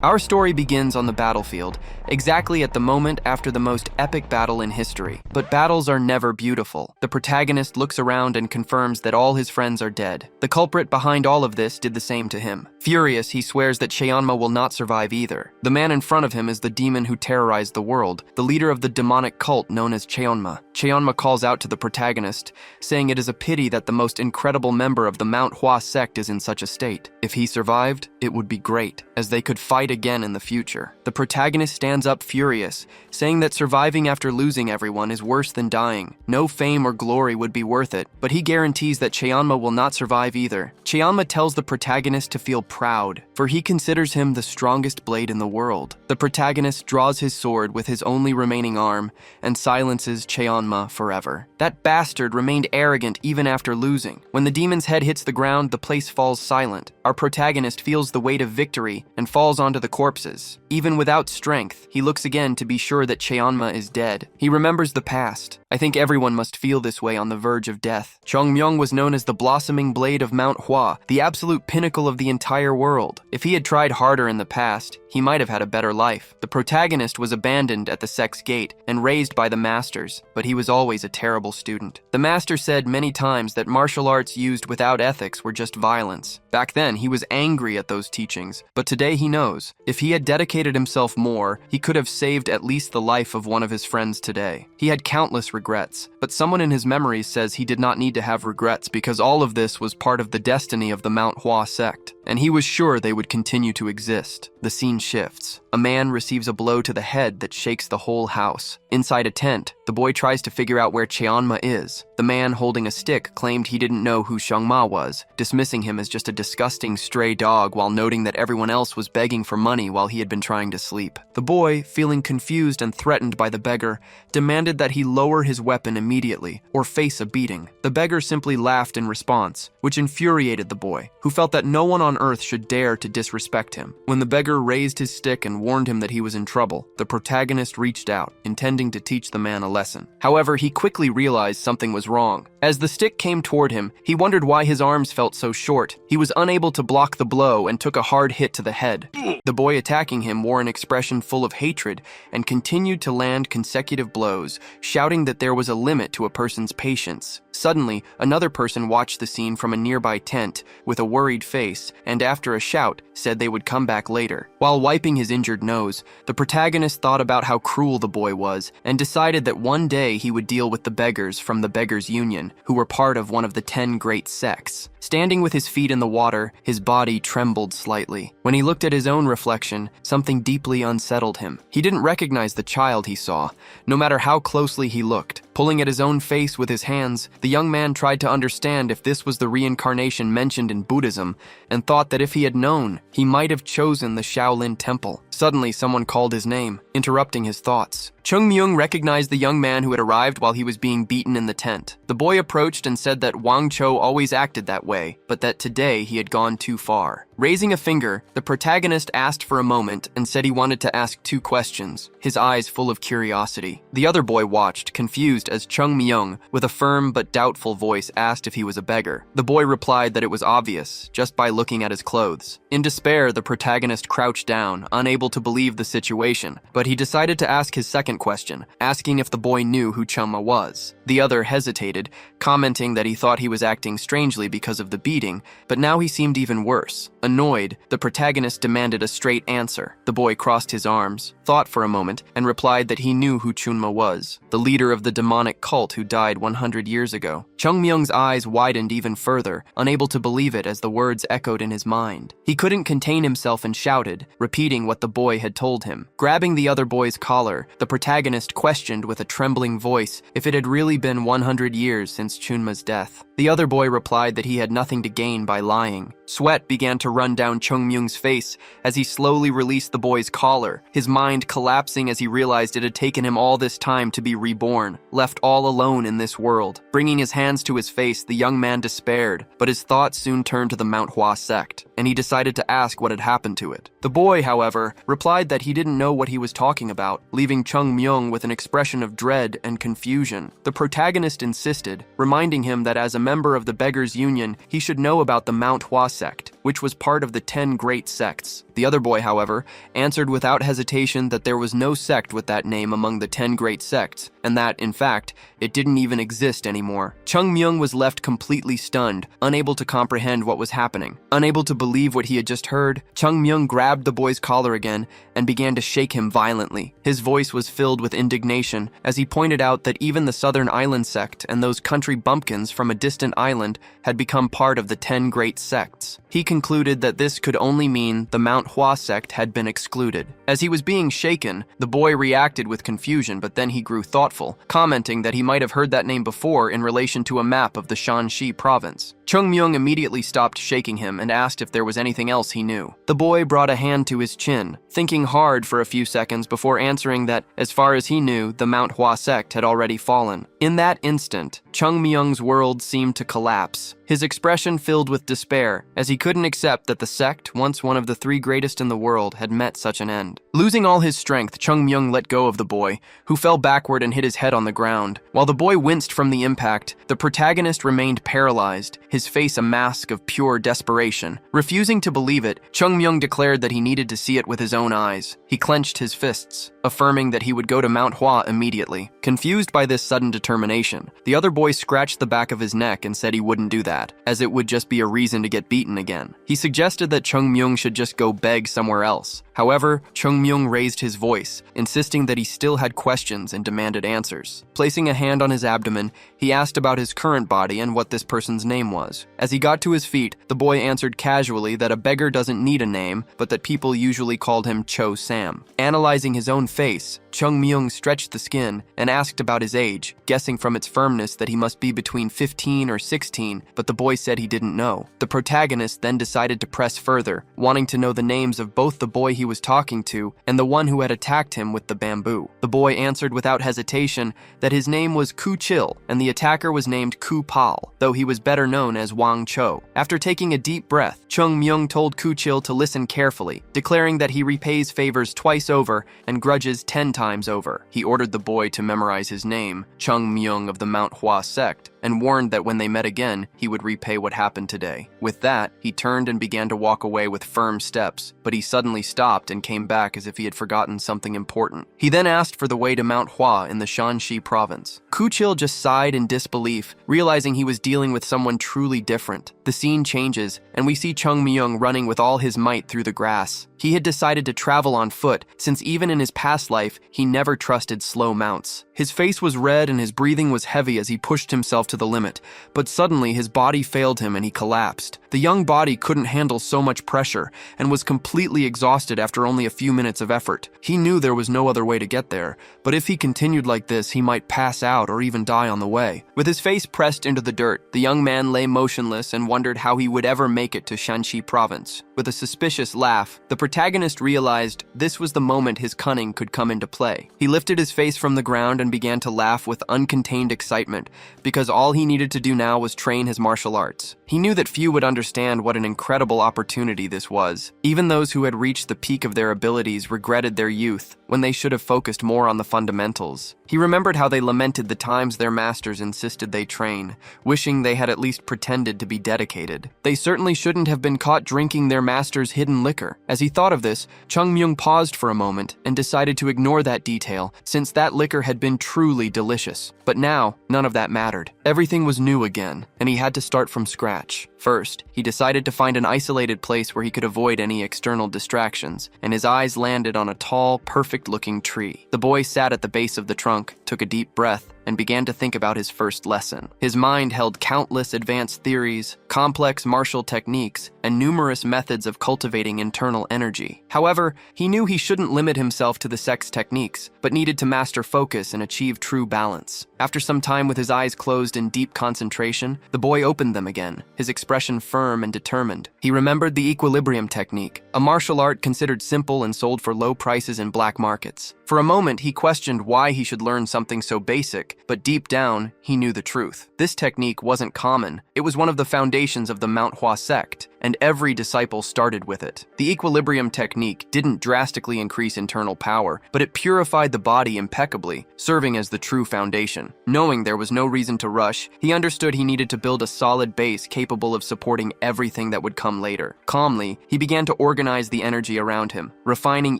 Our story begins on the battlefield, exactly at the moment after the most epic battle in history. But battles are never beautiful. The protagonist looks around and confirms that all his friends are dead. The culprit behind all of this did the same to him. Furious, he swears that Cheonma will not survive either. The man in front of him is the demon who terrorized the world, the leader of the demonic cult known as Cheonma. Cheonma calls out to the protagonist, saying it is a pity that the most incredible member of the Manhua sect is in such a state. If he survived, it would be great, as they could fight again in the future. The protagonist stands up furious, saying that surviving after losing everyone is worse than dying. No fame or glory would be worth it, but he guarantees that Cheonma will not survive either. Cheonma tells the protagonist to feel proud, for he considers him the strongest blade in the world. The protagonist draws his sword with his only remaining arm and silences Cheonma forever. That bastard remained arrogant even after losing. When the demon's head hits the ground, the place falls silent. Our protagonist feels the weight of victory and falls onto the corpses. Even without strength, he looks again to be sure that Cheonma is dead. He remembers the past. I think everyone must feel this way on the verge of death. Cheonmyeong was known as the blossoming blade of Mount Hua, the absolute pinnacle of the entire world. If he had tried harder in the past, he might have had a better life. The protagonist was abandoned at the sect's gate and raised by the masters, but he was always a terrible student. The master said many times that martial arts used without ethics were just violence. Back then, he was angry at those teachings, but today he knows. If he had dedicated himself more, he could have saved at least the life of one of his friends today. He had countless regrets, but someone in his memories says he did not need to have regrets because all of this was part of the destiny of the Mount Hua sect, and he was sure they would continue to exist. The scene shifts. A man receives a blow to the head that shakes the whole house. Inside a tent, the boy tries to figure out where Cheonma is. The man holding a stick claimed he didn't know who Cheonma was, dismissing him as just a disgusting stray dog while noting that everyone else was begging for money while he had been trying to sleep. The boy, feeling confused and threatened by the beggar, demanded that he lower his weapon immediately or face a beating. The beggar simply laughed in response, which infuriated the boy, who felt that no one on earth should dare to disrespect him. When the beggar raised his stick and warned him that he was in trouble, the protagonist reached out, intending to teach the man a lesson. However, he quickly realized something was wrong. As the stick came toward him, he wondered why his arms felt so short. He was unable to block the blow and took a hard hit to the head. The boy attacking him wore an expression full of hatred and continued to land consecutive blows, shouting that there was a limit to a person's patience. Suddenly, another person watched the scene from a nearby tent with a worried face and, after a shout, said they would come back later. While wiping his injured nose, the protagonist thought about how cruel the boy was and decided that one day he would deal with the beggars from the Beggars' Union, who were part of one of the 10 great sects. Standing with his feet in the water, his body trembled slightly. When he looked at his own reflection, something deeply unsettled him. He didn't recognize the child he saw, no matter how closely he looked. Pulling at his own face with his hands, the young man tried to understand if this was the reincarnation mentioned in Buddhism, and thought that if he had known, he might have chosen the Shaolin temple. Suddenly, someone called his name, interrupting his thoughts. Cheonmyeong recognized the young man who had arrived while he was being beaten in the tent. The boy approached and said that Wang Cho always acted that way, but that today he had gone too far. Raising a finger, the protagonist asked for a moment and said he wanted to ask 2 questions, his eyes full of curiosity. The other boy watched, confused, as Cheonmyeong, with a firm but doubtful voice, asked if he was a beggar. The boy replied that it was obvious, just by looking at his clothes. In despair, the protagonist crouched down, unable to believe the situation, but he decided to ask his second question, asking if the boy knew who Cheonma was. The other hesitated, commenting that he thought he was acting strangely because of the beating, but now he seemed even worse. Annoyed, the protagonist demanded a straight answer. The boy crossed his arms, thought for a moment, and replied that he knew who Cheonma was, the leader of the demonic cult who died 100 years ago. Cheonmyeong's eyes widened even further, unable to believe it as the words echoed in his mind. He couldn't contain himself and shouted, repeating what the boy had told him. Grabbing the other boy's collar, the protagonist questioned with a trembling voice if it had really been 100 years since Cheonma's death. The other boy replied that he had nothing to gain by lying. Sweat began to run down Cheonmyeong's face as he slowly released the boy's collar, his mind collapsing as he realized it had taken him all this time to be reborn, left all alone in this world. Bringing his hands to his face, the young man despaired, but his thoughts soon turned to the Manhua sect, and he decided to ask what had happened to it. The boy, however, replied that he didn't know what he was talking about, leaving Cheonmyeong with an expression of dread and confusion. The protagonist insisted, reminding him that as a member of the Beggars' Union, he should know about the Manhua sect, which was part of the 10 great sects. The other boy, however, answered without hesitation that there was no sect with that name among the 10 great sects, and that, in fact, it didn't even exist anymore. Chung Myung was left completely stunned, unable to comprehend what was happening. Unable to believe what he had just heard, Chung Myung grabbed the boy's collar again and began to shake him violently. His voice was filled with indignation as he pointed out that even the Southern Island sect and those country bumpkins from a distant island had become part of the 10 great sects. He concluded that this could only mean the Manhua sect had been excluded. As he was being shaken, the boy reacted with confusion, but then he grew thoughtful, commenting that he might have heard that name before in relation to a map of the Shanxi province. Chung Myung immediately stopped shaking him and asked if there was anything else he knew. The boy brought a hand to his chin, thinking hard for a few seconds before answering that, as far as he knew, the Manhua sect had already fallen. In that instant, Chung Myung's world seemed to collapse, his expression filled with despair, as he couldn't accept that the sect, once one of the 3 greatest in the world, had met such an end. Losing all his strength, Chung Myung let go of the boy, who fell backward and hit his head on the ground. While the boy winced from the impact, the protagonist remained paralyzed, his face a mask of pure desperation. Refusing to believe it, Chung Myung declared that he needed to see it with his own eyes. He clenched his fists, affirming that he would go to Manhua immediately. Confused by this sudden determination, the other boy scratched the back of his neck and said he wouldn't do that, as it would just be a reason to get beaten again. He suggested that Chung Myung should just go beg somewhere else. However, Chung Myung raised his voice, insisting that he still had questions and demanded answers. Placing a hand on his abdomen, he asked about his current body and what this person's name was. As he got to his feet, the boy answered casually that a beggar doesn't need a name, but that people usually called him Cho Sam. Analyzing his own face, Chung Myung stretched the skin and asked about his age, guessing from its firmness that he must be between 15 or 16, but the boy said he didn't know. The protagonist then decided to press further, wanting to know the names of both the boy he was talking to and the one who had attacked him with the bamboo. The boy answered without hesitation that his name was Ku Chil and the attacker was named Ku Pal, though he was better known as Wang Cho. After taking a deep breath, Chung Myung told Ku Chil to listen carefully, declaring that he repays favors twice over and grudges 10 times over. He ordered the boy to memorize his name, Chung Myung of the Manhua sect, and warned that when they met again, he would repay what happened today. With that, he turned and began to walk away with firm steps, but he suddenly stopped and came back as if he had forgotten something important. He then asked for the way to Manhua in the Shanxi province. Ku Chil just sighed in disbelief, realizing he was dealing with someone truly different. The scene changes, and we see Chung Myung running with all his might through the grass. He had decided to travel on foot, since even in his past life, he never trusted slow mounts. His face was red and his breathing was heavy as he pushed himself to the limit, but suddenly his body failed him and he collapsed. The young body couldn't handle so much pressure and was completely exhausted after only a few minutes of effort. He knew there was no other way to get there, but if he continued like this, he might pass out or even die on the way. With his face pressed into the dirt, the young man lay motionless and wondered how he would ever make it to Shanxi province. With a suspicious laugh, the protagonist realized this was the moment his cunning could come into play. He lifted his face from the ground and began to laugh with uncontained excitement, because all he needed to do now was train his martial arts. He knew that few would understand what an incredible opportunity this was. Even those who had reached the peak of their abilities regretted their youth, when they should have focused more on the fundamentals. He remembered how they lamented the times their masters insisted they train, wishing they had at least pretended to be dedicated. They certainly shouldn't have been caught drinking their master's hidden liquor. As he thought of this, Chung Myung paused for a moment and decided to ignore that detail, since that liquor had been truly delicious. But now, none of that mattered. Everything was new again, and he had to start from scratch. First, he decided to find an isolated place where he could avoid any external distractions, and his eyes landed on a tall, perfect-looking tree. The boy sat at the base of the trunk, took a deep breath, and began to think about his first lesson. His mind held countless advanced theories, complex martial techniques, and numerous methods of cultivating internal energy. However, he knew he shouldn't limit himself to the sex techniques, but needed to master focus and achieve true balance. After some time with his eyes closed in deep concentration, the boy opened them again, his expression firm and determined. He remembered the equilibrium technique, a martial art considered simple and sold for low prices in black markets. For a moment, he questioned why he should learn something so basic, but deep down, he knew the truth. This technique wasn't common. It was one of the foundations of the Manhua sect, and every disciple started with it. The equilibrium technique didn't drastically increase internal power, but it purified the body impeccably, serving as the true foundation. Knowing there was no reason to rush, he understood he needed to build a solid base capable of supporting everything that would come later. Calmly, he began to organize the energy around him, refining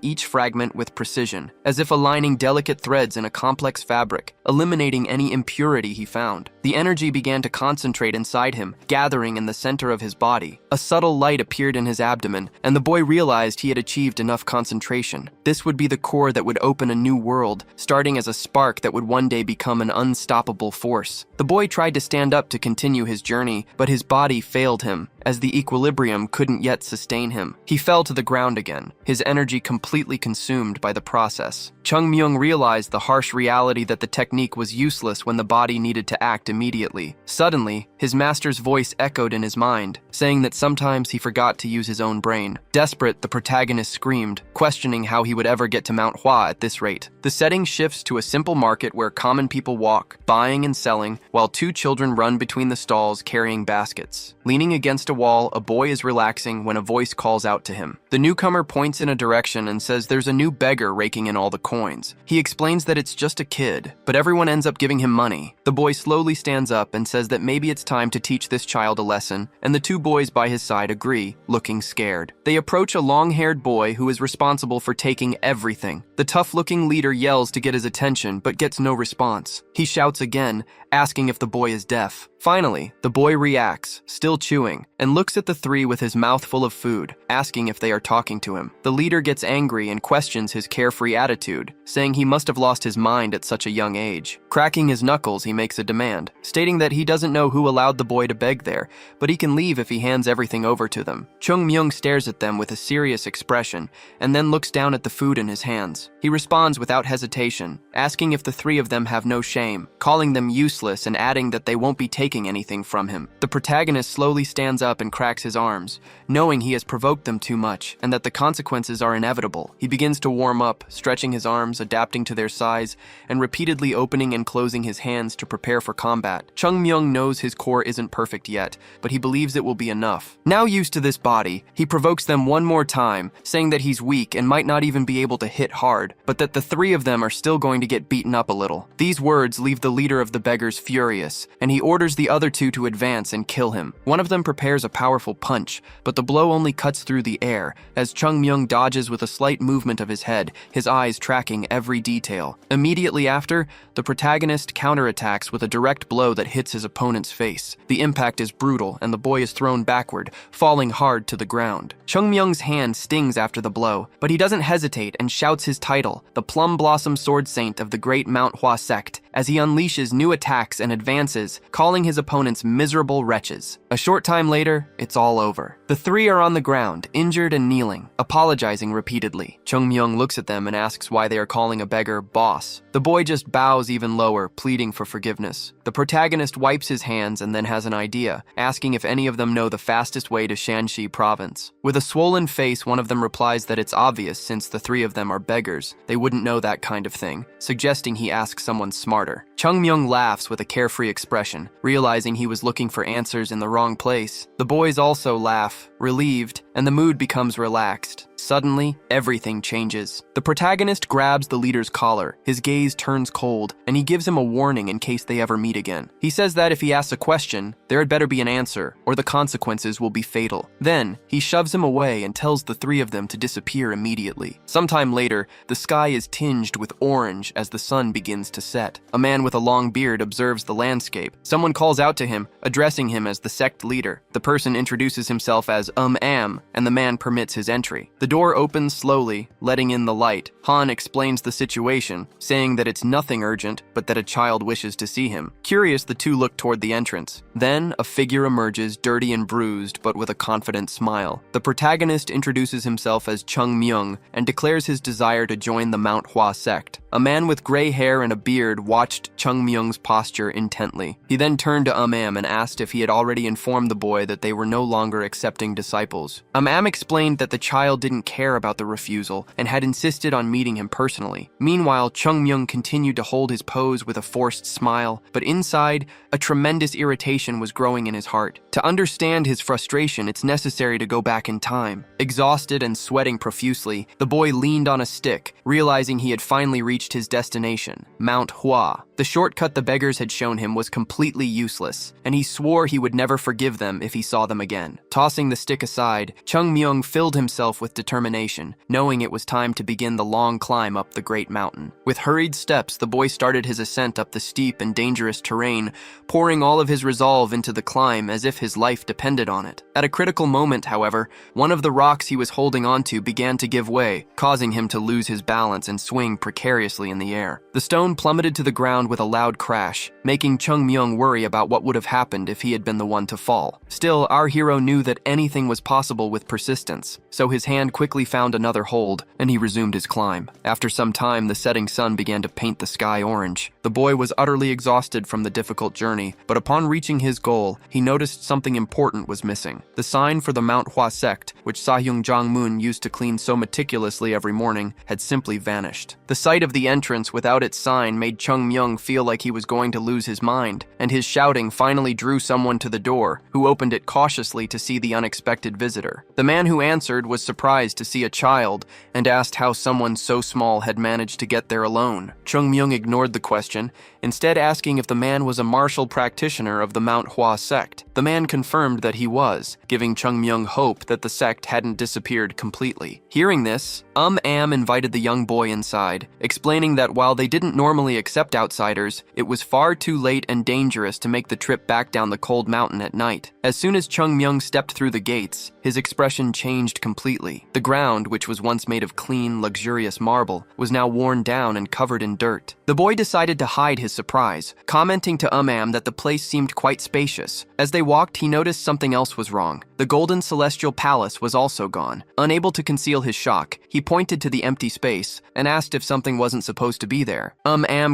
each fragment with precision, as if aligning delicate threads in a complex fabric, eliminating any impurity he found. The energy began to concentrate inside him, gathering in the center of his body. A subtle light appeared in his abdomen, and the boy realized he had achieved enough concentration. This would be the core that would open a new world, starting as a spark that would one day become an unstoppable force. The boy tried to stand up to continue his journey, but his body failed him, as the equilibrium couldn't yet sustain him. He fell to the ground again, his energy completely consumed by the process. Chung Myung realized the harsh reality that the technique was useless when the body needed to act immediately. Suddenly, his master's voice echoed in his mind, saying that sometimes he forgot to use his own brain. Desperate, the protagonist screamed, questioning how he would ever get to Manhua at this rate. The setting shifts to a simple market where common people walk, buying and selling, while two children run between the stalls carrying baskets. Leaning against a wall, a boy is relaxing when a voice calls out to him. The newcomer points in a direction and says there's a new beggar raking in all the coins. He explains that it's just a kid, but everyone ends up giving him money. The boy slowly stands up and says that maybe it's time to teach this child a lesson, and the two boys by his side agree, looking scared. They approach a long-haired boy who is responsible for taking everything. The tough-looking leader yells to get his attention, but gets no response. He shouts again, asking if the boy is deaf. Finally, the boy reacts, still chewing, and looks at the three with his mouth full of food, asking if they are talking to him. The leader gets angry and questions his carefree attitude, saying he must have lost his mind at such a young age. Cracking his knuckles, he makes a demand, stating that he doesn't know who allowed the boy to beg there, but he can leave if he hands everything over to them. Chung Myung stares at them with a serious expression, and then looks down at the food in his hands. He responds without hesitation, asking if the three of them have no shame, calling them useless and adding that they won't be taking anything from him. The protagonist slowly stands up and cracks his arms, knowing he has provoked them too much and that the consequences are inevitable. He begins to warm up, stretching his arms, adapting to their size, and repeatedly opening and closing his hands to prepare for combat. Chung Myung knows his core isn't perfect yet, but he believes it will be enough. Now used to this body, he provokes them one more time, saying that he's weak and might not even be able to hit hard, but that the three of them are still going to get beaten up a little. These words leave the leader of the beggars furious, and he orders the other two to advance and kill him. One of them prepares a powerful punch, but the blow only cuts through the air, as Chung Myung dodges with a slight movement of his head, his eyes tracking every detail. Immediately after, the protagonist counterattacks with a direct blow that hits his opponent's face. The impact is brutal, and the boy is thrown backward, falling hard to the ground. Chung Myung's hand stings after the blow, but he doesn't hesitate and shouts his title, the Plum Blossom Sword Saint of the Great Manhua sect, as he unleashes new attacks and advances, calling his opponents miserable wretches. A short time later, it's all over. The three are on the ground, injured and kneeling, apologizing repeatedly. Chung Myung looks at them and asks why they are calling a beggar boss. The boy just bows even lower, pleading for forgiveness. The protagonist wipes his hands and then has an idea, asking if any of them know the fastest way to Shanxi province. With a swollen face, one of them replies that it's obvious since the three of them are beggars. They wouldn't know that kind of thing, suggesting he ask someone smarter. Chung Myung laughs with a carefree expression, realizing he was looking for answers in the wrong place. The boys also laugh, relieved, and the mood becomes relaxed. Suddenly, everything changes. The protagonist grabs the leader's collar, his gaze turns cold, and he gives him a warning in case they ever meet again. He says that if he asks a question, there had better be an answer, or the consequences will be fatal. Then, he shoves him away and tells the three of them to disappear immediately. Sometime later, the sky is tinged with orange as the sun begins to set. A man with a long beard observes the landscape. Someone calls out to him, addressing him as the sect leader. The person introduces himself as Am, and the man permits his entry. The door opens slowly, letting in the light. Han explains the situation, saying that it's nothing urgent, but that a child wishes to see him. Curious, the two look toward the entrance. Then, a figure emerges, dirty and bruised, but with a confident smile. The protagonist introduces himself as Chung Myung and declares his desire to join the Manhua sect. A man with gray hair and a beard watched Chung Myung's posture intently. He then turned to Am and asked if he had already informed the boy that they were no longer accepting disciples. Am explained that the child didn't care about the refusal and had insisted on meeting him personally. Meanwhile, Chung Myung continued to hold his pose with a forced smile, but inside, a tremendous irritation was growing in his heart. To understand his frustration, it's necessary to go back in time. Exhausted and sweating profusely, the boy leaned on a stick, realizing he had finally reached his destination, Mount Hua. The shortcut the beggars had shown him was completely useless, and he swore he would never forgive them if he saw them again. Tossing the stick aside, Chung Myung filled himself with determination, knowing it was time to begin the long climb up the great mountain. With hurried steps, the boy started his ascent up the steep and dangerous terrain, pouring all of his resolve into the climb as if his life depended on it. At a critical moment, however, one of the rocks he was holding onto began to give way, causing him to lose his balance and swing precariously in the air. The stone plummeted to the ground with a loud crash, making Chung Myung worry about what would have happened if he had been the one to fall. Still, our hero knew that anything was possible with persistence, so his hand quickly found another hold, and he resumed his climb. After some time, the setting sun began to paint the sky orange. The boy was utterly exhausted from the difficult journey, but upon reaching his goal, he noticed something important was missing. The sign for the Mount Hua sect, which Sahyung Jongmun used to clean so meticulously every morning, had simply vanished. The sight of the entrance without its sign made Chung Myung feel like he was going to lose his mind, and his shouting finally drew someone to the door, who opened it cautiously to see the unexpected visitor. The man who answered was surprised to see a child and asked how someone so small had managed to get there alone. Chung Myung ignored the question, instead asking if the man was a martial practitioner of the Mount Hua sect. The man confirmed that he was, giving Chung Myung hope that the sect hadn't disappeared completely. Hearing this, Am invited the young boy inside, explaining that while they didn't normally accept outsiders, it was far too late and dangerous to make the trip back down the cold mountain at night. As soon as Chung Myung stepped through the gates, his expression changed completely. The ground, which was once made of clean, luxurious marble, was now worn down and covered in dirt. The boy decided to hide his surprise, commenting to that the place seemed quite spacious. As they walked, he noticed something else was wrong. The golden celestial palace was also gone. Unable to conceal his shock, he pointed to the empty space and asked if something wasn't supposed to be there.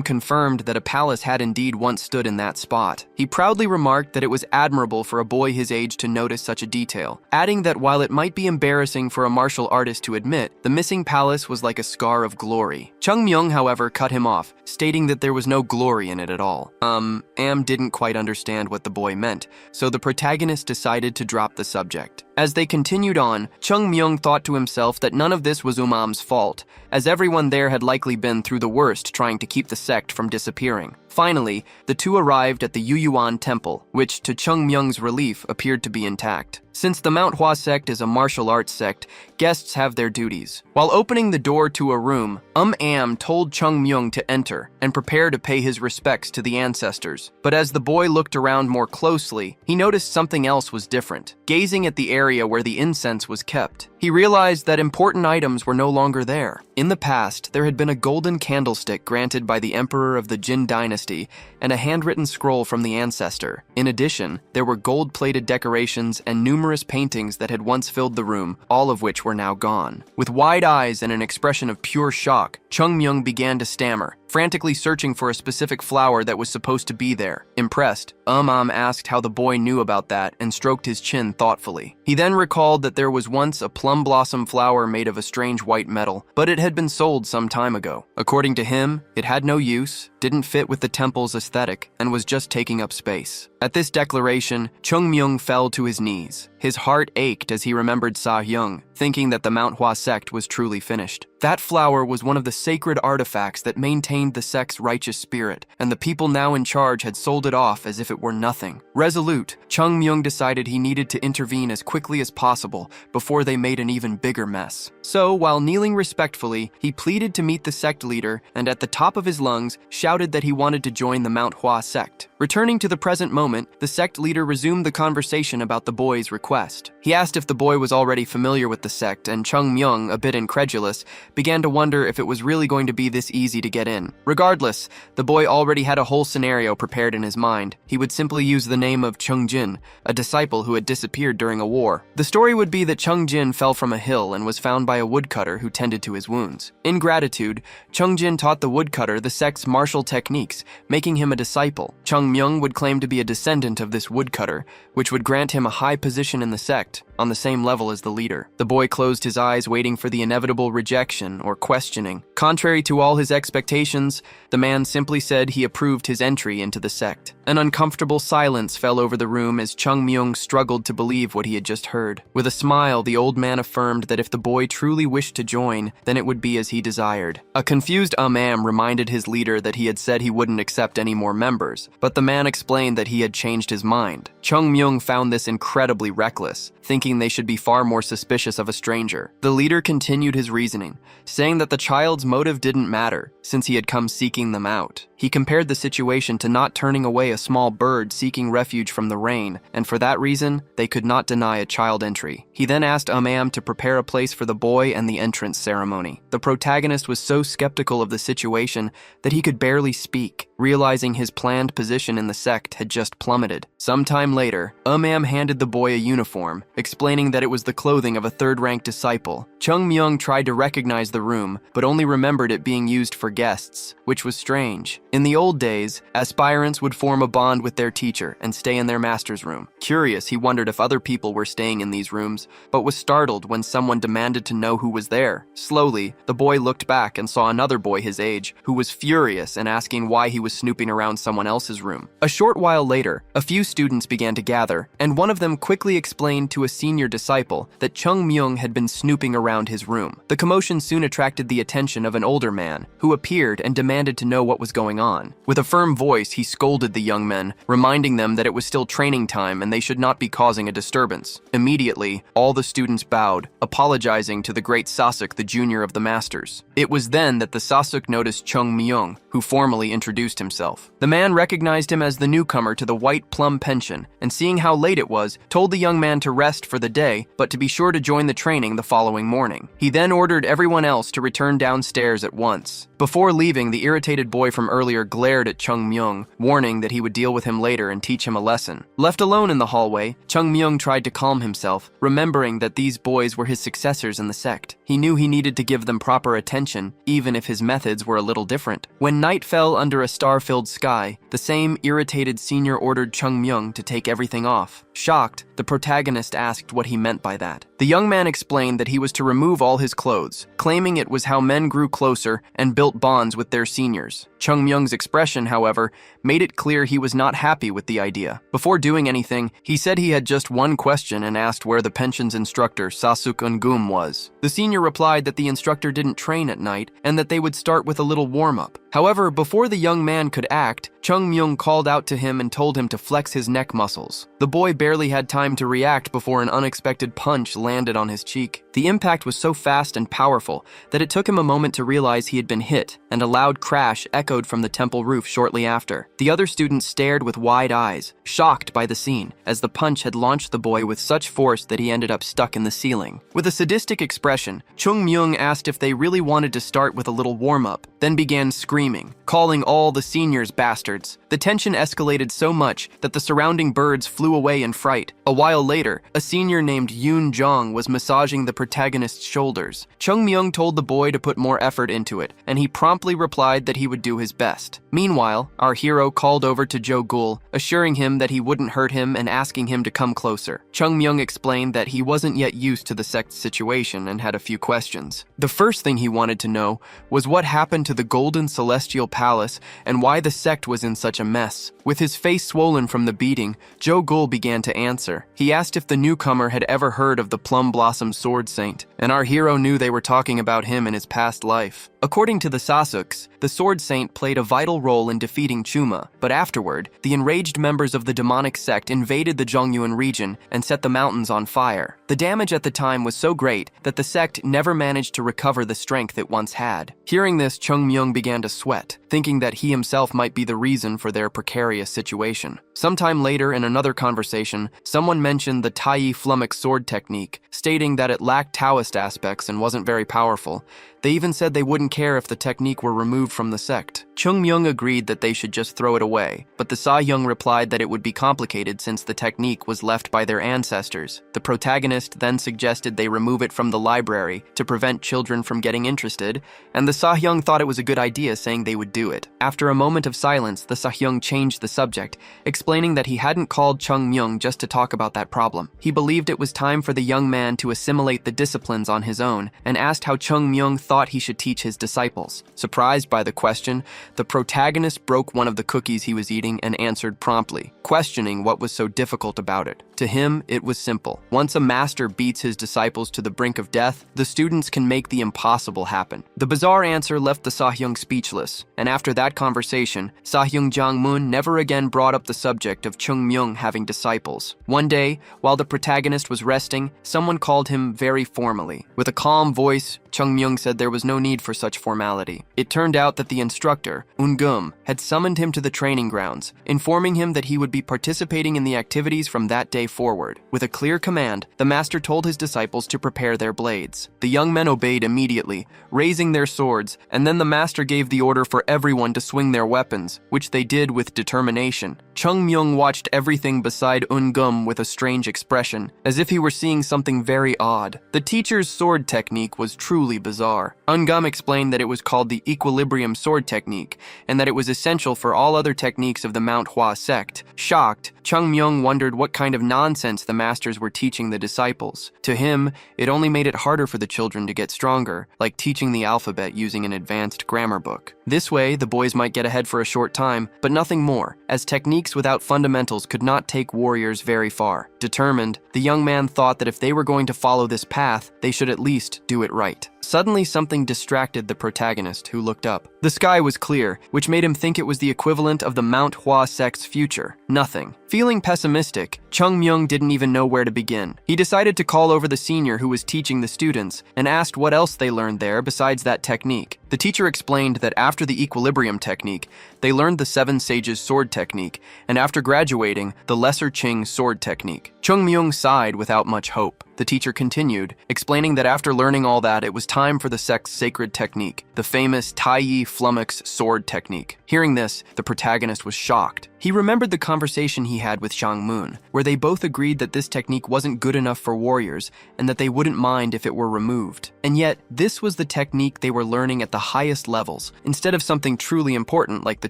Confirmed that a palace had indeed once stood in that spot. He proudly remarked that it was admirable for a boy his age to notice such a detail, adding that while it might be embarrassing for a martial artist to admit, the missing palace was like a scar of glory. Chung Myung, however, cut him off, stating that there was no glory in it at all. Am didn't quite understand what the boy meant, so the protagonist decided to drop the subject. As they continued on, Chung Myung thought to himself that none of this was Am's fault, as everyone there had likely been through the worst trying to keep the sect from disappearing. Finally, the two arrived at the Yuyuan temple, which, to Chung Myung's relief, appeared to be intact. Since the Mount Hua sect is a martial arts sect, guests have their duties. While opening the door to a room, Am told Chung Myung to enter and prepare to pay his respects to the ancestors. But as the boy looked around more closely, he noticed something else was different. Gazing at the area where the incense was kept, he realized that important items were no longer there. In the past, there had been a golden candlestick granted by the emperor of the Jin dynasty and a handwritten scroll from the ancestor. In addition, there were gold-plated decorations and numerous paintings that had once filled the room, all of which were now gone. With wide eyes and an expression of pure shock, Chung Myung began to stammer, frantically searching for a specific flower that was supposed to be there. Impressed, Am asked how the boy knew about that and stroked his chin thoughtfully. He then recalled that there was once a plum blossom flower made of a strange white metal, but it had been sold some time ago. According to him, it had no use, didn't fit with the temple's aesthetic, and was just taking up space. At this declaration, Chung Myung fell to his knees. His heart ached as he remembered Sahyung, thinking that the Mount Hua sect was truly finished. That flower was one of the sacred artifacts that maintained the sect's righteous spirit, and the people now in charge had sold it off as if it were nothing. Resolute, Chung Myung decided he needed to intervene as quickly as possible before they made an even bigger mess. So, while kneeling respectfully, he pleaded to meet the sect leader and at the top of his lungs shouted that he wanted to join the Mount Hua sect. Returning to the present moment, the sect leader resumed the conversation about the boy's request. He asked if the boy was already familiar with the sect, and Chung Myung, a bit incredulous, began to wonder if it was really going to be this easy to get in. Regardless, the boy already had a whole scenario prepared in his mind. He would simply use the name of Chung Jin, a disciple who had disappeared during a war. The story would be that Chung Jin fell from a hill and was found by a woodcutter who tended to his wounds. In gratitude, Chung Jin taught the woodcutter the sect's martial techniques, making him a disciple. Chung Myung would claim to be a descendant of this woodcutter, which would grant him a high position in the sect, on the same level as the leader. The boy closed his eyes, waiting for the inevitable rejection or questioning. Contrary to all his expectations, the man simply said he approved his entry into the sect. An uncomfortable silence fell over the room as Chung Myung struggled to believe what he had just heard. With a smile, the old man affirmed that if the boy truly wished to join, then it would be as he desired. A confused reminded his leader that he had said he wouldn't accept any more members, but the man explained that he had changed his mind. Chung Myung found this incredibly reckless, thinking they should be far more suspicious of a stranger. The leader continued his reasoning, saying that the child's motive didn't matter, since he had come seeking them out. He compared the situation to not turning away a small bird seeking refuge from the rain, and for that reason, they could not deny a child entry. He then asked to prepare a place for the boy and the entrance ceremony. The protagonist was so skeptical of the situation that he could barely speak, realizing his planned position in the sect had just plummeted. Sometime later, handed the boy a uniform, explaining that it was the clothing of a third-rank disciple. Chung Myung tried to recognize the room, but only remembered it being used for guests, which was strange. In the old days, aspirants would form a bond with their teacher and stay in their master's room. Curious, he wondered if other people were staying in these rooms, but was startled when someone demanded to know who was there. Slowly, the boy looked back and saw another boy his age, who was furious and asking why he was snooping around someone else's room. A short while later, a few students began to gather, and one of them quickly explained to a senior disciple that Chung Myung had been snooping around his room. The commotion soon attracted the attention of an older man, who appeared and demanded to know what was going on. With a firm voice, he scolded the young men, reminding them that it was still training time and they should not be causing a disturbance. Immediately, all the students bowed, apologizing to the great Sasuk, the junior of the masters. It was then that the Sasuk noticed Chung Myung, who formally introduced himself. The man recognized him as the newcomer to the White Plum Pension, and seeing how late it was, told the young man to rest for the day, but to be sure to join the training the following morning. He then ordered everyone else to return downstairs at once. Before leaving, the irritated boy from earlier glared at Chung Myung, warning that he would deal with him later and teach him a lesson. Left alone in the hallway, Chung Myung tried to calm himself, remembering that these boys were his successors in the sect. He knew he needed to give them proper attention, even if his methods were a little different. When night fell under a star-filled sky, the same irritated senior ordered Chung Myung to take everything off. Shocked, the protagonist asked what he meant by that. The young man explained that he was to remove all his clothes, claiming it was how men grew closer and built bonds with their seniors. Chung Myung's expression, however, made it clear he was not happy with the idea. Before doing anything, he said he had just one question and asked where the pension's instructor, Sasuk Ungum, was. The senior replied that the instructor didn't train at night and that they would start with a little warm-up. However, before the young man could act, Chung Myung called out to him and told him to flex his neck muscles. The boy barely had time to react before an unexpected punch landed on his cheek. The impact was so fast and powerful that it took him a moment to realize he had been hit, and a loud crash echoed from the temple roof shortly after. The other students stared with wide eyes, shocked by the scene, as the punch had launched the boy with such force that he ended up stuck in the ceiling. With a sadistic expression, Chung Myung asked if they really wanted to start with a little warm-up, then began screaming, calling all the seniors bastards. The tension escalated so much that the surrounding birds flew away in fright. A while later, a senior named Yoon Jong was massaging the protagonist's shoulders. Chung Myung told the boy to put more effort into it, and he promptly replied that he would do his best. Meanwhile, our hero called over to Jo Gul, assuring him that he wouldn't hurt him and asking him to come closer. Chung Myung explained that he wasn't yet used to the sect's situation and had a few questions. The first thing he wanted to know was what happened to the Golden Celestial Palace and why the sect was in such a mess. With his face swollen from the beating, Jo Gul began to answer. He asked if the newcomer had ever heard of the Plum Blossom Sword Saint, and our hero knew they were talking about him in his past life. According to the Sasuks, the Sword Saint played a vital role in defeating Chuma, but afterward, the enraged members of the demonic sect invaded the Zhongyuan region and set the mountains on fire. The damage at the time was so great that the sect never managed to recover the strength it once had. Hearing this, Chung Myung began to sweat, thinking that he himself might be the reason for their precarious situation. Sometime later, in another conversation, someone mentioned the Tai Flummox sword technique, stating that it lacked Taoist aspects and wasn't very powerful. They even said they wouldn't care if the technique were removed from the sect. Chung Myung agreed that they should just throw it away, but the Sa-hyung replied that it would be complicated since the technique was left by their ancestors. The protagonist then suggested they remove it from the library to prevent children from getting interested, and the Sa-hyung thought it was a good idea, saying they would do it. After a moment of silence, the Sa-hyung changed the subject, explaining that he hadn't called Chung Myung just to talk about that problem. He believed it was time for the young man to assimilate the disciplines on his own, and asked how Chung Myung thought he should teach his disciples. Surprised by the question, the protagonist broke one of the cookies he was eating and answered promptly, questioning what was so difficult about it. To him, it was simple. Once a master beats his disciples to the brink of death, the students can make the impossible happen. The bizarre answer left the Sa-hyung speechless, and after that conversation, Sa-hyung Jang-moon never again brought up the subject of Chung Myung having disciples. One day, while the protagonist was resting, someone called him very formally. With a calm voice, Chung Myung said there was no need for such formality. It turned out that the instructor, Eun-gum, had summoned him to the training grounds, informing him that he would be participating in the activities from that day forward. With a clear command, the master told his disciples to prepare their blades. The young men obeyed immediately, raising their swords, and then the master gave the order for everyone to swing their weapons, which they did with determination. Chung Myung watched everything beside Eun-gum with a strange expression, as if he were seeing something very odd. The teacher's sword technique was truly bizarre. Eun-gum explained that it was called the equilibrium sword technique, and that it was essential for all other techniques of the Manhua sect. Shocked, Chung Myung wondered what kind of nonsense the masters were teaching the disciples. To him, it only made it harder for the children to get stronger, like teaching the alphabet using an advanced grammar book. This way, the boys might get ahead for a short time, but nothing more, as techniques without fundamentals could not take warriors very far. Determined, the young man thought that if they were going to follow this path, they should at least do it right. Suddenly, something distracted the protagonist, who looked up. The sky was clear, which made him think it was the equivalent of the Manhua sect's future. Nothing. Feeling pessimistic, Chung Myung didn't even know where to begin. He decided to call over the senior who was teaching the students and asked what else they learned there besides that technique. The teacher explained that after the equilibrium technique, they learned the Seven Sages sword technique, and after graduating, the Lesser Qing sword technique. Chung Myung sighed without much hope. The teacher continued, explaining that after learning all that, it was time for the sect's sacred technique, the famous Tai Flummox sword technique. Hearing this, the protagonist was shocked. He remembered the conversation he had with Jang-moon, where they both agreed that this technique wasn't good enough for warriors and that they wouldn't mind if it were removed. And yet, this was the technique they were learning at the highest levels, instead of something truly important like the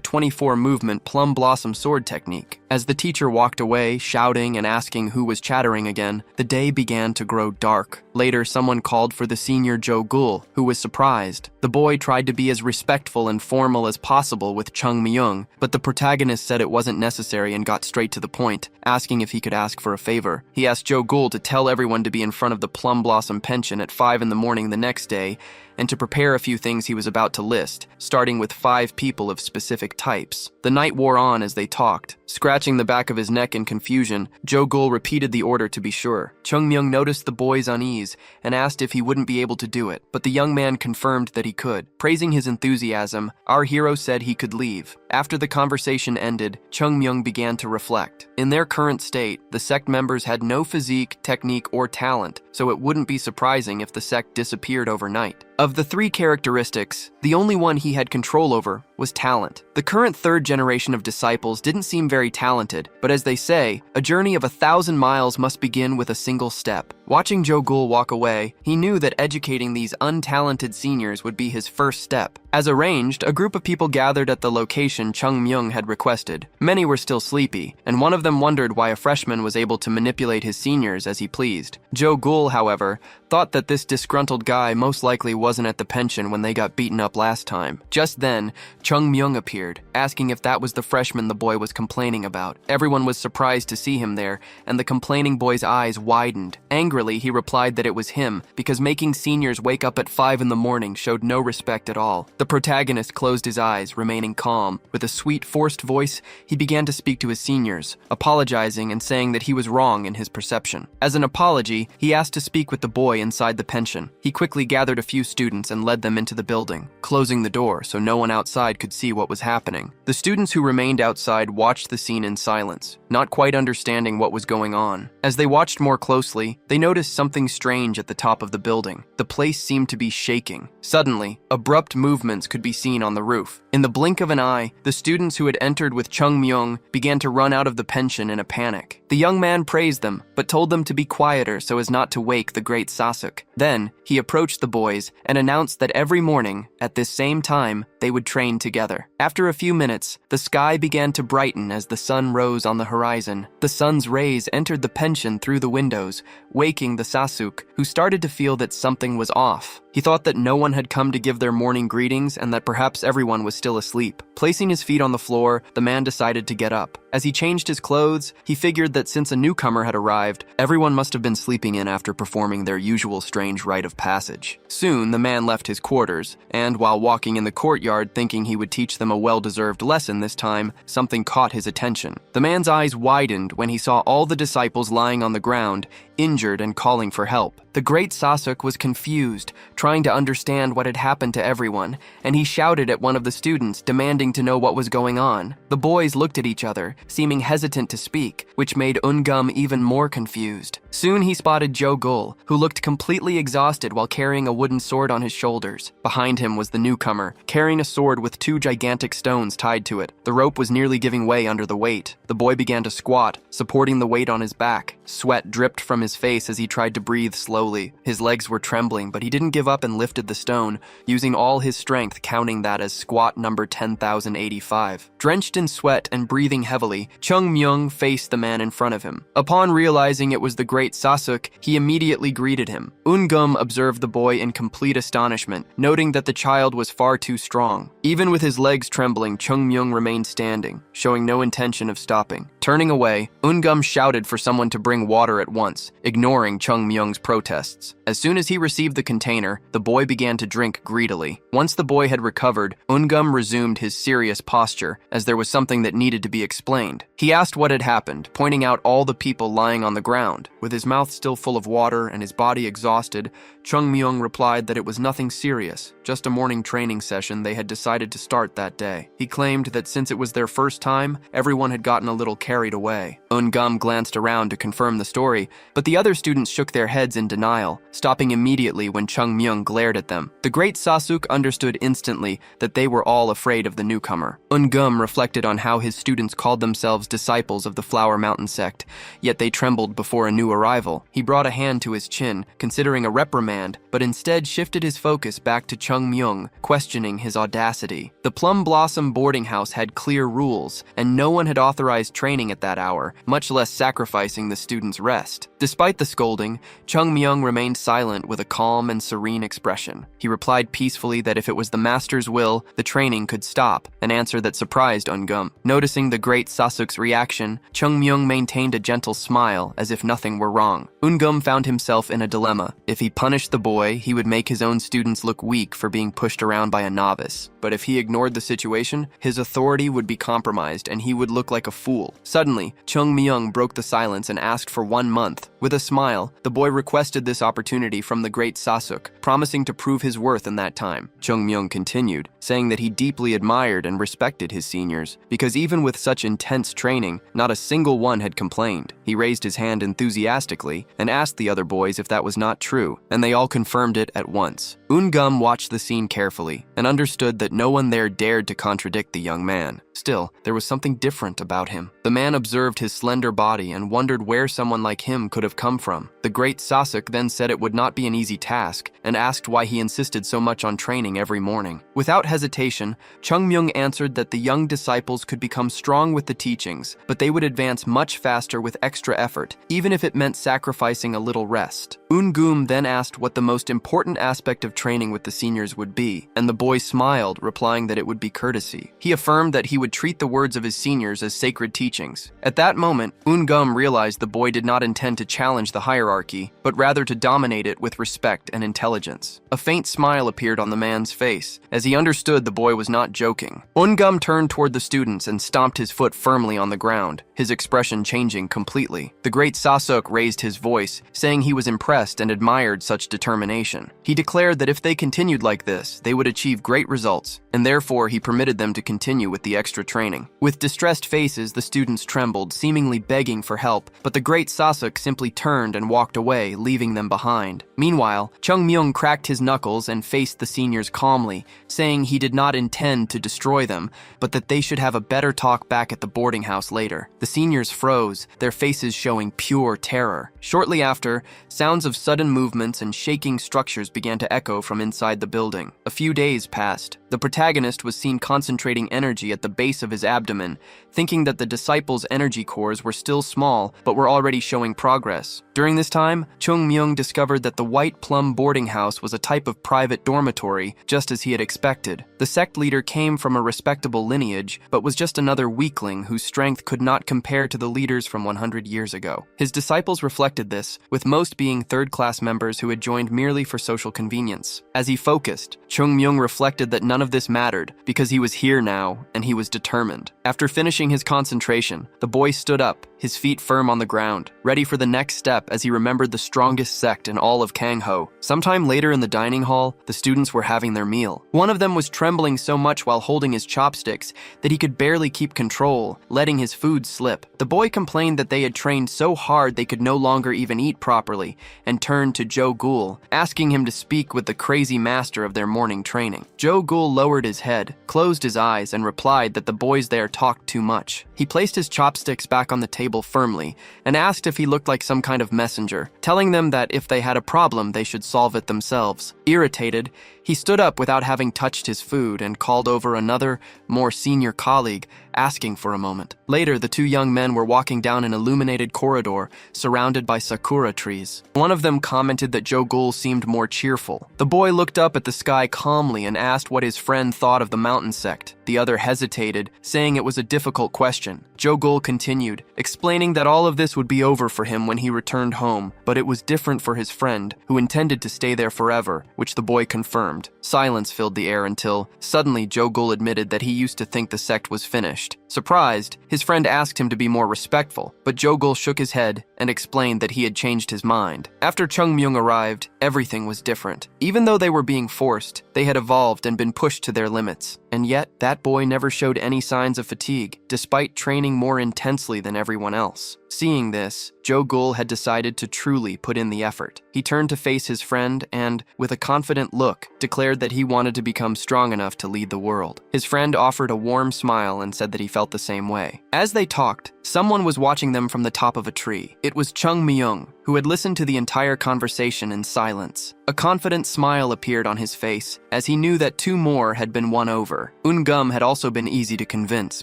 24-movement plum blossom sword technique. As the teacher walked away, shouting and asking who was chattering again, the day began to grow dark. Later, someone called for the senior Jo-gul, who was surprised. The boy tried to be as respectful and formal as possible with Chung Myung, but the protagonist said it wasn't necessary and got straight to the point, asking if he could ask for a favor. He asked Jo-gul to tell everyone to be in front of the Plum Blossom Pension at 5 in the morning the next day, and to prepare a few things he was about to list, starting with 5 people of specific types. The night wore on as they talked. Scratching the back of his neck in confusion, Jo-gul repeated the order to be sure. Chung Myung noticed the boy's unease and asked if he wouldn't be able to do it, but the young man confirmed that he could. Praising his enthusiasm, our hero said he could leave. After the conversation ended, Chung Myung began to reflect. In their current state, the sect members had no physique, technique, or talent, so it wouldn't be surprising if the sect disappeared overnight. Of the 3 characteristics, the only one he had control over was talent. The current 3rd generation of disciples didn't seem very talented, but as they say, a journey of 1,000 miles must begin with a single step. Watching Jo-gul walk away, he knew that educating these untalented seniors would be his first step. As arranged, a group of people gathered at the location Chung Myung had requested. Many were still sleepy, and one of them wondered why a freshman was able to manipulate his seniors as he pleased. Jo-gul, however, thought that this disgruntled guy most likely wasn't at the pension when they got beaten up last time. Just then, Chung Myung appeared, asking if that was the freshman the boy was complaining about. Everyone was surprised to see him there, and the complaining boy's eyes widened. Angrily, he replied that it was him, because making seniors wake up at 5 in the morning showed no respect at all. The protagonist closed his eyes, remaining calm. With a sweet, forced voice, he began to speak to his seniors, apologizing and saying that he was wrong in his perception. As an apology, he asked to speak with the boy inside the pension. He quickly gathered a few students and led them into the building, closing the door so no one outside could see what was happening. The students who remained outside watched the scene in silence, not quite understanding what was going on. As they watched more closely, they noticed something strange at the top of the building. The place seemed to be shaking. Suddenly, abrupt movements could be seen on the roof. In the blink of an eye, the students who had entered with Chung Myung began to run out of the pension in a panic. The young man praised them, but told them to be quieter so as not to wake the great Sasuke. Then, he approached the boys and announced that every morning, at this same time, they would train together. After a few minutes, the sky began to brighten as the sun rose on the horizon. The sun's rays entered the pension through the windows, waking the Sasuke, who started to feel that something was off. He thought that no one had come to give their morning greetings and that perhaps everyone was still asleep. Placing his feet on the floor, the man decided to get up. As he changed his clothes, he figured that since a newcomer had arrived, everyone must have been sleeping in after performing their usual strange rite of passage. Soon, the man left his quarters, and while walking in the courtyard thinking he would teach them a well-deserved lesson this time, something caught his attention. The man's eyes widened when he saw all the disciples lying on the ground, injured and calling for help. The great Sasuke was confused, trying to understand what had happened to everyone, and he shouted at one of the students, demanding to know what was going on. The boys looked at each other, seeming hesitant to speak, which made Ungum even more confused. Soon he spotted Jogul, who looked completely exhausted while carrying a wooden sword on his shoulders. Behind him was the newcomer, carrying a sword with 2 gigantic stones tied to it. The rope was nearly giving way under the weight. The boy began to squat, supporting the weight on his back. Sweat dripped from his face as he tried to breathe slowly. His legs were trembling, but he didn't give up and lifted the stone, using all his strength, counting that as squat number 10,085. Drenched in sweat and breathing heavily, Chung Myung faced the man in front of him. Upon realizing it was the great Sasuke, he immediately greeted him. Ungum observed the boy in complete astonishment, noting that the child was far too strong. Even with his legs trembling, Chung Myung remained standing, showing no intention of stopping. Turning away, Ungum shouted for someone to bring water at once, ignoring Chung Myung's protests. As soon as he received the container, the boy began to drink greedily. Once the boy had recovered, Ungum resumed his serious posture, as there was something that needed to be explained. He asked what had happened, pointing out all the people lying on the ground. With his mouth still full of water and his body exhausted, Chung Myung replied that it was nothing serious, just a morning training session they had decided to start that day. He claimed that since it was their first time, everyone had gotten a little carried away. Ungum glanced around to confirm the story, but the other students shook their heads in denial, stopping immediately when Chung Myung glared at them. The great Sasuke understood instantly that they were all afraid of the newcomer. Ungum reflected on how his students called themselves disciples of the Flower Mountain sect, yet they trembled before a new arrival. He brought a hand to his chin, considering a reprimand, but instead shifted his focus back to Chung Myung, questioning his audacity. The Plum Blossom boarding house had clear rules, and no one had authorized training at that hour, much less sacrificing the students' rest. Despite the scolding, Chung Myung remained silent with a calm and serene expression. He replied peacefully that if it was the master's will, the training could stop, an answer that surprised Ungum. Noticing the great Sasuke's reaction, Chung Myung maintained a gentle smile as if nothing were wrong. Ungum found himself in a dilemma. If he punished the boy, he would make his own students look weak for being pushed around by a novice. But if he ignored the situation, his authority would be compromised and he would look like a fool. Suddenly, Chung Myung broke the silence and asked for 1 month. With a smile, the boy requested this opportunity from the great Sasuke, promising to prove his worth in that time. Chung Myung continued, saying that he deeply admired and respected his seniors, because even with such intense training, not a single one had complained. He raised his hand enthusiastically and asked the other boys if that was not true, and they all confirmed it at once. Ungum watched the scene carefully and understood that no one there dared to contradict the young man. Still, there was something different about him. The man observed his slender body and wondered where someone like him could have come from. The great Sasuke then said it would not be an easy task and asked why he insisted so much on training every morning. Without hesitation, Chung Myung answered that the young disciples could become strong with the teachings, but they would advance much faster with extra effort, even if it meant sacrificing a little rest. Ungum then asked what the most important aspect of training with the seniors would be, and the boy smiled, replying that it would be courtesy. He affirmed that he would would treat the words of his seniors as sacred teachings. At that moment, Ungum realized the boy did not intend to challenge the hierarchy, but rather to dominate it with respect and intelligence. A faint smile appeared on the man's face, as he understood the boy was not joking. Ungum turned toward the students and stomped his foot firmly on the ground, his expression changing completely. The great Sasuk raised his voice, saying he was impressed and admired such determination. He declared that if they continued like this, they would achieve great results, and therefore he permitted them to continue with the extra training. With distressed faces, the students trembled, seemingly begging for help, but the great Sasuk simply turned and walked away, leaving them behind. Meanwhile, Chung Myung cracked his knuckles and faced the seniors calmly, saying he did not intend to destroy them, but that they should have a better talk back at the boarding house later. The seniors froze, their faces showing pure terror. Shortly after, sounds of sudden movements and shaking structures began to echo from inside the building. A few days passed. The protagonist was seen concentrating energy at the base of his abdomen, thinking that the disciples' energy cores were still small but were already showing progress. During this time, Chung Myung discovered that the White Plum boarding house was a type of private dormitory, just as he had expected. The sect leader came from a respectable lineage, but was just another weakling whose strength could not compare to the leaders from 100 years ago. His disciples reflected this, with most being third-class members who had joined merely for social convenience. As he focused, Chung Myung reflected that none of this mattered, because he was here now, and he was determined. After finishing his concentration, the boy stood up, his feet firm on the ground, ready for the next step as he remembered the strongest sect in all of Kangho. Sometime later in the dining hall, the students were having their meal. One of them was trembling so much while holding his chopsticks that he could barely keep control, letting his food slip. The boy complained that they had trained so hard they could no longer even eat properly, and turned to Joe Ghoul, asking him to speak with the crazy master of their morning training. Joe Ghoul lowered his head, closed his eyes, and replied that the boys there talked too much. He placed his chopsticks back on the table firmly and asked if he looked like some kind of messenger, telling them that if they had a problem, they should solve it themselves. Irritated, he stood up without having touched his food and called over another, more senior colleague, asking for a moment. Later, the two young men were walking down an illuminated corridor surrounded by sakura trees. One of them commented that Joe Ghoul seemed more cheerful. The boy looked up at the sky calmly and asked what his friend thought of the mountain sect. The other hesitated, saying it was a difficult question. Joe Ghoul continued, explaining that all of this would be over for him when he returned home, but it was different for his friend, who intended to stay there forever, which the boy confirmed. Silence filled the air until, suddenly, Joe Ghoul admitted that he used to think the sect was finished. Surprised, his friend asked him to be more respectful, but Joe Ghoul shook his head and explained that he had changed his mind. After Chung Myung arrived, everything was different. Even though they were being forced, they had evolved and been pushed to their limits. And yet, that boy never showed any signs of fatigue, despite training more intensely than everyone else. Seeing this, Joe Ghoul had decided to truly put in the effort. He turned to face his friend and, with a confident look, declared that he wanted to become strong enough to lead the world. His friend offered a warm smile and said that he felt the same way. As they talked, someone was watching them from the top of a tree. It was Chung Myung, who had listened to the entire conversation in silence. A confident smile appeared on his face, as he knew that two more had been won over. Ungum had also been easy to convince,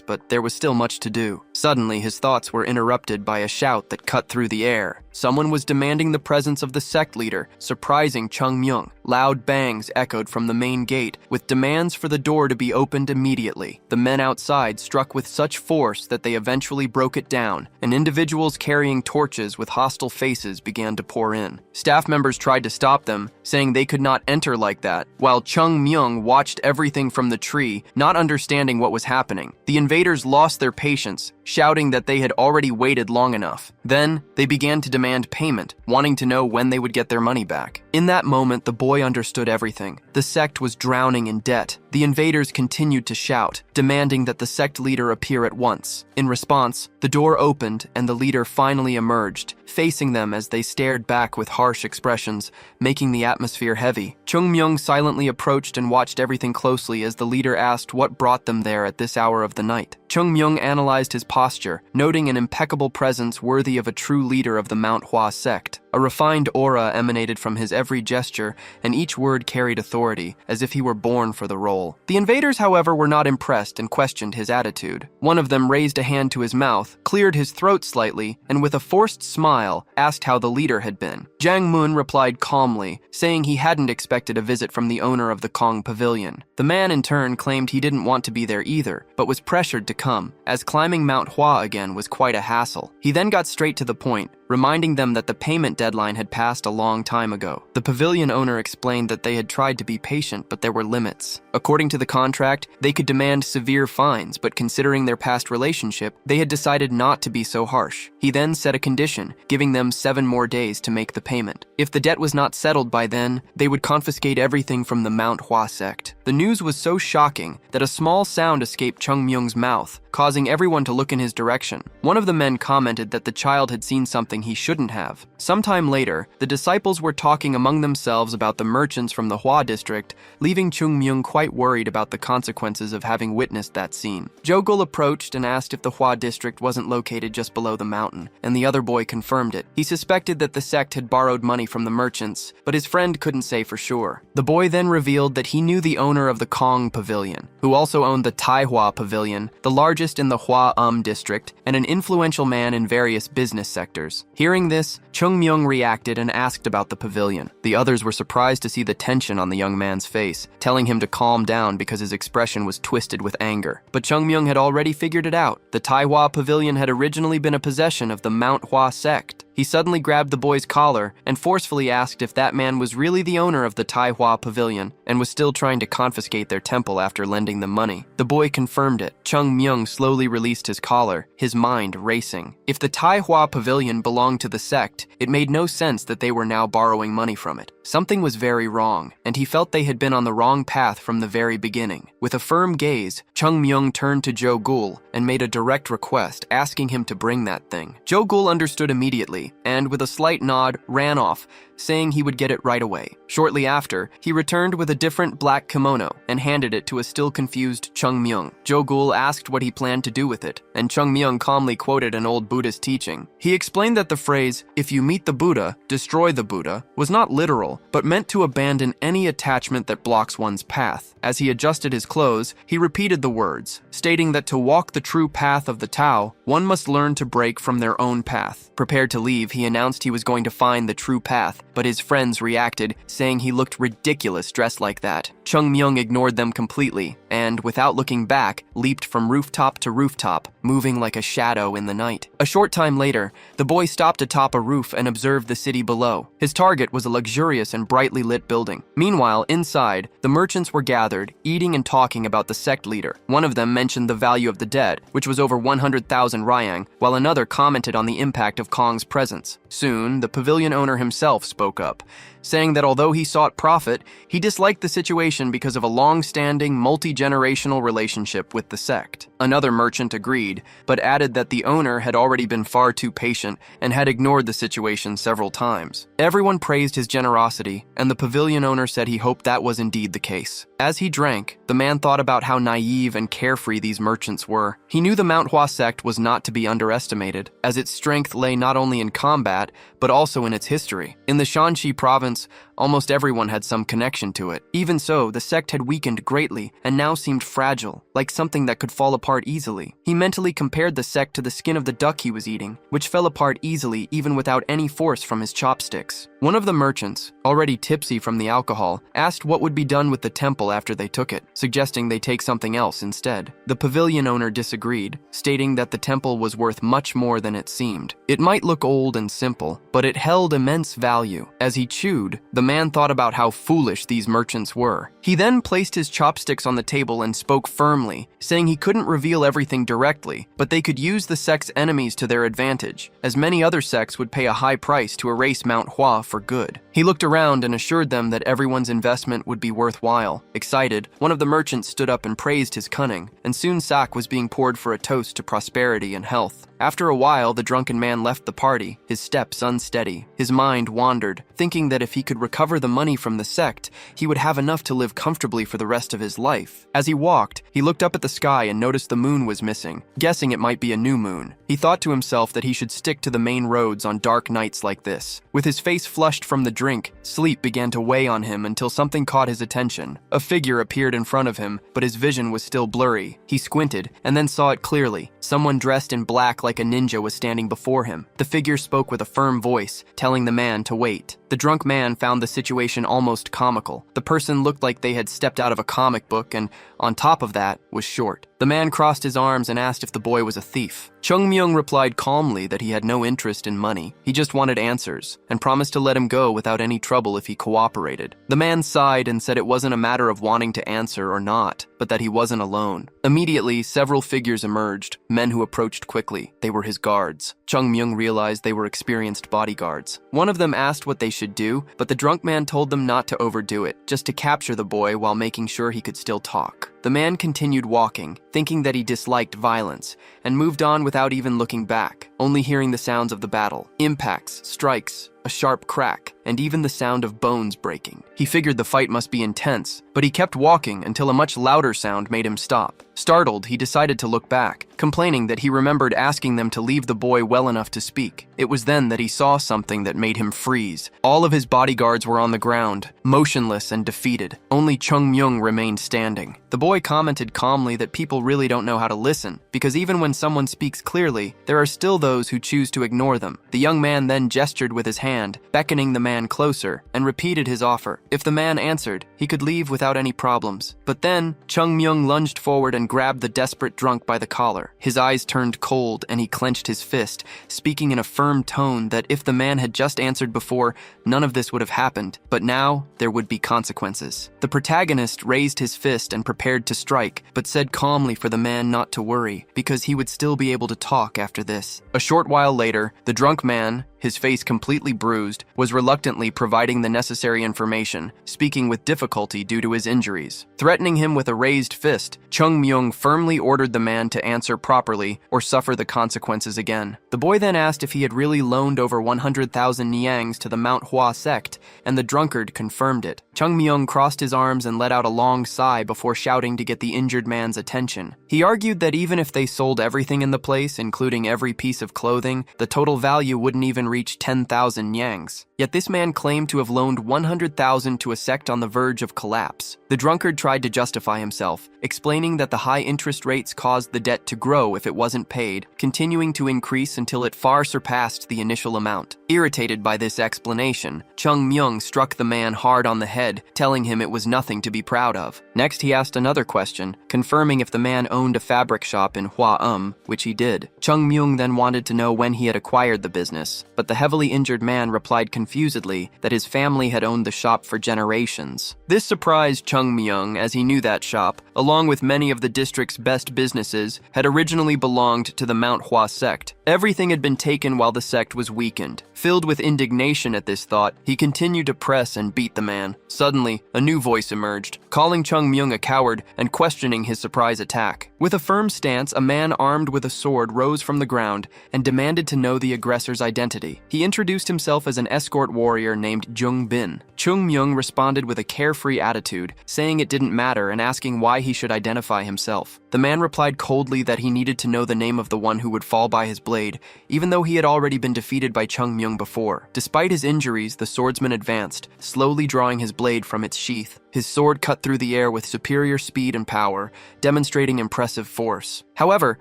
but there was still much to do. Suddenly, his thoughts were interrupted by a shout that cut through the air. Someone was demanding the presence of the sect leader, surprising Chung Myung. Loud bangs echoed from the main gate, with demands for the door to be opened immediately. The men outside struck with such force that they eventually broke it down, and individuals carrying torches with hostile faces began to pour in. Staff members tried to stop them, saying they could not enter like that, while Chung Myung watched everything from the tree, not understanding what was happening. The invaders lost their patience, shouting that they had already waited long enough. Then, they began to demand payment, wanting to know when they would get their money back. In that moment, the boy understood everything. The sect was drowning in debt. The invaders continued to shout, demanding that the sect leader appear at once. In response, the door opened and the leader finally emerged, facing them as they stared back with harsh expressions, making the atmosphere heavy. Chung Myung silently approached and watched everything closely as the leader asked what brought them there at this hour of the night. Chung Myung analyzed his posture, noting an impeccable presence worthy of a true leader of the Manhua sect. A refined aura emanated from his every gesture, and each word carried authority, as if he were born for the role. The invaders, however, were not impressed and questioned his attitude. One of them raised a hand to his mouth, cleared his throat slightly, and with a forced smile, asked how the leader had been. Jang Moon replied calmly, saying he hadn't expected a visit from the owner of the Kong Pavilion. The man, in turn, claimed he didn't want to be there either, but was pressured to come, as climbing Mount Hua again was quite a hassle. He then got straight to the point, reminding them that the payment deadline had passed a long time ago. The pavilion owner explained that they had tried to be patient, but there were limits. According to the contract, they could demand severe fines, but considering their past relationship, they had decided not to be so harsh. He then set a condition, giving them 7 more days to make the payment. If the debt was not settled by then, they would confiscate everything from the Mount Hua sect. The news was so shocking that a small sound escaped Chung Myung's mouth, causing everyone to look in his direction. One of the men commented that the child had seen something he shouldn't have. Sometime later, the disciples were talking among themselves about the merchants from the Hua district, leaving Chung Myung quite worried about the consequences of having witnessed that scene. Jogul approached and asked if the Hua district wasn't located just below the mountain, and the other boy confirmed it. He suspected that the sect had borrowed money from the merchants, but his friend couldn't say for sure. The boy then revealed that he knew the owner of the Kong Pavilion, who also owned the Tai Hua Pavilion, the largest in the Hua district, and an influential man in various business sectors. Hearing this, Chung Myung reacted and asked about the pavilion. The others were surprised to see the tension on the young man's face, telling him to calm down because his expression was twisted with anger. But Chung Myung had already figured it out. The Tai Hua Pavilion had originally been a possession of the Mount Hua sect. He suddenly grabbed the boy's collar and forcefully asked if that man was really the owner of the Tai Hua Pavilion and was still trying to confiscate their temple after lending them money. The boy confirmed it. Chung Myung slowly released his collar, his mind racing. If the Tai Hua Pavilion belonged to the sect, it made no sense that they were now borrowing money from it. Something was very wrong, and he felt they had been on the wrong path from the very beginning. With a firm gaze, Chung Myung turned to Jogul and made a direct request, asking him to bring that thing. Jogul understood immediately, and with a slight nod, ran off, saying he would get it right away. Shortly after, he returned with a different black kimono and handed it to a still confused Chung Myung. Jogul asked what he planned to do with it, and Chung Myung calmly quoted an old Buddhist teaching. He explained that the phrase, "If you meet the Buddha, destroy the Buddha," was not literal, but meant to abandon any attachment that blocks one's path. As he adjusted his clothes, he repeated the words, stating that to walk the true path of the Tao, one must learn to break from their own path. Prepared to leave, he announced he was going to find the true path, but his friends reacted, saying he looked ridiculous dressed like that. Chung Myung ignored them completely, and, without looking back, leaped from rooftop to rooftop, moving like a shadow in the night. A short time later, the boy stopped atop a roof and observed the city below. His target was a luxurious and brightly lit building. Meanwhile, inside, the merchants were gathered, eating and talking about the sect leader. One of them mentioned the value of the dead, which was over 100,000 ryang, while another commented on the impact of Kong's presence. Soon, the pavilion owner himself spoke up, saying that although he sought profit, he disliked the situation because of a long-standing, multi-generational relationship with the sect. Another merchant agreed, but added that the owner had already been far too patient and had ignored the situation several times. Everyone praised his generosity, and the pavilion owner said he hoped that was indeed the case. As he drank, the man thought about how naive and carefree these merchants were. He knew the Mount Hua sect was not to be underestimated, as its strength lay not only in combat, but also in its history. In the Shanxi province, almost everyone had some connection to it. Even so, the sect had weakened greatly and now seemed fragile, like something that could fall apart easily. He mentally compared the sect to the skin of the duck he was eating, which fell apart easily even without any force from his chopsticks. One of the merchants, already tipsy from the alcohol, asked what would be done with the temple after they took it, suggesting they take something else instead. The pavilion owner disagreed, stating that the temple was worth much more than it seemed. It might look old and simple, but it held immense value. As he chewed, the man thought about how foolish these merchants were. He then placed his chopsticks on the table and spoke firmly, saying he couldn't reveal everything directly, but they could use the sect's enemies to their advantage, as many other sects would pay a high price to erase Mount Hua for good. He looked around and assured them that everyone's investment would be worthwhile. Excited, one of the merchants stood up and praised his cunning, and soon sak was being poured for a toast to prosperity and health. After a while, the drunken man left the party, his steps unsteady. His mind wandered, thinking that if he could recover the money from the sect, he would have enough to live comfortably for the rest of his life. As he walked, he looked up at the sky and noticed the moon was missing, guessing it might be a new moon. He thought to himself that he should stick to the main roads on dark nights like this. With his face flushed from the drink, sleep began to weigh on him until something caught his attention. A figure appeared in front of him, but his vision was still blurry. He squinted, and then saw it clearly. Someone dressed in black like a ninja was standing before him. The figure spoke with a firm voice, telling the man to wait. The drunk man found the situation almost comical. The person looked like they had stepped out of a comic book, and on top of that, was short. The man crossed his arms and asked if the boy was a thief. Chung Myung replied calmly that he had no interest in money. He just wanted answers, and promised to let him go without any trouble if he cooperated. The man sighed and said it wasn't a matter of wanting to answer or not, but that he wasn't alone. Immediately, several figures emerged, men who approached quickly. They were his guards. Chung Myung realized they were experienced bodyguards. One of them asked what they should do, but the drunk man told them not to overdo it, just to capture the boy while making sure he could still talk. The man continued walking, thinking that he disliked violence, and moved on without even looking back, only hearing the sounds of the battle. Impacts, strikes, a sharp crack, and even the sound of bones breaking. He figured the fight must be intense, but he kept walking until a much louder sound made him stop. Startled, he decided to look back, complaining that he remembered asking them to leave the boy well enough to speak. It was then that he saw something that made him freeze. All of his bodyguards were on the ground, motionless and defeated. Only Chung Myung remained standing. The boy commented calmly that people really don't know how to listen, because even when someone speaks clearly, there are still those who choose to ignore them. The young man then gestured with his hand, beckoning the man closer, and repeated his offer. If the man answered, he could leave without any problems. But then, Chung Myung lunged forward and grabbed the desperate drunk by the collar. His eyes turned cold, and he clenched his fist, speaking in a firm tone that if the man had just answered before, none of this would have happened. But now, there would be consequences. The protagonist raised his fist and prepared to strike, but said calmly for the man not to worry, because he would still be able to talk after this. A short while later, the drunk man, his face completely bruised, was reluctantly providing the necessary information, speaking with difficulty due to his injuries. Threatening him with a raised fist, Chung Myung firmly ordered the man to answer properly or suffer the consequences again. The boy then asked if he had really loaned over 100,000 niangs to the Manhua sect, and the drunkard confirmed it. Chung Myung crossed his arms and let out a long sigh before shouting to get the injured man's attention. He argued that even if they sold everything in the place, including every piece of clothing, the total value wouldn't even reach 10,000 niangs. Yet this man claimed to have loaned 100,000 to a sect on the verge of collapse. The drunkard tried to justify himself, explaining that the high interest rates caused the debt to grow if it wasn't paid, continuing to increase until it far surpassed the initial amount. Irritated by this explanation, Chung Myung struck the man hard on the head, telling him it was nothing to be proud of. Next, he asked another question, confirming if the man owned a fabric shop in Hua, which he did. Chung Myung then wanted to know when he had acquired the business, but the heavily injured man replied confusedly that his family had owned the shop for generations. This surprised Chung Myung, as he knew that shop, along with many of the district's best businesses, had originally belonged to the Manhua sect. Everything had been taken while the sect was weakened. Filled with indignation at this thought, he continued to press and beat the man. Suddenly, a new voice emerged, calling Chung Myung a coward and questioning his surprise attack. With a firm stance, a man armed with a sword rose from the ground and demanded to know the aggressor's identity. He introduced himself as an escort warrior named Jung Bin. Chung Myung responded with a carefree attitude, saying it didn't matter and asking why he should identify himself. The man replied coldly that he needed to know the name of the one who would fall by his blade, even though he had already been defeated by Chung Myung before. Despite his injuries, the swordsman advanced, slowly drawing his blade from its sheath. His sword cut through the air with superior speed and power, demonstrating impressive force. However,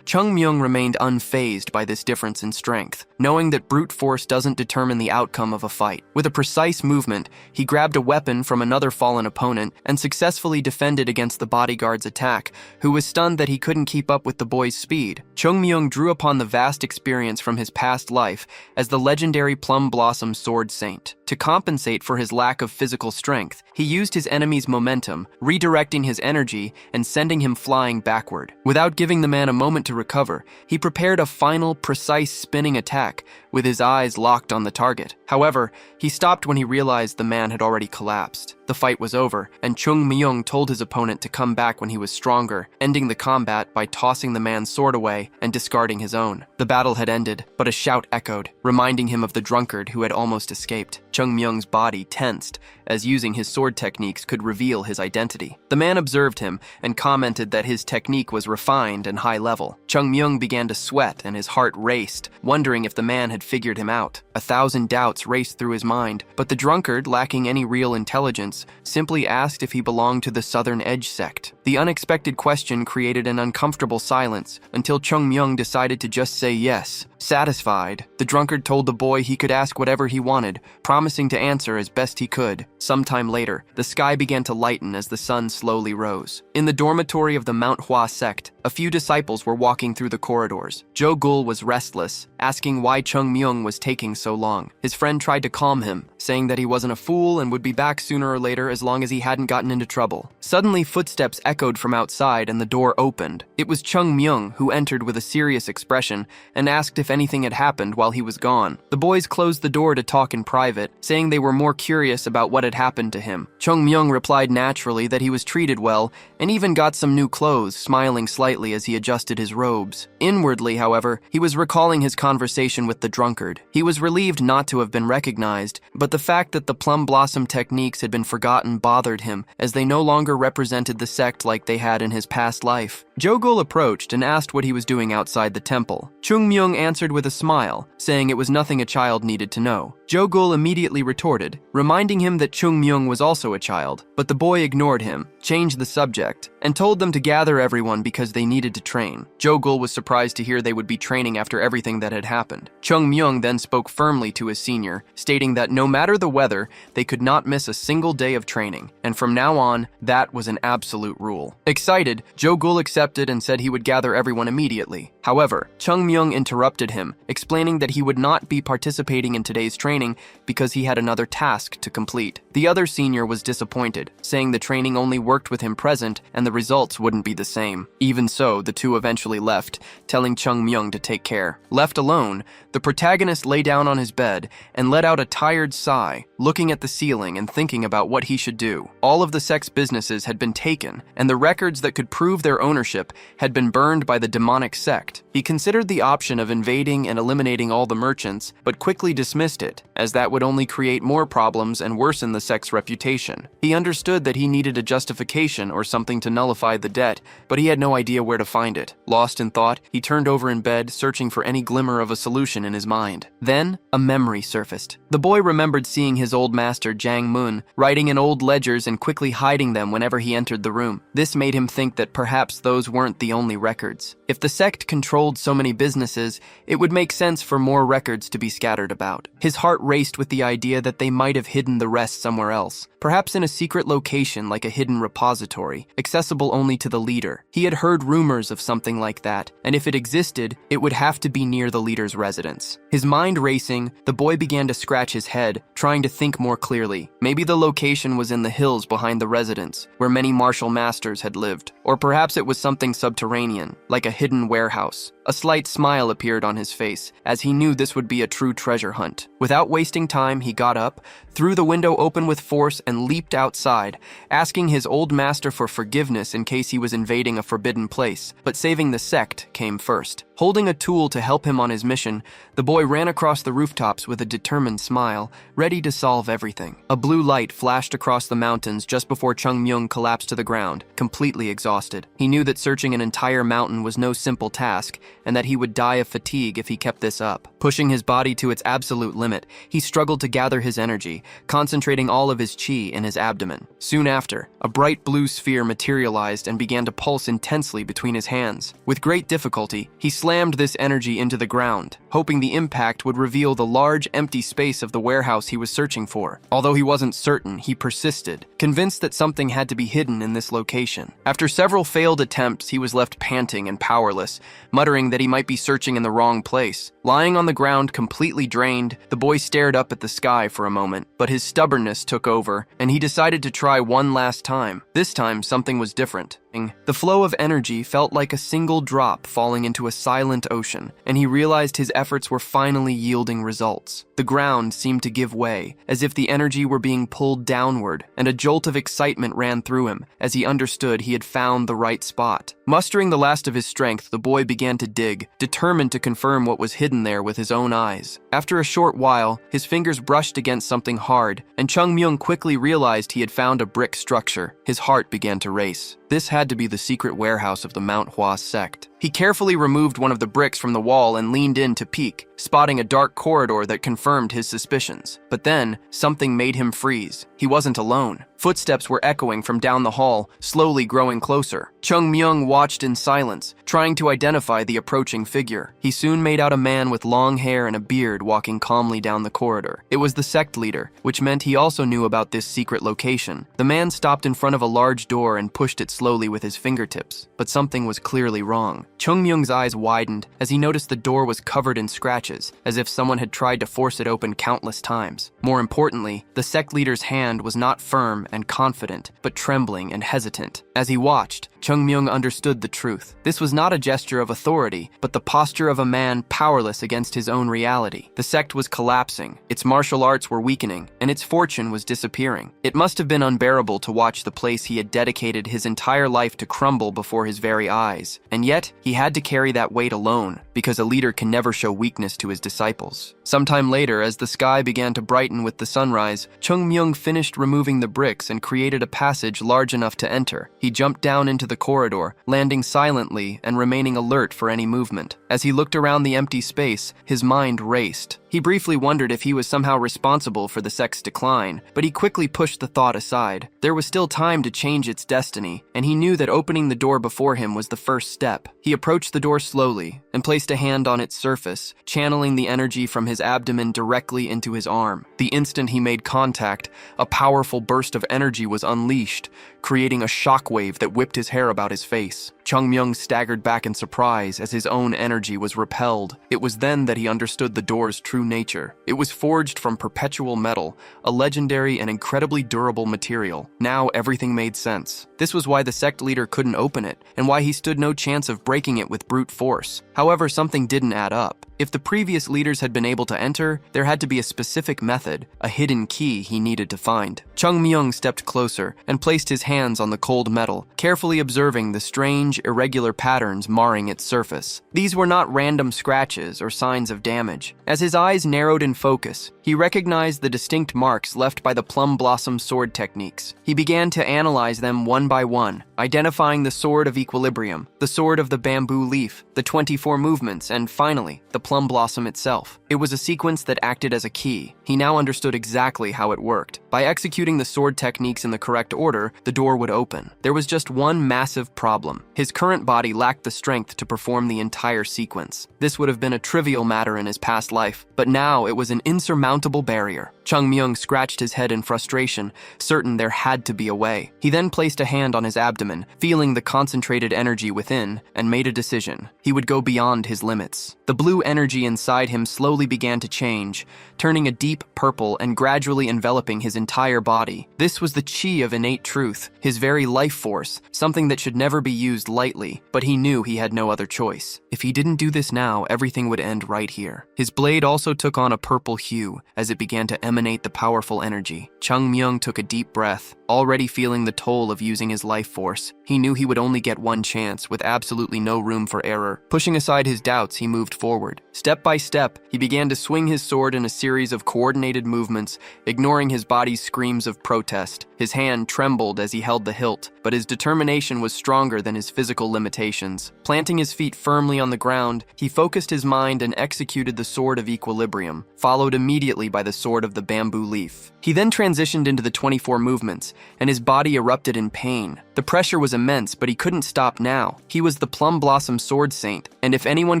Chung Myung remained unfazed by this difference in strength, knowing that brute force doesn't determine the outcome of a fight. With a precise movement, he grabbed a weapon from another fallen opponent and successfully defended against the bodyguard's attack, who was stunned that he couldn't keep up with the boy's speed. Chung Myung drew upon the vast experience from his past life as the legendary Plum Blossom Sword Saint. To compensate for his lack of physical strength, he used his enemy's momentum, redirecting his energy and sending him flying backward. Without giving the man a moment to recover, he prepared a final, precise spinning attack, with his eyes locked on the target. However, he stopped when he realized the man had already collapsed. The fight was over, and Chung Myung told his opponent to come back when he was stronger, ending the combat by tossing the man's sword away and discarding his own. The battle had ended, but a shout echoed, reminding him of the drunkard who had almost escaped. Chung Myung's body tensed, as using his sword techniques could reveal his identity. The man observed him and commented that his technique was refined and high level. Chung Myung began to sweat and his heart raced, wondering if the man had figured him out. 1,000 doubts raced through his mind, but the drunkard, lacking any real intelligence, simply asked if he belonged to the Southern Edge sect. The unexpected question created an uncomfortable silence until Chung Myung decided to just say yes. Satisfied, the drunkard told the boy he could ask whatever he wanted, promising to answer as best he could. Sometime later, the sky began to lighten as the sun slowly rose. In the dormitory of the Manhua sect, a few disciples were walking through the corridors. Jo-gul was restless, asking why Chung Myung was taking so long. His friend tried to calm him, saying that he wasn't a fool and would be back sooner or later as long as he hadn't gotten into trouble. Suddenly, footsteps echoed from outside and the door opened. It was Chung Myung, who entered with a serious expression and asked if anything had happened while he was gone. The boys closed the door to talk in private, saying they were more curious about what had happened to him. Chung Myung replied naturally that he was treated well and even got some new clothes, smiling slightly as he adjusted his robes. Inwardly, however, he was recalling his conversation with the drunkard. He was relieved not to have been recognized, but the fact that the plum blossom techniques had been forgotten bothered him, as they no longer represented the sect like they had in his past life. Jo-gul approached and asked what he was doing outside the temple. Chung Myung answered with a smile, saying it was nothing a child needed to know. Jo-gul immediately retorted, reminding him that Chung Myung was also a child, but the boy ignored him, changed the subject, and told them to gather everyone because they needed to train. Jo-gul was surprised to hear they would be training after everything that had happened. Chung Myung then spoke firmly to his senior, stating that no matter the weather, they could not miss a single day of training, and from now on, that was an absolute rule. Excited, Jo-gul accepted and said he would gather everyone immediately. However, Chung Myung interrupted him, explaining that he would not be participating in today's training because he had another task to complete. The other senior was disappointed, saying the training only worked with him present and the results wouldn't be the same. Even so, the two eventually left, telling Chung Myung to take care. Left alone, the protagonist lay down on his bed and let out a tired sigh, looking at the ceiling and thinking about what he should do. All of the sect's businesses had been taken, and the records that could prove their ownership had been burned by the demonic sect. He considered the option of invading and eliminating all the merchants, but quickly dismissed it, as that would only create more problems and worsen the sect's reputation. He understood that he needed a justification or something to nullify the debt, but he had no idea where to find it. Lost in thought, he turned over in bed, searching for any glimmer of a solution in his mind. Then, a memory surfaced. The boy remembered seeing his old master, Jang Moon, writing in old ledgers and quickly hiding them whenever he entered the room. This made him think that perhaps those weren't the only records. If the sect controlled so many businesses, it would make sense for more records to be scattered about. His heart raced with the idea that they might have hidden the rest somewhere else, perhaps in a secret location like a hidden repository, accessible only to the leader. He had heard rumors of something like that, and if it existed, it would have to be near the leader's residence. His mind racing, the boy began to scratch his head, trying to think more clearly. Maybe the location was in the hills behind the residence, where many martial masters had lived. Or perhaps it was something subterranean, like a hidden warehouse. A slight smile appeared on his face, as he knew this would be a true treasure hunt. Without wasting time, he got up, threw the window open with force, and leaped outside, asking his old master for forgiveness in case he was invading a forbidden place. But saving the sect came first. Holding a tool to help him on his mission, the boy ran across the rooftops with a determined smile, ready to solve everything. A blue light flashed across the mountains just before Chung Myung collapsed to the ground, completely exhausted. He knew that searching an entire mountain was no simple task, and that he would die of fatigue if he kept this up. Pushing his body to its absolute limit, he struggled to gather his energy, concentrating all of his chi in his abdomen. Soon after, a bright blue sphere materialized and began to pulse intensely between his hands. With great difficulty, he slammed this energy into the ground, hoping the impact would reveal the large, empty space of the warehouse he was searching for. Although he wasn't certain, he persisted, convinced that something had to be hidden in this location. After several failed attempts, he was left panting and powerless, muttering that he might be searching in the wrong place. Lying on the ground, completely drained, the boy stared up at the sky for a moment, but his stubbornness took over, and he decided to try one last time. This time, something was different. The flow of energy felt like a single drop falling into a silent ocean, and he realized his efforts were finally yielding results. The ground seemed to give way, as if the energy were being pulled downward, and a jolt of excitement ran through him as he understood he had found the right spot. Mustering the last of his strength, the boy began to dig, determined to confirm what was hidden there with his own eyes. After a short while, his fingers brushed against something hard, and Chung Myung quickly realized he had found a brick structure. His heart began to race. This had to be the secret warehouse of the Manhua sect. He carefully removed one of the bricks from the wall and leaned in to peek, spotting a dark corridor that confirmed his suspicions. But then, something made him freeze. He wasn't alone. Footsteps were echoing from down the hall, slowly growing closer. Chung Myung watched in silence, trying to identify the approaching figure. He soon made out a man with long hair and a beard walking calmly down the corridor. It was the sect leader, which meant he also knew about this secret location. The man stopped in front of a large door and pushed it slowly with his fingertips, but something was clearly wrong. Chung Myung's eyes widened as he noticed the door was covered in scratches, as if someone had tried to force it open countless times. More importantly, the sect leader's hand was not firm and confident, but trembling and hesitant. As he watched, Chung Myung understood the truth. This was not a gesture of authority, but the posture of a man powerless against his own reality. The sect was collapsing, its martial arts were weakening, and its fortune was disappearing. It must have been unbearable to watch the place he had dedicated his entire life to crumble before his very eyes. And yet, he had to carry that weight alone, because a leader can never show weakness to his disciples. Sometime later, as the sky began to brighten with the sunrise, Chung Myung finished removing the bricks and created a passage large enough to enter. He jumped down into the corridor, landing silently and remaining alert for any movement. As he looked around the empty space, his mind raced. He briefly wondered if he was somehow responsible for the sect's decline, but he quickly pushed the thought aside. There was still time to change its destiny, and he knew that opening the door before him was the first step. He approached the door slowly and placed a hand on its surface, channeling the energy from his abdomen directly into his arm. The instant he made contact, a powerful burst of energy was unleashed, creating a shockwave that whipped his hair about his face. Chung Myung staggered back in surprise as his own energy was repelled. It was then that he understood the door's true nature. It was forged from perpetual metal, a legendary and incredibly durable material. Now everything made sense. This was why the sect leader couldn't open it, and why he stood no chance of breaking it with brute force. However, something didn't add up. If the previous leaders had been able to enter, there had to be a specific method, a hidden key he needed to find. Chung Myung stepped closer and placed his hands on the cold metal, carefully observing the strange, irregular patterns marring its surface. These were not random scratches or signs of damage. As his eyes narrowed in focus, he recognized the distinct marks left by the plum blossom sword techniques. He began to analyze them one by one, identifying the sword of equilibrium, the sword of the bamboo leaf, the 24 movements, and finally, the plum blossom itself. It was a sequence that acted as a key. He now understood exactly how it worked. By executing the sword techniques in the correct order, the door would open. There was just one massive problem. His current body lacked the strength to perform the entire sequence. This would have been a trivial matter in his past life, but now it was an insurmountable barrier. Chung Myung scratched his head in frustration, certain there had to be a way. He then placed a hand on his abdomen, feeling the concentrated energy within, and made a decision. He would go beyond his limits. The blue energy inside him slowly began to change, turning a deep purple and gradually enveloping his entire body. This was the chi of innate truth, his very life force, something that should never be used lightly, but he knew he had no other choice. If he didn't do this now, everything would end right here. His blade also took on a purple hue as it began to emanate the powerful energy. Chung Myung took a deep breath, already feeling the toll of using his life force. He knew he would only get one chance, with absolutely no room for error. Pushing aside his doubts, he moved forward. Step by step, he began to swing his sword in a series of coordinated movements, ignoring his body's screams of protest. His hand trembled as he held the hilt, but his determination was stronger than his physical limitations. Planting his feet firmly on the ground, he focused his mind and executed the sword of equilibrium, followed immediately by the sword of the bamboo leaf. He then transitioned into the 24 movements, and his body erupted in pain. The pressure was immense, but he couldn't stop now. He was the Plum Blossom Sword Saint, and if anyone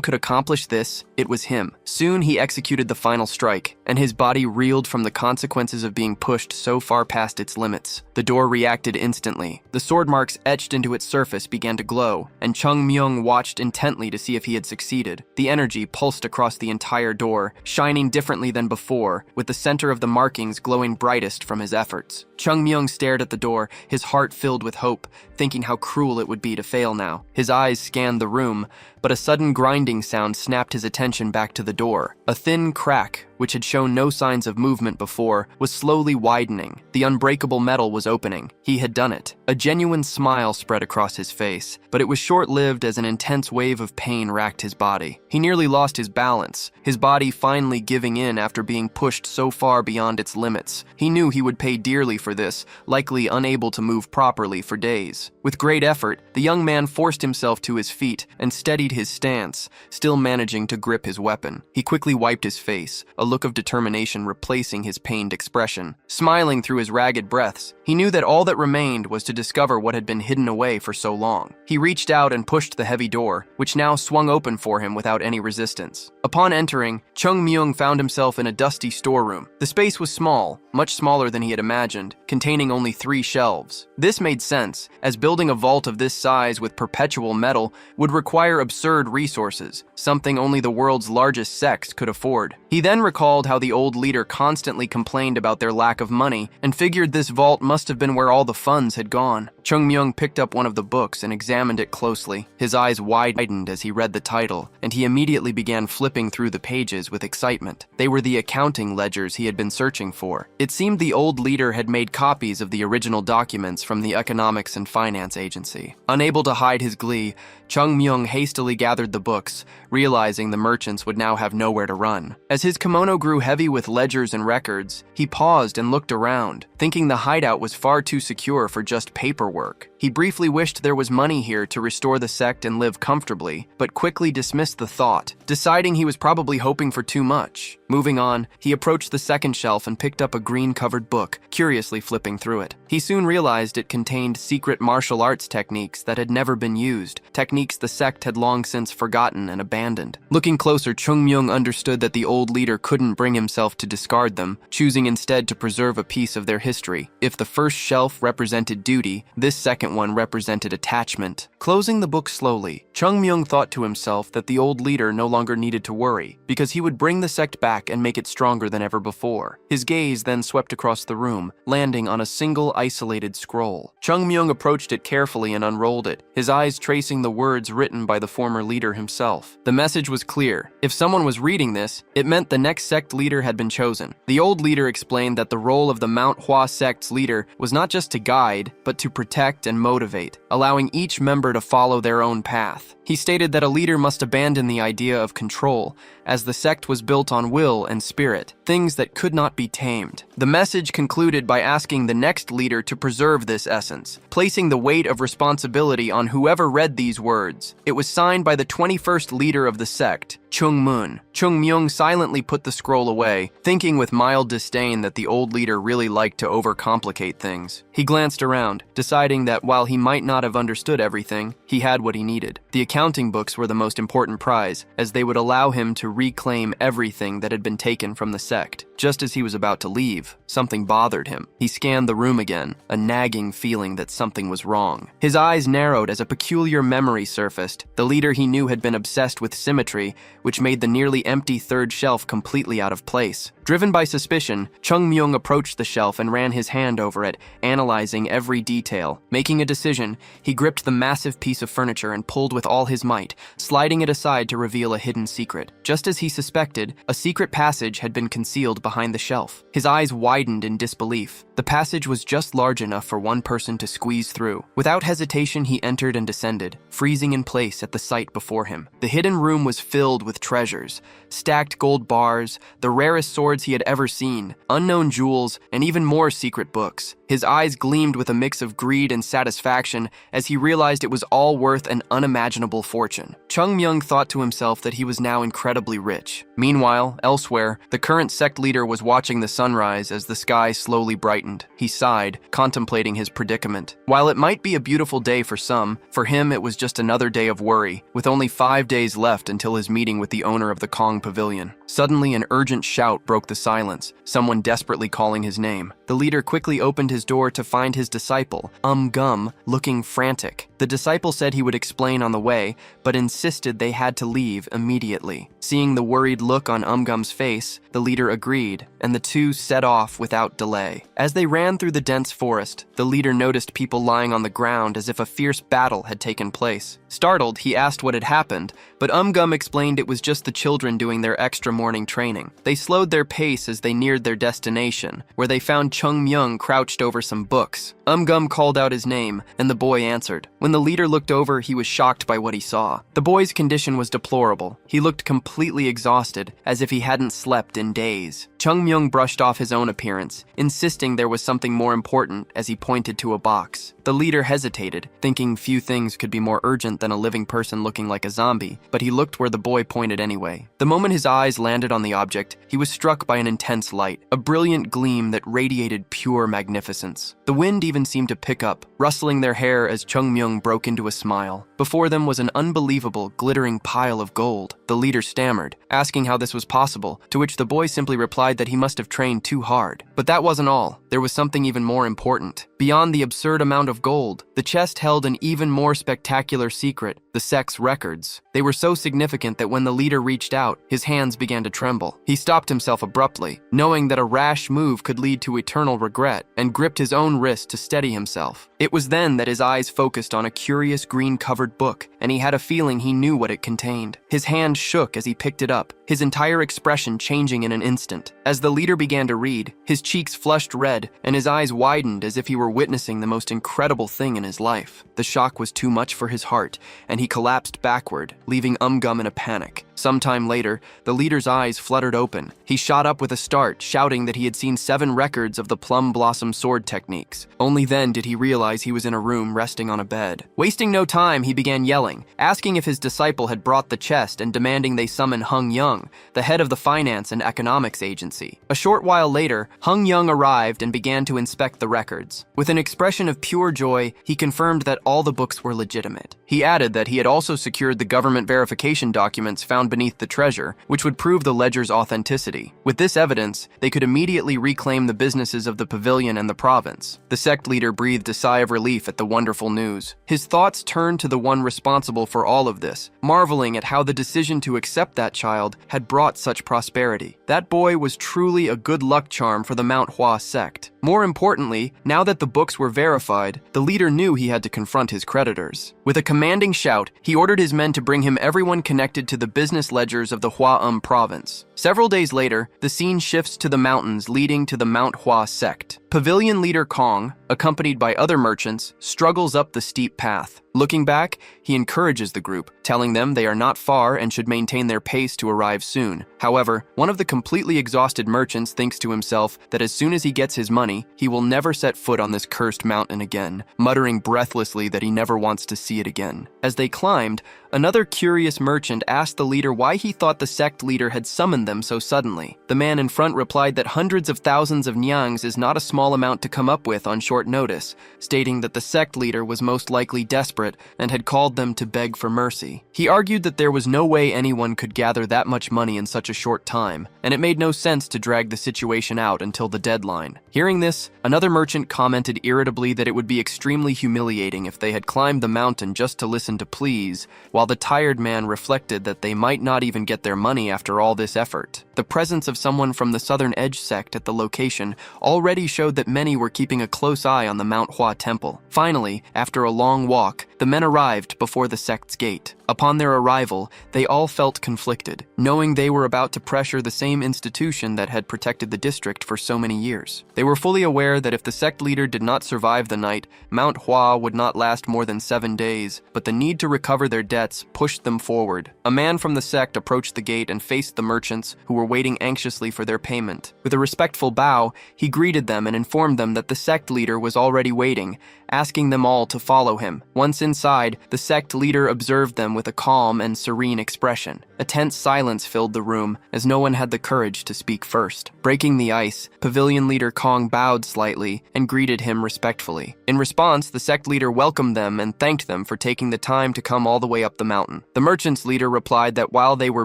could accomplish this, it was him. Soon he executed the final strike, and his body reeled from the consequences of being pushed so far past its limits. once. The door reacted instantly. The sword marks etched into its surface began to glow, and Chung Myung watched intently to see if he had succeeded. The energy pulsed across the entire door, shining differently than before, with the center of the markings glowing brightest from his efforts. Chung Myung stared at the door, his heart filled with hope, thinking how cruel it would be to fail now. His eyes scanned the room, but a sudden grinding sound snapped his attention back to the door. A thin crack, which had shown no signs of movement before, was slowly widening. The unbreakable metal was opening. He had done it. A genuine smile spread across his face, but it was short-lived as an intense wave of pain racked his body. He nearly lost his balance, his body finally giving in after being pushed so far beyond its limits. He knew he would pay dearly for this, likely unable to move properly for days. With great effort, the young man forced himself to his feet and steadied his stance, still managing to grip his weapon. He quickly wiped his face, a look of determination replacing his pained expression. Smiling through his ragged breaths, he knew that all that remained was to discover what had been hidden away for so long. He reached out and pushed the heavy door, which now swung open for him without any resistance. Upon entering, Chung Myung found himself in a dusty storeroom. The space was small, much smaller than he had imagined, containing only 3 shelves. This made sense, as building a vault of this size with perpetual metal would require absurd resources, something only the world's largest sects could afford. He then recalled how the old leader constantly complained about their lack of money and figured this vault must have been where all the funds had gone. Chung Myung picked up one of the books and examined it closely. His eyes widened as he read the title, and he immediately began flipping through the pages with excitement. They were the accounting ledgers he had been searching for. It seemed the old leader had made copies of the original documents from the Economics and Finance Agency. Unable to hide his glee, Chung Myung hastily gathered the books, realizing the merchants would now have nowhere to run. As his kimono grew heavy with ledgers and records, he paused and looked around, thinking the hideout was far too secure for just paperwork. He briefly wished there was money here to restore the sect and live comfortably, but quickly dismissed the thought, deciding he was probably hoping for too much. Moving on, he approached the second shelf and picked up a green-covered book, curiously flipping through it. He soon realized it contained secret martial arts techniques that had never been used, techniques the sect had long since forgotten and abandoned. Looking closer, Chung Myung understood that the old leader couldn't bring himself to discard them, choosing instead to preserve a piece of their history. If the first shelf represented duty, this second one represented attachment. Closing the book slowly, Chung Myung thought to himself that the old leader no longer needed to worry, because he would bring the sect back and make it stronger than ever before. His gaze then swept across the room, landing on a single isolated scroll. Chung Myung approached it carefully and unrolled it, his eyes tracing the words written by the former leader himself. The message was clear. If someone was reading this, it meant the next sect leader had been chosen. The old leader explained that the role of the Manhua sect's leader was not just to guide, but to protect and motivate, allowing each member to follow their own path. He stated that a leader must abandon the idea of control, as the sect was built on will and spirit, things that could not be tamed. The message concluded by asking the next leader to preserve this essence, placing the weight of responsibility on whoever read these words. It was signed by the 21st leader of the sect, Chung Moon. Chung Myung silently put the scroll away, thinking with mild disdain that the old leader really liked to overcomplicate things. He glanced around, deciding that while he might not have understood everything, he had what he needed. The accounting books were the most important prize, as they would allow him to reclaim everything that had been taken from the sect. Just as he was about to leave, something bothered him. He scanned the room again, a nagging feeling that something was wrong. His eyes narrowed as a peculiar memory surfaced. The leader he knew had been obsessed with symmetry, which made the nearly empty third shelf completely out of place. Driven by suspicion, Chung Myung approached the shelf and ran his hand over it, analyzing every detail. Making a decision, he gripped the massive piece of furniture and pulled with all his might, sliding it aside to reveal a hidden secret. Just as he suspected, a secret passage had been concealed behind the shelf. His eyes widened in disbelief. The passage was just large enough for one person to squeeze through. Without hesitation, he entered and descended, freezing in place at the sight before him. The hidden room was filled with treasures, stacked gold bars, the rarest swords he had ever seen, unknown jewels, and even more secret books. His eyes gleamed with a mix of greed and satisfaction as he realized it was all worth an unimaginable fortune. Chung Myung thought to himself that he was now incredibly rich. Meanwhile, elsewhere, the current sect leader was watching the sunrise as the sky slowly brightened. He sighed, contemplating his predicament. While it might be a beautiful day for some, for him it was just another day of worry, with only 5 days left until his meeting with the owner of the Kong Pavilion. Suddenly, an urgent shout broke the silence, someone desperately calling his name. The leader quickly opened his door to find his disciple, Gum, looking frantic. The disciple said he would explain on the way, but insisted they had to leave immediately. Seeing the worried look on Gum's face, the leader agreed, and the two set off without delay. As they ran through the dense forest, the leader noticed people lying on the ground as if a fierce battle had taken place. Startled, he asked what had happened, but Gum explained it was just the children doing their extra morning training. They slowed their pace as they neared their destination, where they found Chung Myung crouched over some books. Gum called out his name, and the boy answered. When the leader looked over, he was shocked by what he saw. The boy's condition was deplorable. He looked completely exhausted, as if he hadn't slept in days. Chung Myung brushed off his own appearance, insisting there was something more important as he pointed to a box. The leader hesitated, thinking few things could be more urgent than a living person looking like a zombie, but he looked where the boy pointed anyway. The moment his eyes landed on the object, he was struck by an intense light, a brilliant gleam that radiated pure magnificence. The wind even seemed to pick up, rustling their hair as Chung Myung broke into a smile. Before them was an unbelievable, glittering pile of gold. The leader stammered, asking how this was possible, to which the boy simply replied that he must have trained too hard. But that wasn't all. There was something even more important. Beyond the absurd amount of gold, the chest held an even more spectacular secret, the sect's records. They were so significant that when the leader reached out, his hands began to tremble. He stopped himself abruptly, knowing that a rash move could lead to eternal regret, and gripped his own wrist to steady himself. It was then that his eyes focused on a curious green-covered book, and he had a feeling he knew what it contained. His hand shook as he picked it up, his entire expression changing in an instant. As the leader began to read, his cheeks flushed red, and his eyes widened as if he were witnessing the most incredible thing in his life. The shock was too much for his heart, and he collapsed backward, leaving Gum in a panic. Sometime later, the leader's eyes fluttered open. He shot up with a start, shouting that he had seen 7 records of the plum blossom sword techniques. Only then did he realize he was in a room resting on a bed. Wasting no time, he began yelling, asking if his disciple had brought the chest and demanding they summon Hung Young, the head of the Finance and Economics Agency. A short while later, Hung Young arrived and began to inspect the records. With an expression of pure joy, he confirmed that all the books were legitimate. He added that he had also secured the government verification documents found beneath the treasure, which would prove the ledger's authenticity. With this evidence, they could immediately reclaim the businesses of the pavilion and the province. The sect leader breathed a sigh of relief at the wonderful news. His thoughts turned to the one responsible for all of this, marveling at how the decision to accept that child had brought such prosperity. That boy was truly a good luck charm for the Manhua sect. More importantly, now that the books were verified, the leader knew he had to confront his creditors. With a commanding shout, he ordered his men to bring him everyone connected to the business ledgers of the Hua province. Several days later, the scene shifts to the mountains leading to the Mount Hua sect. Pavilion leader Kong, accompanied by other merchants, struggles up the steep path. Looking back, he encourages the group, telling them they are not far and should maintain their pace to arrive soon. However, one of the completely exhausted merchants thinks to himself that as soon as he gets his money, he will never set foot on this cursed mountain again, muttering breathlessly that he never wants to see it again. As they climbed, another curious merchant asked the leader why he thought the sect leader had summoned them so suddenly. The man in front replied that hundreds of thousands of nyangs is not a small amount to come up with on short notice, stating that the sect leader was most likely desperate and had called them to beg for mercy. He argued that there was no way anyone could gather that much money in such a short time, and it made no sense to drag the situation out until the deadline. Hearing this, another merchant commented irritably that it would be extremely humiliating if they had climbed the mountain just to listen to pleas, while the tired man reflected that they might not even get their money after all this effort. The presence of someone from the Southern Edge sect at the location already showed that many were keeping a close eye on the Mount Hua temple. Finally, after a long walk, the men arrived before the sect's gate. Upon their arrival, they all felt conflicted, knowing they were about to pressure the same institution that had protected the district for so many years. They were fully aware that if the sect leader did not survive the night, Mount Hua would not last more than 7 days, but the need to recover their debts pushed them forward. A man from the sect approached the gate and faced the merchants, who were waiting anxiously for their payment. With a respectful bow, he greeted them and informed them that the sect leader was already waiting, asking them all to follow him. Once inside, the sect leader observed them with a calm and serene expression. A tense silence filled the room, as no one had the courage to speak first. Breaking the ice, Pavilion Leader Kong bowed slightly and greeted him respectfully. In response, the sect leader welcomed them and thanked them for taking the time to come all the way up the mountain. The merchant's leader replied that while they were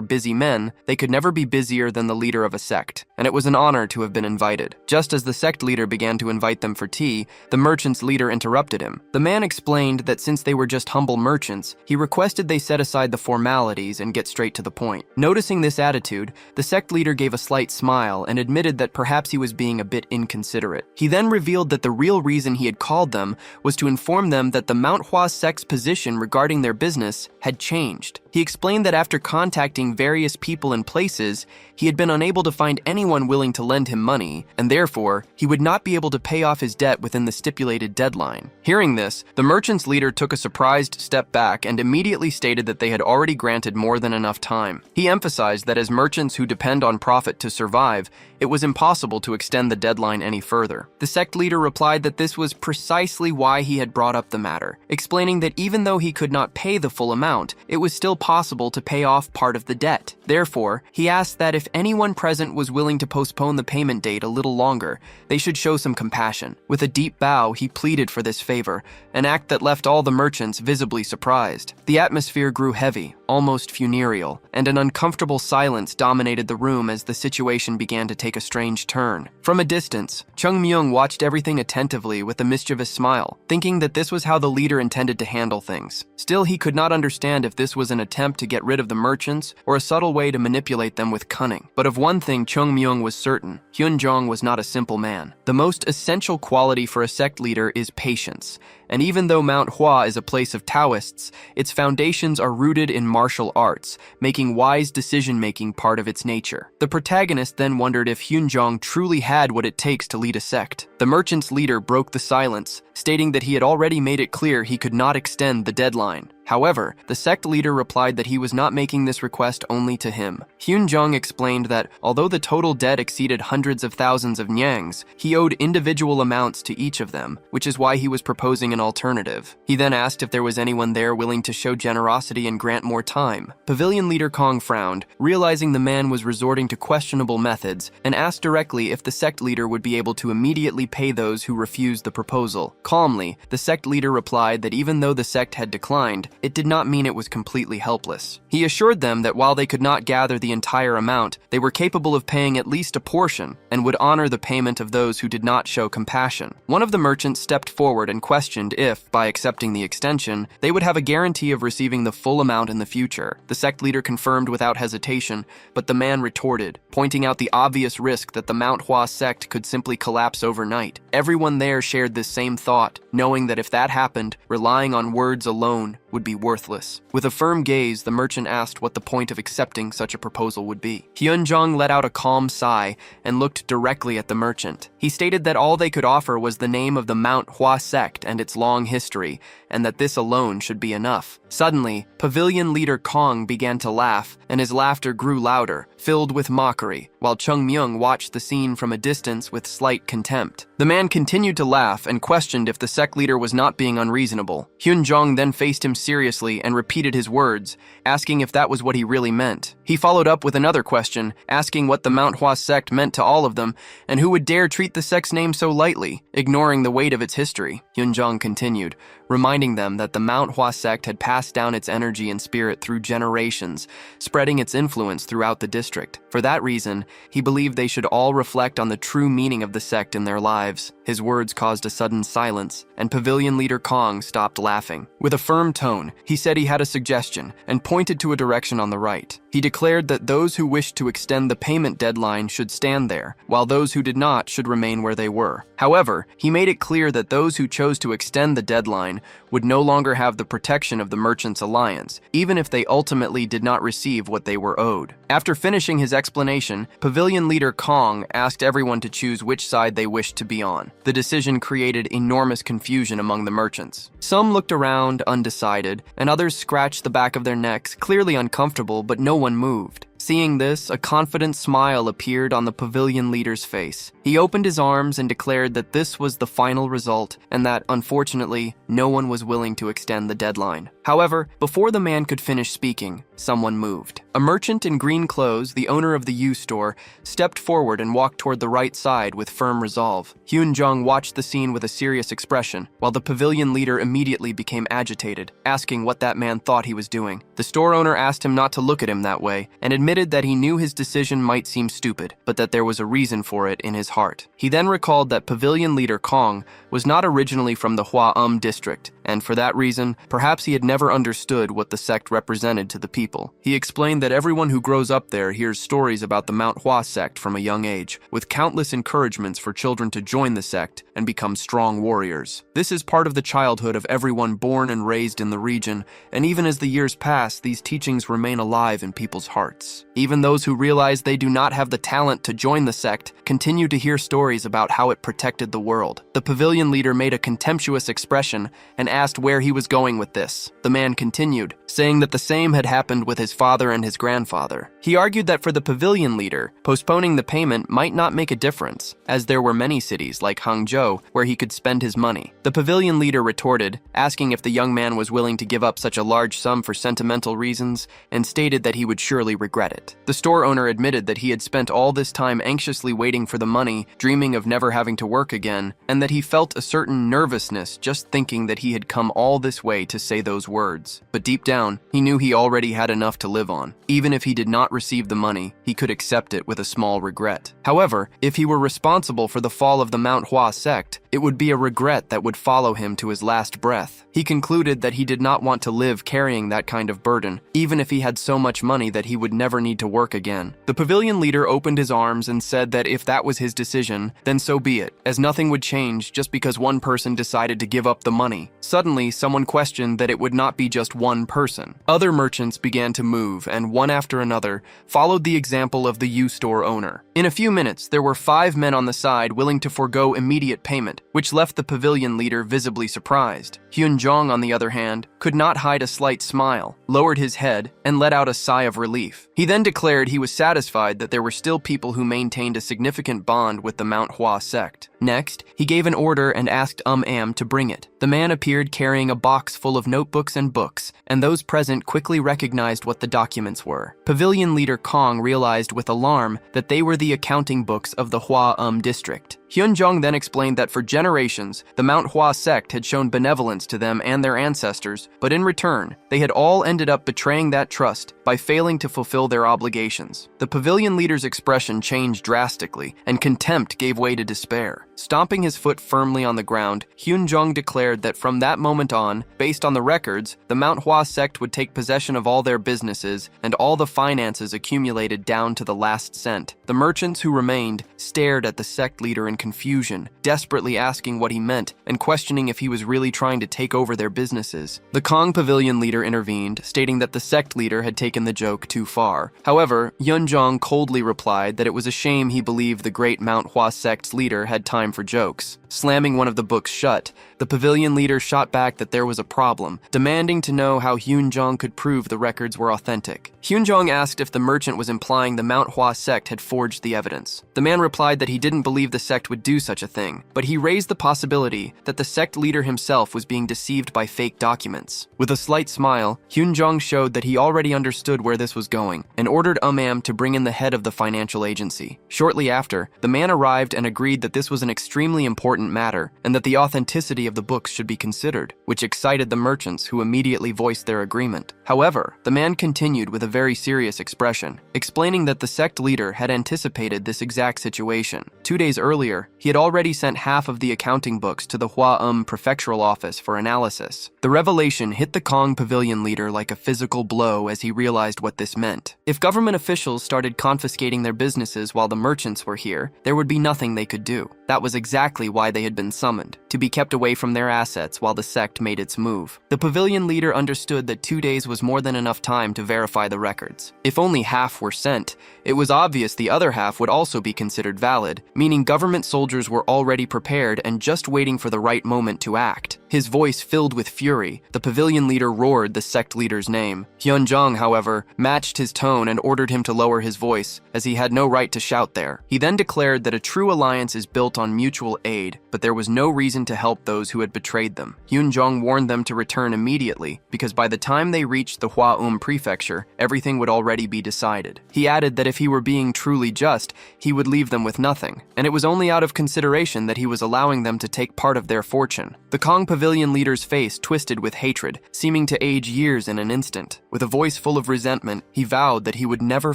busy men, they could never be busier than the leader of a sect, and it was an honor to have been invited. Just as the sect leader began to invite them for tea, the merchant's leader interrupted him. The man explained that since they were just humble merchants, he requested they set aside the formalities and get straight to the point. Noticing this attitude, the sect leader gave a slight smile and admitted that perhaps he was being a bit inconsiderate. He then revealed that the real reason he had called them was to inform them that the Manhua sect's position regarding their business had changed. He explained that after contacting various people and places, he had been unable to find anyone willing to lend him money, and therefore, he would not be able to pay off his debt within the stipulated deadline. Hearing this, the merchant's leader took a surprised step back and immediately stated that they had already granted more than enough time. He emphasized that as merchants who depend on profit to survive, it was impossible to extend the deadline any further. The sect leader replied that this was precisely why he had brought up the matter, explaining that even though he could not pay the full amount, it was still possible to pay off part of the debt. Therefore, he asked that if anyone present was willing to postpone the payment date a little longer, they should show some compassion. With a deep bow, he pleaded for this favor, an act that left all the merchants visibly surprised. The atmosphere grew heavy, almost funereal, and an uncomfortable silence dominated the room as the situation began to take a strange turn. From a distance, Chung Myung watched everything attentively with a mischievous smile, thinking that this was how the leader intended to handle things. Still, he could not understand if this was an attempt to get rid of the merchants or a subtle way to manipulate them with cunning. But of one thing Chung Myung was certain: Hyunjong was not a simple man. The most essential quality for a sect leader is patience, and even though Mount Hua is a place of Taoists, its foundations are rooted in martial arts, making wise decision-making part of its nature. The protagonist then wondered if Hyunjong truly had what it takes to lead a sect. The merchant's leader broke the silence, stating that he had already made it clear he could not extend the deadline. However, the sect leader replied that he was not making this request only to him. Hyunjong explained that although the total debt exceeded hundreds of thousands of nyangs, he owed individual amounts to each of them, which is why he was proposing an alternative. He then asked if there was anyone there willing to show generosity and grant more time. Pavilion leader Kong frowned, realizing the man was resorting to questionable methods, and asked directly if the sect leader would be able to immediately pay those who refused the proposal. Calmly, the sect leader replied that even though the sect had declined, it did not mean it was completely helpless. He assured them that while they could not gather the entire amount, they were capable of paying at least a portion and would honor the payment of those who did not show compassion. One of the merchants stepped forward and questioned if, by accepting the extension, they would have a guarantee of receiving the full amount in the future. The sect leader confirmed without hesitation, but the man retorted, pointing out the obvious risk that the Mount Hua sect could simply collapse overnight. Everyone there shared this same thought, knowing that if that happened, relying on words alone would be worthless. With a firm gaze, the merchant asked what the point of accepting such a proposal would be. Hyunjong let out a calm sigh and looked directly at the merchant. He stated that all they could offer was the name of the Mount Hua sect and its long history, and that this alone should be enough. Suddenly, Pavilion leader Kong began to laugh, and his laughter grew louder, filled with mockery, while Chung Myung watched the scene from a distance with slight contempt. The man continued to laugh and questioned if the sect leader was not being unreasonable. Hyunjong then faced him seriously and repeated his words, asking if that was what he really meant. He followed up with another question, asking what the Mount Hua sect meant to all of them, and who would dare treat the sect's name so lightly, ignoring the weight of its history. Hyunjong continued, reminding them that the Mount Hua sect had passed down its energy and spirit through generations, spreading its influence throughout the district. For that reason, he believed they should all reflect on the true meaning of the sect in their lives. His words caused a sudden silence, and Pavilion leader Kong stopped laughing. With a firm tone, he said he had a suggestion and pointed to a direction on the right. He declared that those who wished to extend the payment deadline should stand there, while those who did not should remain where they were. However, he made it clear that those who chose to extend the deadline would no longer have the protection of the Merchants' Alliance, even if they ultimately did not receive what they were owed. After finishing his explanation, Pavilion leader Kong asked everyone to choose which side they wished to be on. The decision created enormous confusion among the merchants. Some looked around, undecided, and others scratched the back of their necks, clearly uncomfortable, but no one moved. Seeing this, a confident smile appeared on the pavilion leader's face. He opened his arms and declared that this was the final result and that, unfortunately, no one was willing to extend the deadline. However, before the man could finish speaking, someone moved. A merchant in green clothes, the owner of the U-store, stepped forward and walked toward the right side with firm resolve. Hyun-jung watched the scene with a serious expression, while the pavilion leader immediately became agitated, asking what that man thought he was doing. The store owner asked him not to look at him that way, and admitted that he knew his decision might seem stupid, but that there was a reason for it in his heart. He then recalled that pavilion leader Kong was not originally from the Hua district, and for that reason, perhaps he had never understood what the sect represented to the people. He explained that everyone who grows up there hears stories about the Manhua sect from a young age, with countless encouragements for children to join the sect and become strong warriors. This is part of the childhood of everyone born and raised in the region, and even as the years pass, these teachings remain alive in people's hearts. Even those who realize they do not have the talent to join the sect continue to hear stories about how it protected the world. The pavilion leader made a contemptuous expression and asked where he was going with this. The man continued, saying that the same had happened with his father and his grandfather. He argued that for the pavilion leader, postponing the payment might not make a difference, as there were many cities like Hangzhou where he could spend his money. The pavilion leader retorted, asking if the young man was willing to give up such a large sum for sentimental reasons, and stated that he would surely regret it. The store owner admitted that he had spent all this time anxiously waiting for the money, dreaming of never having to work again, and that he felt a certain nervousness just thinking that he had come all this way to say those words. But deep down, he knew he already had enough to live on. Even if he did not receive the money, he could accept it with a small regret. However, if he were responsible for the fall of the Manhua sect, it would be a regret that would follow him to his last breath. He concluded that he did not want to live carrying that kind of burden, even if he had so much money that he would never need to work again. The pavilion leader opened his arms and said that if that was his decision, then so be it, as nothing would change just because one person decided to give up the money. Suddenly, someone questioned that it would not be just one person. Other merchants began to move, and one after another followed the example of the U-store owner. In a few minutes, there were 5 men on the side willing to forego immediate payment, which left the pavilion leader visibly surprised. Hyun-jong, on the other hand, could not hide a slight smile, lowered his head, and let out a sigh of relief. He then declared he was satisfied that there were still people who maintained a significant bond with the Manhua sect. Next, he gave an order and asked Am to bring it. The man appeared carrying a box full of notebooks and books, and those present quickly recognized what the documents were. Pavilion leader Kong realized with alarm that they were the accounting books of the Hua district. Hyun-jong then explained that for generations, the Manhua sect had shown benevolence to them and their ancestors, but in return, they had all ended up betraying that trust by failing to fulfill their obligations. The pavilion leader's expression changed drastically, and contempt gave way to despair. Stomping his foot firmly on the ground, Hyun-jong declared that from that moment on, based on the records, the Manhua sect would take possession of all their businesses and all the finances accumulated down to the last cent. The merchants who remained stared at the sect leader in confusion, desperately asking what he meant and questioning if he was really trying to take over their businesses. The Kong pavilion leader intervened, stating that the sect leader had taken the joke too far. However, Hyun-jong coldly replied that it was a shame he believed the great Manhua sect's leader had time for jokes. Slamming one of the books shut, the pavilion leader shot back that there was a problem, demanding to know how Hyun-jong could prove the records were authentic. Hyun-jong asked if the merchant was implying the Manhua sect had forged the evidence. The man replied that he didn't believe the sect would do such a thing, but he raised the possibility that the sect leader himself was being deceived by fake documents. With a slight smile, Hyun-jong showed that he already understood where this was going, and ordered Am to bring in the head of the financial agency. Shortly after, the man arrived and agreed that this was an extremely important matter, and that the authenticity of the books should be considered, which excited the merchants, who immediately voiced their agreement. However, the man continued with a very serious expression, explaining that the sect leader had anticipated this exact situation. 2 days earlier, he had already sent half of the accounting books to the Hua prefectural office for analysis. The revelation hit the Kong pavilion leader like a physical blow as he realized what this meant. If government officials started confiscating their businesses while the merchants were here, there would be nothing they could do. That was exactly why they had been summoned, to be kept away from their assets while the sect made its move. The pavilion leader understood that 2 days was more than enough time to verify the records. If only half were sent, it was obvious the other half would also be considered valid, meaning government soldiers were already prepared and just waiting for the right moment to act. his voice filled with fury. The pavilion leader roared the sect leader's name. Hyunjong, however, matched his tone and ordered him to lower his voice, as he had no right to shout there. He then declared that a true alliance is built on mutual aid, but there was no reason to help those who had betrayed them. Hyunjong warned them to return immediately, because by the time they reached the Hua prefecture, everything would already be decided. He added that if he were being truly just, he would leave them with nothing, and it was only out of consideration that he was allowing them to take part of their fortune. The Kong pavilion leader's face twisted with hatred, seeming to age years in an instant. With a voice full of resentment, he vowed that he would never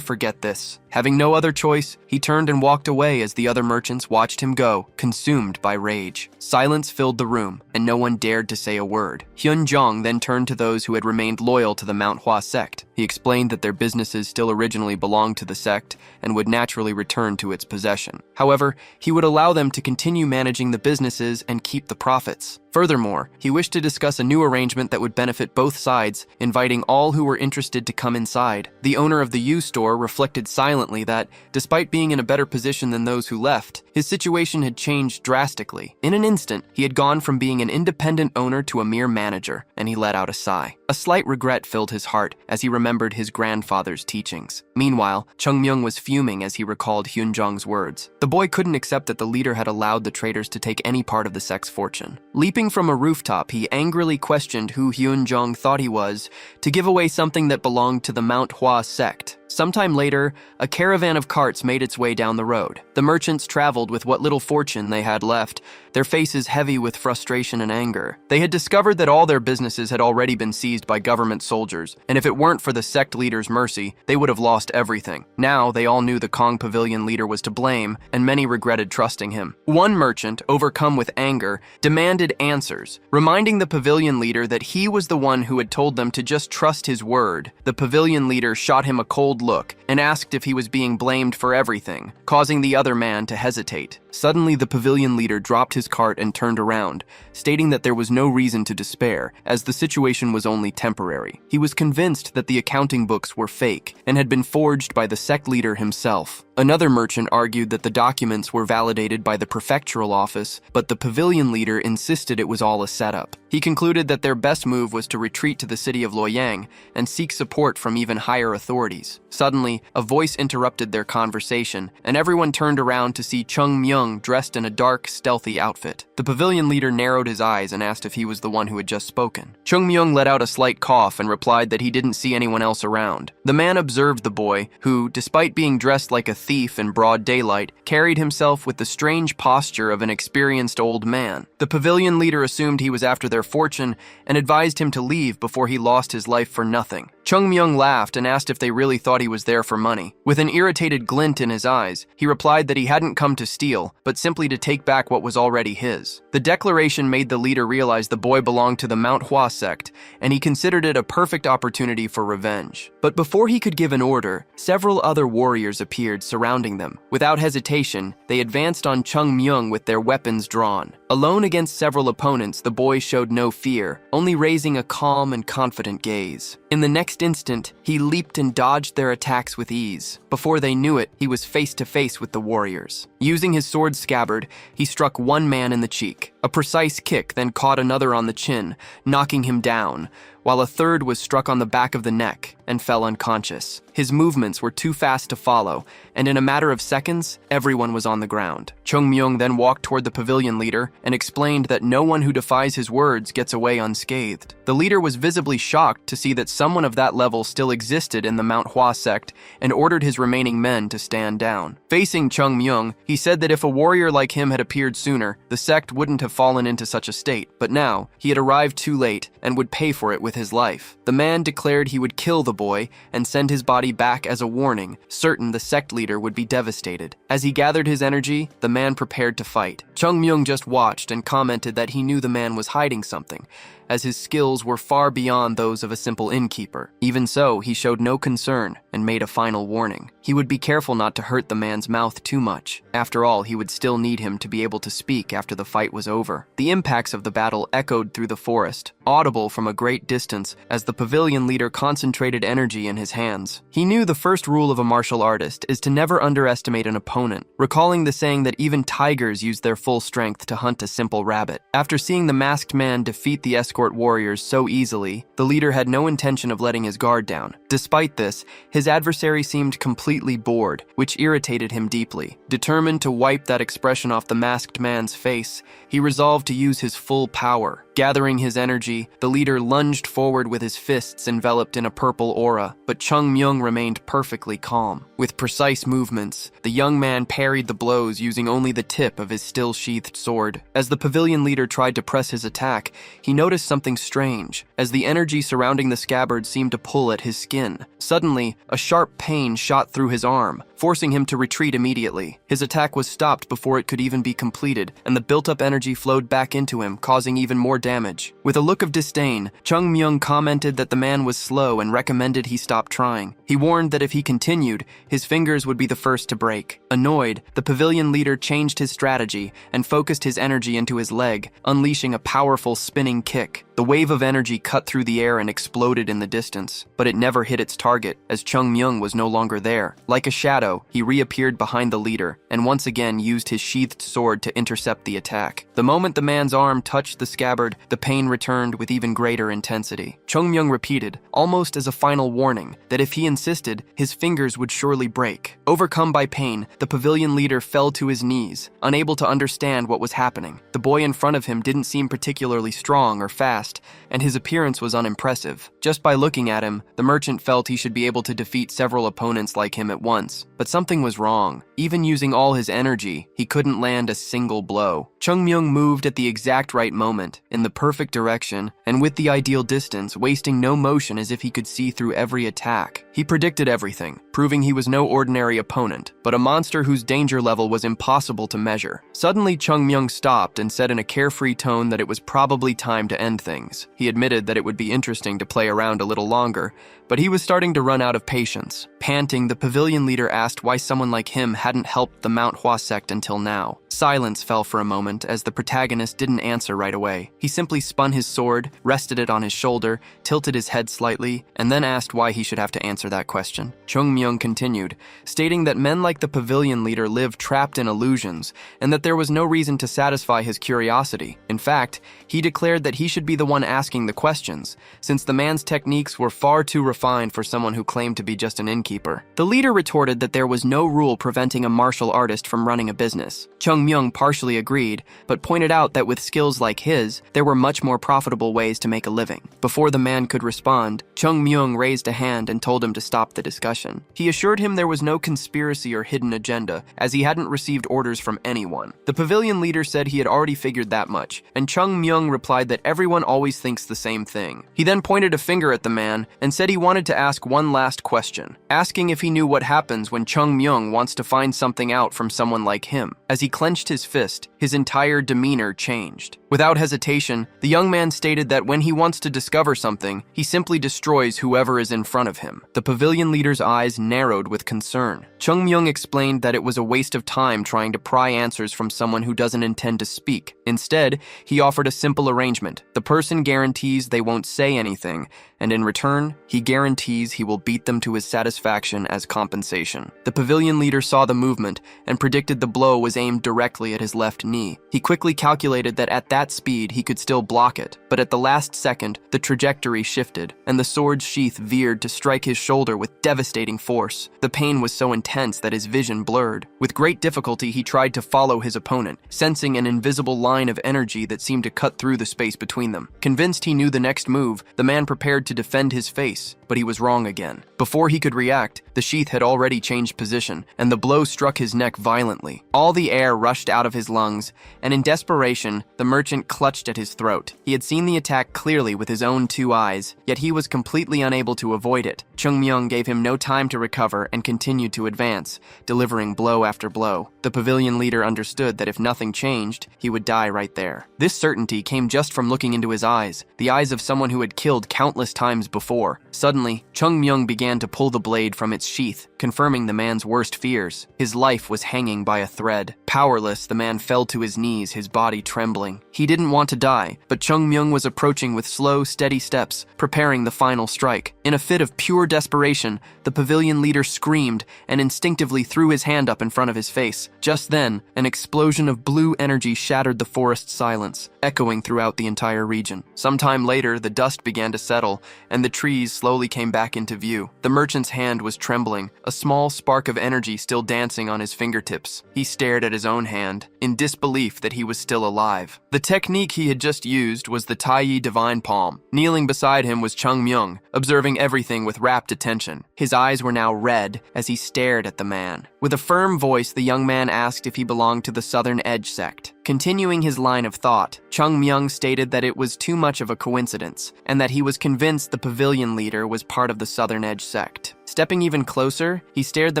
forget this. Having no other choice, he turned and walked away as the other merchants watched him go, consumed by rage. Silence filled the room, and no one dared to say a word. Hyunjong then turned to those who had remained loyal to the Manhua sect. He explained that their businesses still originally belonged to the sect and would naturally return to its possession. However, he would allow them to continue managing the businesses and keep the profits. Furthermore, he wished to discuss a new arrangement that would benefit both sides, inviting all who were interested to come inside. The owner of the U-store reflected silently that, despite being in a better position than those who left, his situation had changed drastically. In an instant, he had gone from being an independent owner to a mere manager, and he let out a sigh. A slight regret filled his heart as he remembered his grandfather's teachings. Meanwhile, Chung-myung was fuming as he recalled Hyunjong's words. The boy couldn't accept that the leader had allowed the traders to take any part of the sect's fortune. Leaping from a rooftop, he angrily questioned who Hyunjong thought he was to give away something that belonged to the Manhua sect. Sometime later, a caravan of carts made its way down the road. The merchants traveled with what little fortune they had left, their faces heavy with frustration and anger. They had discovered that all their businesses had already been seized by government soldiers, and if it weren't for the sect leader's mercy, they would have lost everything. Now, they all knew the Kong Pavilion leader was to blame, and many regretted trusting him. One merchant, overcome with anger, demanded answers, reminding the pavilion leader that he was the one who had told them to just trust his word. The pavilion leader shot him a cold look and asked if he was being blamed for everything, causing the other man to hesitate. Suddenly, the pavilion leader dropped his cart and turned around, stating that there was no reason to despair, as the situation was only temporary. He was convinced that the accounting books were fake and had been forged by the sect leader himself. Another merchant argued that the documents were validated by the prefectural office, but the pavilion leader insisted it was all a setup. He concluded that their best move was to retreat to the city of Luoyang and seek support from even higher authorities. Suddenly, a voice interrupted their conversation, and everyone turned around to see Chung-myung dressed in a dark, stealthy outfit. The pavilion leader narrowed his eyes and asked if he was the one who had just spoken. Chung-myung let out a slight cough and replied that he didn't see anyone else around. The man observed the boy, who, despite being dressed like a thief in broad daylight, carried himself with the strange posture of an experienced old man. The pavilion leader assumed he was after their fortune and advised him to leave before he lost his life for nothing. Chung-myung laughed and asked if they really thought he was there for money. With an irritated glint in his eyes, he replied that he hadn't come to steal, but simply to take back what was already his. The declaration made the leader realize the boy belonged to the Manhua sect, and he considered it a perfect opportunity for revenge. But before he could give an order, several other warriors appeared surrounding them. Without hesitation, they advanced on Chung-myung with their weapons drawn. Alone against several opponents, the boy showed no fear, only raising a calm and confident gaze. In the next instant, he leaped and dodged their attacks with ease. Before they knew it, he was face to face with the warriors. Using his sword scabbard, he struck one man in the cheek. A precise kick then caught another on the chin, knocking him down, while a third was struck on the back of the neck and fell unconscious. His movements were too fast to follow, and in a matter of seconds, everyone was on the ground. Chung-myung then walked toward the pavilion leader and explained that no one who defies his words gets away unscathed. The leader was visibly shocked to see that someone of that level still existed in the Manhua sect and ordered his remaining men to stand down. Facing Chung-myung, he said that if a warrior like him had appeared sooner, the sect wouldn't have fallen into such a state. But now, he had arrived too late and would pay for it with his life. The man declared he would kill the boy and send his body back as a warning, certain the sect leader would be devastated. As he gathered his energy, the man prepared to fight. Chung-myung just watched and commented that he knew the man was hiding something, as his skills were far beyond those of a simple innkeeper. Even so, he showed no concern and made a final warning. He would be careful not to hurt the man's mouth too much. After all, he would still need him to be able to speak after the fight was over. The impacts of the battle echoed through the forest, audible from a great distance as the pavilion leader concentrated energy in his hands. He knew the first rule of a martial artist is to never underestimate an opponent, recalling the saying that even tigers use their full strength to hunt a simple rabbit. After seeing the masked man defeat the escort warriors so easily, the leader had no intention of letting his guard down. Despite this, his adversary seemed completely bored, which irritated him deeply. Determined to wipe that expression off the masked man's face, he resolved to use his full power. Gathering his energy, the leader lunged forward with his fists enveloped in a purple aura, but Chung Myung remained perfectly calm. With precise movements, the young man parried the blows using only the tip of his still-sheathed sword. As the pavilion leader tried to press his attack, he noticed something strange, as the energy surrounding the scabbard seemed to pull at his skin. Suddenly, a sharp pain shot through his arm, forcing him to retreat immediately. His attack was stopped before it could even be completed, and the built-up energy flowed back into him, causing even more damage. With a look of disdain, Chung Myung commented that the man was slow and recommended he stop trying. He warned that if he continued, his fingers would be the first to break. Annoyed, the pavilion leader changed his strategy and focused his energy into his leg, unleashing a powerful spinning kick. The wave of energy cut through the air and exploded in the distance, but it never hit its target, as Chung Myung was no longer there. Like a shadow, he reappeared behind the leader, and once again used his sheathed sword to intercept the attack. The moment the man's arm touched the scabbard, the pain returned with even greater intensity. Chung Myung repeated, almost as a final warning, that if he insisted, his fingers would surely break. Overcome by pain, the pavilion leader fell to his knees, unable to understand what was happening. The boy in front of him didn't seem particularly strong or fast, and his appearance was unimpressive. Just by looking at him, the merchant felt he should be able to defeat several opponents like him at once. But something was wrong. Even using all his energy, he couldn't land a single blow. Chung Myung moved at the exact right moment, in the perfect direction, and with the ideal distance, wasting no motion as if he could see through every attack. He predicted everything, proving he was no ordinary opponent, but a monster whose danger level was impossible to measure. Suddenly, Chung Myung stopped and said in a carefree tone that it was probably time to end things. He admitted that it would be interesting to play around a little longer, but he was starting to run out of patience. Panting, the pavilion leader asked why someone like him hadn't helped the Manhua sect until now. Silence fell for a moment as the protagonist didn't answer right away. He simply spun his sword, rested it on his shoulder, tilted his head slightly, and then asked why he should have to answer that question. Chung Myung continued, stating that men like the pavilion leader live trapped in illusions, and that there was no reason to satisfy his curiosity. In fact, he declared that he should be the one asking the questions, since the man's techniques were far too refined for someone who claimed to be just an innkeeper. The leader retorted that there was no rule preventing a martial artist from running a business. Chung Myung partially agreed, but pointed out that with skills like his, there were much more profitable ways to make a living. Before the man could respond, Chung Myung raised a hand and told him to stop the discussion. He assured him there was no conspiracy or hidden agenda, as he hadn't received orders from anyone. The pavilion leader said he had already figured that much, and Chung Myung replied that everyone always thinks the same thing. He then pointed a finger at the man and said he wanted to ask one last question, asking if he knew what happens when Chung Myung wants to find something out from someone like him. As he clenched his fist, his entire demeanor changed. Without hesitation, the young man stated that when he wants to discover something, he simply destroys whoever is in front of him. The pavilion leader's eyes narrowed with concern. Chung Myung explained that it was a waste of time trying to pry answers from someone who doesn't intend to speak. Instead, he offered a simple arrangement. The person guarantees they won't say anything, and in return, he guarantees he will beat them to his satisfaction as compensation. The pavilion leader saw the movement and predicted the blow was aimed directly at his left knee. He quickly calculated that at that speed he could still block it, but at the last second, the trajectory shifted, and the sword's sheath veered to strike his shoulder with devastating force. The pain was so intense that his vision blurred. With great difficulty, he tried to follow his opponent, sensing an invisible line of energy that seemed to cut through the space between them. Convinced he knew the next move, the man prepared sword to defend his face, but he was wrong again. Before he could react, the sheath had already changed position, and the blow struck his neck violently. All the air rushed out of his lungs, and in desperation, the merchant clutched at his throat. He had seen the attack clearly with his own 2 eyes, yet he was completely unable to avoid it. Chung Myung gave him no time to recover and continued to advance, delivering blow after blow. The pavilion leader understood that if nothing changed, he would die right there. This certainty came just from looking into his eyes, the eyes of someone who had killed countless times before. Suddenly, Chung Myung began to pull the blade from its sheath, confirming the man's worst fears. His life was hanging by a thread. Powerless, the man fell to his knees, his body trembling. He didn't want to die, but Chung Myung was approaching with slow, steady steps, preparing the final strike. In a fit of pure desperation, the pavilion leader screamed and instinctively threw his hand up in front of his face. Just then, an explosion of blue energy shattered the forest's silence, echoing throughout the entire region. Sometime later, the dust began to settle, and the trees slowly came back into view. The merchant's hand was trembling, a small spark of energy still dancing on his fingertips. He stared at his own hand, in disbelief that he was still alive. The technique he had just used was the Taiyi Divine Palm. Kneeling beside him was Chung Myung, observing everything with rapt attention. His eyes were now red as he stared at the man. With a firm voice, the young man asked if he belonged to the Southern Edge sect. Continuing his line of thought, Chung Myung stated that it was too much of a coincidence, and that he was convinced the pavilion leader was part of the Southern Edge sect. Stepping even closer, he stared the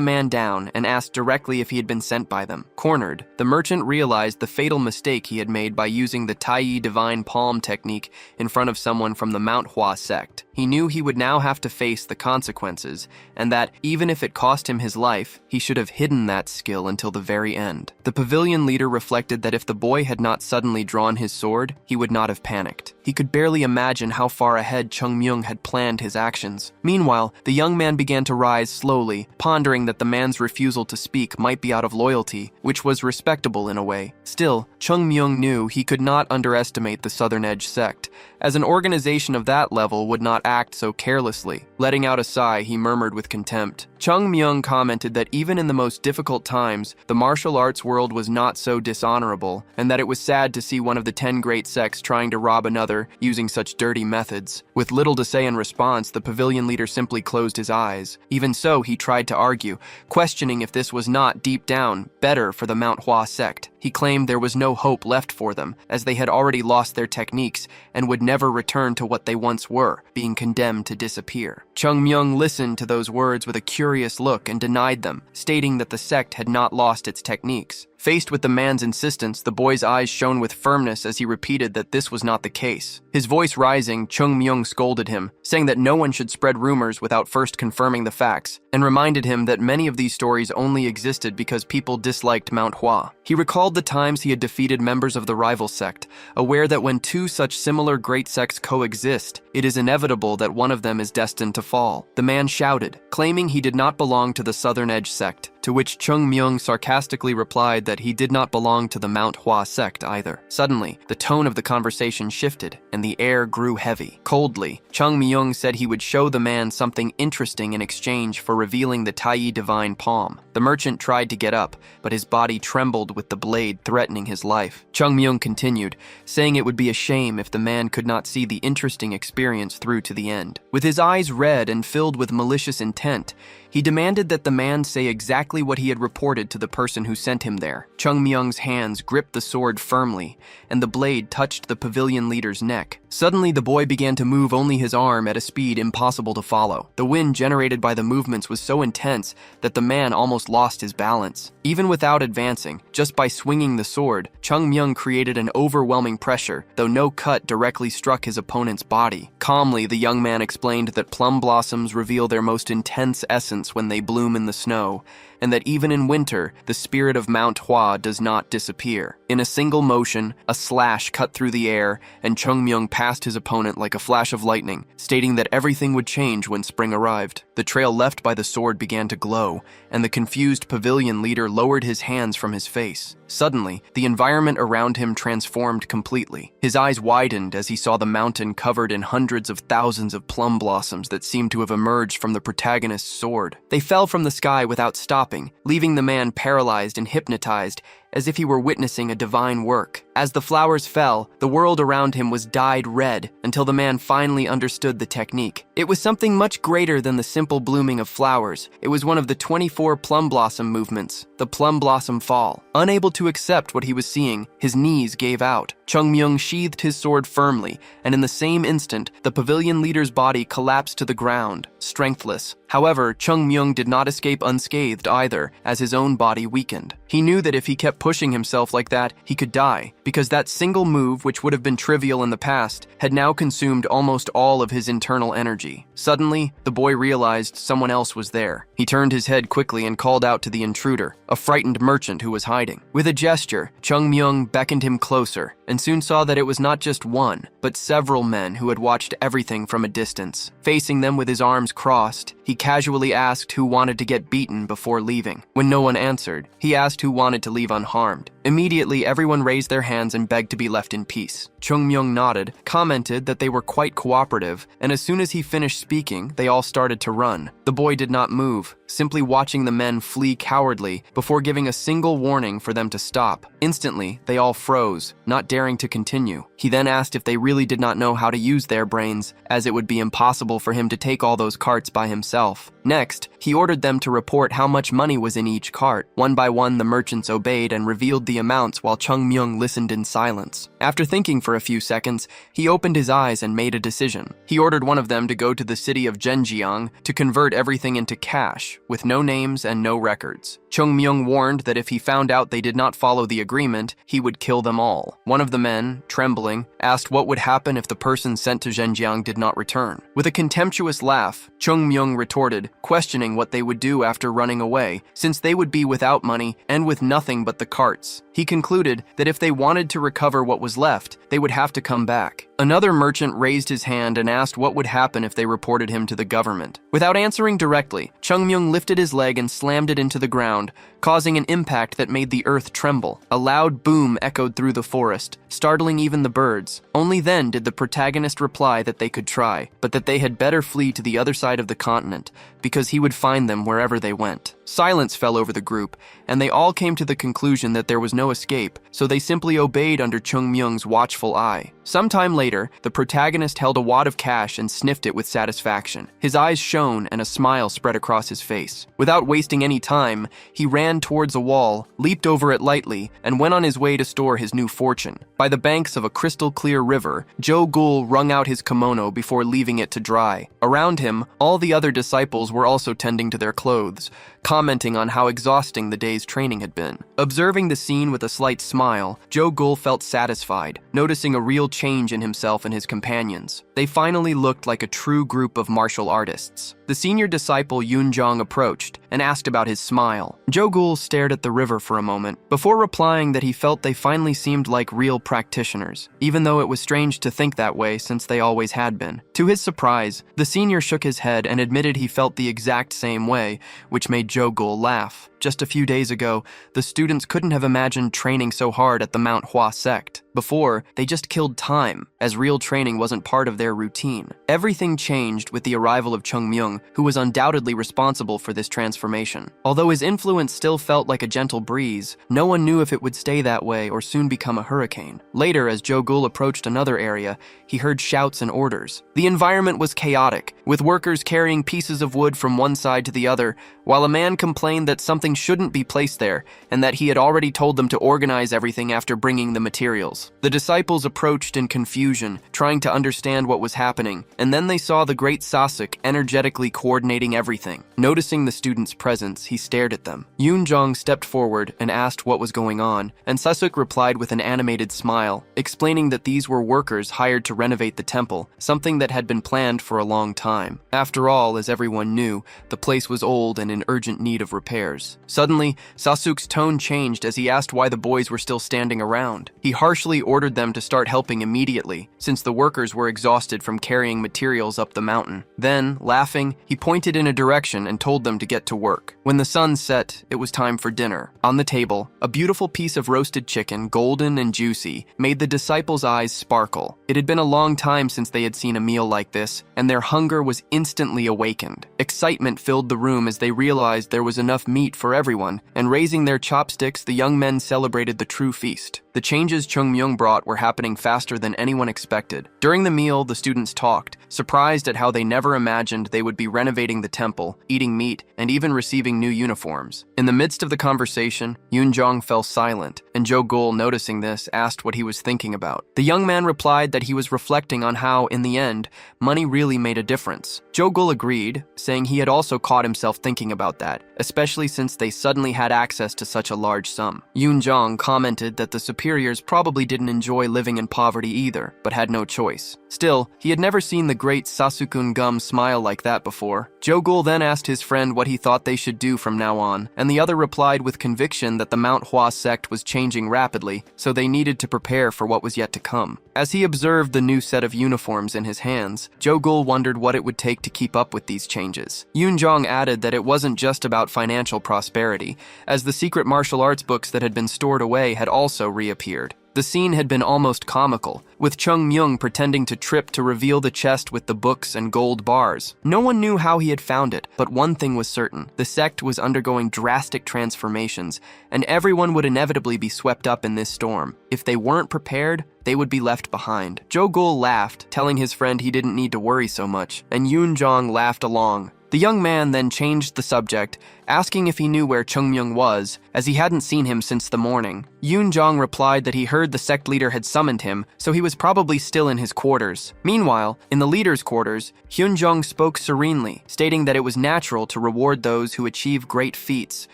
man down and asked directly if he had been sent by them. Cornered, the merchant realized the fatal mistake he had made by using the Taiyi Divine Palm technique in front of someone from the Manhua sect. He knew he would now have to face the consequences, and that, even if it cost him his life, he should have hidden that skill until the very end. The pavilion leader reflected that if the boy had not suddenly drawn his sword, he would not have panicked. He could barely imagine how far ahead Chung Myung had planned his actions. Meanwhile, the young man began to rise slowly, pondering that the man's refusal to speak might be out of loyalty, which was respectable in a way. Still, Chung Myung knew he could not underestimate the Southern Edge sect, as an organization of that level would not act so carelessly. Letting out a sigh, he murmured with contempt. Chung Myung commented that even in the most difficult times, the martial arts world was not so dishonorable, and that it was sad to see one of the 10 great sects trying to rob another using such dirty methods. With little to say in response, the pavilion leader simply closed his eyes. Even so, he tried to argue, questioning if this was not, deep down, better for the Manhua sect. He claimed there was no hope left for them, as they had already lost their techniques and would never return to what they once were, being condemned to disappear. Chung Myung listened to those words with a curious look and denied them, stating that the sect had not lost its techniques. Faced with the man's insistence, the boy's eyes shone with firmness as he repeated that this was not the case. His voice rising, Chung Myung scolded him, saying that no one should spread rumors without first confirming the facts, and reminded him that many of these stories only existed because people disliked Manhua. He recalled the times he had defeated members of the rival sect, aware that when two such similar great sects coexist, it is inevitable that one of them is destined to fall. The man shouted, claiming he did not belong to the Southern Edge sect, to which Chung Myung sarcastically replied that he did not belong to the Manhua sect either. Suddenly, the tone of the conversation shifted, and the air grew heavy. Coldly, Chung Myung said he would show the man something interesting in exchange for revealing the Taiyi Divine Palm. The merchant tried to get up, but his body trembled with the blade threatening his life. Chung Myung continued, saying it would be a shame if the man could not see the interesting experience through to the end. With his eyes red and filled with malicious intent, he demanded that the man say exactly what he had reported to the person who sent him there. Chung Myung's hands gripped the sword firmly, and the blade touched the pavilion leader's neck. Suddenly, the boy began to move only his arm at a speed impossible to follow. The wind generated by the movements was so intense that the man almost lost his balance. Even without advancing, just by swinging the sword, Chung Myung created an overwhelming pressure, though no cut directly struck his opponent's body. Calmly, the young man explained that plum blossoms reveal their most intense essence when they bloom in the snow, and that even in winter, the spirit of Manhua does not disappear. In a single motion, a slash cut through the air, and Chung Myung passed his opponent like a flash of lightning, stating that everything would change when spring arrived. The trail left by the sword began to glow, and the confused pavilion leader lowered his hands from his face. Suddenly, the environment around him transformed completely. His eyes widened as he saw the mountain covered in hundreds of thousands of plum blossoms that seemed to have emerged from the protagonist's sword. They fell from the sky without stopping, leaving the man paralyzed and hypnotized as if he were witnessing a divine work. As the flowers fell, the world around him was dyed red until the man finally understood the technique. It was something much greater than the simple blooming of flowers. It was one of the 24 plum blossom movements, the plum blossom fall. Unable to accept what he was seeing, his knees gave out. Chung Myung sheathed his sword firmly, and in the same instant, the pavilion leader's body collapsed to the ground, strengthless. However, Chung Myung did not escape unscathed either, as his own body weakened. He knew that if he kept pushing himself like that, he could die, because that single move, which would have been trivial in the past, had now consumed almost all of his internal energy. Suddenly, the boy realized someone else was there. He turned his head quickly and called out to the intruder, a frightened merchant who was hiding. With a gesture, Chung Myung beckoned him closer, and soon saw that it was not just one, but several men who had watched everything from a distance. Facing them with his arms crossed, he casually asked who wanted to get beaten before leaving. When no one answered, he asked who wanted to leave unharmed. Immediately, everyone raised their hands and begged to be left in peace. Chung Myung nodded, commented that they were quite cooperative, and as soon as he finished speaking, they all started to run. The boy did not move, simply watching the men flee cowardly before giving a single warning for them to stop. Instantly, they all froze, not daring to continue. He then asked if they really did not know how to use their brains, as it would be impossible for him to take all those carts by himself. Next, he ordered them to report how much money was in each cart. One by one, the merchants obeyed and revealed the amounts while Chung Myung listened in silence. After thinking for a few seconds, he opened his eyes and made a decision. He ordered one of them to go to the city of Zhenjiang to convert everything into cash, with no names and no records. Chung Myung warned that if he found out they did not follow the agreement, he would kill them all. One of the men, trembling, asked what would happen if the person sent to Zhenjiang did not return. With a contemptuous laugh, Chung Myung retorted, questioning what they would do after running away, since they would be without money and with nothing but the carts. He concluded that if they wanted to recover what was left, they would have to come back. Another merchant raised his hand and asked what would happen if they reported him to the government. Without answering directly, Chung Myung lifted his leg and slammed it into the ground, causing an impact that made the earth tremble. A loud boom echoed through the forest, startling even the birds. Only then did the protagonist reply that they could try, but that they had better flee to the other side of the continent, because he would find them wherever they went. Silence fell over the group, and they all came to the conclusion that there was no escape, so they simply obeyed under Chung Myung's watchful eye. Sometime later, the protagonist held a wad of cash and sniffed it with satisfaction. His eyes shone and a smile spread across his face. Without wasting any time, he ran towards a wall, leaped over it lightly, and went on his way to store his new fortune. By the banks of a crystal-clear river, Jo Gul wrung out his kimono before leaving it to dry. Around him, all the other disciples were also tending to their clothes, commenting on how exhausting the day's training had been. Observing the scene with a slight smile, Jo Gul felt satisfied, noticing a real change in himself and his companions. They finally looked like a true group of martial artists. The senior disciple Yoon Jong approached and asked about his smile. Jo Gul stared at the river for a moment, before replying that he felt they finally seemed like real practitioners, even though it was strange to think that way since they always had been. To his surprise, the senior shook his head and admitted he felt the exact same way, which made Jo Gul laugh. Just a few days ago, the students couldn't have imagined training so hard at the Manhua sect. Before, they just killed time, as real training wasn't part of their routine. Everything changed with the arrival of Chung Myung, who was undoubtedly responsible for this transformation. Although his influence still felt like a gentle breeze, no one knew if it would stay that way or soon become a hurricane. Later, as Jo Gul approached another area, he heard shouts and orders. The environment was chaotic, with workers carrying pieces of wood from one side to the other, while a man complained that something shouldn't be placed there, and that he had already told them to organize everything after bringing the materials. The disciples approached in confusion, trying to understand what was happening, and then they saw the great Sasuk energetically coordinating everything. Noticing the students' presence, he stared at them. Yoon Jong stepped forward and asked what was going on, and Sasuk replied with an animated smile, explaining that these were workers hired to renovate the temple, something that had been planned for a long time. After all, as everyone knew, the place was old and in urgent need of repairs. Suddenly, Sasuk's tone changed as he asked why the boys were still standing around. He harshly ordered them to start helping immediately, since the workers were exhausted from carrying materials up the mountain. Then, laughing, he pointed in a direction and told them to get to to work. When the sun set, it was time for dinner. On the table, a beautiful piece of roasted chicken, golden and juicy, made the disciples' eyes sparkle. It had been a long time since they had seen a meal like this, and their hunger was instantly awakened. Excitement filled the room as they realized there was enough meat for everyone, and raising their chopsticks, the young men celebrated the true feast. The changes Chung Myung brought were happening faster than anyone expected. During the meal, the students talked, surprised at how they never imagined they would be renovating the temple, eating meat, and even receiving new uniforms. In the midst of the conversation, Yoon-jong fell silent, and Jo-gul, noticing this, asked what he was thinking about. The young man replied that he was reflecting on how, in the end, money really made a difference. Jo-gul agreed, saying he had also caught himself thinking about that, especially since they suddenly had access to such a large sum. Yoon-jong commented that the superiors probably didn't enjoy living in poverty either, but had no choice. Still, he had never seen the great Sasukun Gum smile like that before. Jo-gul then asked his friend what he thought they should do from now on, and the other replied with conviction that the Manhua sect was changing rapidly, so they needed to prepare for what was yet to come. As he observed the new set of uniforms in his hands, Jo-gul wondered what it would take to keep up with these changes. Yoon-jong added that it wasn't just about financial prosperity, as the secret martial arts books that had been stored away had also reappeared. The scene had been almost comical, with Chung Myung pretending to trip to reveal the chest with the books and gold bars. No one knew how he had found it, but one thing was certain. The sect was undergoing drastic transformations, and everyone would inevitably be swept up in this storm. If they weren't prepared, they would be left behind. Jo-gul laughed, telling his friend he didn't need to worry so much, and Yoon-jong laughed along. The young man then changed the subject, asking if he knew where Chung Myung was, as he hadn't seen him since the morning. Yoon-jong replied that he heard the sect leader had summoned him, so he was probably still in his quarters. Meanwhile, in the leader's quarters, Hyun-jong spoke serenely, stating that it was natural to reward those who achieve great feats,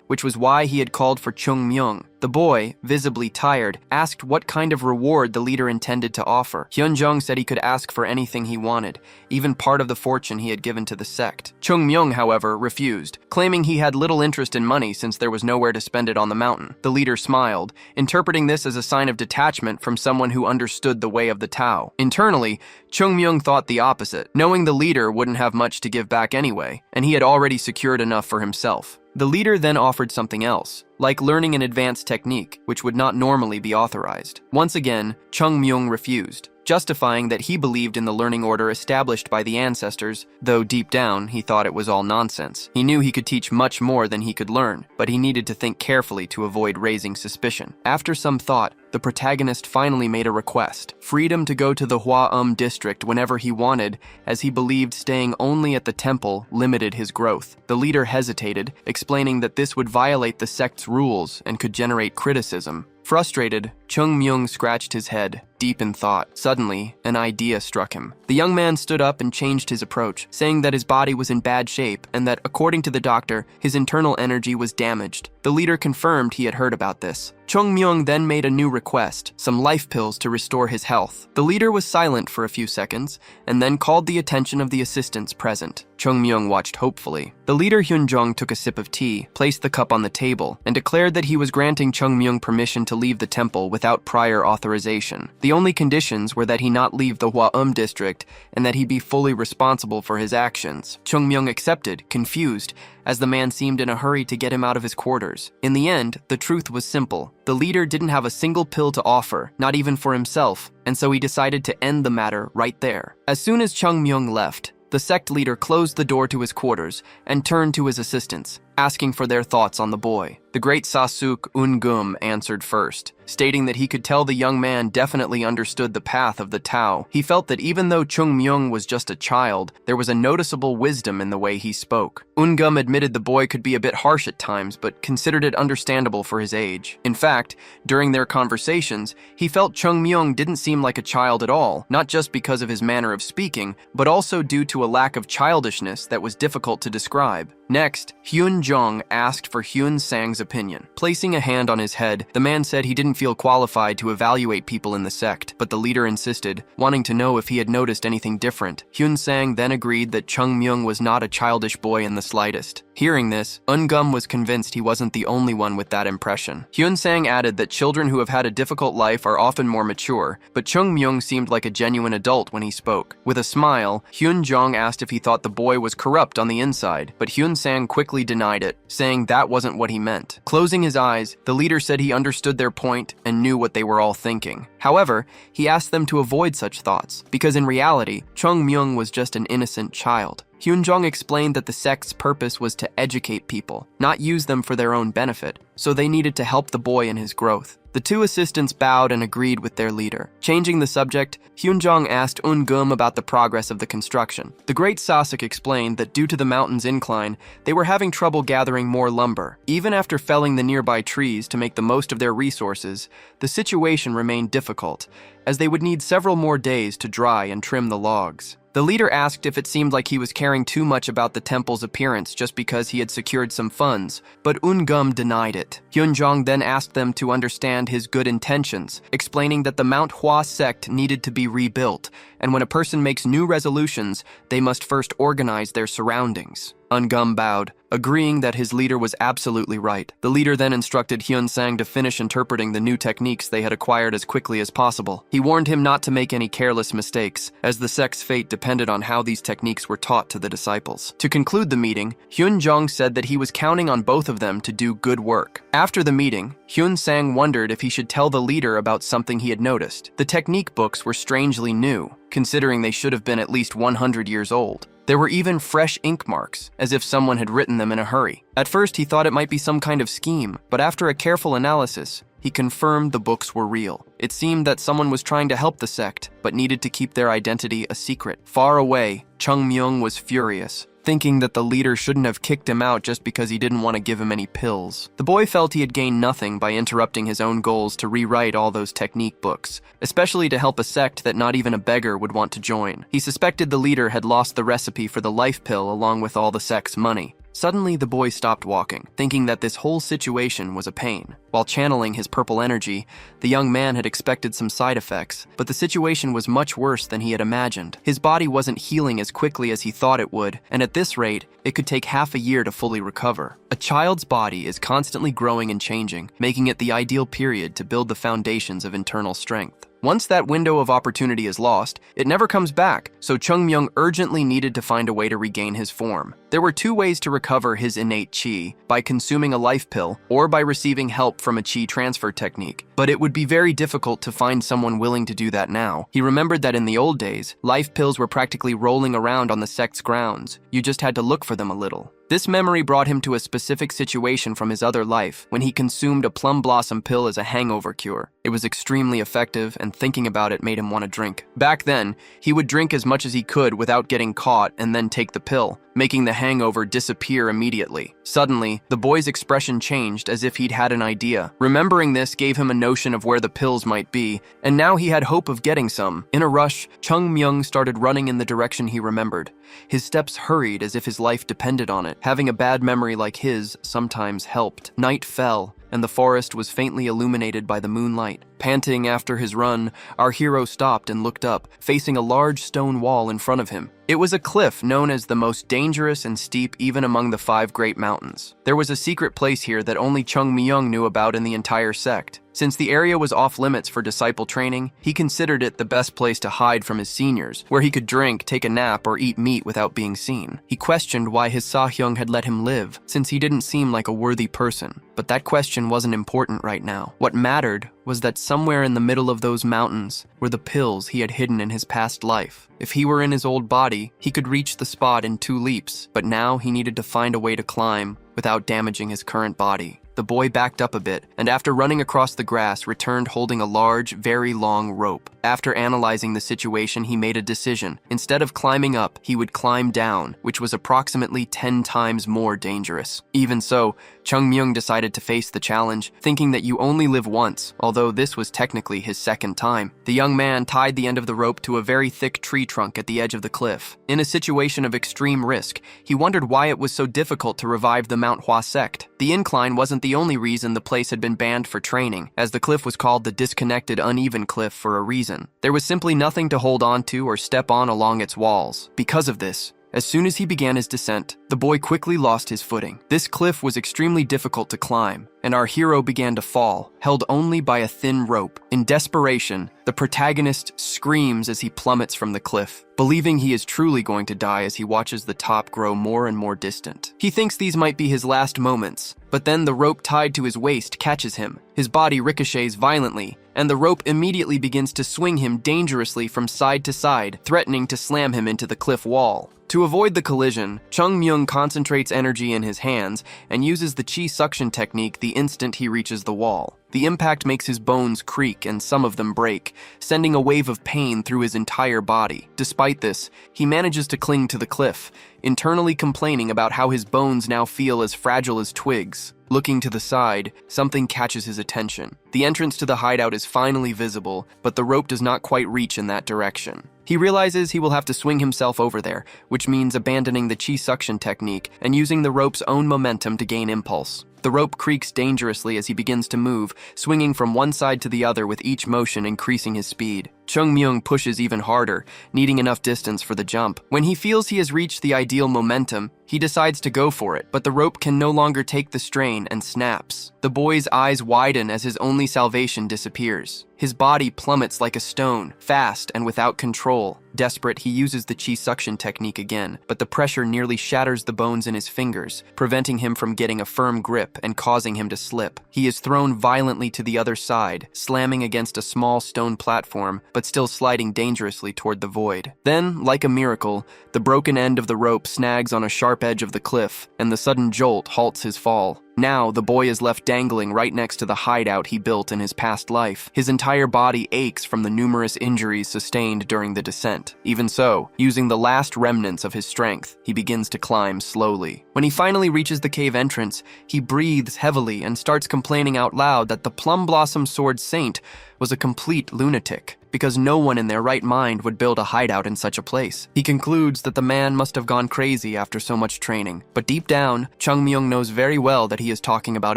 which was why he had called for Chung Myung. The boy, visibly tired, asked what kind of reward the leader intended to offer. Hyun-jong said he could ask for anything he wanted, even part of the fortune he had given to the sect. Chung Myung, however, refused, claiming he had little interest in money since there was nowhere to spend it on the mountain. The leader smiled, interpreting this as a sign of detachment from someone who understood the way of the Tao. Internally, Chung Myung thought the opposite, knowing the leader wouldn't have much to give back anyway, and he had already secured enough for himself. The leader then offered something else, like learning an advanced technique, which would not normally be authorized. Once again, Chung Myung refused, justifying that he believed in the learning order established by the ancestors, though deep down he thought it was all nonsense. He knew he could teach much more than he could learn, but he needed to think carefully to avoid raising suspicion. After some thought, the protagonist finally made a request: freedom to go to the Hwa district whenever he wanted, as he believed staying only at the temple limited his growth. The leader hesitated, explaining that this would violate the sect's rules and could generate criticism. Frustrated, Chung Myung scratched his head, deep in thought. Suddenly, an idea struck him. The young man stood up and changed his approach, saying that his body was in bad shape and that, according to the doctor, his internal energy was damaged. The leader confirmed he had heard about this. Chung Myung then made a new request, some life pills to restore his health. The leader was silent for a few seconds, and then called the attention of the assistants present. Chung Myung watched hopefully. The leader Hyun-jong took a sip of tea, placed the cup on the table, and declared that he was granting Chung Myung permission to leave the temple without prior authorization. The only conditions were that he not leave the Hwa district and that he be fully responsible for his actions. Chung Myung accepted, confused, as the man seemed in a hurry to get him out of his quarters. In the end, the truth was simple. The leader didn't have a single pill to offer, not even for himself, and so he decided to end the matter right there. As soon as Chung Myung left, the sect leader closed the door to his quarters and turned to his assistants, asking for their thoughts on the boy. The great Sasuk Ungum answered first, stating that he could tell the young man definitely understood the path of the Tao. He felt that even though Chung Myung was just a child, there was a noticeable wisdom in the way he spoke. Ungum admitted the boy could be a bit harsh at times, but considered it understandable for his age. In fact, during their conversations, he felt Chung Myung didn't seem like a child at all, not just because of his manner of speaking, but also due to a lack of childishness that was difficult to describe. Next, Hyun-jong asked for Hyun-sang's opinion. Placing a hand on his head, the man said he didn't feel qualified to evaluate people in the sect, but the leader insisted, wanting to know if he had noticed anything different. Hyun-sang then agreed that Chung Myung was not a childish boy in the slightest. Hearing this, Eun-gum was convinced he wasn't the only one with that impression. Hyun-sang added that children who have had a difficult life are often more mature, but Chung-myung seemed like a genuine adult when he spoke. With a smile, Hyun-jong asked if he thought the boy was corrupt on the inside, but Hyun-sang quickly denied it, saying that wasn't what he meant. Closing his eyes, the leader said he understood their point and knew what they were all thinking. However, he asked them to avoid such thoughts, because in reality, Chung-myung was just an innocent child. Hyun-jong explained that the sect's purpose was to educate people, not use them for their own benefit, so they needed to help the boy in his growth. The two assistants bowed and agreed with their leader. Changing the subject, Hyun-jong asked Eun-gum about the progress of the construction. The great Sasek explained that due to the mountain's incline, they were having trouble gathering more lumber. Even after felling the nearby trees to make the most of their resources, the situation remained difficult, as they would need several more days to dry and trim the logs. The leader asked if it seemed like he was caring too much about the temple's appearance just because he had secured some funds, but Eun-gum denied it. Hyun-jong then asked them to understand his good intentions, explaining that the Manhua sect needed to be rebuilt, and when a person makes new resolutions, they must first organize their surroundings. Eun-gum bowed, agreeing that his leader was absolutely right. The leader then instructed Hyun-sang to finish interpreting the new techniques they had acquired as quickly as possible. He warned him not to make any careless mistakes, as the sect's fate depended on how these techniques were taught to the disciples. To conclude the meeting, Hyun-jong said that he was counting on both of them to do good work. After the meeting, Hyun-sang wondered if he should tell the leader about something he had noticed. The technique books were strangely new, considering they should have been at least 100 years old. There were even fresh ink marks, as if someone had written them in a hurry. At first, he thought it might be some kind of scheme, but after a careful analysis, he confirmed the books were real. It seemed that someone was trying to help the sect, but needed to keep their identity a secret. Far away, Chung-myung was furious, thinking that the leader shouldn't have kicked him out just because he didn't want to give him any pills. The boy felt he had gained nothing by interrupting his own goals to rewrite all those technique books, especially to help a sect that not even a beggar would want to join. He suspected the leader had lost the recipe for the life pill along with all the sect's money. Suddenly, the boy stopped walking, thinking that this whole situation was a pain. While channeling his purple energy, the young man had expected some side effects, but the situation was much worse than he had imagined. His body wasn't healing as quickly as he thought it would, and at this rate, it could take half a year to fully recover. A child's body is constantly growing and changing, making it the ideal period to build the foundations of internal strength. Once that window of opportunity is lost, it never comes back, so Chung-myung urgently needed to find a way to regain his form. There were two ways to recover his innate chi, by consuming a life pill or by receiving help from a chi transfer technique. But it would be very difficult to find someone willing to do that now. He remembered that in the old days, life pills were practically rolling around on the sect's grounds. You just had to look for them a little. This memory brought him to a specific situation from his other life, when he consumed a plum blossom pill as a hangover cure. It was extremely effective, and thinking about it made him want to drink. Back then, he would drink as much as he could without getting caught and then take the pill, making the hangover disappear immediately. Suddenly, the boy's expression changed as if he'd had an idea. Remembering this gave him a notion of where the pills might be, and now he had hope of getting some. In a rush, Chung-myung started running in the direction he remembered. His steps hurried as if his life depended on it. Having a bad memory like his sometimes helped. Night fell, and the forest was faintly illuminated by the moonlight. Panting after his run, our hero stopped and looked up, facing a large stone wall in front of him. It was a cliff known as the most dangerous and steep even among the 5 great mountains. There was a secret place here that only Chung-myung knew about in the entire sect. Since the area was off limits for disciple training, he considered it the best place to hide from his seniors, where he could drink, take a nap, or eat meat without being seen. He questioned why his Sahyung had let him live, since he didn't seem like a worthy person. But that question wasn't important right now. What mattered was that somewhere in the middle of those mountains were the pills he had hidden in his past life. If he were in his old body, he could reach the spot in 2 leaps, but now he needed to find a way to climb without damaging his current body. The boy backed up a bit, and after running across the grass, returned holding a large, very long rope. After analyzing the situation, he made a decision. Instead of climbing up, he would climb down, which was approximately 10 times more dangerous. Even so, Chung-myung decided to face the challenge, thinking that you only live once, although this was technically his second time. The young man tied the end of the rope to a very thick tree trunk at the edge of the cliff. In a situation of extreme risk, he wondered why it was so difficult to revive the Manhua sect. The incline wasn't the only reason the place had been banned for training, as the cliff was called the disconnected uneven cliff for a reason. There was simply nothing to hold on to or step on along its walls. Because of this, As soon as he began his descent, the boy quickly lost his footing. This cliff was extremely difficult to climb, and our hero began to fall, held only by a thin rope. In desperation, the protagonist screams as he plummets from the cliff, believing he is truly going to die as he watches the top grow more and more distant. He thinks these might be his last moments, but then the rope tied to his waist catches him. His body ricochets violently, and the rope immediately begins to swing him dangerously from side to side, threatening to slam him into the cliff wall. To avoid the collision, Chung Myung concentrates energy in his hands and uses the chi suction technique the instant he reaches the wall. The impact makes his bones creak and some of them break, sending a wave of pain through his entire body. Despite this, he manages to cling to the cliff, internally complaining about how his bones now feel as fragile as twigs. Looking to the side, something catches his attention. The entrance to the hideout is finally visible, but the rope does not quite reach in that direction. He realizes he will have to swing himself over there, which means abandoning the chi suction technique and using the rope's own momentum to gain impulse. The rope creaks dangerously as he begins to move, swinging from one side to the other with each motion increasing his speed. Chung Myung pushes even harder, needing enough distance for the jump. When he feels he has reached the ideal momentum, he decides to go for it, but the rope can no longer take the strain and snaps. The boy's eyes widen as his only salvation disappears. His body plummets like a stone, fast and without control. Desperate, he uses the chi suction technique again, but the pressure nearly shatters the bones in his fingers, preventing him from getting a firm grip and causing him to slip. He is thrown violently to the other side, slamming against a small stone platform, but still sliding dangerously toward the void. Then, like a miracle, the broken end of the rope snags on a sharp edge of the cliff, and the sudden jolt halts his fall. Now, the boy is left dangling right next to the hideout he built in his past life. His entire body aches from the numerous injuries sustained during the descent. Even so, using the last remnants of his strength, he begins to climb slowly. When he finally reaches the cave entrance, he breathes heavily and starts complaining out loud that the Plum Blossom Sword Saint was a complete lunatic, because no one in their right mind would build a hideout in such a place. He concludes that the man must have gone crazy after so much training, but deep down, Chung Myung knows very well that he is talking about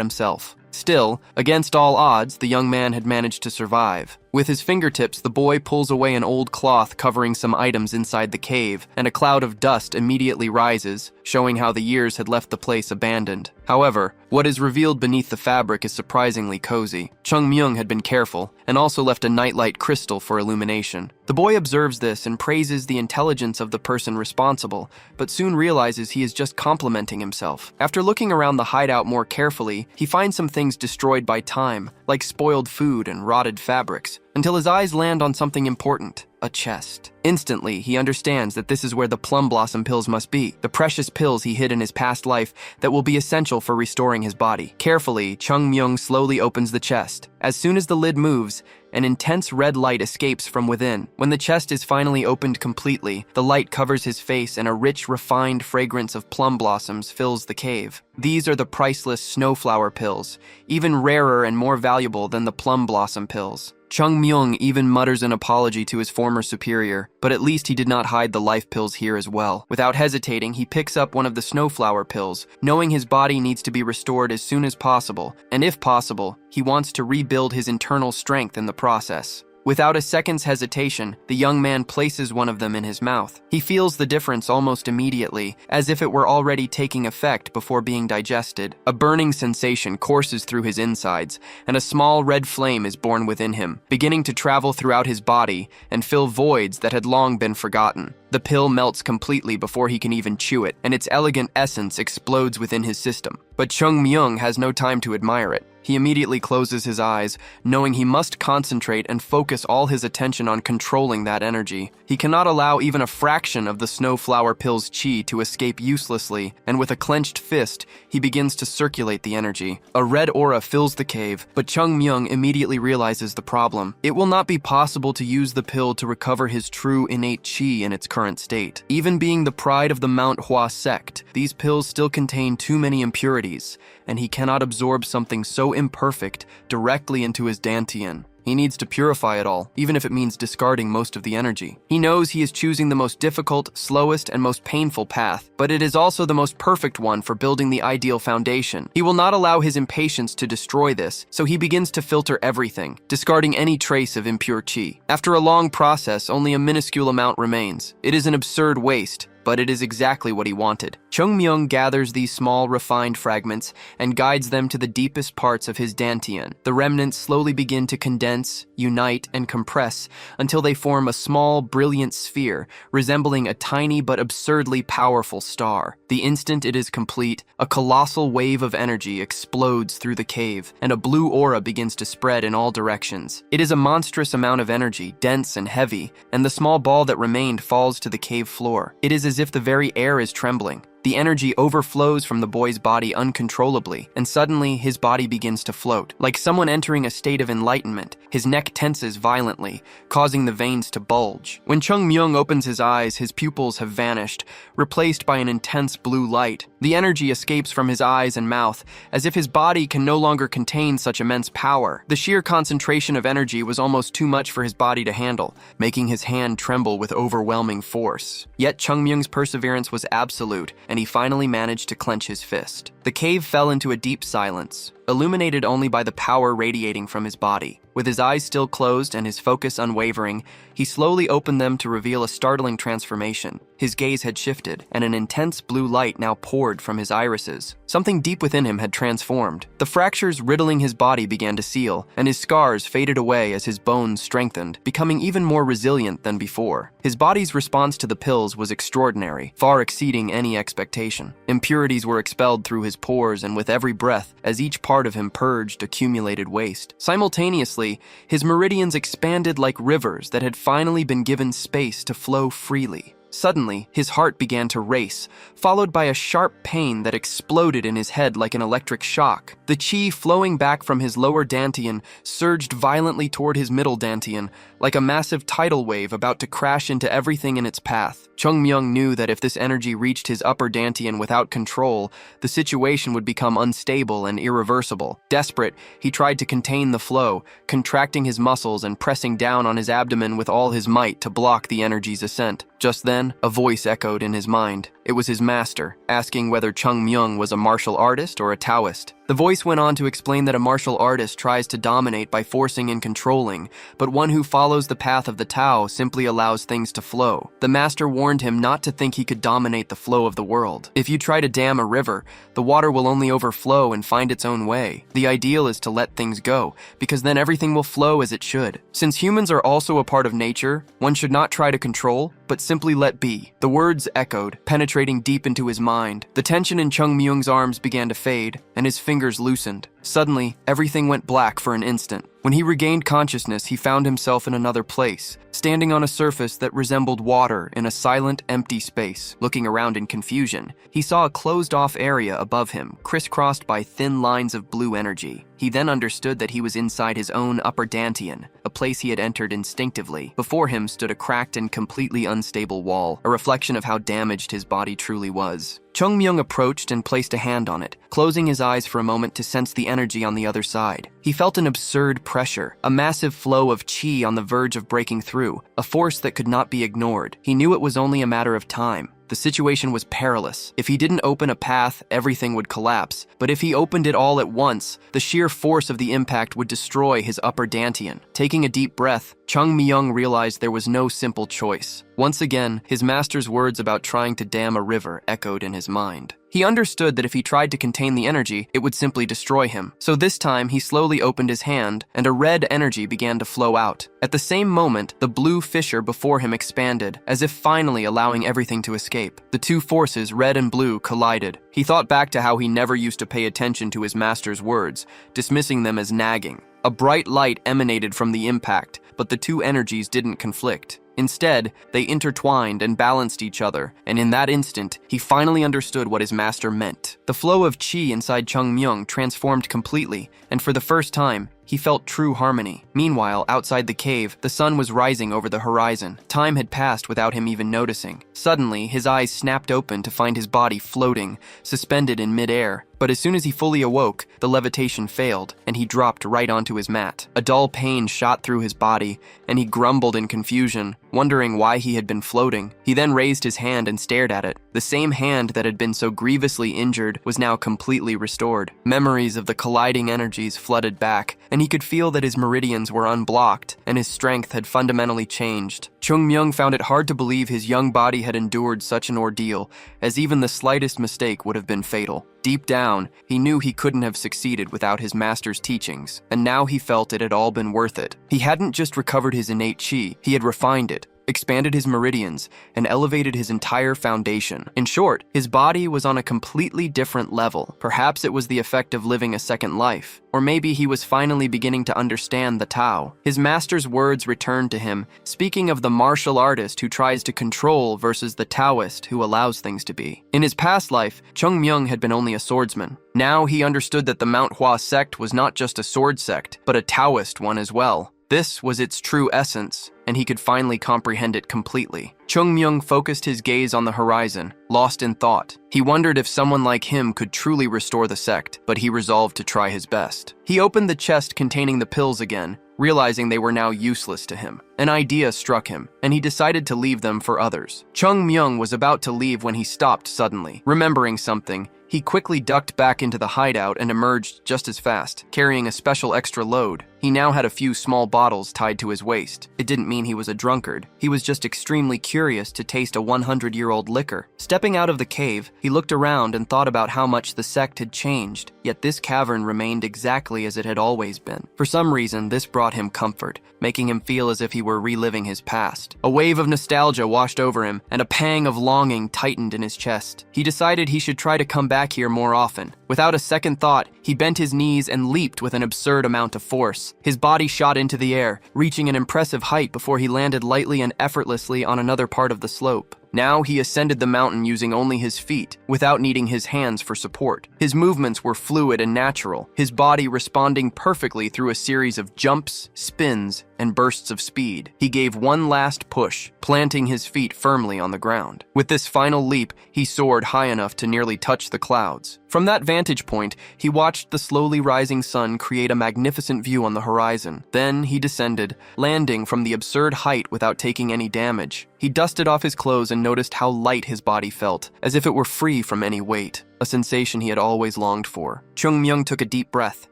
himself. Still, against all odds, the young man had managed to survive. With his fingertips, the boy pulls away an old cloth covering some items inside the cave, and a cloud of dust immediately rises, showing how the years had left the place abandoned. However, what is revealed beneath the fabric is surprisingly cozy. Chung Myung had been careful, and also left a nightlight crystal for illumination. The boy observes this and praises the intelligence of the person responsible, but soon realizes he is just complimenting himself. After looking around the hideout more carefully, he finds some things destroyed by time, like spoiled food and rotted fabrics, until his eyes land on something important, a chest. Instantly, he understands that this is where the plum blossom pills must be, the precious pills he hid in his past life that will be essential for restoring his body. Carefully, Chung Myung slowly opens the chest. As soon as the lid moves, an intense red light escapes from within. When the chest is finally opened completely, the light covers his face and a rich, refined fragrance of plum blossoms fills the cave. These are the priceless snowflower pills, even rarer and more valuable than the plum blossom pills. Chung Myung even mutters an apology to his former superior, but at least he did not hide the life pills here as well. Without hesitating, he picks up one of the snowflower pills, knowing his body needs to be restored as soon as possible, and if possible, he wants to rebuild his internal strength in the process. Without a second's hesitation, the young man places one of them in his mouth. He feels the difference almost immediately, as if it were already taking effect before being digested. A burning sensation courses through his insides, and a small red flame is born within him, beginning to travel throughout his body and fill voids that had long been forgotten. The pill melts completely before he can even chew it, and its elegant essence explodes within his system. But Chung Myung has no time to admire it. He immediately closes his eyes, knowing he must concentrate and focus all his attention on controlling that energy. He cannot allow even a fraction of the snowflower pill's chi to escape uselessly, and with a clenched fist, he begins to circulate the energy. A red aura fills the cave, but Chung Myung immediately realizes the problem. It will not be possible to use the pill to recover his true innate chi in its current state. Even being the pride of the Manhua sect, these pills still contain too many impurities, and he cannot absorb something so imperfect directly into his dantian. He needs to purify it all, even if it means discarding most of the energy. He knows he is choosing the most difficult, slowest, and most painful path, but it is also the most perfect one for building the ideal foundation. He will not allow his impatience to destroy this, so he begins to filter everything, discarding any trace of impure chi. After a long process, only a minuscule amount remains. It is an absurd waste, but it is exactly what he wanted. Chung Myung gathers these small, refined fragments and guides them to the deepest parts of his dantian. The remnants slowly begin to condense, unite, and compress until they form a small, brilliant sphere resembling a tiny but absurdly powerful star. The instant it is complete, a colossal wave of energy explodes through the cave, and a blue aura begins to spread in all directions. It is a monstrous amount of energy, dense and heavy, and the small ball that remained falls to the cave floor. It is as if the very air is trembling. The energy overflows from the boy's body uncontrollably, and suddenly his body begins to float. Like someone entering a state of enlightenment, his neck tenses violently, causing the veins to bulge. When Chung Myung opens his eyes, his pupils have vanished, replaced by an intense blue light. The energy escapes from his eyes and mouth, as if his body can no longer contain such immense power. The sheer concentration of energy was almost too much for his body to handle, making his hand tremble with overwhelming force. Yet Chung Myung's perseverance was absolute, and he finally managed to clench his fist. The cave fell into a deep silence, illuminated only by the power radiating from his body. With his eyes still closed and his focus unwavering, he slowly opened them to reveal a startling transformation. His gaze had shifted, and an intense blue light now poured from his irises. Something deep within him had transformed. The fractures riddling his body began to seal, and his scars faded away as his bones strengthened, becoming even more resilient than before. His body's response to the pills was extraordinary, far exceeding any expectation. Impurities were expelled through his pores, and with every breath, as each part of him purged accumulated waste. Simultaneously, his meridians expanded like rivers that had finally been given space to flow freely. Suddenly, his heart began to race, followed by a sharp pain that exploded in his head like an electric shock. The chi flowing back from his lower dantian surged violently toward his middle dantian, like a massive tidal wave about to crash into everything in its path. Chung Myung knew that if this energy reached his upper dantian without control, the situation would become unstable and irreversible. Desperate, he tried to contain the flow, contracting his muscles and pressing down on his abdomen with all his might to block the energy's ascent. Just then, a voice echoed in his mind. It was his master, asking whether Chung Myung was a martial artist or a Taoist. The voice went on to explain that a martial artist tries to dominate by forcing and controlling, but one who follows the path of the Tao simply allows things to flow. The master warned him not to think he could dominate the flow of the world. If you try to dam a river, the water will only overflow and find its own way. The ideal is to let things go, because then everything will flow as it should. Since humans are also a part of nature, one should not try to control, but simply let be. The words echoed, penetrating deep into his mind. The tension in Chung Myung's arms began to fade, and his fingers loosened. Suddenly, everything went black for an instant. When he regained consciousness, he found himself in another place, standing on a surface that resembled water in a silent, empty space. Looking around in confusion, he saw a closed-off area above him, crisscrossed by thin lines of blue energy. He then understood that he was inside his own upper dantian, a place he had entered instinctively. Before him stood a cracked and completely unstable wall, a reflection of how damaged his body truly was. Chung Myung approached and placed a hand on it, closing his eyes for a moment to sense the energy on the other side. He felt an absurd pressure, a massive flow of chi on the verge of breaking through, a force that could not be ignored. He knew it was only a matter of time. The situation was perilous. If he didn't open a path, everything would collapse. But if he opened it all at once, the sheer force of the impact would destroy his upper dantian. Taking a deep breath, Chung Myung realized there was no simple choice. Once again, his master's words about trying to dam a river echoed in his mind. He understood that if he tried to contain the energy, it would simply destroy him. So this time, he slowly opened his hand, and a red energy began to flow out. At the same moment, the blue fissure before him expanded, as if finally allowing everything to escape. The two forces, red and blue, collided. He thought back to how he never used to pay attention to his master's words, dismissing them as nagging. A bright light emanated from the impact, but the two energies didn't conflict. Instead, they intertwined and balanced each other, and in that instant, he finally understood what his master meant. The flow of chi inside Chung Myung transformed completely, and for the first time, he felt true harmony. Meanwhile, outside the cave, the sun was rising over the horizon. Time had passed without him even noticing. Suddenly, his eyes snapped open to find his body floating, suspended in midair. But as soon as he fully awoke, the levitation failed, and he dropped right onto his mat. A dull pain shot through his body, and he grumbled in confusion, wondering why he had been floating. He then raised his hand and stared at it. The same hand that had been so grievously injured was now completely restored. Memories of the colliding energies flooded back, and he could feel that his meridians were unblocked and his strength had fundamentally changed. Chung Myung found it hard to believe his young body had endured such an ordeal, as even the slightest mistake would have been fatal. Deep down, he knew he couldn't have succeeded without his master's teachings, and now he felt it had all been worth it. He hadn't just recovered his innate chi, he had refined it, expanded his meridians, and elevated his entire foundation. In short, his body was on a completely different level. Perhaps it was the effect of living a second life, or maybe he was finally beginning to understand the Tao. His master's words returned to him, speaking of the martial artist who tries to control versus the Taoist who allows things to be. In his past life, Chung Myung had been only a swordsman. Now he understood that the Manhua sect was not just a sword sect, but a Taoist one as well. This was its true essence, and he could finally comprehend it completely. Chung Myung focused his gaze on the horizon, lost in thought. He wondered if someone like him could truly restore the sect, but he resolved to try his best. He opened the chest containing the pills again, realizing they were now useless to him. An idea struck him, and he decided to leave them for others. Chung Myung was about to leave when he stopped suddenly. Remembering something, he quickly ducked back into the hideout and emerged just as fast, carrying a special extra load. He now had a few small bottles tied to his waist. It didn't mean he was a drunkard. He was just extremely curious to taste a 100-year-old liquor. Stepping out of the cave, he looked around and thought about how much the sect had changed, yet this cavern remained exactly as it had always been. For some reason, this brought him comfort, making him feel as if he were reliving his past. A wave of nostalgia washed over him, and a pang of longing tightened in his chest. He decided he should try to come back here more often. Without a second thought, he bent his knees and leaped with an absurd amount of force. His body shot into the air, reaching an impressive height before he landed lightly and effortlessly on another part of the slope. Now he ascended the mountain using only his feet, without needing his hands for support. His movements were fluid and natural, his body responding perfectly through a series of jumps, spins, and bursts of speed. He gave one last push, planting his feet firmly on the ground. With this final leap, he soared high enough to nearly touch the clouds. From that vantage point, he watched the slowly rising sun create a magnificent view on the horizon. Then he descended, landing from the absurd height without taking any damage. He dusted off his clothes and noticed how light his body felt, as if it were free from any weight, a sensation he had always longed for. Chung Myung took a deep breath,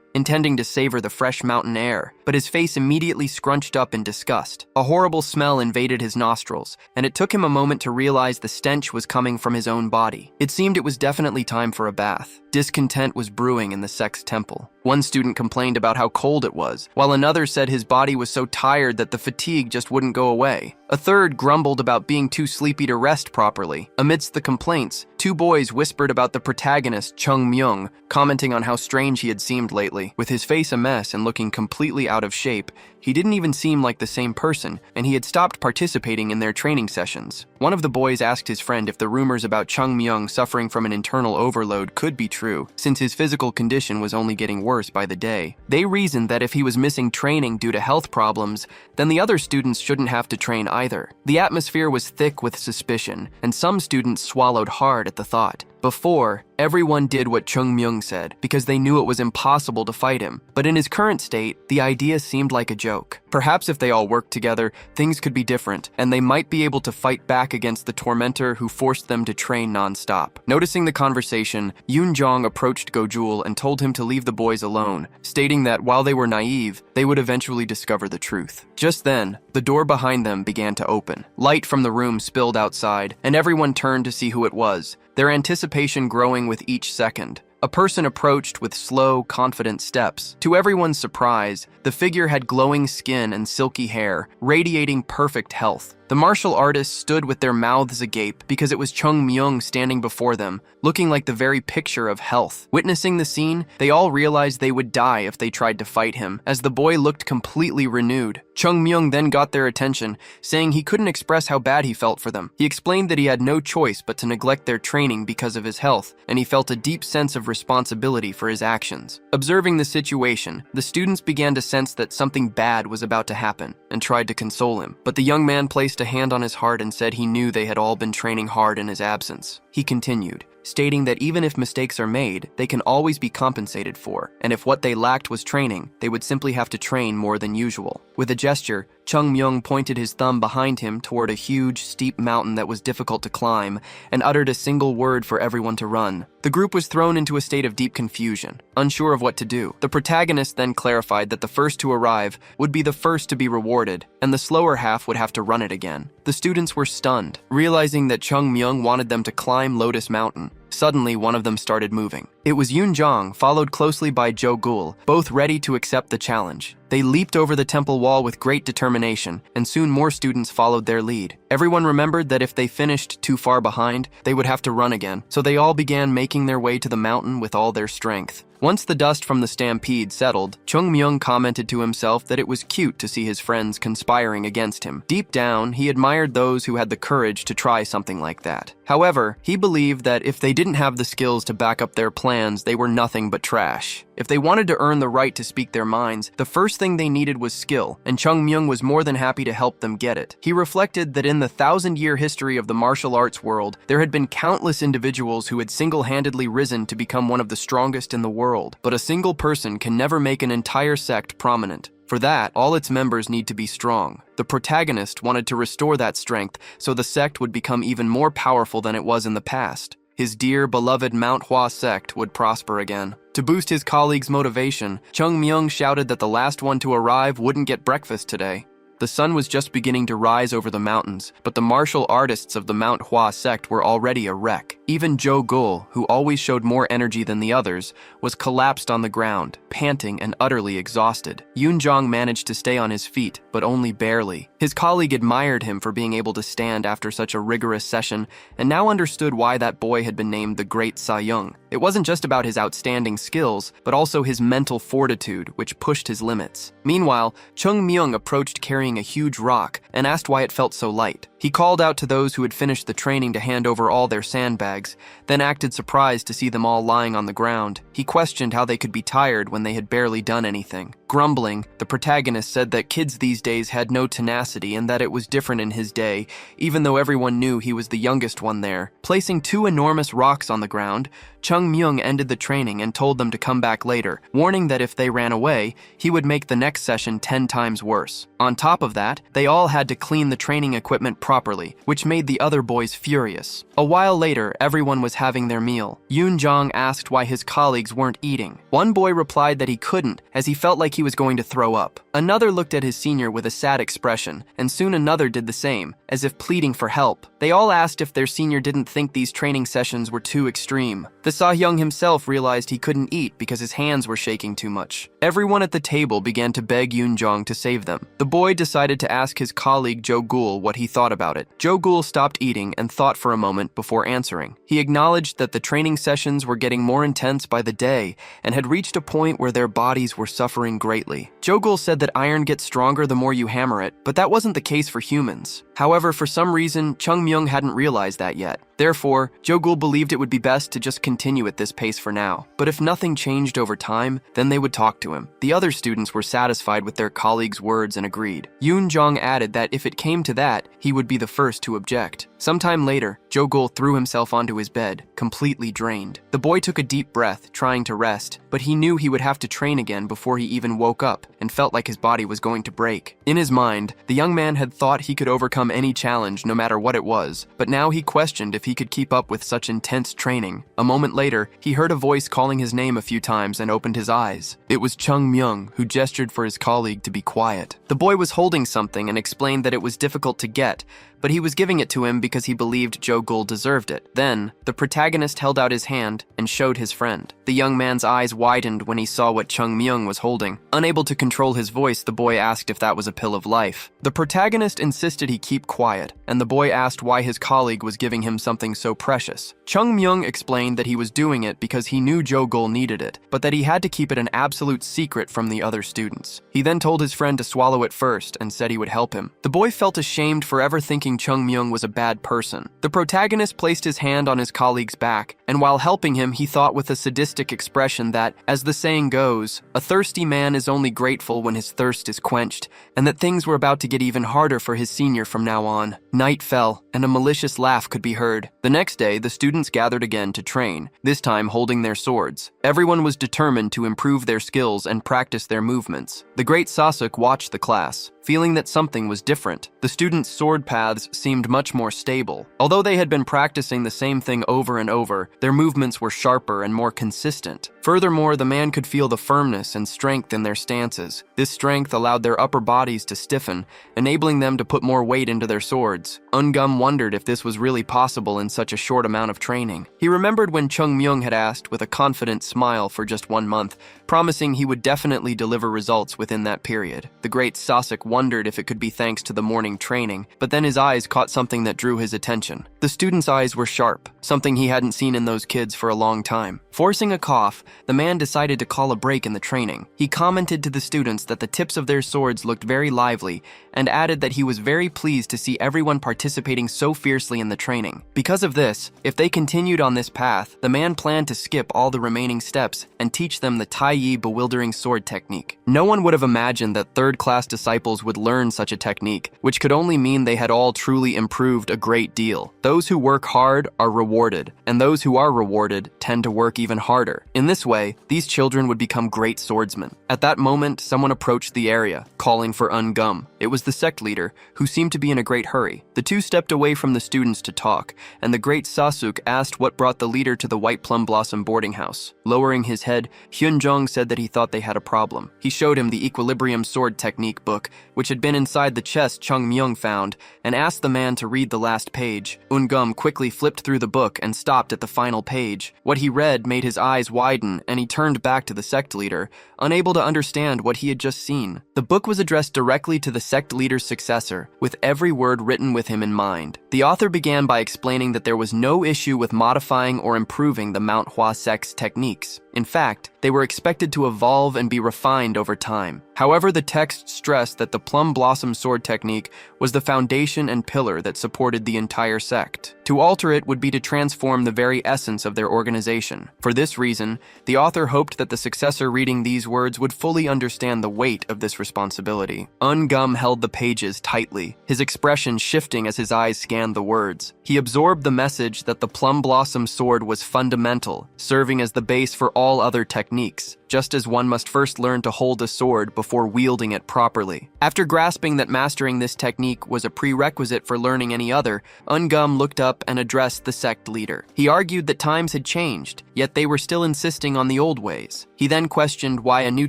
intending to savor the fresh mountain air, but his face immediately scrunched up in disgust. A horrible smell invaded his nostrils, and it took him a moment to realize the stench was coming from his own body. It seemed it was definitely time for a bath. Discontent was brewing in the sect's temple. One student complained about how cold it was, while another said his body was so tired that the fatigue just wouldn't go away. A third grumbled about being too sleepy to rest properly. Amidst the complaints, two boys whispered about the protagonist, Chung Myung, commenting on how strange he had seemed lately. With his face a mess and looking completely out of shape, he didn't even seem like the same person, and he had stopped participating in their training sessions. One of the boys asked his friend if the rumors about Chung Myung suffering from an internal overload could be true, since his physical condition was only getting worse by the day. They reasoned that if he was missing training due to health problems, then the other students shouldn't have to train either. The atmosphere was thick with suspicion, and some students swallowed hard at the thought. Before, everyone did what Chung Myung said because they knew it was impossible to fight him. But in his current state, the idea seemed like a joke. Perhaps if they all worked together, things could be different, and they might be able to fight back against the tormentor who forced them to train non-stop. Noticing the conversation, Yoon Jong approached Gojul and told him to leave the boys alone, stating that while they were naive, they would eventually discover the truth. Just then, the door behind them began to open. Light from the room spilled outside, and everyone turned to see who it was, their anticipation growing with each second. A person approached with slow, confident steps. To everyone's surprise, the figure had glowing skin and silky hair, radiating perfect health. The martial artists stood with their mouths agape because it was Chung Myung standing before them, looking like the very picture of health. Witnessing the scene, they all realized they would die if they tried to fight him, as the boy looked completely renewed. Chung Myung then got their attention, saying he couldn't express how bad he felt for them. He explained that he had no choice but to neglect their training because of his health, and he felt a deep sense of responsibility for his actions. Observing the situation, the students began to sense that something bad was about to happen, and tried to console him. But the young man placed a hand on his heart and said he knew they had all been training hard in his absence. He continued, stating that even if mistakes are made, they can always be compensated for, and if what they lacked was training, they would simply have to train more than usual. With a gesture, Chung Myung pointed his thumb behind him toward a huge, steep mountain that was difficult to climb, and uttered a single word for everyone to run. The group was thrown into a state of deep confusion, unsure of what to do. The protagonist then clarified that the first to arrive would be the first to be rewarded, and the slower half would have to run it again. The students were stunned, realizing that Chung Myung wanted them to climb Lotus Mountain. Suddenly, one of them started moving. It was Yoon Jong, followed closely by Jo Gul, both ready to accept the challenge. They leaped over the temple wall with great determination, and soon more students followed their lead. Everyone remembered that if they finished too far behind, they would have to run again, so they all began making their way to the mountain with all their strength. Once the dust from the stampede settled, Chung Myung commented to himself that it was cute to see his friends conspiring against him. Deep down, he admired those who had the courage to try something like that. However, he believed that if they didn't have the skills to back up their plans, they were nothing but trash. If they wanted to earn the right to speak their minds, the first thing they needed was skill, and Chung Myung was more than happy to help them get it. He reflected that in the 1,000-year history of the martial arts world, there had been countless individuals who had single-handedly risen to become one of the strongest in the world, but a single person can never make an entire sect prominent. For that, all its members need to be strong. The protagonist wanted to restore that strength so the sect would become even more powerful than it was in the past. His dear, beloved Manhua sect would prosper again. To boost his colleagues' motivation, Chung Myung shouted that the last one to arrive wouldn't get breakfast today. The sun was just beginning to rise over the mountains, but the martial artists of the Manhua sect were already a wreck. Even Jo Gul, who always showed more energy than the others, was collapsed on the ground, panting and utterly exhausted. Yoon Jong managed to stay on his feet, but only barely. His colleague admired him for being able to stand after such a rigorous session, and now understood why that boy had been named the Great Sa-young. It wasn't just about his outstanding skills, but also his mental fortitude, which pushed his limits. Meanwhile, Chung Myung approached carrying a huge rock and asked why it felt so light. He called out to those who had finished the training to hand over all their sandbags, then acted surprised to see them all lying on the ground. He questioned how they could be tired when they had barely done anything. Grumbling, the protagonist said that kids these days had no tenacity and that it was different in his day, even though everyone knew he was the youngest one there. Placing two enormous rocks on the ground, Chung Myung ended the training and told them to come back later, warning that if they ran away, he would make the next session 10 times worse. On top of that, they all had to clean the training equipment properly, which made the other boys furious. A while later, everyone was having their meal. Yoon Jong asked why his colleagues weren't eating. One boy replied that he couldn't, as he felt like he was going to throw up. Another looked at his senior with a sad expression, and soon another did the same, as if pleading for help. They all asked if their senior didn't think these training sessions were too extreme. The Sa-young himself realized he couldn't eat because his hands were shaking too much. Everyone at the table began to beg Yoon Jong to save them. The boy decided to ask his colleague Jo Gul what he thought about it. Jo Gul stopped eating and thought for a moment before answering. He acknowledged that the training sessions were getting more intense by the day and had reached a point where their bodies were suffering greatly. Jo Gul said that iron gets stronger the more you hammer it, but that wasn't the case for humans. However, for some reason, Chung Myung hadn't realized that yet. Therefore, Jo Gul believed it would be best to just continue at this pace for now. But if nothing changed over time, then they would talk to him. The other students were satisfied with their colleagues' words and agreed. Yoon Jong added that if it came to that, he would be the first to object. Sometime later, Jo Gul threw himself onto his bed, completely drained. The boy took a deep breath, trying to rest, but he knew he would have to train again before he even woke up, and felt like his body was going to break. In his mind, the young man had thought he could overcome any challenge no matter what it was, but now he questioned if he could keep up with such intense training. A moment later, he heard a voice calling his name a few times and opened his eyes. It was Chung Myung, who gestured for his colleague to be quiet. The boy was holding something and explained that it was difficult to get, but he was giving it to him because he believed Jo Gul deserved it. Then, the protagonist held out his hand and showed his friend. The young man's eyes widened when he saw what Chung Myung was holding. Unable to control his voice, the boy asked if that was a pill of life. The protagonist insisted he keep quiet, and the boy asked why his colleague was giving him something so precious. Chung Myung explained that he was doing it because he knew Jo Gul needed it, but that he had to keep it an absolute secret from the other students. He then told his friend to swallow it first and said he would help him. The boy felt ashamed for ever thinking thinking Chung Myung was a bad person. The protagonist placed his hand on his colleague's back, and while helping him, he thought with a sadistic expression that, as the saying goes, a thirsty man is only grateful when his thirst is quenched, and that things were about to get even harder for his senior from now on. Night fell, and a malicious laugh could be heard. The next day, the students gathered again to train, this time holding their swords. Everyone was determined to improve their skills and practice their movements. The great Sasuke watched the class, feeling that something was different. The students' sword paths seemed much more stable. Although they had been practicing the same thing over and over, their movements were sharper and more consistent. Furthermore, the man could feel the firmness and strength in their stances. This strength allowed their upper bodies to stiffen, enabling them to put more weight into their swords. Eun-gum wondered if this was really possible in such a short amount of training. He remembered when Chung Myung had asked with a confident smile for just 1 month, promising he would definitely deliver results within that period. The great Sasuke wondered if it could be thanks to the morning training, but then his eyes caught something that drew his attention. The student's eyes were sharp, something he hadn't seen in those kids for a long time. Forcing a cough, the man decided to call a break in the training. He commented to the students that the tips of their swords looked very lively, and added that he was very pleased to see everyone participating so fiercely in the training. Because of this, if they continued on this path, the man planned to skip all the remaining steps and teach them the Tai Yi bewildering sword technique. No one would have imagined that third-class disciples would learn such a technique, which could only mean they had all truly improved a great deal. Those who work hard are rewarded, and those who are rewarded tend to work even harder. In this way, these children would become great swordsmen. At that moment, someone approached the area, calling for Eun-gum. It was the sect leader, who seemed to be in a great hurry. The two stepped away from the students to talk, and the great Sasuke asked what brought the leader to the White Plum Blossom boarding house. Lowering his head, Hyun-jong said that he thought they had a problem. He showed him the Equilibrium Sword Technique book, which had been inside the chest Chung Myung found, and asked the man to read the last page. Eun-gum quickly flipped through the book and stopped at the final page. What he read made his eyes widen, and he turned back to the sect leader, unable to understand what he had just seen. The book was addressed directly to the sect leader's successor, with every word written with him in mind. The author began by explaining that there was no issue with modifying or improving the Manhua sect's techniques. In fact, they were expected to evolve and be refined over time. However, the text stressed that the Plum Blossom sword technique was the foundation and pillar that supported the entire sect. To alter it would be to transform the very essence of their organization. For this reason, the author hoped that the successor reading these words would fully understand the weight of this responsibility. Eun-gum held the pages tightly, his expression shifting as his eyes scanned the words. He absorbed the message that the Plum Blossom sword was fundamental, serving as the base for all other techniques, just as one must first learn to hold a sword before wielding it properly. After grasping that mastering this technique was a prerequisite for learning any other, Eun-gum looked up and addressed the sect leader. He argued that times had changed, yet they were still insisting on the old ways. He then questioned why a new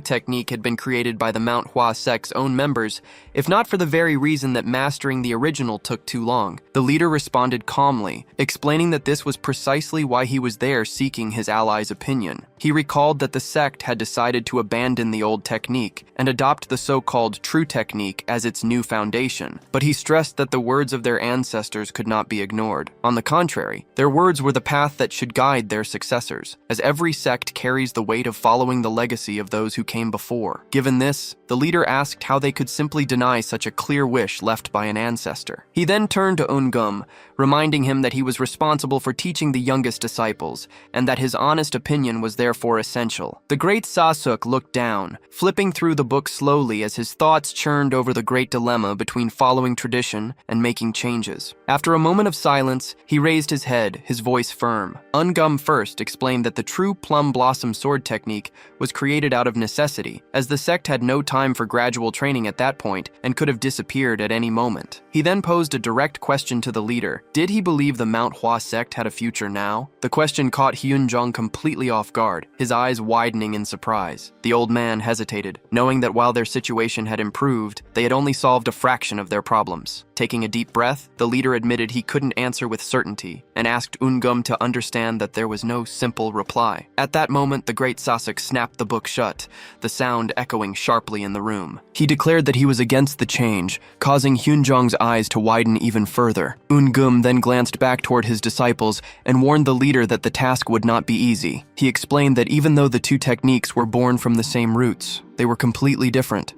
technique had been created by the Manhua sect's own members, if not for the very reason that mastering the original took too long. The leader responded calmly, explaining that this was precisely why he was there seeking his ally's opinion. He recalled that the sect had decided to abandon the old technique and adopt the so-called true technique as its new foundation, but he stressed that the words of their ancestors could not be ignored. On the contrary, their words were the path that should guide their successors, as every sect carries the weight of following the legacy of those who came before. Given this, the leader asked how they could simply deny such a clear wish left by an ancestor. He then turned to Eun-gum, reminding him that he was responsible for teaching the youngest disciples, and that his honest opinion was therefore essential. The great Sasuke looked down, flipping through the book slowly as his thoughts churned over the great dilemma between following tradition and making changes. After a moment of silence, he raised his head, his voice firm. Eun-gum first explained that the true Plum Blossom sword technique was created out of necessity, as the sect had no time for gradual training at that point and could have disappeared at any moment. He then posed a direct question to the leader. Did he believe the Manhua sect had a future now? The question caught Hyun-jong completely off guard, his eyes widening in surprise. The old man hesitated, knowing that while their situation had improved, they had only solved a fraction of their problems. Taking a deep breath, the leader admitted he couldn't answer with certainty and asked Eun-gum to understand that there was no simple reply. At that moment, the great Sasuke snapped the book shut, the sound echoing sharply in the room. He declared that he was against the change, causing Hyun-jong's eyes to widen even further. Eun-gum then glanced back toward his disciples and warned the leader that the task would not be easy. He explained that even though the two techniques were born from the same roots, they were completely different.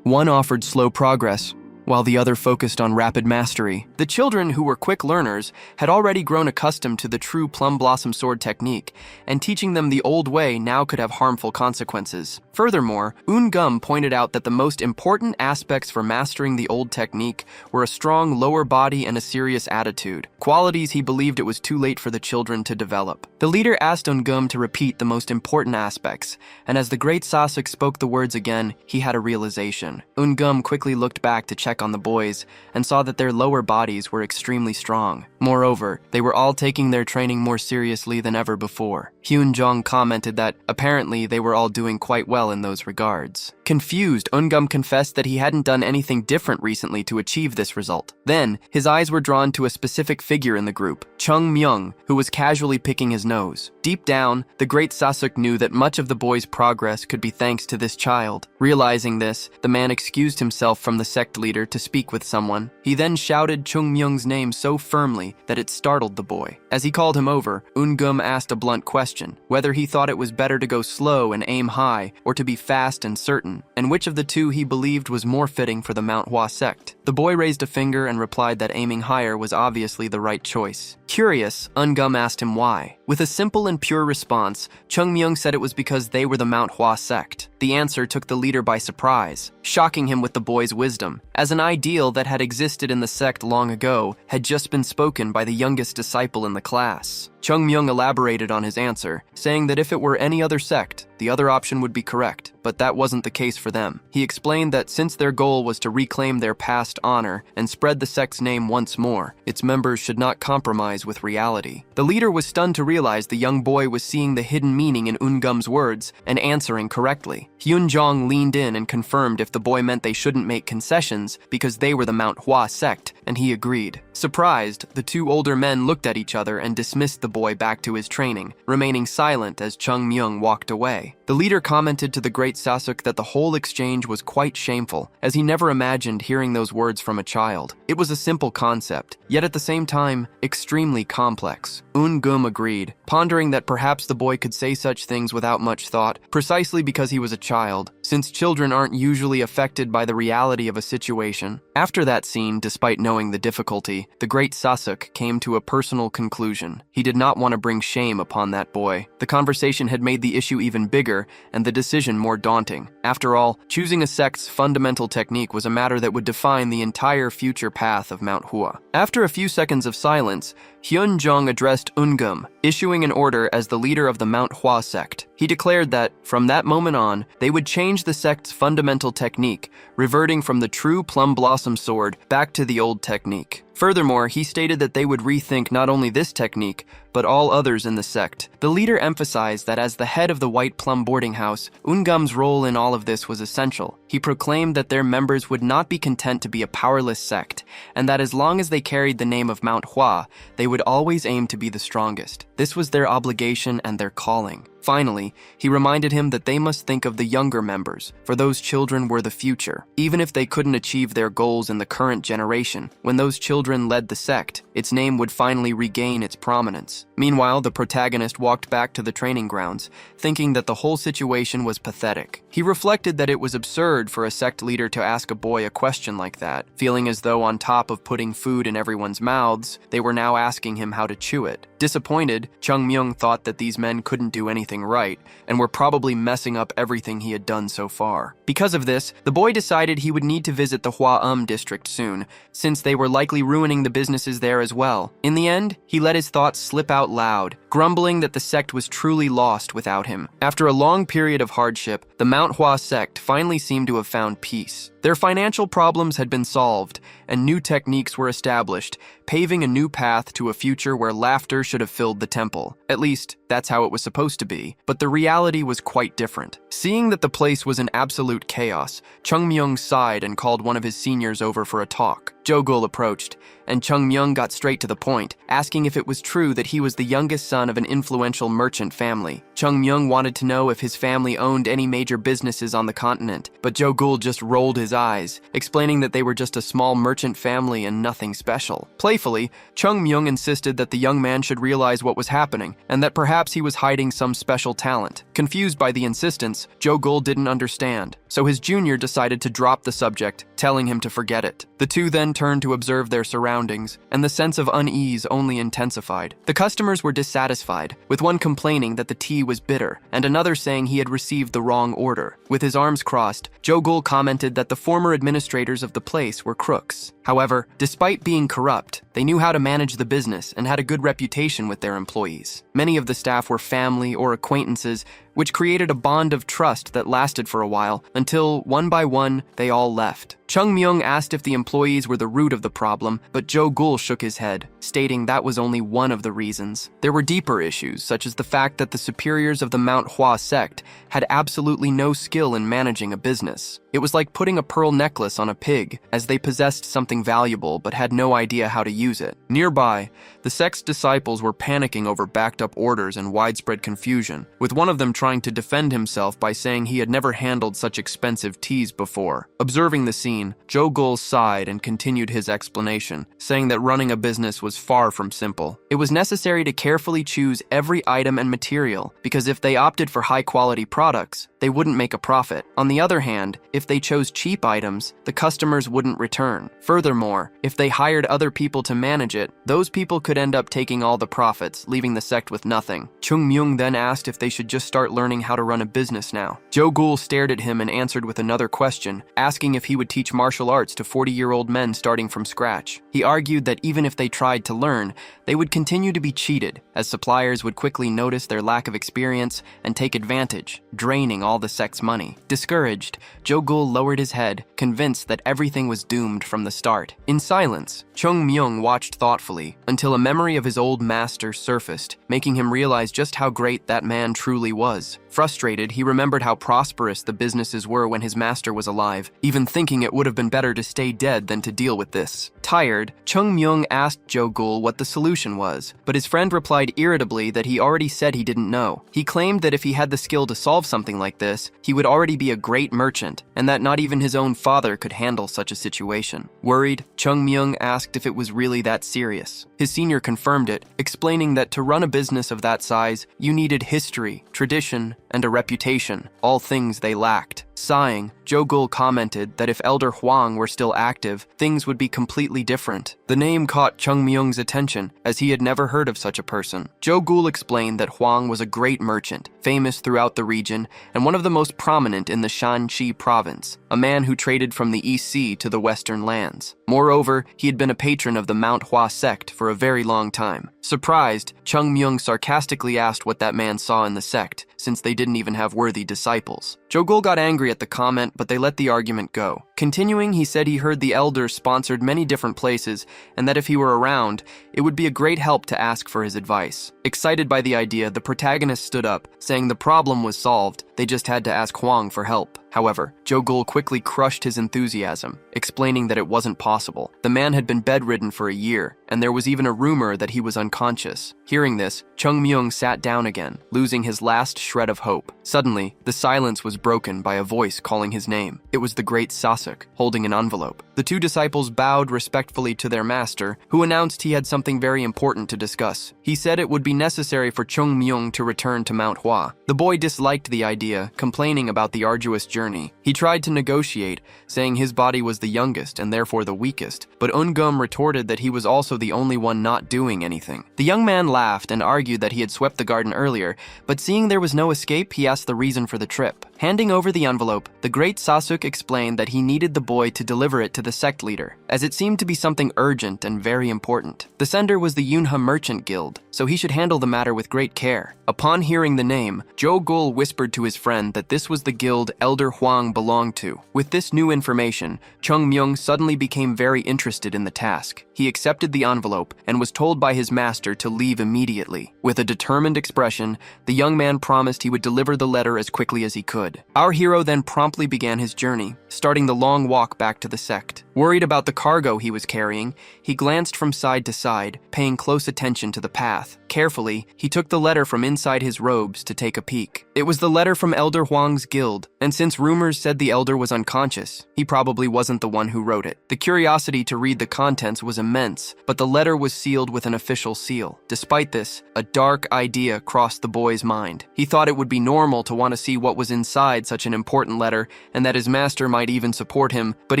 One offered slow progress, while the other focused on rapid mastery. The children, who were quick learners, had already grown accustomed to the true plum blossom sword technique, and teaching them the old way now could have harmful consequences. Furthermore, Eun-gum pointed out that the most important aspects for mastering the old technique were a strong lower body and a serious attitude, qualities he believed it was too late for the children to develop. The leader asked Eun-gum to repeat the most important aspects, and as the great Sasuke spoke the words again, he had a realization. Eun-gum quickly looked back to check on the boys and saw that their lower bodies were extremely strong. Moreover, they were all taking their training more seriously than ever before. Hyun-jong commented that apparently they were all doing quite well in those regards. Confused, Eun-gum confessed that he hadn't done anything different recently to achieve this result. Then, his eyes were drawn to a specific figure in the group, Chung-myung, who was casually picking his nose. Deep down, the great Sasuke knew that much of the boy's progress could be thanks to this child. Realizing this, the man excused himself from the sect leader to speak with someone. He then shouted Chung-myung's name so firmly that it startled the boy. As he called him over, Eun-gum asked a blunt question, whether he thought it was better to go slow and aim high, or to be fast and certain, and which of the two he believed was more fitting for the Manhua sect. The boy raised a finger and replied that aiming higher was obviously the right choice. Curious, Eun-gum asked him why. With a simple and pure response, Chung-myung said it was because they were the Manhua sect. The answer took the leader by surprise, shocking him with the boy's wisdom, as an ideal that had existed in the sect long ago had just been spoken by the youngest disciple in the class. Chung-myung elaborated on his answer, saying that if it were any other sect, the other option would be correct, but that wasn't the case for them. He explained that since their goal was to reclaim their past honor and spread the sect's name once more, its members should not compromise with reality. The leader was stunned to realize the young boy was seeing the hidden meaning in Eun-gum's words and answering correctly. Hyun-jong leaned in and confirmed if the boy meant they shouldn't make concessions because they were the Manhua sect, and he agreed. Surprised, the two older men looked at each other and dismissed the boy back to his training, remaining silent as Chung-myung walked away. The leader commented to the great Sasuke that the whole exchange was quite shameful, as he never imagined hearing those words from a child. It was a simple concept, yet at the same time, extremely complex. Eun-gum agreed, pondering that perhaps the boy could say such things without much thought, precisely because he was a child, since children aren't usually affected by the reality of a situation. After that scene, despite knowing the difficulty, the great Sasuke came to a personal conclusion. He did not want to bring shame upon that boy. The conversation had made the issue even bigger, and the decision more daunting. After all, choosing a sect's fundamental technique was a matter that would define the entire future path of Mount Hua. After a few seconds of silence, Hyun-jong addressed Eun-gum, issuing an order as the leader of the Mount Hua sect. He declared that, from that moment on, they would change the sect's fundamental technique, reverting from the true plum blossom sword back to the old technique. Furthermore, he stated that they would rethink not only this technique, but all others in the sect. The leader emphasized that as the head of the White Plum boarding house, Eun-gum's role in all of this was essential. He proclaimed that their members would not be content to be a powerless sect, and that as long as they carried the name of Mount Hua, they would always aim to be the strongest. This was their obligation and their calling. Finally, he reminded him that they must think of the younger members, for those children were the future. Even if they couldn't achieve their goals in the current generation, when those children led the sect, its name would finally regain its prominence. Meanwhile, the protagonist walked back to the training grounds, thinking that the whole situation was pathetic. He reflected that it was absurd for a sect leader to ask a boy a question like that, feeling as though on top of putting food in everyone's mouths, they were now asking him how to chew it. Disappointed, Chung-myung thought that these men couldn't do anything right, and were probably messing up everything he had done so far. Because of this, the boy decided he would need to visit the Hua district soon, since they were likely ruining the businesses there as well. In the end, he let his thoughts slip out loud, grumbling that the sect was truly lost without him. After a long period of hardship, the Mount Hua sect finally seemed to have found peace. Their financial problems had been solved, and new techniques were established, paving a new path to a future where laughter should have filled the temple. At least, that's how it was supposed to be, but the reality was quite different. Seeing that the place was in absolute chaos, Chung-myung sighed and called one of his seniors over for a talk. Jo-gul approached, and Chung-myung got straight to the point, asking if it was true that he was the youngest son of an influential merchant family. Chung-myung wanted to know if his family owned any major businesses on the continent, but Jo-gul just rolled his eyes, explaining that they were just a small merchant family and nothing special. Playfully, Chung-myung insisted that the young man should realize what was happening, and that perhaps he was hiding some special talent. Confused by the insistence, Jogul didn't understand, so his junior decided to drop the subject, telling him to forget it. The two then turned to observe their surroundings, and the sense of unease only intensified. The customers were dissatisfied, with one complaining that the tea was bitter, and another saying he had received the wrong order. With his arms crossed, Jogul commented that the former administrators of the place were crooks. However, despite being corrupt, they knew how to manage the business and had a good reputation with their employees. Many of the staff were family or acquaintances, which created a bond of trust that lasted for a while, until, one by one, they all left. Chung Myung asked if the employees were the root of the problem, but Jogul shook his head, stating that was only one of the reasons. There were deeper issues, such as the fact that the superiors of the Manhua sect had absolutely no skill in managing a business. It was like putting a pearl necklace on a pig, as they possessed something valuable but had no idea how to use it. Nearby, the sect's disciples were panicking over backed-up orders and widespread confusion, with one of them trying to defend himself by saying he had never handled such expensive teas before. Observing the scene, Jogul sighed and continued his explanation, saying that running a business was far from simple. It was necessary to carefully choose every item and material, because if they opted for high-quality products, they wouldn't make a profit. On the other hand, if they chose cheap items, the customers wouldn't return. Furthermore, if they hired other people to manage it, those people could end up taking all the profits, leaving the sect with nothing. Chung Myung then asked if they should just start learning how to run a business now. Jogul stared at him and answered with another question, asking if he would teach martial arts to 40-year-old men starting from scratch. He argued that even if they tried to learn, they would continue to be cheated, as suppliers would quickly notice their lack of experience and take advantage, draining all the sect's money. Discouraged, Jogul lowered his head, convinced that everything was doomed from the start. In silence, Chung Myung watched thoughtfully until a memory of his old master surfaced, making him realize just how great that man truly was. Frustrated, he remembered how prosperous the businesses were when his master was alive, even thinking it would have been better to stay dead than to deal with this. Tired, Chung Myung asked Jogul what the solution was, but his friend replied irritably that he already said he didn't know. He claimed that if he had the skill to solve something like this, he would already be a great merchant, and that not even his own father could handle such a situation. Worried, Chung Myung asked if it was really that serious. His senior confirmed it, explaining that to run a business of that size, you needed history, tradition, and a reputation, all things they lacked. Sighing, Jogul commented that if Elder Huang were still active, things would be completely different. The name caught Chung Myung's attention, as he had never heard of such a person. Jogul explained that Huang was a great merchant, famous throughout the region, and one of the most prominent in the Shanxi province, a man who traded from the East Sea to the Western lands. Moreover, he had been a patron of the Manhua sect for a very long time. Surprised, Chung Myung sarcastically asked what that man saw in the sect, since they didn't even have worthy disciples. Jogul got angry at the comment, but they let the argument go. Continuing, he said he heard the elders sponsored many different places, and that if he were around, it would be a great help to ask for his advice. Excited by the idea, the protagonist stood up, saying the problem was solved, they just had to ask Huang for help. However, Jogul quickly crushed his enthusiasm, explaining that it wasn't possible. The man had been bedridden for a year, and there was even a rumor that he was unconscious. Hearing this, Chung Myung sat down again, losing his last shred of hope. Suddenly, the silence was broken by a voice calling his name. It was the great Sasuk, holding an envelope. The two disciples bowed respectfully to their master, who announced he had something very important to discuss. He said it would be necessary for Chung Myung to return to Manhua. The boy disliked the idea, complaining about the arduous journey. He tried to negotiate, saying his body was the youngest and therefore the weakest, but Ungum retorted that he was also the only one not doing anything. The young man laughed and argued that he had swept the garden earlier, but seeing there was no escape, he asked the reason for the trip. Handing over the envelope, the great Sasuk explained that he needed the boy to deliver it to the sect leader, as it seemed to be something urgent and very important. The sender was the Yunha Merchant Guild, so he should handle the matter with great care. Upon hearing the name, Jogul whispered to his friend that this was the guild Elder Huang belonged to. With this new information, Chung Myung suddenly became very interested in the task. He accepted the envelope and was told by his master to leave immediately. With a determined expression, the young man promised he would deliver the letter as quickly as he could. Our hero then promptly began his journey, starting the long walk back to the sect. Worried about the cargo he was carrying, he glanced from side to side, paying close attention to the path. Carefully, he took the letter from inside his robes to take a peek. It was the letter from Elder Huang's guild, and since rumors said the elder was unconscious, he probably wasn't the one who wrote it. The curiosity to read the contents was immense, but the letter was sealed with an official seal. Despite this, a dark idea crossed the boy's mind. He thought it would be normal to want to see what was inside such an important letter, and that his master might even support him, but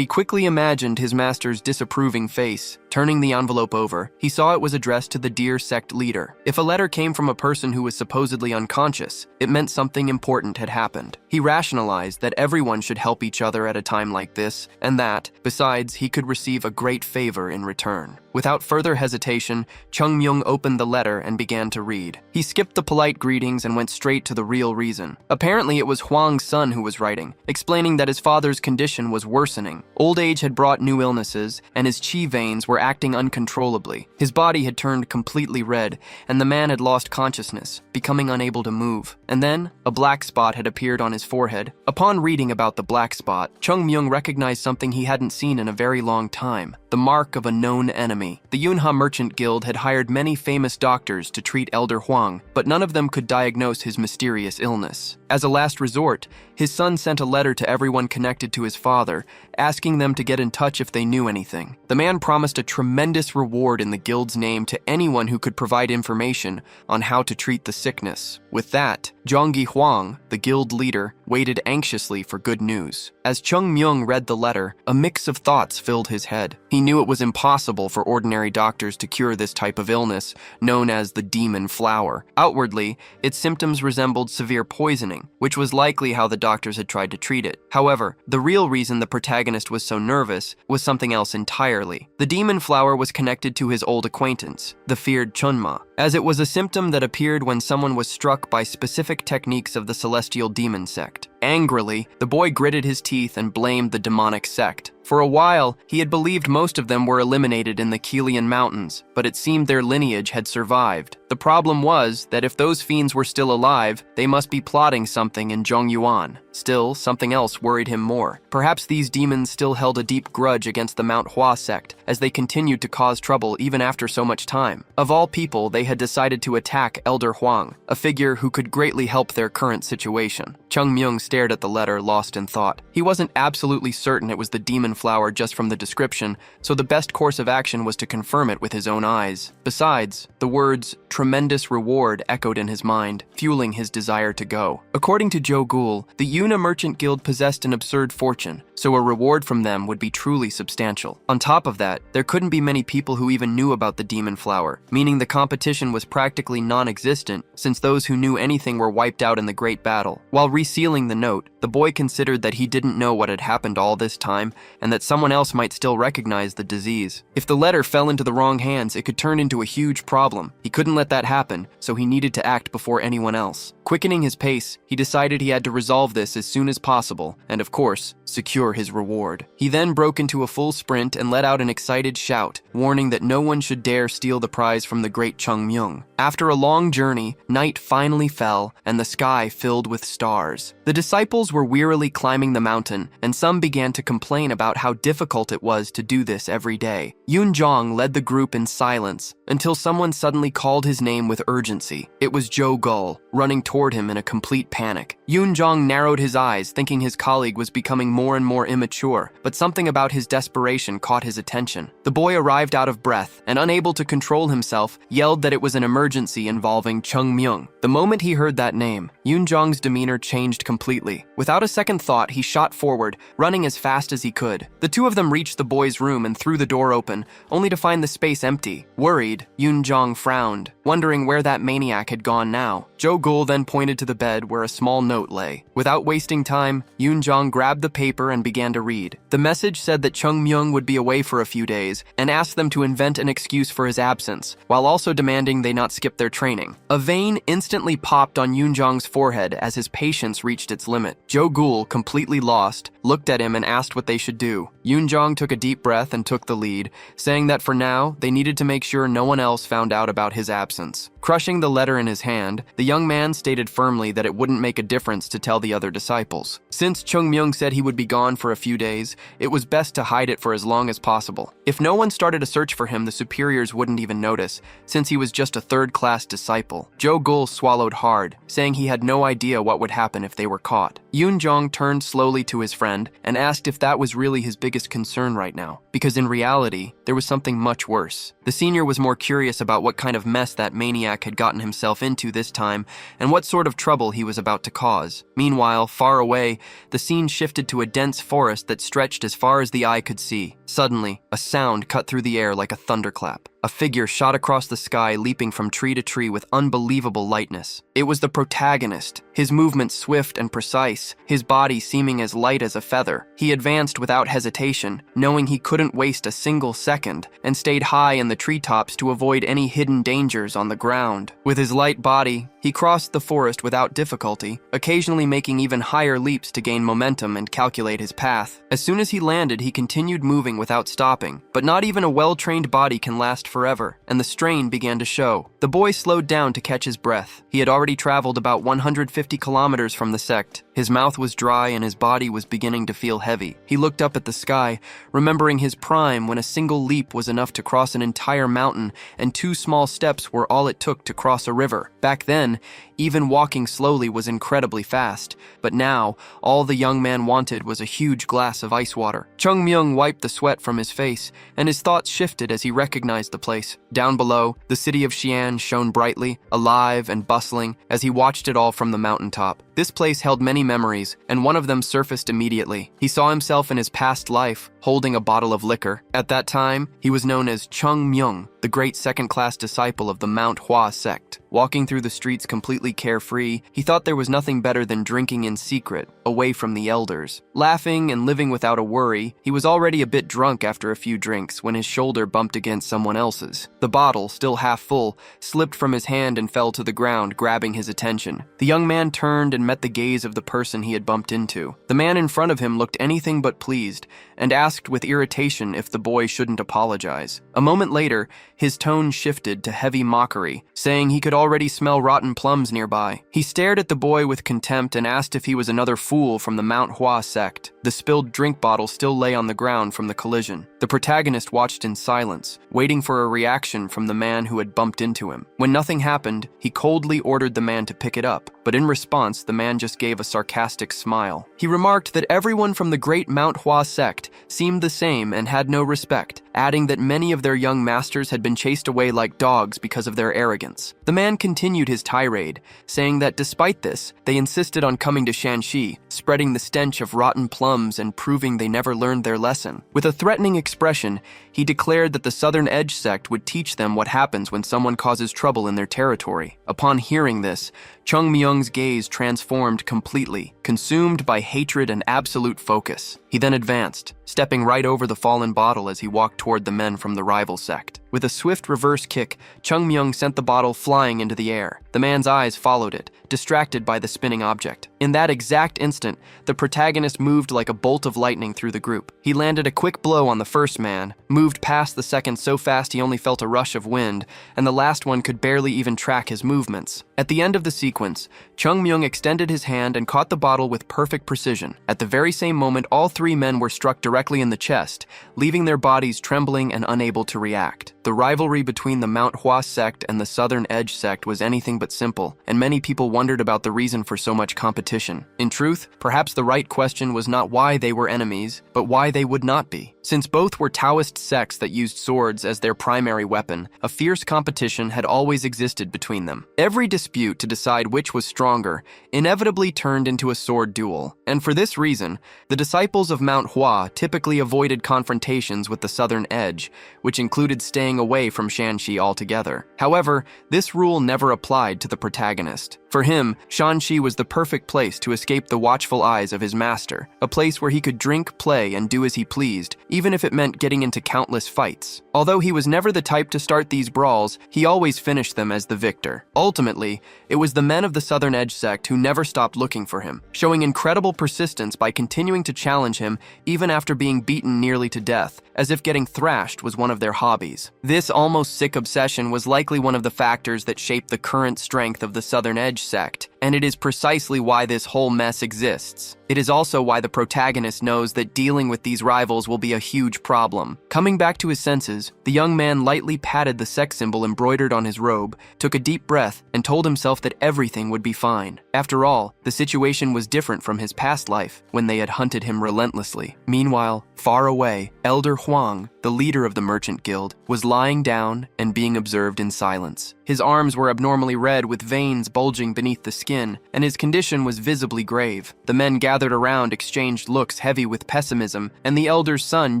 he quickly imagined his master's disapproving face. Turning the envelope over, he saw it was addressed to the dear sect leader. If a letter came from a person who was supposedly unconscious, it meant something important had happened. He rationalized that everyone should help each other at a time like this, and that, besides, he could receive a great favor in return. Without further hesitation, Chung Myung opened the letter and began to read. He skipped the polite greetings and went straight to the real reason. Apparently, it was Huang's son who was writing, explaining that his father's condition was worsening. Old age had brought new illnesses, and his qi veins were acting uncontrollably. His body had turned completely red, and the man had lost consciousness, becoming unable to move. And then, a black spot had appeared on his forehead. Upon reading about the black spot, Chung Myung recognized something he hadn't seen in a very long time: the mark of a known enemy. The Yunha Merchant Guild had hired many famous doctors to treat Elder Huang, but none of them could diagnose his mysterious illness. As a last resort, his son sent a letter to everyone connected to his father, asking them to get in touch if they knew anything. The man promised a tremendous reward in the guild's name to anyone who could provide information on how to treat the sickness. With that, Zhongyi Huang, the guild leader, waited anxiously for good news. As Chung Myung read the letter, a mix of thoughts filled his head. He knew it was impossible for ordinary doctors to cure this type of illness, known as the demon flower. Outwardly, its symptoms resembled severe poisoning, which was likely how the doctors had tried to treat it. However, the real reason the protagonist was so nervous was something else entirely. The demon flower was connected to his old acquaintance, the feared Chunma, as it was a symptom that appeared when someone was struck by specific techniques of the celestial demon sect. Angrily, the boy gritted his teeth and blamed the demonic sect. For a while, he had believed most of them were eliminated in the Kilian Mountains, but it seemed their lineage had survived. The problem was that if those fiends were still alive, they must be plotting something in Zhongyuan. Still, something else worried him more. Perhaps these demons still held a deep grudge against the Manhua sect, as they continued to cause trouble even after so much time. Of all people, they had decided to attack Elder Huang, a figure who could greatly help their current situation. Chung Myung stared at the letter, lost in thought. He wasn't absolutely certain it was the demon flower just from the description, so the best course of action was to confirm it with his own eyes. Besides, the words "tremendous reward" echoed in his mind, fueling his desire to go. According to Joe Gould, the Yuna Merchant Guild possessed an absurd fortune, so a reward from them would be truly substantial. On top of that, there couldn't be many people who even knew about the demon flower, meaning the competition was practically non-existent, since those who knew anything were wiped out in the Great Battle. While resealing the note, the boy considered that he didn't know what had happened all this time, and that someone else might still recognize the disease. If the letter fell into the wrong hands, it could turn into a huge problem. He couldn't let that happen, so he needed to act before anyone else. Quickening his pace, he decided he had to resolve this as soon as possible, and of course, secure his reward. He then broke into a full sprint and let out an excited shout, warning that no one should dare steal the prize from the great Chung Myung. After a long journey, night finally fell, and the sky filled with stars. The disciples were wearily climbing the mountain, and some began to complain about how difficult it was to do this every day. Yun Zhong led the group in silence, until someone suddenly called his name with urgency. It was Zhou Gull, running toward him in a complete panic. Yun Zhong narrowed his eyes, thinking his colleague was becoming more and more immature, but something about his desperation caught his attention. The boy arrived out of breath, and unable to control himself, yelled that it was an emergency involving Chung Myung. The moment he heard that name, Yun Zhong's demeanor changed completely. Without a second thought, he shot forward, running as fast as he could. The two of them reached the boy's room and threw the door open, only to find the space empty. Worried, Yun Zhong frowned, wondering where that maniac had gone now. Zhou Gul then pointed to the bed where a small note lay. Without wasting time, Yun Zhong grabbed the paper and began to read. The message said that Chung Myung would be away for a few days, and asked them to invent an excuse for his absence, while also demanding they not skip their training. A vein instantly popped on Yun Zhong's forehead as his patience reached its limit. Zhou Gul, completely lost, looked at him and asked what they should do. Yoonjong took a deep breath and took the lead, saying that for now, they needed to make sure no one else found out about his absence. Crushing the letter in his hand, the young man stated firmly that it wouldn't make a difference to tell the other disciples. Since Chung-myung said he would be gone for a few days, it was best to hide it for as long as possible. If no one started a search for him, the superiors wouldn't even notice, since he was just a third-class disciple. Jo-gul swallowed hard, saying he had no idea what would happen if they were caught. Yoonjong turned slowly to his friend and asked if that was really his biggest concern right now, because in reality, there was something much worse. The senior was more curious about what kind of mess that maniac had gotten himself into this time and what sort of trouble he was about to cause. Meanwhile, far away, the scene shifted to a dense forest that stretched as far as the eye could see. Suddenly, a sound cut through the air like a thunderclap. A figure shot across the sky, leaping from tree to tree with unbelievable lightness. It was the protagonist, his movements swift and precise, his body seeming as light as a feather. He advanced without hesitation, knowing he couldn't waste a single second, and stayed high in the treetops to avoid any hidden dangers on the ground. With his light body, he crossed the forest without difficulty, occasionally making even higher leaps to gain momentum and calculate his path. As soon as he landed, he continued moving without stopping, but not even a well-trained body can last forever, and the strain began to show. The boy slowed down to catch his breath. He had already traveled about 150 kilometers from the sect. His mouth was dry and his body was beginning to feel heavy. He looked up at the sky, remembering his prime when a single leap was enough to cross an entire mountain and 2 small steps were all it took to cross a river. Back then, even walking slowly was incredibly fast, but now, all the young man wanted was a huge glass of ice water. Chung-myung wiped the sweat from his face, and his thoughts shifted as he recognized the place. Down below, the city of Xi'an shone brightly, alive and bustling, as he watched it all from the mountaintop. This place held many memories, and one of them surfaced immediately. He saw himself in his past life, holding a bottle of liquor. At that time, he was known as Chung-myung, the great second-class disciple of the Manhua sect. Walking through the streets completely carefree, he thought there was nothing better than drinking in secret, away from the elders. Laughing and living without a worry, he was already a bit drunk after a few drinks when his shoulder bumped against someone else's. The bottle, still half full, slipped from his hand and fell to the ground, grabbing his attention. The young man turned and met the gaze of the person he had bumped into. The man in front of him looked anything but pleased, and asked with irritation if the boy shouldn't apologize. A moment later, his tone shifted to heavy mockery, saying he could already smell rotten plums nearby. He stared at the boy with contempt and asked if he was another fool from the Manhua sect. The spilled drink bottle still lay on the ground from the collision. The protagonist watched in silence, waiting for a reaction from the man who had bumped into him. When nothing happened, he coldly ordered the man to pick it up, but in response, the man just gave a sarcastic smile. He remarked that everyone from the great Manhua sect seemed the same and had no respect, adding that many of their young masters had been chased away like dogs because of their arrogance. The man continued his tirade, saying that despite this, they insisted on coming to Shanxi, spreading the stench of rotten plums and proving they never learned their lesson. With a threatening expression, he declared that the Southern Edge sect would teach them what happens when someone causes trouble in their territory. Upon hearing this, Chung-myung's gaze transformed completely, consumed by hatred and absolute focus. He then advanced, stepping right over the fallen bottle as he walked toward the men from the rival sect. With a swift reverse kick, Chung-myung sent the bottle flying into the air. The man's eyes followed it, distracted by the spinning object. In that exact instant, the protagonist moved like a bolt of lightning through the group. He landed a quick blow on the first man, moved past the second so fast he only felt a rush of wind, and the last one could barely even track his movements. At the end of the sequence, Chung-myung extended his hand and caught the bottle with perfect precision. At the very same moment, all 3 men were struck directly in the chest, leaving their bodies trembling and unable to react. The rivalry between the Manhua sect and the Southern Edge sect was anything but simple, and many people wondered about the reason for so much competition. In truth, perhaps the right question was not why they were enemies, but why they would not be. Since both were Taoist sects that used swords as their primary weapon, a fierce competition had always existed between them. Every dispute to decide which was stronger inevitably turned into a sword duel, and for this reason, the disciples of Manhua typically avoided confrontations with the Southern Edge, which included staying away from Shanxi altogether. However, this rule never applied to the protagonist. For him, Shanxi was the perfect place to escape the watchful eyes of his master, a place where he could drink, play, and do as he pleased, even if it meant getting into countless fights. Although he was never the type to start these brawls, he always finished them as the victor. Ultimately, it was the men of the Southern Edge sect who never stopped looking for him, showing incredible persistence by continuing to challenge him even after being beaten nearly to death, as if getting thrashed was one of their hobbies. This almost sick obsession was likely one of the factors that shaped the current strength of the Southern Edge sect, and it is precisely why this whole mess exists. It is also why the protagonist knows that dealing with these rivals will be a huge problem. Coming back to his senses, the young man lightly patted the sex symbol embroidered on his robe, took a deep breath, and told himself that everything would be fine. After all, the situation was different from his past life, when they had hunted him relentlessly. Meanwhile, far away, Elder Huang, the leader of the merchant guild, was lying down and being observed in silence. His arms were abnormally red with veins bulging beneath the skin, and his condition was visibly grave. The men gathered around exchanged looks heavy with pessimism, and the elder's son,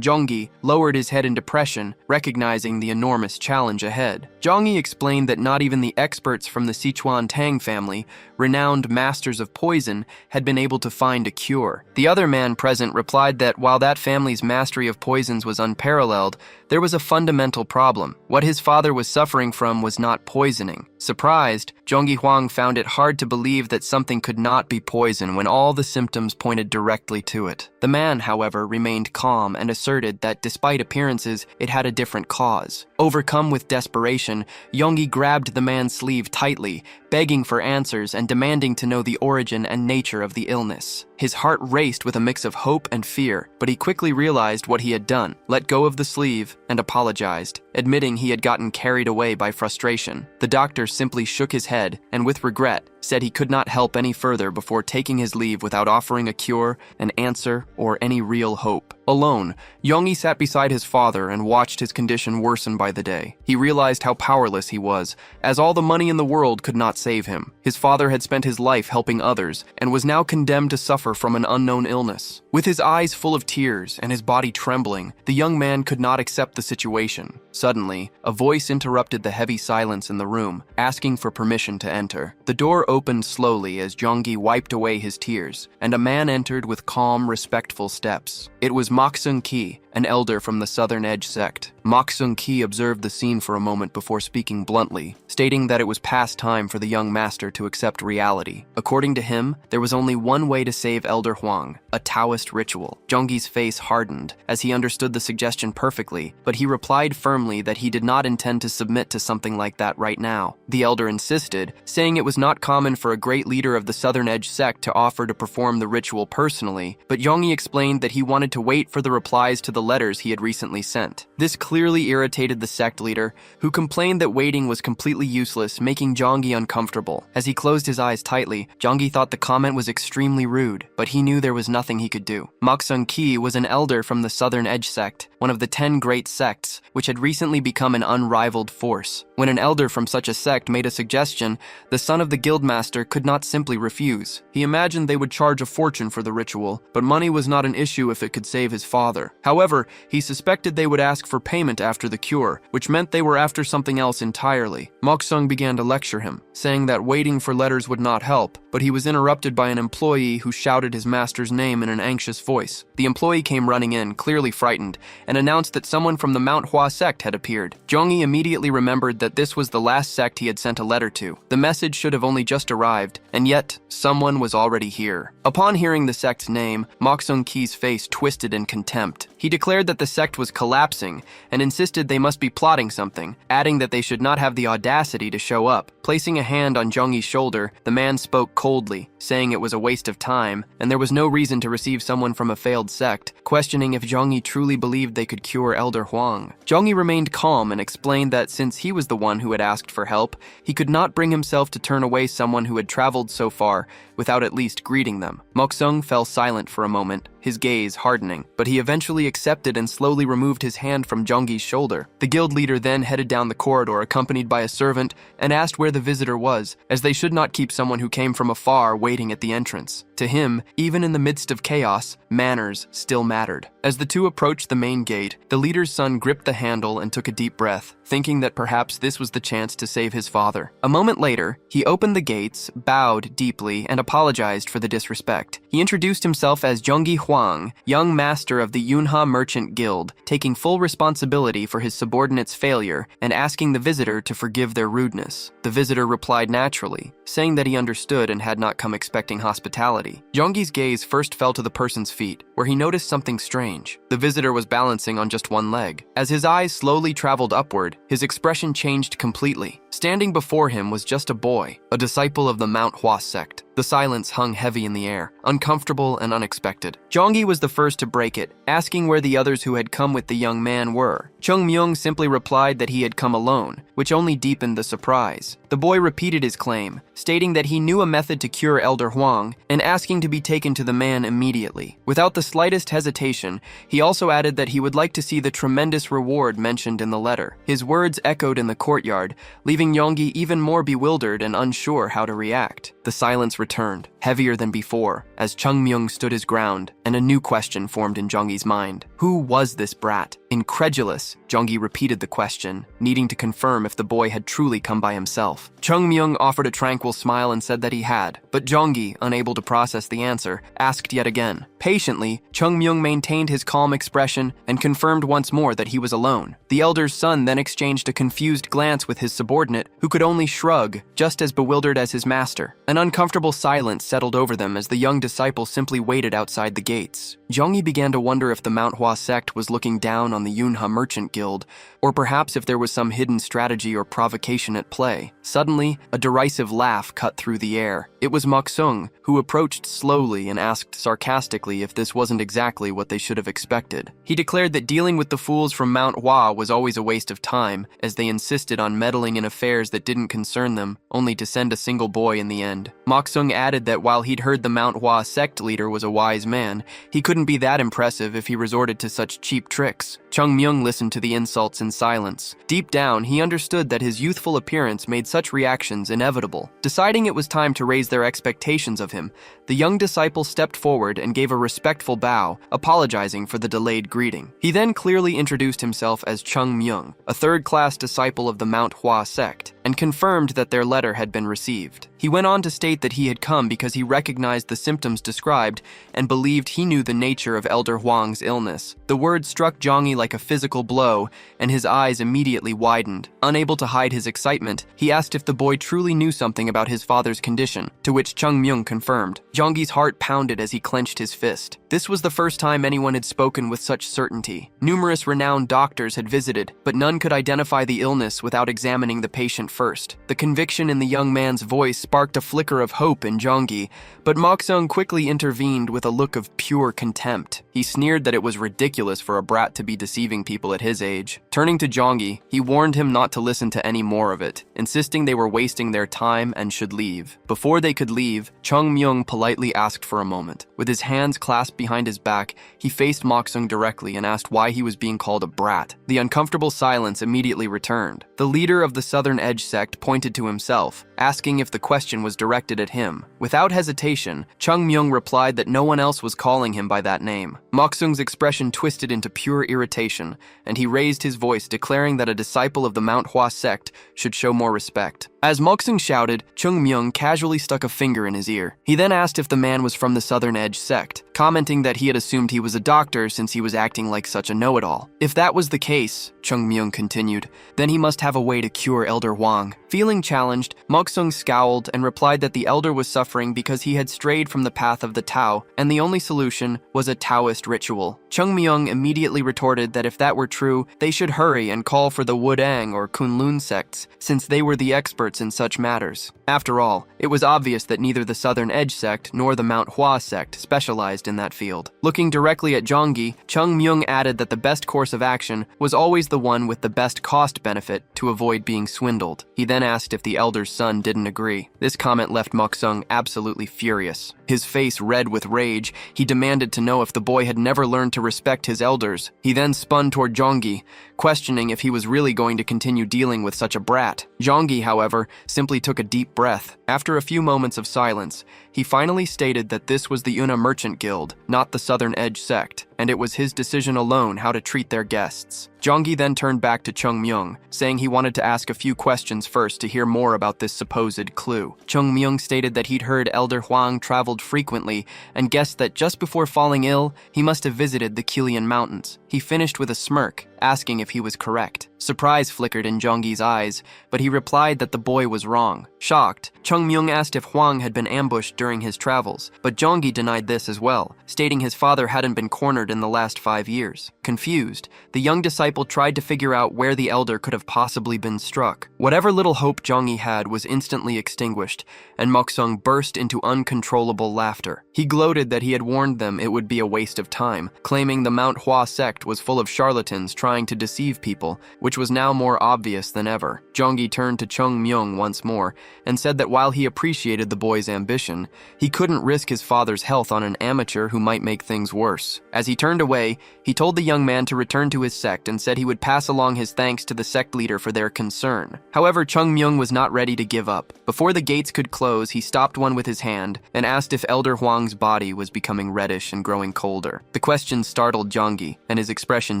Zhongyi, lowered his head in depression, recognizing the enormous challenge ahead. Zhongyi explained that not even the experts from the Sichuan Tang family, renowned masters of poison, had been able to find a cure. The other man present replied that while that family's mastery of poisons was unparalleled, there was a fundamental problem. What his father was suffering from was not poisoning. Surprised, Zhongyi Huang found it hard to believe that something could not be poison when all the symptoms pointed directly to it. The man, however, remained calm and asserted that despite appearances, it had a different cause. Overcome with desperation, Zhongyi grabbed the man's sleeve tightly, begging for answers and demanding to know the origin and nature of the illness. His heart raced with a mix of hope and fear, but he quickly realized what he had done, let go of the sleeve, and apologized, admitting he had gotten carried away by frustration. The doctor simply shook his head and, with regret, said he could not help any further before taking his leave without offering a cure, an answer, or any real hope. Alone, Zhongyi sat beside his father and watched his condition worsen by the day. He realized how powerless he was, as all the money in the world could not save him. His father had spent his life helping others and was now condemned to suffer from an unknown illness. With his eyes full of tears and his body trembling, the young man could not accept the situation. Suddenly, a voice interrupted the heavy silence in the room, asking for permission to enter. The door opened slowly as Zhongyi wiped away his tears, and a man entered with calm, respectful steps. It was Moksung Ki, an elder from the Southern Edge sect. Moksung Ki observed the scene for a moment before speaking bluntly, stating that it was past time for the young master to accept reality. According to him, there was only one way to save Elder Huang, a Taoist ritual. Zhongyi's face hardened, as he understood the suggestion perfectly, but he replied firmly that he did not intend to submit to something like that right now. The elder insisted, saying it was not common for a great leader of the Southern Edge sect to offer to perform the ritual personally, but Zhongyi explained that he wanted to wait for the replies to the letters he had recently sent. This clearly irritated the sect leader, who complained that waiting was completely useless, making Zhongyi uncomfortable. As he closed his eyes tightly, Zhongyi thought the comment was extremely rude, but he knew there was nothing he could do. Moksung Ki was an elder from the Southern Edge sect, one of the 10 great sects, which had recently become an unrivaled force. When an elder from such a sect made a suggestion, the son of the guildmaster could not simply refuse. He imagined they would charge a fortune for the ritual, but money was not an issue if it could save his father. However, he suspected they would ask for payment after the cure, which meant they were after something else entirely. Moksung began to lecture him, saying that waiting for letters would not help, but he was interrupted by an employee who shouted his master's name in an anxious voice. The employee came running in, clearly frightened, and announced that someone from the Manhua sect had appeared. Zhongyi immediately remembered that this was the last sect he had sent a letter to. The message should have only just arrived, and yet someone was already here. Upon hearing the sect's name, Moksung Ki's face twisted in contempt. He declared that the sect was collapsing and insisted they must be plotting something, adding that they should not have the audacity to show up. Placing a hand on Zhongyi's shoulder, the man spoke coldly, saying it was a waste of time and there was no reason to receive someone from a failed sect, questioning if Zhongyi truly believed they could cure Elder Huang. Zhongyi remained calm and explained that since he was the one who had asked for help, he could not bring himself to turn away someone who had traveled so far without at least greeting them. Moksung fell silent for a moment, his gaze hardening, but he eventually accepted and slowly removed his hand from Zhongyi's shoulder. The guild leader then headed down the corridor accompanied by a servant and asked where the visitor was, as they should not keep someone who came from afar waiting at the entrance. To him, even in the midst of chaos, manners still mattered. As the two approached the main gate, the leader's son gripped the handle and took a deep breath, thinking that perhaps this was the chance to save his father. A moment later, he opened the gates, bowed deeply, and apologized for the disrespect. He introduced himself as Zhongyi Huang, young master of the Yunha Merchant Guild, taking full responsibility for his subordinates' failure and asking the visitor to forgive their rudeness. The visitor replied naturally, saying that he understood and had not come expecting hospitality. Zhongyi's gaze first fell to the person's feet, where he noticed something strange. The visitor was balancing on just one leg. As his eyes slowly traveled upward, his expression changed completely. Standing before him was just a boy, a disciple of the Manhua sect. The silence hung heavy in the air, uncomfortable and unexpected. Zhongyi was the first to break it, asking where the others who had come with the young man were. Chung Myung simply replied that he had come alone, which only deepened the surprise. The boy repeated his claim, stating that he knew a method to cure Elder Huang and asking to be taken to the man immediately. Without the slightest hesitation, he also added that he would like to see the tremendous reward mentioned in the letter. His words echoed in the courtyard, leaving Zhongyi even more bewildered and unsure how to react. The silence returned, heavier than before, as Chung Myung stood his ground, and a new question formed in Zhongyi's mind. Who was this brat? Incredulous, Zhongyi repeated the question, needing to confirm if the boy had truly come by himself. Chung Myung offered a tranquil smile and said that he had, but Zhongyi, unable to process the answer, asked yet again. Patiently, Chung Myung maintained his calm expression and confirmed once more that he was alone. The elder's son then exchanged a confused glance with his subordinate, who could only shrug, just as bewildered as his master. An uncomfortable silence settled over them as the young disciple simply waited outside the gates. Zhongyi began to wonder if the Manhua sect was looking down on the Yunha Merchant Guild, or perhaps if there was some hidden strategy or provocation at play. Suddenly, a derisive laugh cut through the air. It was Moksung, who approached slowly and asked sarcastically if this wasn't exactly what they should have expected. He declared that dealing with the fools from Manhua was always a waste of time, as they insisted on meddling in affairs that didn't concern them, only to send a single boy in the end. Moksung added that while he'd heard the Manhua sect leader was a wise man, he couldn't be that impressive if he resorted to such cheap tricks. Chung Myung listened to the insults in silence. Deep down, he understood that his youthful appearance made such reactions inevitable. Deciding it was time to raise their expectations of him, the young disciple stepped forward and gave a respectful bow, apologizing for the delayed greeting. He then clearly introduced himself as Chung Myung, a third-class disciple of the Manhua sect, and confirmed that their letter had been received. He went on to state that he had come because he recognized the symptoms described and believed he knew the nature of Elder Huang's illness. The words struck Zhongyi like a physical blow, and his eyes immediately widened. Unable to hide his excitement, he asked if the boy truly knew something about his father's condition, to which Chung Myung confirmed. Zhongyi's heart pounded as he clenched his fist. This was the first time anyone had spoken with such certainty. Numerous renowned doctors had visited, but none could identify the illness without examining the patient first. The conviction in the young man's voice sparked a flicker of hope in Zhongyi, but Moksung quickly intervened with a look of pure contempt. He sneered that it was ridiculous for a brat to be deceiving people at his age. Turning to Zhongyi, he warned him not to listen to any more of it, insisting they were wasting their time and should leave. Before they could leave, Chung Myung politely asked for a moment. With his hands clasped behind his back, he faced Moksung directly and asked why he was being called a brat. The uncomfortable silence immediately returned. The leader of the Southern Edge sect pointed to himself, asking if the question was directed at him. Without hesitation, Chung Myung replied that no one else was calling him by that name. Moksung's expression twisted into pure irritation, and he raised his voice, declaring that a disciple of the Manhua sect should show more respect. As Moksung shouted, Chung Myung casually stuck a finger in his ear. He then asked if the man was from the Southern Edge sect, commenting that he had assumed he was a doctor since he was acting like such a know-it-all. If that was the case, Chung Myung continued, then he must have a way to cure Elder Huang. Feeling challenged, Moksung scowled and replied that the elder was suffering because he had strayed from the path of the Tao, and the only solution was a Taoist ritual. Chung Myung immediately retorted that if that were true, they should hurry and call for the Wudang or Kunlun sects, since they were the experts in such matters. After all, it was obvious that neither the Southern Edge sect nor the Manhua sect specialized in that field. Looking directly at Zhongyi, Chung Myung added that the best course of action was always the one with the best cost-benefit to avoid being swindled. He then asked if the elder's son didn't agree. This comment left Moksung absolutely furious. His face red with rage, he demanded to know if the boy had never learned to respect his elders. He then spun toward Zhongyi, questioning if he was really going to continue dealing with such a brat. Zhongyi, however, simply took a deep breath. After a few moments of silence, he finally stated that this was the Yunha Merchant Guild, not the Southern Edge sect. and it was his decision alone how to treat their guests. Jeonggi then turned back to Chung Myung, saying he wanted to ask a few questions first to hear more about this supposed clue. Chung Myung stated that he'd heard Elder Hwang traveled frequently and guessed that just before falling ill, he must have visited the Kilian Mountains. He finished with a smirk, asking if he was correct. Surprise flickered in Jeonggi's eyes, but he replied that the boy was wrong. Shocked, Chung Myung asked if Hwang had been ambushed during his travels, but Jeonggi denied this as well, stating his father hadn't been cornered in the last 5 years. Confused, the young disciple tried to figure out where the elder could have possibly been struck. Whatever little hope Jeonggi had was instantly extinguished, and Moksung burst into uncontrollable laughter. He gloated that he had warned them it would be a waste of time, claiming the Manhua sect was full of charlatans trying to deceive people, which was now more obvious than ever. Jeonggi turned to Chung Myung once more and said that while he appreciated the boy's ambition, he couldn't risk his father's health on an amateur who might make things worse. As he turned away, he told the young man to return to his sect and said he would pass along his thanks to the sect leader for their concern. However, Chung Myung was not ready to give up. Before the gates could close, he stopped one with his hand and asked if Elder Hwang's body was becoming reddish and growing colder. The question startled Jeonggi, and his expression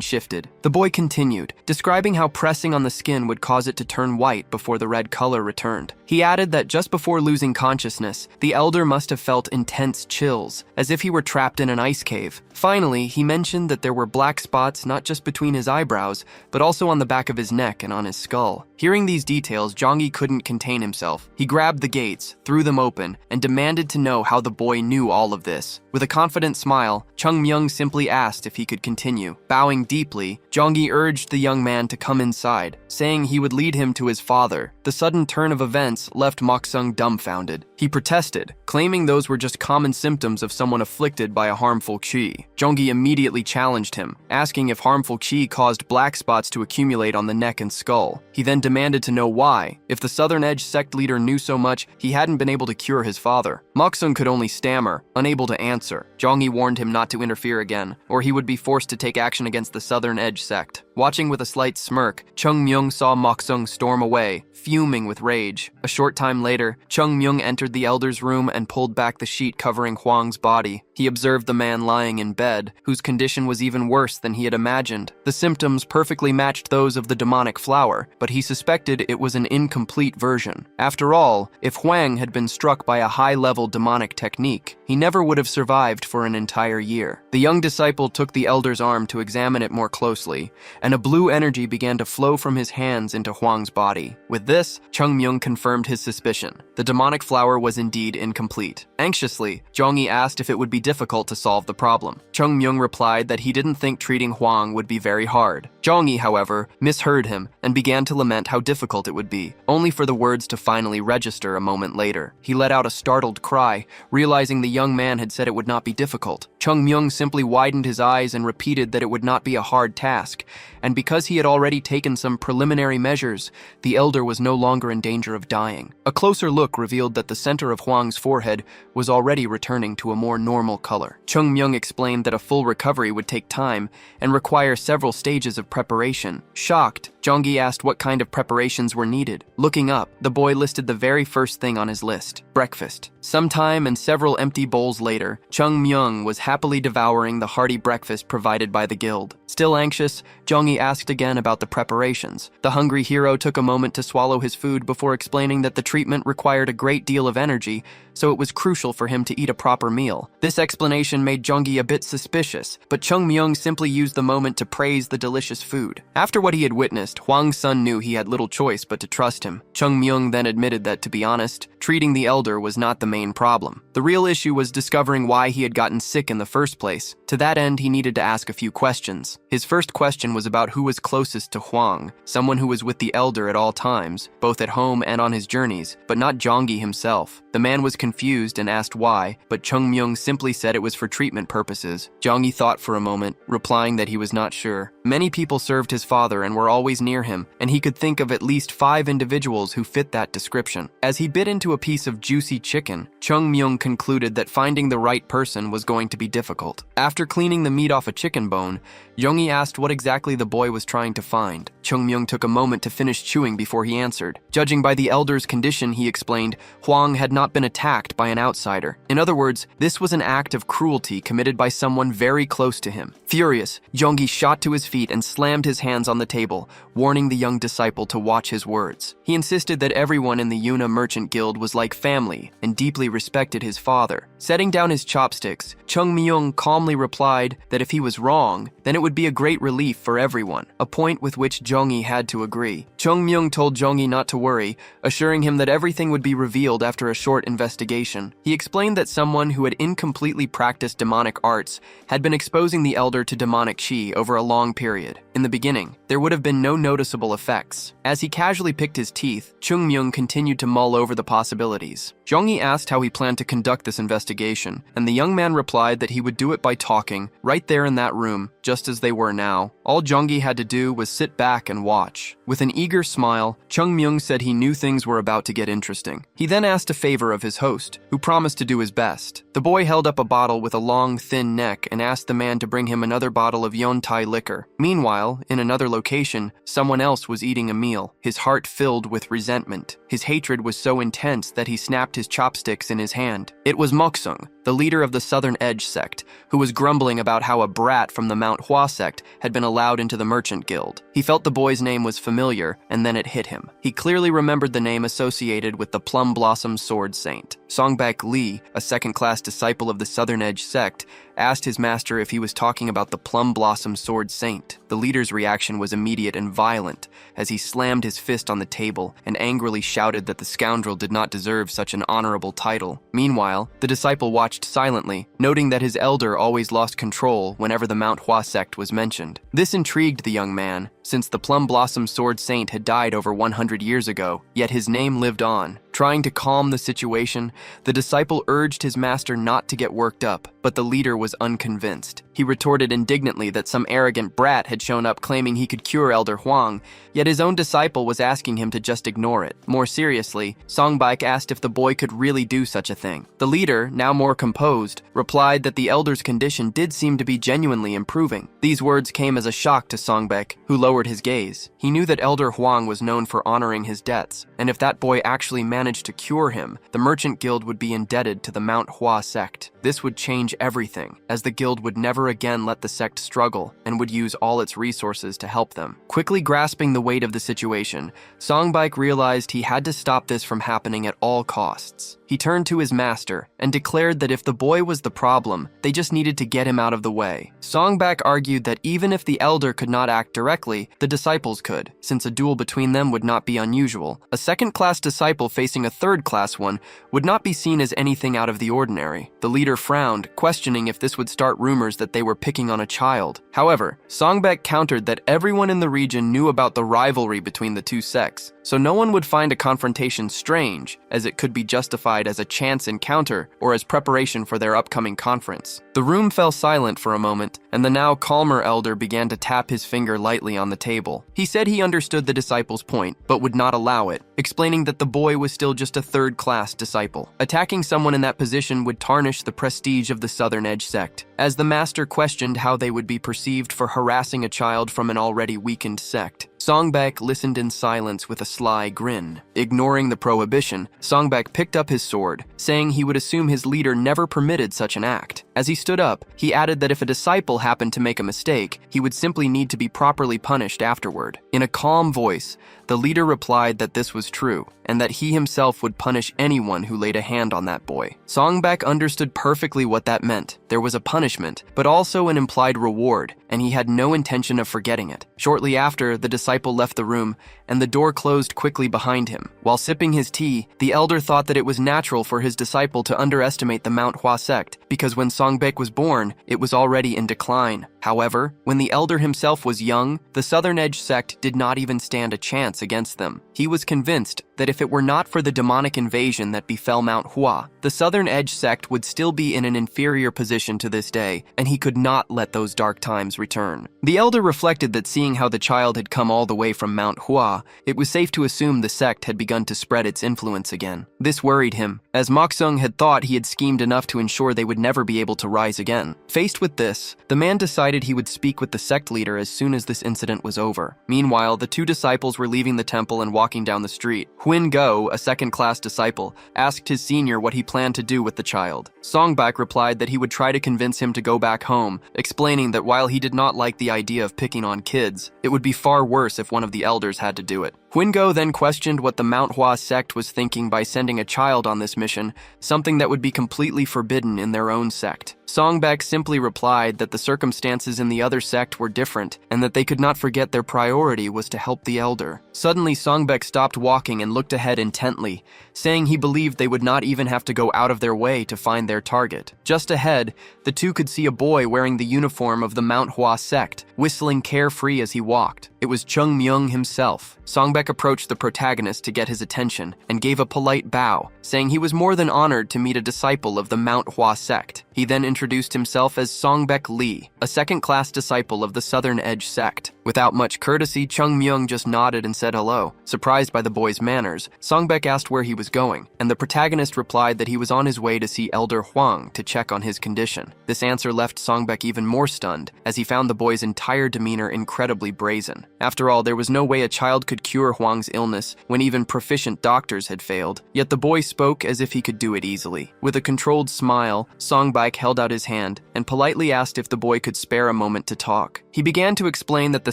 shifted. The boy continued, describing how pressing on the skin would cause it to turn white before the red color returned. He added that just before losing consciousness, the elder must have felt intense chills, as if he were trapped in an ice cave. Finally, he mentioned that there were black spots not just between his eyebrows, but also on the back of his neck and on his skull. Hearing these details, Jeonggi couldn't contain himself. He grabbed the gates, threw them open, and demanded to know how the boy knew all of this. With a confident smile, Chung Myung simply asked if he could continue. Bowing deeply, Jeonggi urged the young man to come inside, saying he would lead him to his father. The sudden turn of events left Moksung dumbfounded. He protested, claiming those were just common symptoms of someone afflicted by a harmful qi. Jeonggi immediately challenged him, asking if harmful qi caused black spots to accumulate on the neck and skull. He then demanded to know why. If the Southern Edge sect leader knew so much, he hadn't been able to cure his father. Moksung could only stammer, unable to answer. Jeonggi warned him not to interfere again, or he would be forced to take action against the Southern Edge sect. Watching with a slight smirk, Chung Myung saw Moksung storm away, fuming with rage. A short time later, Chung Myung entered the elder's room and pulled back the sheet covering Hwang's body. He observed the man lying in bed, whose condition was even worse than he had imagined. The symptoms perfectly matched those of the demonic flower, but he suspected it was an incomplete version. After all, if Hwang had been struck by a high-level demonic technique, he never would have survived for an entire year. The young disciple took the elder's arm to examine it more closely, and a blue energy began to flow from his hands into Hwang's body. With this, Chung Myung confirmed his suspicion. The demonic flower was indeed incomplete. Anxiously, Jeonggi asked if it would be difficult to solve the problem. Chung Myung replied that he didn't think treating Hwang would be very hard. Jeonggi, however, misheard him and began to lament how difficult it would be, only for the words to finally register a moment later. He let out a startled cry, realizing the young man had said it would not be difficult. Chung Myung simply widened his eyes and repeated that it would not be a hard task, and because he had already taken some preliminary measures, the elder was no longer in danger of dying. A closer look revealed that the center of Hwang's forehead was already returning to a more normal color. Chung Myung explained that a full recovery would take time and require several stages of preparation. Shocked, Jeonggi asked what kind of preparations were needed. Looking up, the boy listed the very first thing on his list: breakfast. Some time and several empty bowls later, Chung Myung was happily devouring the hearty breakfast provided by the guild. Still anxious, Jeonggi asked again about the preparations. The hungry hero took a moment to swallow his food before explaining that the treatment required a great deal of energy, so it was crucial for him to eat a proper meal. This explanation made Jeonggi a bit suspicious, but Chung Myung simply used the moment to praise the delicious food. After what he had witnessed, Hwang's son knew he had little choice but to trust him. Chung Myung then admitted that, to be honest, treating the elder was not the main problem. The real issue was discovering why he had gotten sick in the first place. To that end, he needed to ask a few questions. His first question was about who was closest to Hwang, someone who was with the elder at all times, both at home and on his journeys, but not Jeonggi himself. The man was confused and asked why, but Chung Myung simply said it was for treatment purposes. Jeonggi thought for a moment, replying that he was not sure. Many people served his father and were always near him, and he could think of at least 5 individuals who fit that description. As he bit into a piece of juicy chicken, Chung Myung concluded that finding the right person was going to be difficult. After cleaning the meat off a chicken bone, Jeonggi asked what exactly the boy was trying to find. Chung-myung took a moment to finish chewing before he answered. Judging by the elder's condition, he explained, Hwang had not been attacked by an outsider. In other words, this was an act of cruelty committed by someone very close to him. Furious, Jonggi shot to his feet and slammed his hands on the table, warning the young disciple to watch his words. He insisted that everyone in the Yuna Merchant Guild was like family and deeply respected his father. Setting down his chopsticks, Chung-myung calmly replied that if he was wrong, then it would be a great relief for everyone, a point with which Jonggi had to agree. Chung-myung told Jonggi not to worry, assuring him that everything would be revealed after a short investigation. He explained that someone who had incompletely practiced demonic arts had been exposing the elder to demonic chi over a long period. In the beginning, there would have been no noticeable effects. As he casually picked his teeth, Chung-myung continued to mull over the possibilities. Jonggi asked how he planned to conduct this investigation, and the young man replied that he would do it by talking, right there in that room, just as they were now. All Jonggi had to do was sit back and watch. With an eager smile, Chung-myung said he knew things were about to get interesting. He then asked a favor of his host, who promised to do his best. The boy held up a bottle with a long, thin neck and asked the man to bring him another bottle of Yontai liquor. Meanwhile, in another location, someone else was eating a meal, his heart filled with resentment. His hatred was so intense that he snapped his chopsticks in his hand. It was Moksung, the leader of the Southern Edge sect, who was grumbling about how a brat from the Manhua sect had been allowed into the Merchant Guild. He felt the boy's name was familiar, and then it hit him. He clearly remembered the name associated with the Plum Blossom Sword Saint. Songbak Lee, a second-class disciple of the Southern Edge sect, asked his master if he was talking about the Plum Blossom Sword Saint. The leader's reaction was immediate and violent, as he slammed his fist on the table and angrily shouted that the scoundrel did not deserve such an honorable title. Meanwhile, the disciple watched silently, noting that his elder always lost control whenever the Manhua sect was mentioned. This intrigued the young man, since the Plum Blossom Sword Saint had died over 100 years ago, yet his name lived on. Trying to calm the situation, the disciple urged his master not to get worked up, but the leader was unconvinced. He retorted indignantly that some arrogant brat had shown up claiming he could cure Elder Hwang, yet his own disciple was asking him to just ignore it. More seriously, Songbike asked if the boy could really do such a thing. The leader, now more composed, replied that the elder's condition did seem to be genuinely improving. These words came as a shock to Songbek, who lowered his gaze. He knew that Elder Hwang was known for honoring his debts, and if that boy actually managed to cure him, the Merchant Guild would be indebted to the Manhua sect. This would change everything, as the guild would never again let the sect struggle and would use all its resources to help them. Quickly grasping the weight of the situation, Songbike realized he had to stop this from happening at all costs. He turned to his master and declared that if the boy was the problem, they just needed to get him out of the way. Songbak argued that even if the elder could not act directly, the disciples could, since a duel between them would not be unusual. A second-class disciple facing a third-class one would not be seen as anything out of the ordinary. The leader frowned, questioning if this would start rumors that they were picking on a child. However, Songbek countered that everyone in the region knew about the rivalry between the two sects, so no one would find a confrontation strange, as it could be justified as a chance encounter or as preparation for their upcoming conference. The room fell silent for a moment, and the now calmer elder began to tap his finger lightly on the table. He said he understood the disciple's point, but would not allow it, explaining that the boy was still just a third-class disciple. Attacking someone in that position would tarnish the prestige of the Southern Edge sect. As the master questioned how they would be perceived for harassing a child from an already weakened sect, Songbak listened in silence with a sly grin. Ignoring the prohibition, Songbak picked up his sword, saying he would assume his leader never permitted such an act. As he stood up, he added that if a disciple happened to make a mistake, he would simply need to be properly punished afterward. In a calm voice, the leader replied that this was true, and that he himself would punish anyone who laid a hand on that boy. Songbak understood perfectly what that meant. There was a punishment, but also an implied reward, and he had no intention of forgetting it. Shortly after, the disciple left the room, and the door closed quickly behind him. While sipping his tea, the elder thought that it was natural for his disciple to underestimate the Manhua sect, because when Songbek was born, it was already in decline. However, when the elder himself was young, the Southern Edge sect did not even stand a chance against them. He was convinced that if it were not for the demonic invasion that befell Manhua, the Southern Edge sect would still be in an inferior position to this day, and he could not let those dark times return. The elder reflected that seeing how the child had come all the way from Manhua, it was safe to assume the sect had begun to spread its influence again. This worried him, as Moksung had thought he had schemed enough to ensure they would never be able to rise again. Faced with this, the man decided he would speak with the sect leader as soon as this incident was over. Meanwhile, the two disciples were leaving the temple and walking down the street. Huin Go, a second-class disciple, asked his senior what he planned to do with the child. Songbak replied that he would try to convince him to go back home, explaining that while he did not like the idea of picking on kids, it would be far worse if one of the elders had to do it. Huingo then questioned what the Manhua sect was thinking by sending a child on this mission, something that would be completely forbidden in their own sect. Songbak simply replied that the circumstances in the other sect were different and that they could not forget their priority was to help the elder. Suddenly, Songbak stopped walking and looked ahead intently, saying he believed they would not even have to go out of their way to find their target. Just ahead, the two could see a boy wearing the uniform of the Manhua sect, whistling carefree as he walked. It was Chung Myung himself. Songbak approached the protagonist to get his attention and gave a polite bow, saying he was more than honored to meet a disciple of the Manhua sect. He then introduced himself as Songbak Lee, a second-class disciple of the Southern Edge sect. Without much courtesy, Chung Myung just nodded and said hello. Surprised by the boy's manners, Songbak asked where he was going, and the protagonist replied that he was on his way to see Elder Huang to check on his condition. This answer left Songbak even more stunned, as he found the boy's entire demeanor incredibly brazen. After all, there was no way a child could cure Huang's illness when even proficient doctors had failed, yet the boy spoke as if he could do it easily. With a controlled smile, Songbak held out his hand and politely asked if the boy could spare a moment to talk. He began to explain that the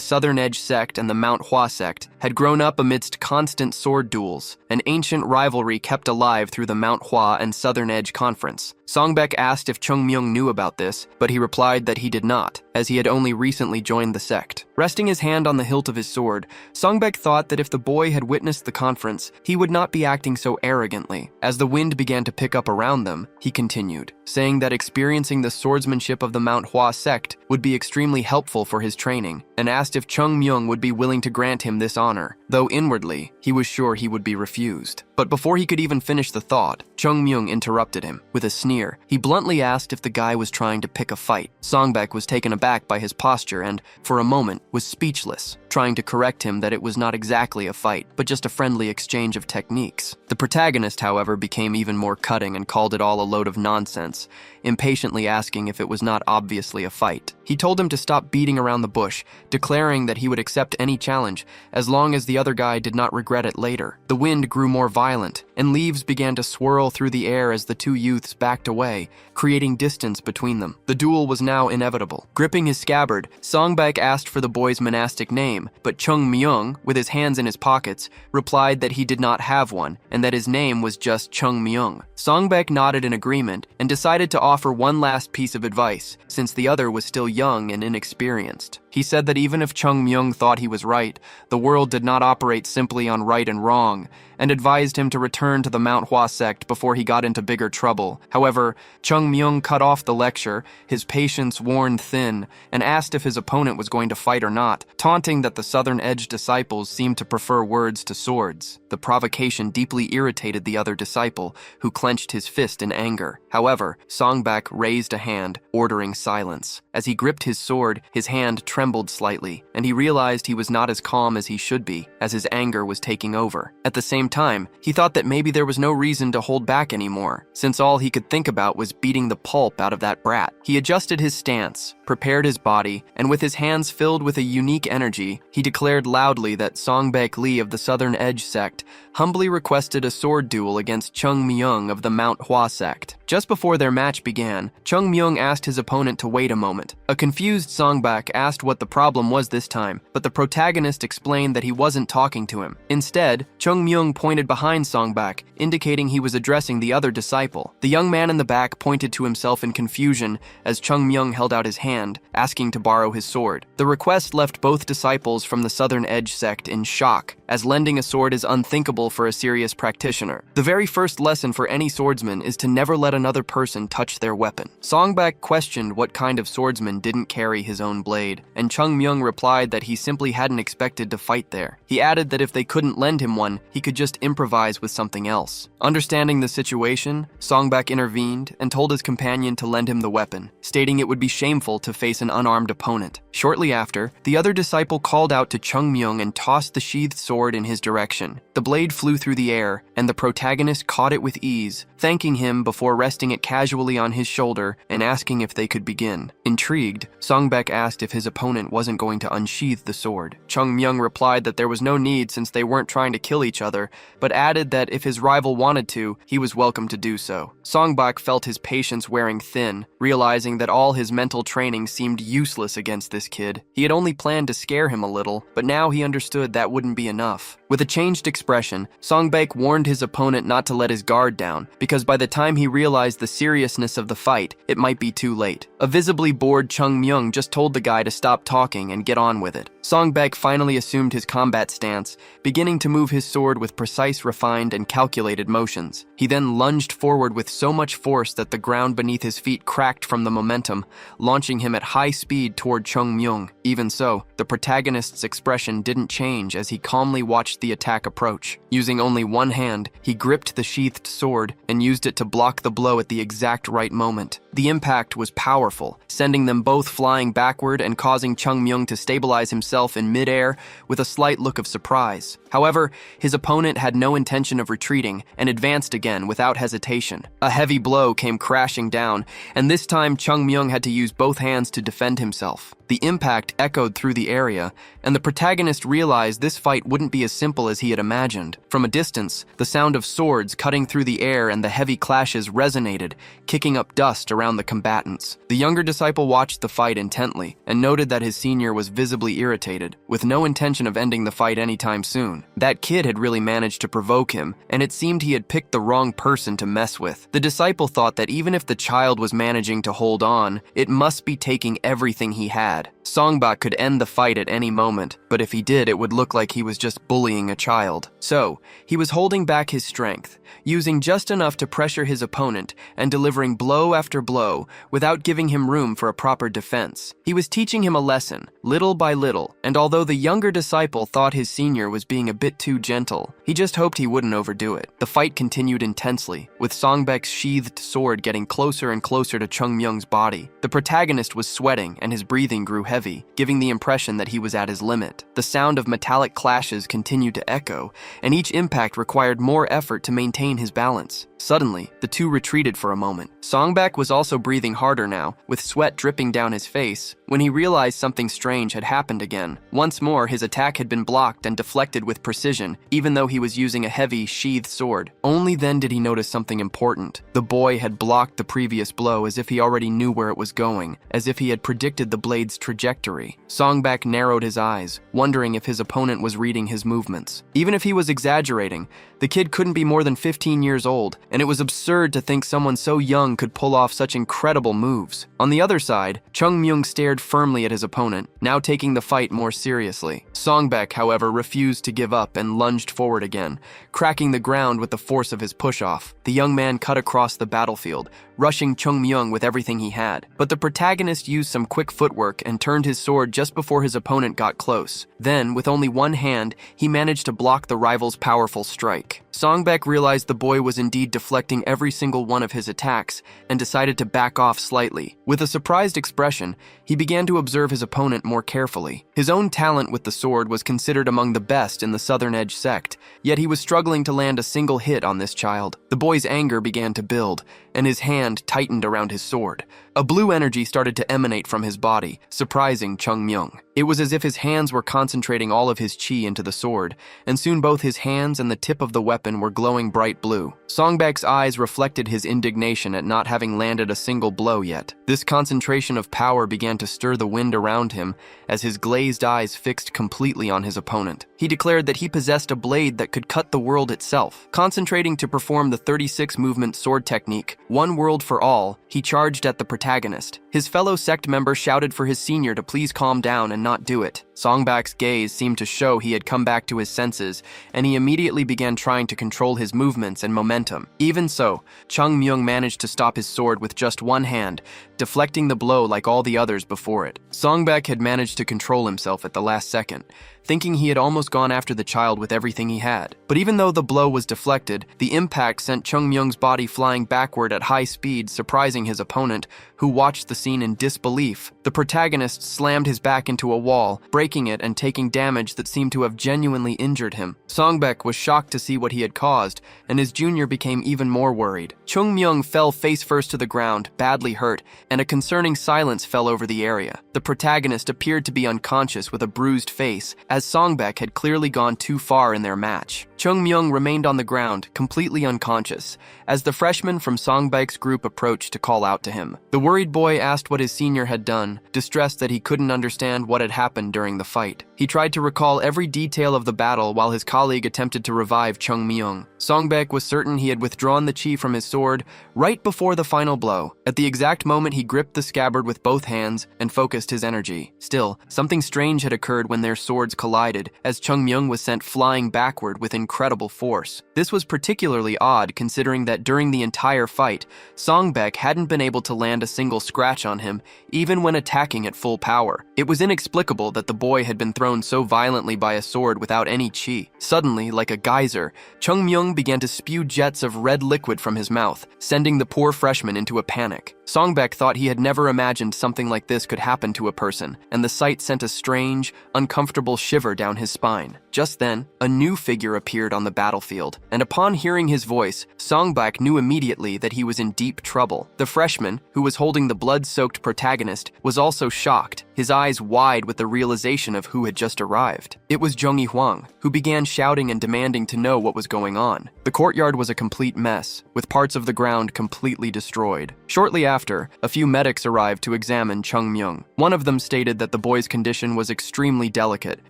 Southern Edge sect and the Manhua sect had grown up amidst constant sword duels, an ancient rivalry kept alive through the Manhua and Southern Edge conference. Songbak asked if Chung Myung knew about this, but he replied that he did not, as he had only recently joined the sect. Resting his hand on the hilt of his sword, Songbak thought that if the boy had witnessed the conference, he would not be acting so arrogantly. As the wind began to pick up around them, he continued, saying that experiencing the swordsmanship of the Manhua sect would be extremely helpful for his training, and asked if Chung Myung would be willing to grant him this honor, though inwardly, he was sure he would be refused. But before he could even finish the thought, Chung Myung interrupted him. With a sneer, he bluntly asked if the guy was trying to pick a fight. Songbak was taken aback by his posture and, for a moment, was speechless, trying to correct him that it was not exactly a fight, but just a friendly exchange of techniques. The protagonist, however, became even more cutting and called it all a load of nonsense, impatiently asking if it was not obviously a fight. He told him to stop beating around the bush, declaring that he would accept any challenge as long as the other guy did not regret it later. The wind grew more violent, and leaves began to swirl through the air as the two youths backed away, creating distance between them. The duel was now inevitable. Gripping his scabbard, Songbak asked for the boy's monastic name, but Chung Myung, with his hands in his pockets, replied that he did not have one, and that his name was just Chung Myung. Songbak nodded in agreement and decided to offer one last piece of advice, since the other was still young and inexperienced. He said that even if Chung Myung thought he was right, the world did not operate simply on right and wrong, and advised him to return to the Manhua sect before he got into bigger trouble. However, Chung Myung cut off the lecture, his patience worn thin, and asked if his opponent was going to fight or not, taunting that the Southern Edge disciples seemed to prefer words to swords. The provocation deeply irritated the other disciple, who clenched his fist in anger. However, Songbak raised a hand, ordering silence. As he gripped his sword, his hand trembled slightly, and he realized he was not as calm as he should be, as his anger was taking over. At the same time, he thought that maybe there was no reason to hold back anymore, since all he could think about was beating the pulp out of that brat. He adjusted his stance, prepared his body, and with his hands filled with a unique energy, he declared loudly that Songbak Lee of the Southern Edge sect humbly requested a sword duel against Chung Myung of the Manhua sect. Just before their match began, Chung Myung asked his opponent to wait a moment. A confused Songbak asked what the problem was this time, but the protagonist explained that he wasn't talking to him. Instead, Chung Myung pointed behind Songbak, indicating he was addressing the other disciple. The young man in the back pointed to himself in confusion as Chung Myung held out his hand, hand, asking to borrow his sword. The request left both disciples from the Southern Edge sect in shock, as lending a sword is unthinkable for a serious practitioner. The very first lesson for any swordsman is to never let another person touch their weapon. Songbak questioned what kind of swordsman didn't carry his own blade, and Chung Myung replied that he simply hadn't expected to fight there. He added that if they couldn't lend him one, he could just improvise with something else. Understanding the situation, Songbak intervened and told his companion to lend him the weapon, stating it would be shameful to face an unarmed opponent. Shortly after, the other disciple called out to Chung Myung and tossed the sheathed sword in his direction. The blade flew through the air, and the protagonist caught it with ease, thanking him before resting it casually on his shoulder and asking if they could begin. Intrigued, Songbak asked if his opponent wasn't going to unsheath the sword. Chung Myung replied that there was no need since they weren't trying to kill each other, but added that if his rival wanted to, he was welcome to do so. Songbak felt his patience wearing thin, realizing that all his mental training seemed useless against this kid. He had only planned to scare him a little, but now he understood that wouldn't be enough. With a changed expression, Songbak warned his opponent not to let his guard down, because by the time he realized the seriousness of the fight, it might be too late. A visibly bored Chung Myung just told the guy to stop talking and get on with it. Songbak finally assumed his combat stance, beginning to move his sword with precise, refined, and calculated motions. He then lunged forward with so much force that the ground beneath his feet cracked from the momentum, launching him at high speed toward Chung Myung. Even so, the protagonist's expression didn't change as he calmly watched the attack approach. Using only one hand, he gripped the sheathed sword and used it to block the blow at the exact right moment. The impact was powerful, sending them both flying backward and causing Chung Myung to stabilize himself in midair with a slight look of surprise. However, his opponent had no intention of retreating and advanced again without hesitation. A heavy blow came crashing down, and this time Chung Myung had to use both hands to defend himself. The impact echoed through the area, and the protagonist realized this fight wouldn't be as simple as he had imagined. From a distance, the sound of swords cutting through the air and the heavy clashes resonated, kicking up dust around the combatants. The younger disciple watched the fight intently and noted that his senior was visibly irritated, with no intention of ending the fight anytime soon. That kid had really managed to provoke him, and it seemed he had picked the wrong person to mess with. The disciple thought that even if the child was managing to hold on, it must be taking everything he had. Songbak could end the fight at any moment, but if he did, it would look like he was just bullying a child. So, he was holding back his strength, using just enough to pressure his opponent and delivering blow after blow without giving him room for a proper defense. He was teaching him a lesson, little by little, and although the younger disciple thought his senior was being a bit too gentle, he just hoped he wouldn't overdo it. The fight continued intensely, with Songbak's sheathed sword getting closer and closer to Chung Myung's body. The protagonist was sweating and his breathing grew heavy, giving the impression that he was at his limit. The sound of metallic clashes continued to echo, and each impact required more effort to maintain his balance. Suddenly, the two retreated for a moment. Songbak was also breathing harder now, with sweat dripping down his face, when he realized something strange had happened again. Once more, his attack had been blocked and deflected with precision, even though he was using a heavy, sheathed sword. Only then did he notice something important. The boy had blocked the previous blow as if he already knew where it was going, as if he had predicted the blade's trajectory. Songbak narrowed his eyes, wondering if his opponent was reading his movements. Even if he was exaggerating, the kid couldn't be more than 15 years old, and it was absurd to think someone so young could pull off such incredible moves. On the other side, Chung Myung stared firmly at his opponent, now taking the fight more seriously. Songbak, however, refused to give up and lunged forward again, cracking the ground with the force of his push-off. The young man cut across the battlefield, rushing Chung Myung with everything he had. But the protagonist used some quick footwork and turned his sword just before his opponent got close. Then, with only one hand, he managed to block the rival's powerful strike. Songbak realized the boy was indeed deflecting every single one of his attacks and decided to back off slightly. With a surprised expression, he began to observe his opponent more carefully. His own talent with the sword was considered among the best in the Southern Edge sect, yet he was struggling to land a single hit on this child. The boy's anger began to build, and his hand tightened around his sword. A blue energy started to emanate from his body, surprising Chung Myung. It was as if his hands were concentrating all of his chi into the sword, and soon both his hands and the tip of the weapon were glowing bright blue. Songbak's eyes reflected his indignation at not having landed a single blow yet. This concentration of power began to stir the wind around him as his glazed eyes fixed completely on his opponent. He declared that he possessed a blade that could cut the world itself. Concentrating to perform the 36 movement sword technique, one world World for All, he charged at the protagonist. His fellow sect member shouted for his senior to please calm down and not do it. Songbak's gaze seemed to show he had come back to his senses, and he immediately began trying to control his movements and momentum. Even so, Chung Myung managed to stop his sword with just one hand, deflecting the blow like all the others before it. Songbak had managed to control himself at the last second, thinking he had almost gone after the child with everything he had. But even though the blow was deflected, the impact sent Chung Myung's body flying backward at high speed, surprising his opponent, who watched the scene in disbelief. The protagonist slammed his back into a wall, breaking it and taking damage that seemed to have genuinely injured him. Songbak was shocked to see what he had caused, and his junior became even more worried. Chung Myung fell face first to the ground, badly hurt, and a concerning silence fell over the area. The protagonist appeared to be unconscious with a bruised face, as Songbak had clearly gone too far in their match. Chung Myung remained on the ground, completely unconscious, as the freshman from Songbak's group approached to call out to him. The worried boy asked what his senior had done, distressed that he couldn't understand what had happened during the fight. He tried to recall every detail of the battle while his colleague attempted to revive Chung Myung. Songbak was certain he had withdrawn the chi from his sword right before the final blow. At the exact moment, he gripped the scabbard with both hands and focused his energy. Still, something strange had occurred when their swords collided, as Chung Myung was sent flying backward with incredible force. This was particularly odd considering that during the entire fight, Songbak hadn't been able to land a single scratch on him, even when attacking at full power. It was inexplicable that the boy had been thrown so violently by a sword without any chi. Suddenly, like a geyser, Chung Myung began to spew jets of red liquid from his mouth, sending the poor freshman into a panic. Songbak thought he had never imagined something like this could happen to a person, and the sight sent a strange, uncomfortable shiver down his spine. Just then, a new figure appeared on the battlefield, and upon hearing his voice, Songbak knew immediately that he was in deep trouble. The freshman, who was holding the blood-soaked protagonist, was also shocked, his eyes wide with the realization of who had just arrived. It was Zhongyi Huang, who began shouting and demanding to know what was going on. The courtyard was a complete mess, with parts of the ground completely destroyed. Shortly after, a few medics arrived to examine Chung Myung. One of them stated that the boy's condition was extremely delicate,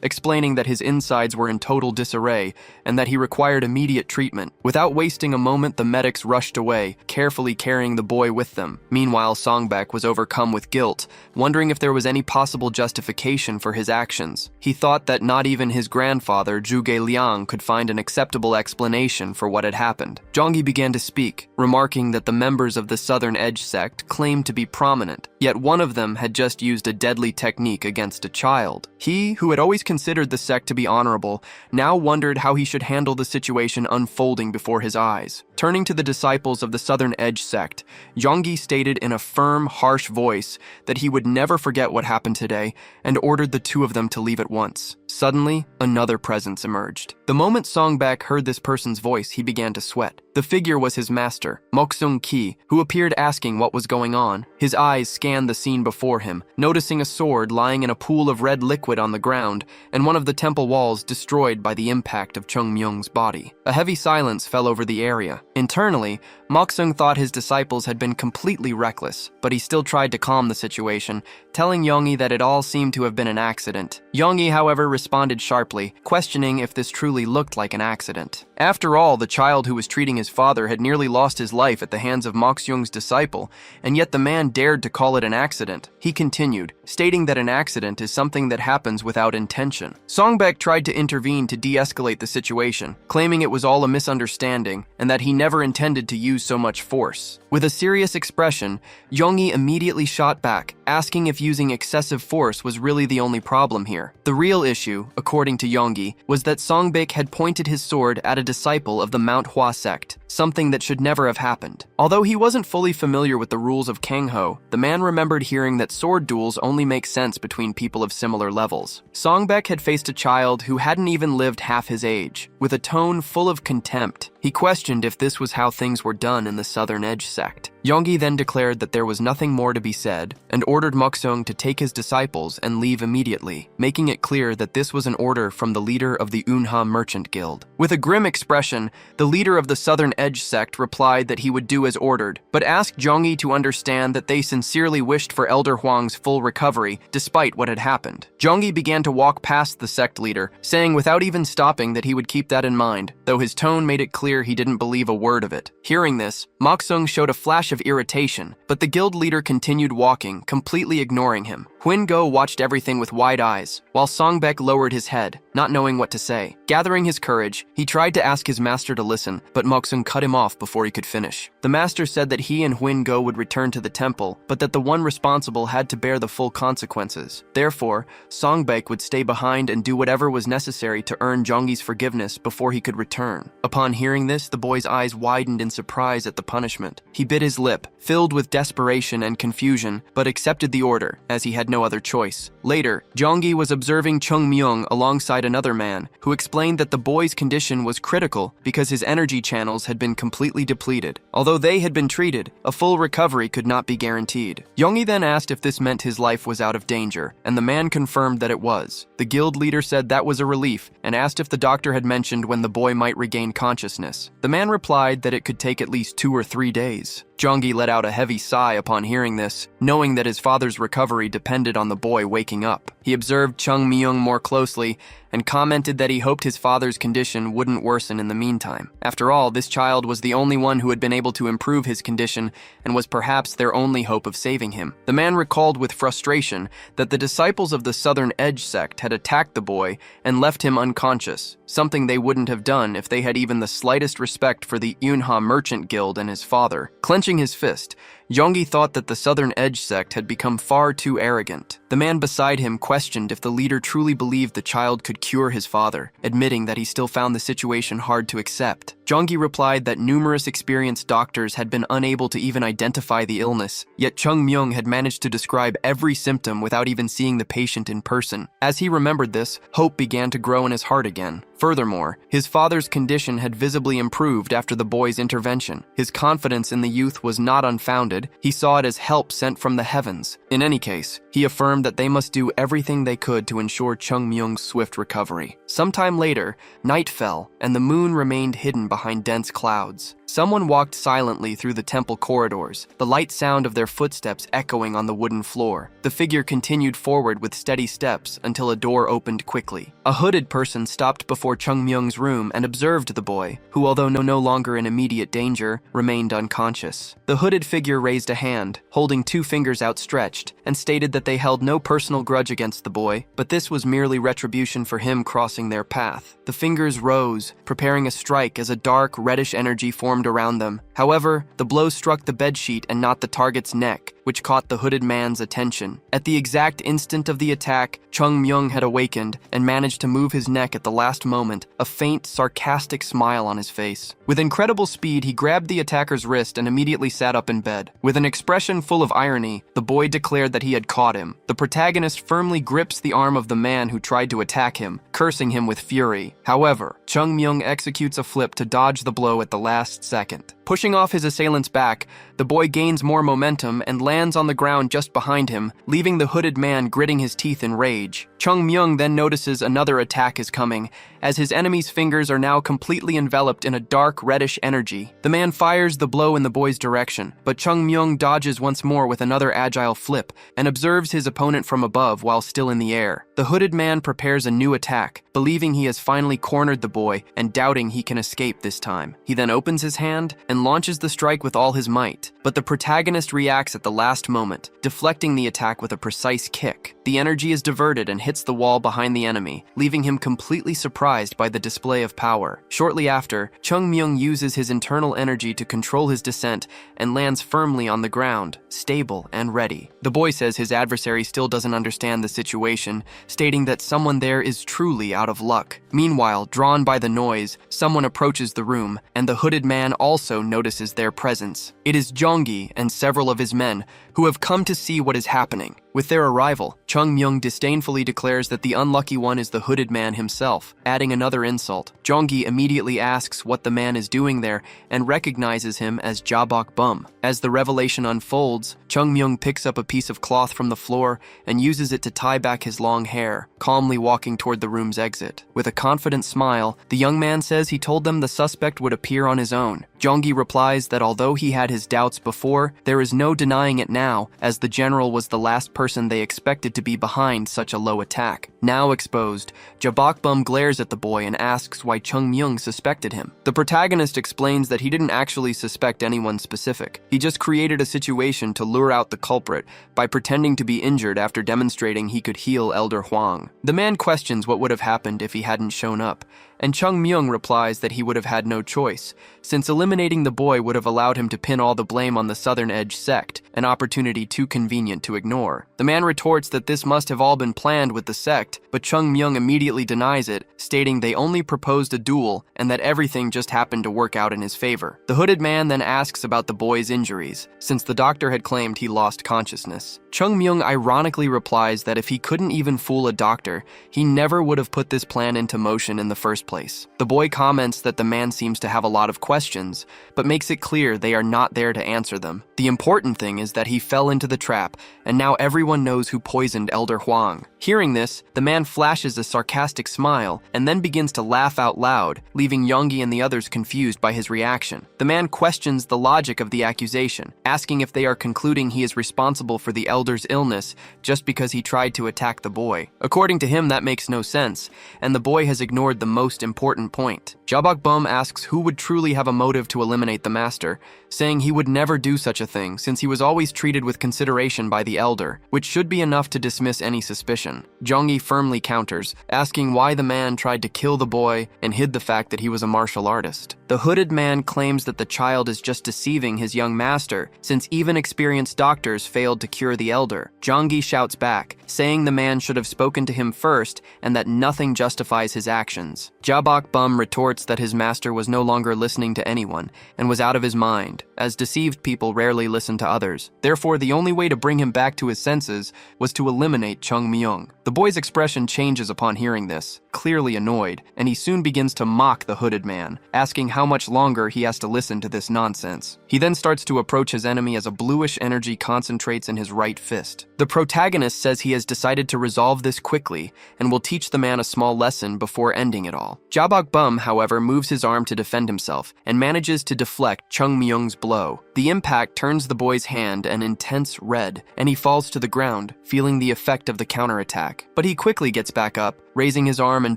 explaining that his insides were in total disarray and that he required immediate treatment. Without wasting a moment, the medics rushed away, carefully carrying the boy with them. Meanwhile, Songbak was overcome with guilt, wondering if there was any possible justification for his actions. He thought that not even his grandfather, Zhuge Liang, could find an acceptable explanation for what had happened. Zhongyi began to speak, remarking that the members of the Southern Edge sect claimed to be prominent, yet one of them had just used a deadly technique against a child. He, who had always considered the sect to be honorable, now wondered how he should handle the situation unfolding before his eyes. Turning to the disciples of the Southern Edge sect, Zhongyi stated in a firm, harsh voice that he would never forget what happened today and ordered the two of them to leave at once. Suddenly, another presence emerged. The moment Songbak heard this person's voice, he began to sweat. The figure was his master, Moksung Ki, who appeared asking what was going on. His eyes scanned the scene before him, noticing a sword lying in a pool of red liquid on the ground and one of the temple walls destroyed by the impact of Chung Myung's body. A heavy silence fell over the area. Internally, Moksung thought his disciples had been completely reckless, but he still tried to calm the situation, telling Yongyi that it all seemed to have been an accident. Yongyi, however, responded sharply, questioning if this truly looked like an accident. After all, the child who was treating his father had nearly lost his life at the hands of Moksung's disciple, and yet the man dared to call it an accident. He continued, stating that an accident is something that happens without intention. Songbak tried to intervene to de-escalate the situation, claiming it was all a misunderstanding and that he never intended to use so much force. With a serious expression, Yongyi immediately shot back, asking if using excessive force was really the only problem here. The real issue, according to Yongyi, was that Songbak had pointed his sword at a disciple of the Manhua sect, something that should never have happened. Although he wasn't fully familiar with the rules of Kangho, the man remembered hearing that sword duels only make sense between people of similar levels. Songbak had faced a child who hadn't even lived half his age. With a tone full of contempt, he questioned if this was how things were done in the Southern Edge sect. Yongyi then declared that there was nothing more to be said and ordered Moksung to take his disciples and leave immediately, making it clear that this was an order from the leader of the Unha Merchant Guild. With a grim expression, the leader of the Southern Edge sect replied that he would do as ordered, but asked Zhongyi to understand that they sincerely wished for Elder Huang's full recovery despite what had happened. Zhongyi began to walk past the sect leader, saying without even stopping that he would keep that in mind, though his tone made it clear he didn't believe a word of it. Hearing this, Moksung showed a flash of irritation, but the guild leader continued walking, completely ignoring him. Huingo watched everything with wide eyes, while Songbek lowered his head, not knowing what to say. Gathering his courage, he tried to ask his master to listen, but Moksung cut him off before he could finish. The master said that he and Huingo would return to the temple, but that the one responsible had to bear the full consequences. Therefore, Songbek would stay behind and do whatever was necessary to earn Zhongyi's forgiveness before he could return. Upon hearing this, the boy's eyes widened in surprise at the punishment. He bit his lip, filled with desperation and confusion, but accepted the order, as he had no other choice. Later, Zhongyi was observing Chung Myung alongside another man, who explained that the boy's condition was critical because his energy channels had been completely depleted. Although they had been treated, a full recovery could not be guaranteed. Zhongyi then asked if this meant his life was out of danger, and the man confirmed that it was. The guild leader said that was a relief, and asked if the doctor had mentioned when the boy might regain consciousness. The man replied that it could take at least 2 or 3 days. Zhongyi let out a heavy sigh upon hearing this, knowing that his father's recovery depended on the boy waking up. He observed Chung Myung more closely and commented that he hoped his father's condition wouldn't worsen in the meantime. After all, this child was the only one who had been able to improve his condition and was perhaps their only hope of saving him. The man recalled with frustration that the disciples of the Southern Edge sect had attacked the boy and left him unconscious, something they wouldn't have done if they had even the slightest respect for the Yunha Merchant Guild and his father. Clenching his fist, Zhongyi thought that the Southern Edge sect had become far too arrogant. The man beside him questioned if the leader truly believed the child could cure his father, admitting that he still found the situation hard to accept. Zhongyi replied that numerous experienced doctors had been unable to even identify the illness, yet Chung Myung had managed to describe every symptom without even seeing the patient in person. As he remembered this, hope began to grow in his heart again. Furthermore, his father's condition had visibly improved after the boy's intervention. His confidence in the youth was not unfounded. He saw it as help sent from the heavens. In any case, he affirmed that they must do everything they could to ensure Chung Myung's swift recovery. Sometime later, night fell, and the moon remained hidden behind dense clouds. Someone walked silently through the temple corridors, the light sound of their footsteps echoing on the wooden floor. The figure continued forward with steady steps until a door opened quickly. A hooded person stopped before Chung Myung's room and observed the boy, who, although no longer in immediate danger, remained unconscious. The hooded figure raised a hand, holding 2 fingers outstretched, and stated that they held no personal grudge against the boy, but this was merely retribution for him crossing their path. The fingers rose, preparing a strike as a dark, reddish energy formed around them. However, the blow struck the bedsheet and not the target's neck, which caught the hooded man's attention. At the exact instant of the attack, Chung Myung had awakened and managed to move his neck at the last moment, a faint, sarcastic smile on his face. With incredible speed, he grabbed the attacker's wrist and immediately sat up in bed. With an expression full of irony, the boy declared that he had caught him. The protagonist firmly grips the arm of the man who tried to attack him, cursing him with fury. However, Chung Myung executes a flip to dodge the blow at the last second. Pushing off his assailant's back, the boy gains more momentum and lands on the ground just behind him, leaving the hooded man gritting his teeth in rage. Chung Myung then notices another attack is coming, as his enemy's fingers are now completely enveloped in a dark reddish energy. The man fires the blow in the boy's direction, but Chung Myung dodges once more with another agile flip and observes his opponent from above while still in the air. The hooded man prepares a new attack, believing he has finally cornered the boy and doubting he can escape this time. He then opens his hand and launches the strike with all his might, but the protagonist reacts at the last moment, deflecting the attack with a precise kick. The energy is diverted and hits the wall behind the enemy, leaving him completely surprised by the display of power. Shortly after, Chung Myung uses his internal energy to control his descent and lands firmly on the ground, stable and ready. The boy says his adversary still doesn't understand the situation, stating that someone there is truly out of luck. Meanwhile, drawn by the noise, someone approaches the room, and the hooded man also notices their presence. It is Zhongyi and several of his men who have come to see what is happening. With their arrival, Chung Myung disdainfully declares that the unlucky one is the hooded man himself, adding another insult. Jonggi immediately asks what the man is doing there and recognizes him as Jabok Bum. As the revelation unfolds, Chung Myung picks up a piece of cloth from the floor and uses it to tie back his long hair, calmly walking toward the room's exit. With a confident smile, the young man says he told them the suspect would appear on his own. Jonggi replies that although he had his doubts before, there is no denying it now, as the general was the last person they expected to be behind such a low attack. Now exposed, Jabok Bum glares at the boy and asks why Chung Myung suspected him. The protagonist explains that he didn't actually suspect anyone specific. He just created a situation to lure out the culprit by pretending to be injured after demonstrating he could heal Elder Huang. The man questions what would have happened if he hadn't shown up, and Chung Myung replies that he would have had no choice, since eliminating the boy would have allowed him to pin all the blame on the Southern Edge sect, an opportunity too convenient to ignore. The man retorts that this must have all been planned with the sect, but Chung Myung immediately denies it, stating they only proposed a duel and that everything just happened to work out in his favor. The hooded man then asks about the boy's injuries, since the doctor had claimed he lost consciousness. Chung Myung ironically replies that if he couldn't even fool a doctor, he never would have put this plan into motion in the first place. The boy comments that the man seems to have a lot of questions, but makes it clear they are not there to answer them. The important thing is that he fell into the trap, and now everyone knows who poisoned Elder Huang. Hearing this, the man flashes a sarcastic smile and then begins to laugh out loud, leaving Jonggi and the others confused by his reaction. The man questions the logic of the accusation, asking if they are concluding he is responsible for the elder's illness just because he tried to attack the boy. According to him, that makes no sense, and the boy has ignored the most important point. Jabok Bum asks who would truly have a motive to eliminate the master, saying he would never do such a thing since he was always treated with consideration by the elder, which should be enough to dismiss any suspicion. Jonggi firmly counters, asking why the man tried to kill the boy and hid the fact that he was a martial artist. The hooded man claims that the child is just deceiving his young master, since even experienced doctors failed to cure the elder. Jonggi shouts back, saying the man should have spoken to him first and that nothing justifies his actions. Jabok Bum retorts that his master was no longer listening to anyone and was out of his mind, as deceived people rarely listen to others. Therefore, the only way to bring him back to his senses was to eliminate Chung Myung. The boy's expression changes upon hearing this, clearly annoyed, and he soon begins to mock the hooded man, asking how much longer he has to listen to this nonsense. He then starts to approach his enemy as a bluish energy concentrates in his right fist. The protagonist says he has decided to resolve this quickly and will teach the man a small lesson before ending it all. Jabok Bum, however, moves his arm to defend himself and manages to deflect Chung Myung's blow. The impact turns the boy's hand an intense red, and he falls to the ground, feeling the effect of the counterattack. But he quickly gets back up, raising his arm and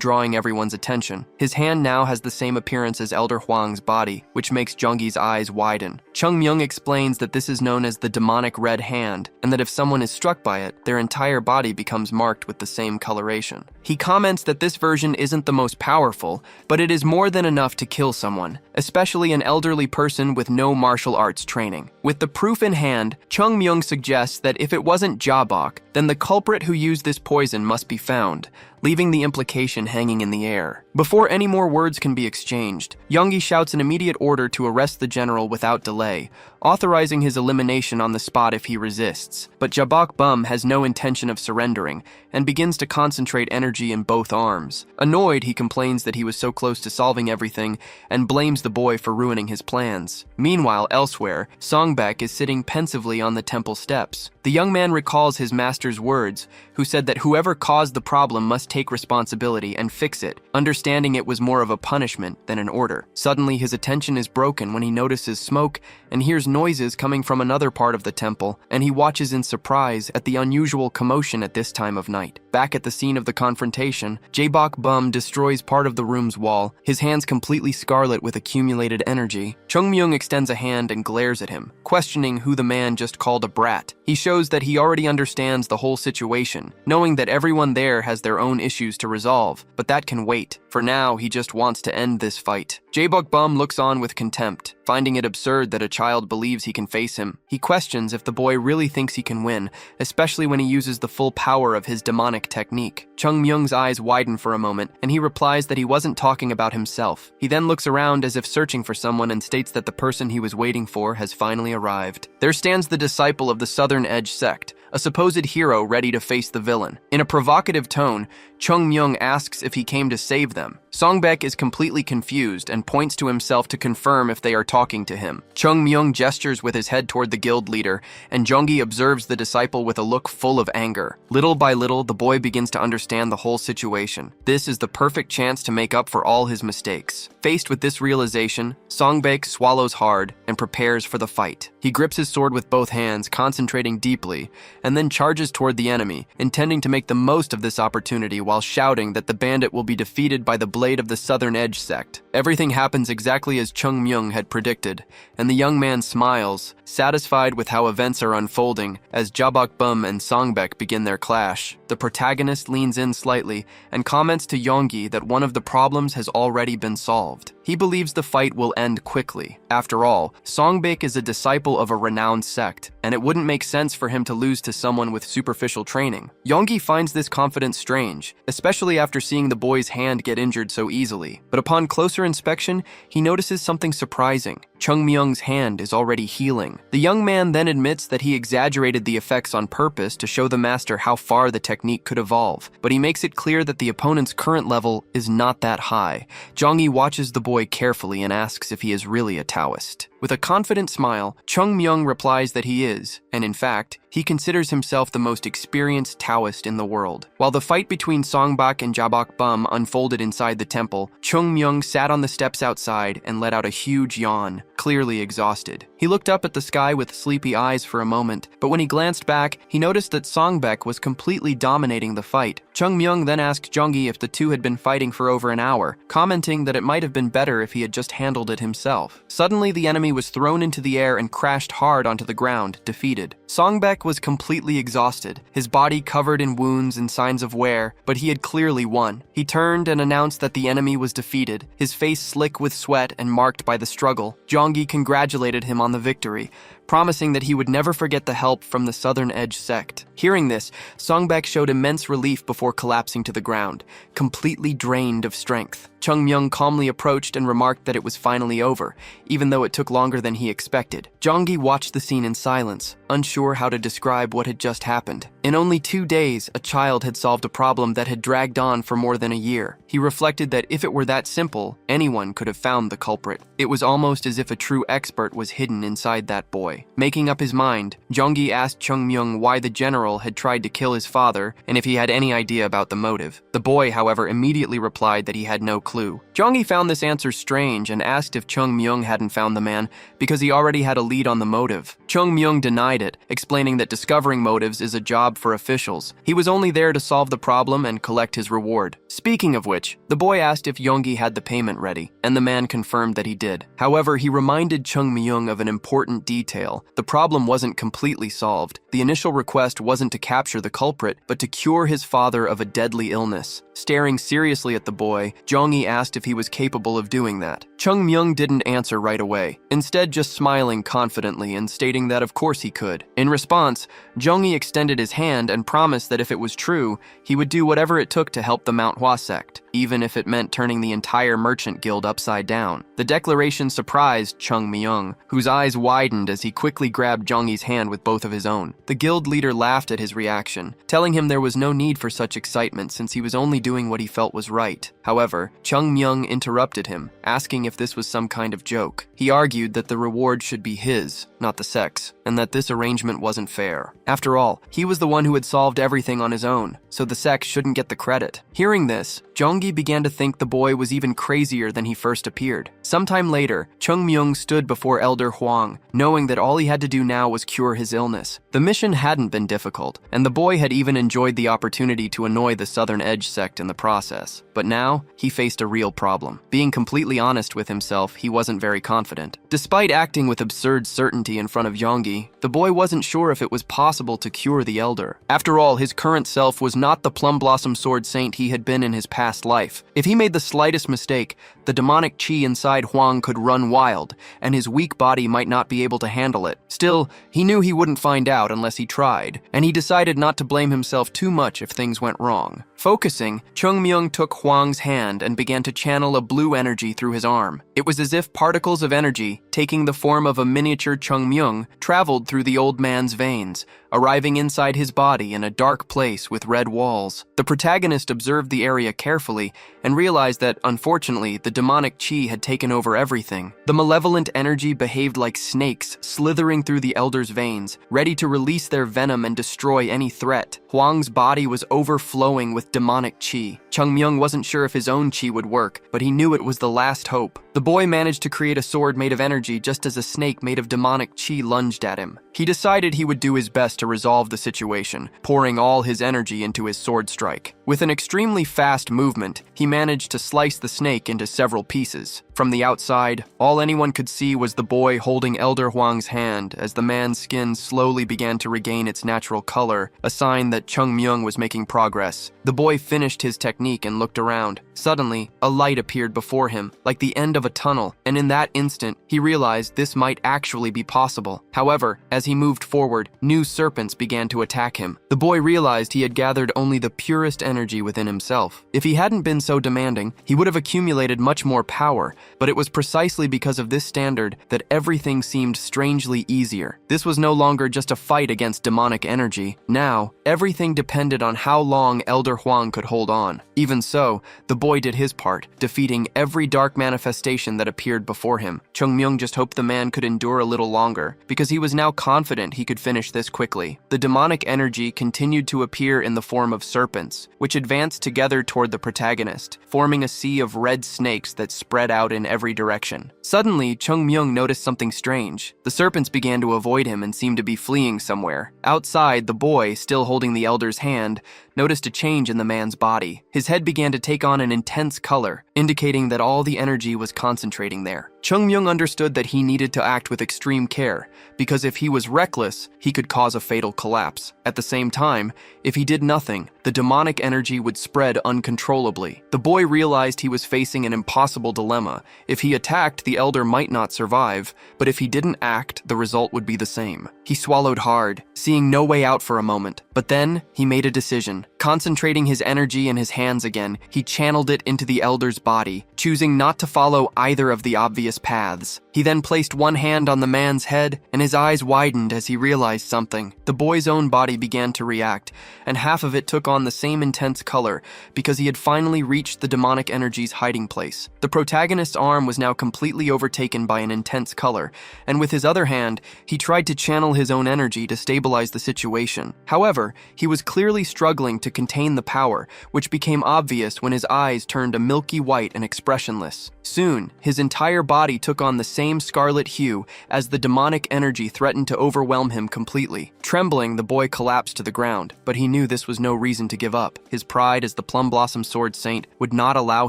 drawing everyone's attention. His hand now has the same appearance as Elder Huang's body, which makes Jonggi's eyes widen. Chung Myung explains that this is known as the demonic red hand, and that if someone is struck by it, their entire body becomes marked with the same coloration. He comments that this version isn't the most powerful, but it is more than enough to kill someone, especially an elderly person with no martial arts training. With the proof in hand, Chung Myung suggests that if it wasn't Jabok, then the culprit who used this poison must be found, leaving the implication hanging in the air. Before any more words can be exchanged, Jonggi shouts an immediate order to arrest the general without delay, authorizing his elimination on the spot if he resists. But Jabok Bum has no intention of surrendering and begins to concentrate energy in both arms. Annoyed, he complains that he was so close to solving everything and blames the boy for ruining his plans. Meanwhile, elsewhere, Songbek is sitting pensively on the temple steps. The young man recalls his master's words, who said that whoever caused the problem must take responsibility and fix it, understanding it was more of a punishment than an order. Suddenly, his attention is broken when he notices smoke and hears noises coming from another part of the temple, and he watches in surprise at the unusual commotion at this time of night. Back at the scene of the confrontation, Jabok Bum destroys part of the room's wall, his hands completely scarlet with accumulated energy. Chung Myung extends a hand and glares at him, questioning who the man just called a brat. He shows that he already understands the whole situation, knowing that everyone there has their own issues to resolve, but that can wait. For now, he just wants to end this fight. Jabok Bum looks on with contempt, finding it absurd that a child believes he can face him. He questions if the boy really thinks he can win, especially when he uses the full power of his demonic technique. Chung Myung's eyes widen for a moment, and he replies that he wasn't talking about himself. He then looks around as if searching for someone and states that the person he was waiting for has finally arrived. There stands the disciple of the Southern Edge sect, a supposed hero ready to face the villain. In a provocative tone, Chung Myung asks if he came to save them. Songbek is completely confused and points to himself to confirm if they are talking to him. Chung Myung gestures with his head toward the guild leader, and Jeonggi observes the disciple with a look full of anger. Little by little, the boy begins to understand the whole situation. This is the perfect chance to make up for all his mistakes. Faced with this realization, Songbek swallows hard and prepares for the fight. He grips his sword with both hands, concentrating deeply, and then charges toward the enemy, intending to make the most of this opportunity while shouting that the bandit will be defeated by the blade of the Southern Edge sect. Everything happens exactly as Chung Myung had predicted, and the young man smiles, satisfied with how events are unfolding as Jabok Bum and Songbek begin their clash. The protagonist leans in slightly and comments to Yeonggi that one of the problems has already been solved. He believes the fight will end quickly. After all, Songbek is a disciple of a renowned sect, and it wouldn't make sense for him to lose to someone with superficial training. Yeonggi finds this confidence strange, especially after seeing the boy's hand get injured so easily. But upon closer inspection, he notices something surprising. Chung Myung's hand is already healing. The young man then admits that he exaggerated the effects on purpose to show the master how far the technique could evolve, but he makes it clear that the opponent's current level is not that high. Jeonggi watches the boy carefully and asks if he is really a Taoist. With a confident smile, Chung Myung replies that he is, and in fact, he considers himself the most experienced Taoist in the world. While the fight between Songbak and Jabok Bum unfolded inside the temple, Chung Myung sat on the steps outside and let out a huge yawn, clearly exhausted. He looked up at the sky with sleepy eyes for a moment, but when he glanced back, he noticed that Songbek was completely dominating the fight. Chung Myung then asked Jeonggi if the two had been fighting for over an hour, commenting that it might have been better if he had just handled it himself. Suddenly, the enemy was thrown into the air and crashed hard onto the ground, defeated. Songbek was completely exhausted, his body covered in wounds and signs of wear, but he had clearly won. He turned and announced that the enemy was defeated, his face slick with sweat and marked by the struggle. Jeonggi congratulated him on the victory, promising that he would never forget the help from the Southern Edge sect. Hearing this, Songbek showed immense relief before collapsing to the ground, completely drained of strength. Chung Myung calmly approached and remarked that it was finally over, even though it took longer than he expected. Jeonggi watched the scene in silence, unsure how to describe what had just happened. In only 2 days, a child had solved a problem that had dragged on for more than a year. He reflected that if it were that simple, anyone could have found the culprit. It was almost as if a true expert was hidden inside that boy. Making up his mind, Jeonggi asked Chung Myung why the general had tried to kill his father and if he had any idea about the motive. The boy, however, immediately replied that he had no clue. Jeonggi found this answer strange and asked if Chung Myung hadn't found the man because he already had a lead on the motive. Chung Myung denied it, explaining that discovering motives is a job for officials. He was only there to solve the problem and collect his reward. Speaking of which, the boy asked if Yeonggi had the payment ready, and the man confirmed that he did. However, he reminded Chung Myung of an important detail. The problem wasn't completely solved. The initial request wasn't to capture the culprit, but to cure his father of a deadly illness. Staring seriously at the boy, Jeonggi asked if he was capable of doing that. Chung Myung didn't answer right away, instead just smiling confidently and stating that of course he could. In response, Jeonggi extended his hand and promised that if it was true, he would do whatever it took to help the Manhua sect, even if it meant turning the entire merchant guild upside down. The declaration surprised Chung Myung, whose eyes widened as he quickly grabbed Jeonggi's hand with both of his own. The guild leader laughed at his reaction, telling him there was no need for such excitement since he was only doing what he felt was right. However, Chung Myung interrupted him, asking if this was some kind of joke. He argued that the reward should be his, not the sect's, and that this arrangement wasn't fair. After all, he was the one who had solved everything on his own, so the sect shouldn't get the credit. Hearing this, Jeonggi began to think the boy was even crazier than he first appeared. Sometime later, Chung Myung stood before Elder Huang, knowing that all he had to do now was cure his illness. The mission hadn't been difficult, and the boy had even enjoyed the opportunity to annoy the Southern Edge sect in the process. But now, he faced a real problem. Being completely honest with himself, he wasn't very confident. Despite acting with absurd certainty in front of Jeonggi, the boy wasn't sure if it was possible to cure the elder. After all, his current self was not the Plum Blossom Sword Saint he had been in his past life. If he made the slightest mistake, the demonic chi inside Huang could run wild, and his weak body might not be able to handle it. Still, he knew he wouldn't find out unless he tried, and he decided not to blame himself too much if things went wrong. Focusing, Chung Myung took Huang's hand and began to channel a blue energy through his arm. It was as if particles of energy, taking the form of a miniature Chungmyung, traveled through the old man's veins, arriving inside his body in a dark place with red walls. The protagonist observed the area carefully and realized that, unfortunately, the demonic chi had taken over everything. The malevolent energy behaved like snakes, slithering through the elder's veins, ready to release their venom and destroy any threat. Huang's body was overflowing with demonic chi. Chungmyung wasn't sure if his own chi would work, but he knew it was the last hope. The boy managed to create a sword made of energy just as a snake made of demonic chi lunged at him. He decided he would do his best to resolve the situation, pouring all his energy into his sword strike. With an extremely fast movement, he managed to slice the snake into several pieces. From the outside, all anyone could see was the boy holding Elder Huang's hand as the man's skin slowly began to regain its natural color, a sign that Chungmyung was making progress. The boy finished his technique and looked around. Suddenly, a light appeared before him, like the end of a tunnel, and in that instant, he realized this might actually be possible. However, as he moved forward, new serpents began to attack him. The boy realized he had gathered only the purest energy within himself. If he hadn't been so demanding, he would have accumulated much more power, but it was precisely because of this standard that everything seemed strangely easier. This was no longer just a fight against demonic energy. Now, everything depended on how long Elder Huang could hold on. Even so, the boy did his part, defeating every dark manifestation that appeared before him. Chungmyung just hoped the man could endure a little longer, because he was now confident he could finish this quickly. The demonic energy continued to appear in the form of serpents, which advanced together toward the protagonist, forming a sea of red snakes that spread out in every direction. Suddenly, Chungmyung noticed something strange. The serpents began to avoid him and seemed to be fleeing somewhere. Outside, the boy, still holding the elder's hand, noticed a change in the man's body. His head began to take on an intense color, indicating that all the energy was concentrating there. Chungmyung understood that he needed to act with extreme care, because if he was reckless, he could cause a fatal collapse. At the same time, if he did nothing, the demonic energy would spread uncontrollably. The boy realized he was facing an impossible dilemma. If he attacked, the elder might not survive, but if he didn't act, the result would be the same. He swallowed hard, seeing no way out for a moment, but then he made a decision. Concentrating his energy in his hands again, he channeled it into the elder's body, choosing not to follow either of the obvious paths. He then placed one hand on the man's head, and his eyes widened as he realized something. The boy's own body began to react, and half of it took on the same intense color because he had finally reached the demonic energy's hiding place. The protagonist's arm was now completely overtaken by an intense color, and with his other hand, he tried to channel his own energy to stabilize the situation. However, he was clearly struggling to contain the power, which became obvious when his eyes turned a milky white and expressionless. Soon, his entire body took on the same scarlet hue as the demonic energy threatened to overwhelm him completely. Trembling, the boy collapsed to the ground, but he knew this was no reason to give up. His pride as the Plum Blossom Sword Saint would not allow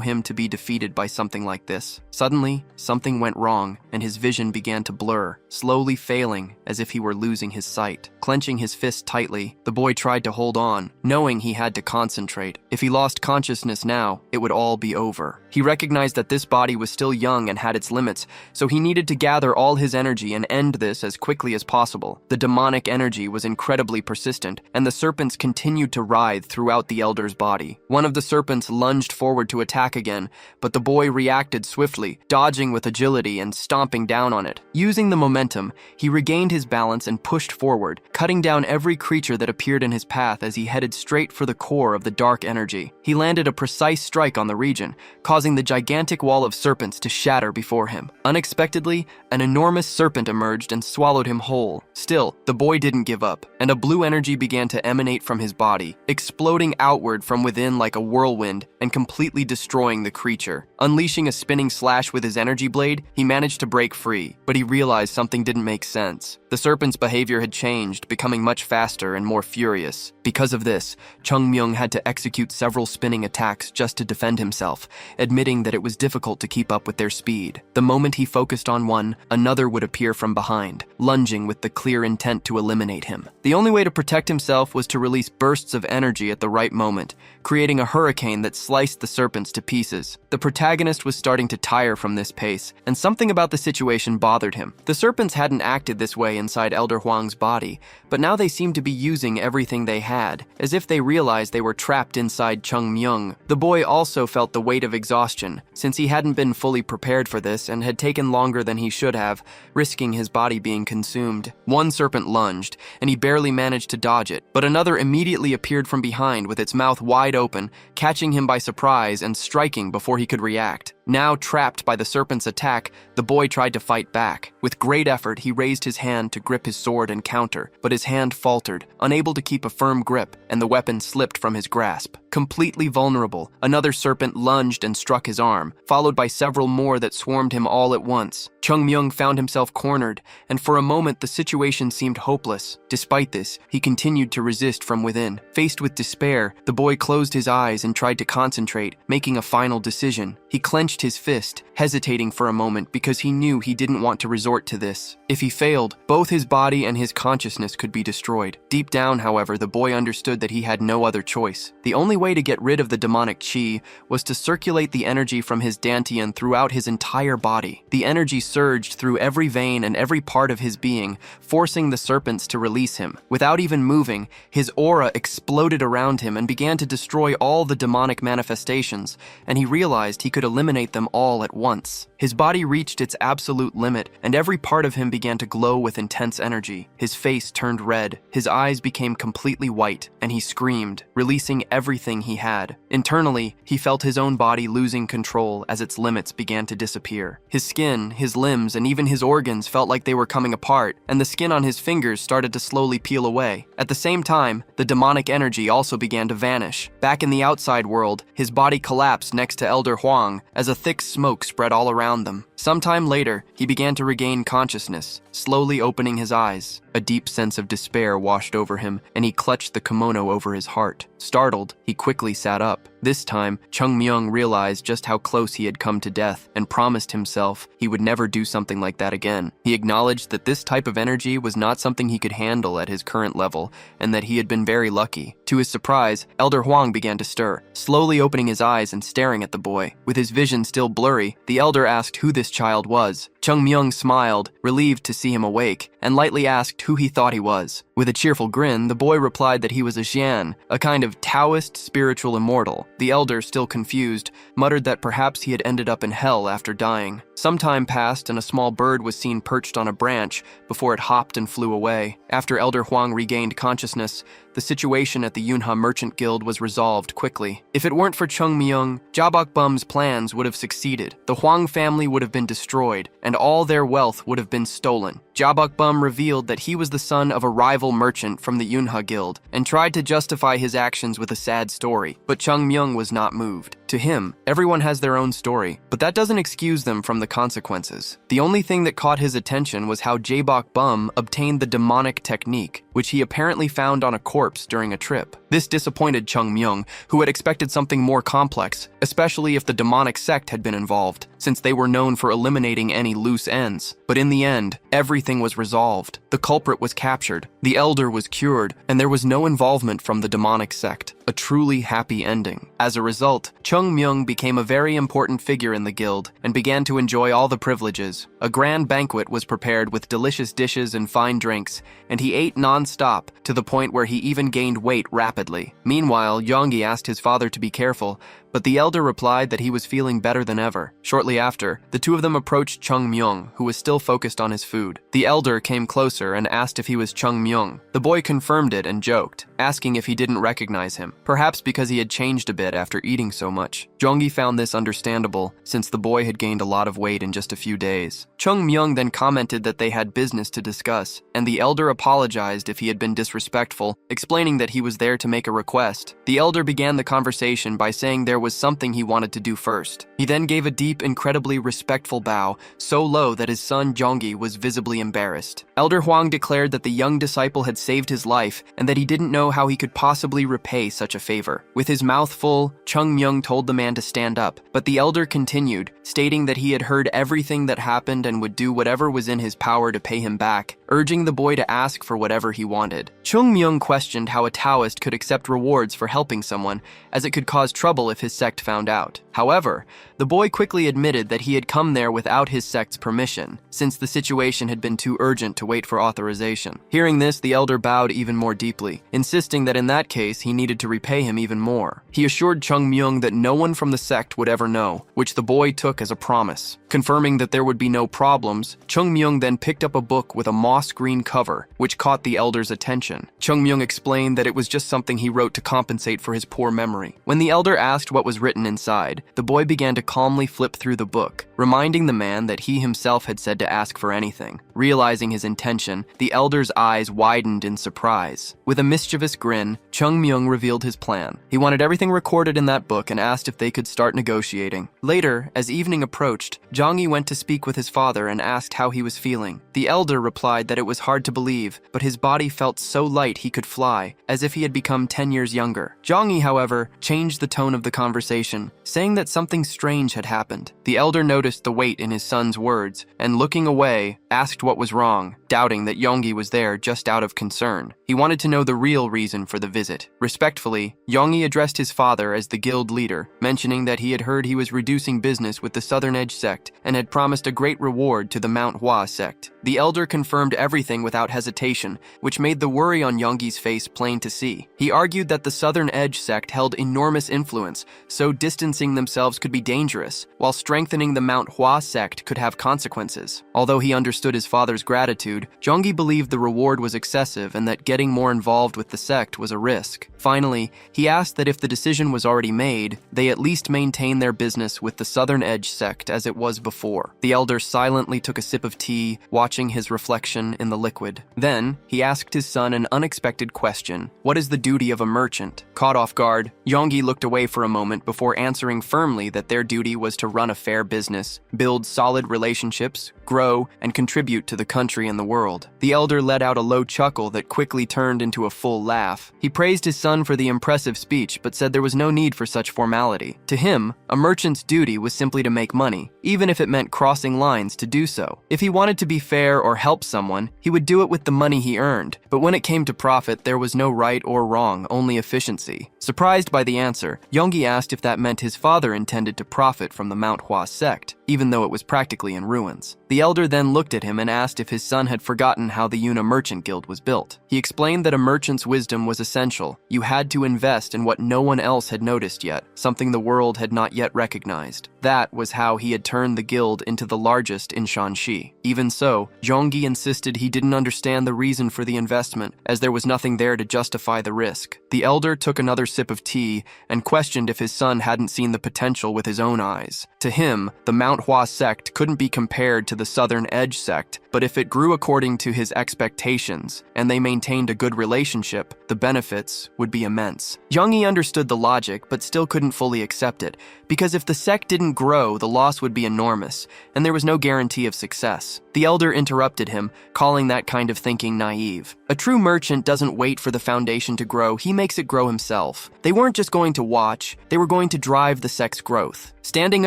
him to be defeated by something like this. Suddenly, something went wrong, and his vision began to blur, slowly failing as if he were losing his sight. Clenching his fist tightly, the boy tried to hold on, knowing he had to concentrate. If he lost consciousness now, it would all be over. He recognized that this body was still young and had its limits, so he needed to gather all his energy and end this as quickly as possible. The demonic energy was incredibly persistent, and the serpents continued to writhe throughout the elder's body. One of the serpents lunged forward to attack again, but the boy reacted swiftly, dodging with agility and stomping down on it. Using the momentum, he regained his balance and pushed forward, cutting down every creature that appeared in his path as he headed straight for the core of the dark energy. He landed a precise strike on the region, causing the gigantic wall of serpents to shatter before him. Unexpectedly, an enormous serpent emerged and swallowed him whole. Still, the boy didn't give up, and a blue energy began to emanate from his body, exploding outward from within like a whirlwind and completely destroying the creature. Unleashing a spinning slash with his energy blade, he managed to break free, but he realized something didn't make sense. The serpent's behavior had changed, becoming much faster and more furious. Because of this, Chungmyung had to execute several spinning attacks just to defend himself, admitting that it was difficult to keep up with their speed. The moment he focused on one, another would appear from behind, lunging with the clear intent to eliminate him. The only way to protect himself was to release bursts of energy at the right moment, creating a hurricane that sliced the serpents to pieces. The protagonist was starting to tire from this pace, and something about the situation bothered him. The serpents hadn't acted this way inside Elder Huang's body, but now they seemed to be using everything they had, as if they realized they were trapped inside The boy also felt the weight of exhaustion, since he hadn't been fully prepared for this and had taken longer longer than he should have, risking his body being consumed. One serpent lunged, and he barely managed to dodge it, but another immediately appeared from behind with its mouth wide open, catching him by surprise and striking before he could react. Now trapped by the serpent's attack, the boy tried to fight back. With great effort, he raised his hand to grip his sword and counter, but his hand faltered, unable to keep a firm grip, and the weapon slipped from his grasp. Completely vulnerable, another serpent lunged and struck his arm, followed by several more that swarmed him all at once. Chung Myung found himself cornered, and for a moment the situation seemed hopeless. Despite this, he continued to resist from within. Faced with despair, the boy closed his eyes and tried to concentrate, making a final decision. He clenched his fist, hesitating for a moment because he knew he didn't want to resort to this. If he failed, both his body and his consciousness could be destroyed. Deep down, however, the boy understood that he had no other choice. The only way to get rid of the demonic chi was to circulate the energy from his dantian throughout his entire body. The energy surged through every vein and every part of his being, forcing the serpents to release him. Without even moving, his aura exploded around him and began to destroy all the demonic manifestations, and he realized he could eliminate them all at once. His body reached its absolute limit, and every part of him began to glow with intense energy. His face turned red, his eyes became completely white, and he screamed, releasing everything he had. Internally, he felt his own body losing control as its limits began to disappear. His skin, his limbs, and even his organs felt like they were coming apart, and the skin on his fingers started to slowly peel away. At the same time, the demonic energy also began to vanish. Back in the outside world, his body collapsed next to Elder Huang as a thick smoke spread all around them. Sometime later, he began to regain consciousness, slowly opening his eyes. A deep sense of despair washed over him, and he clutched the kimono over his heart. Startled, he quickly sat up. This time, Chung Myung realized just how close he had come to death and promised himself he would never do something like that again. He acknowledged that this type of energy was not something he could handle at his current level, and that he had been very lucky. To his surprise, Elder Huang began to stir, slowly opening his eyes and staring at the boy. With his vision still blurry, the elder asked who this child was. Chung Myung smiled, relieved to see him awake, and lightly asked who he thought he was. With a cheerful grin, the boy replied that he was a Xian, a kind of Taoist spiritual immortal. The elder, still confused, muttered that perhaps he had ended up in hell after dying. Some time passed and a small bird was seen perched on a branch before it hopped and flew away. After Elder Huang regained consciousness, the situation at the Yunha Merchant Guild was resolved quickly. If it weren't for Chung Myung, Jabok Bum's plans would have succeeded. The Huang family would have been destroyed, and all their wealth would have been stolen. Jabok Bum revealed that he was the son of a rival merchant from the Yunha Guild, and tried to justify his actions with a sad story, but Chung Myung was not moved. To him, everyone has their own story, but that doesn't excuse them from the consequences. The only thing that caught his attention was how Jabok Bum obtained the demonic technique, which he apparently found on a corpse during a trip. This disappointed Chung Myung, who had expected something more complex, especially if the demonic sect had been involved, since they were known for eliminating any loose ends. But in the end, everything was resolved. The culprit was captured, the elder was cured, and there was no involvement from the demonic sect. A truly happy ending. As a result, Chung Myung became a very important figure in the guild and began to enjoy all the privileges. A grand banquet was prepared with delicious dishes and fine drinks, and he ate non-stop to the point where he even gained weight rapidly. Meanwhile, Yonggi asked his father to be careful, but the elder replied that he was feeling better than ever. Shortly after, the two of them approached Chung Myung, who was still focused on his food. The elder came closer and asked if he was Chung Myung. The boy confirmed it and joked, asking if he didn't recognize him, perhaps because he had changed a bit after eating so much. Yonggi found this understandable, since the boy had gained a lot of weight in just a few days. Chung Myung then commented that they had business to discuss, and the elder apologized if he had been disrespectful, explaining that he was there to make a request. The elder began the conversation by saying there was something he wanted to do first. He then gave a deep, incredibly respectful bow, so low that his son Yonggi was visibly embarrassed. Elder Huang declared that the young disciple had saved his life and that he didn't know how he could possibly repay such a favor. With his mouth full, Chung Myung told the man to stand up, but the elder continued, stating that he had heard everything that happened and would do whatever was in his power to pay him back, urging the boy to ask for whatever he wanted. Chung Myung questioned how a Taoist could accept rewards for helping someone, as it could cause trouble if his sect found out. However, The boy quickly admitted that he had come there without his sect's permission, since the situation had been too urgent to wait for authorization. Hearing this, the elder bowed even more deeply, insisting that in that case he needed to repay him even more. He assured Chung Myung that no one from the sect would ever know, which the boy took as a promise. Confirming that there would be no problems, Chung Myung then picked up a book with a moss green cover, which caught the elder's attention. Chung Myung explained that it was just something he wrote to compensate for his poor memory. When the elder asked what was written inside, the boy began to calmly flip through the book, reminding the man that he himself had said to ask for anything. Realizing his intention, the elder's eyes widened in surprise. With a mischievous grin, Chung Myung revealed his plan. He wanted everything recorded in that book and asked if they could start negotiating. Later, as evening approached, Jong-gi went to speak with his father and asked how he was feeling. The elder replied that it was hard to believe, but his body felt so light he could fly, as if he had become 10 years younger. Jong-gi, however, changed the tone of the conversation, saying that something strange had happened. The elder noticed the weight in his son's words, and looking away, asked what was wrong, doubting that Yonggi was there just out of concern. He wanted to know the real reason for the visit. Respectfully, Yonggi addressed his father as the guild leader, mentioning that he had heard he was reducing business with the Southern Edge sect and had promised a great reward to the Manhua sect. The elder confirmed everything without hesitation, which made the worry on Yonggi's face plain to see. He argued that the Southern Edge sect held enormous influence, so distancing themselves could be dangerous, while strengthening the Manhua sect could have consequences. Although he understood his father's gratitude, Jong-gi believed the reward was excessive and that getting more involved with the sect was a risk. Finally, he asked that if the decision was already made, they at least maintain their business with the Southern Edge sect as it was before. The elder silently took a sip of tea, watching his reflection in the liquid. Then, he asked his son an unexpected question. What is the duty of a merchant? Caught off guard, Yonggi looked away for a moment before answering firmly that their duty was to run a fair business, build solid relationships, grow, and contribute to the country and the world. The elder let out a low chuckle that quickly turned into a full laugh. He praised his son for the impressive speech, but said there was no need for such formality. To him, a merchant's duty was simply to make money, even if it meant crossing lines to do so. If he wanted to be fair or help someone, he would do it with the money he earned. But when it came to profit, there was no right or wrong, only efficiency. Surprised by the answer, Yonggi asked if that meant his father intended to profit from the Manhua sect, even though it was practically in ruins. The elder then looked at him and asked if his son had forgotten how the Yuna Merchant Guild was built. He explained that a merchant's wisdom was essential. You had to invest in what no one else had noticed yet, something the world had not yet recognized. That was how he had turned the guild into the largest in Shanxi. Even so, Zhongyi insisted he didn't understand the reason for the investment, as there was nothing there to justify the risk. The elder took another sip of tea and questioned if his son hadn't seen the potential with his own eyes. To him, the Manhua sect couldn't be compared to the Southern Edge sect, but if it grew according to his expectations, and they maintained a good relationship, the benefits would be immense. Zhongyi understood the logic, but still couldn't fully accept it, because if the sect didn't grow, the loss would be enormous, and there was no guarantee of success. The elder interrupted him, calling that kind of thinking naive. A true merchant doesn't wait for the foundation to grow, he makes it grow himself. They weren't just going to watch, they were going to drive the sect's growth. Standing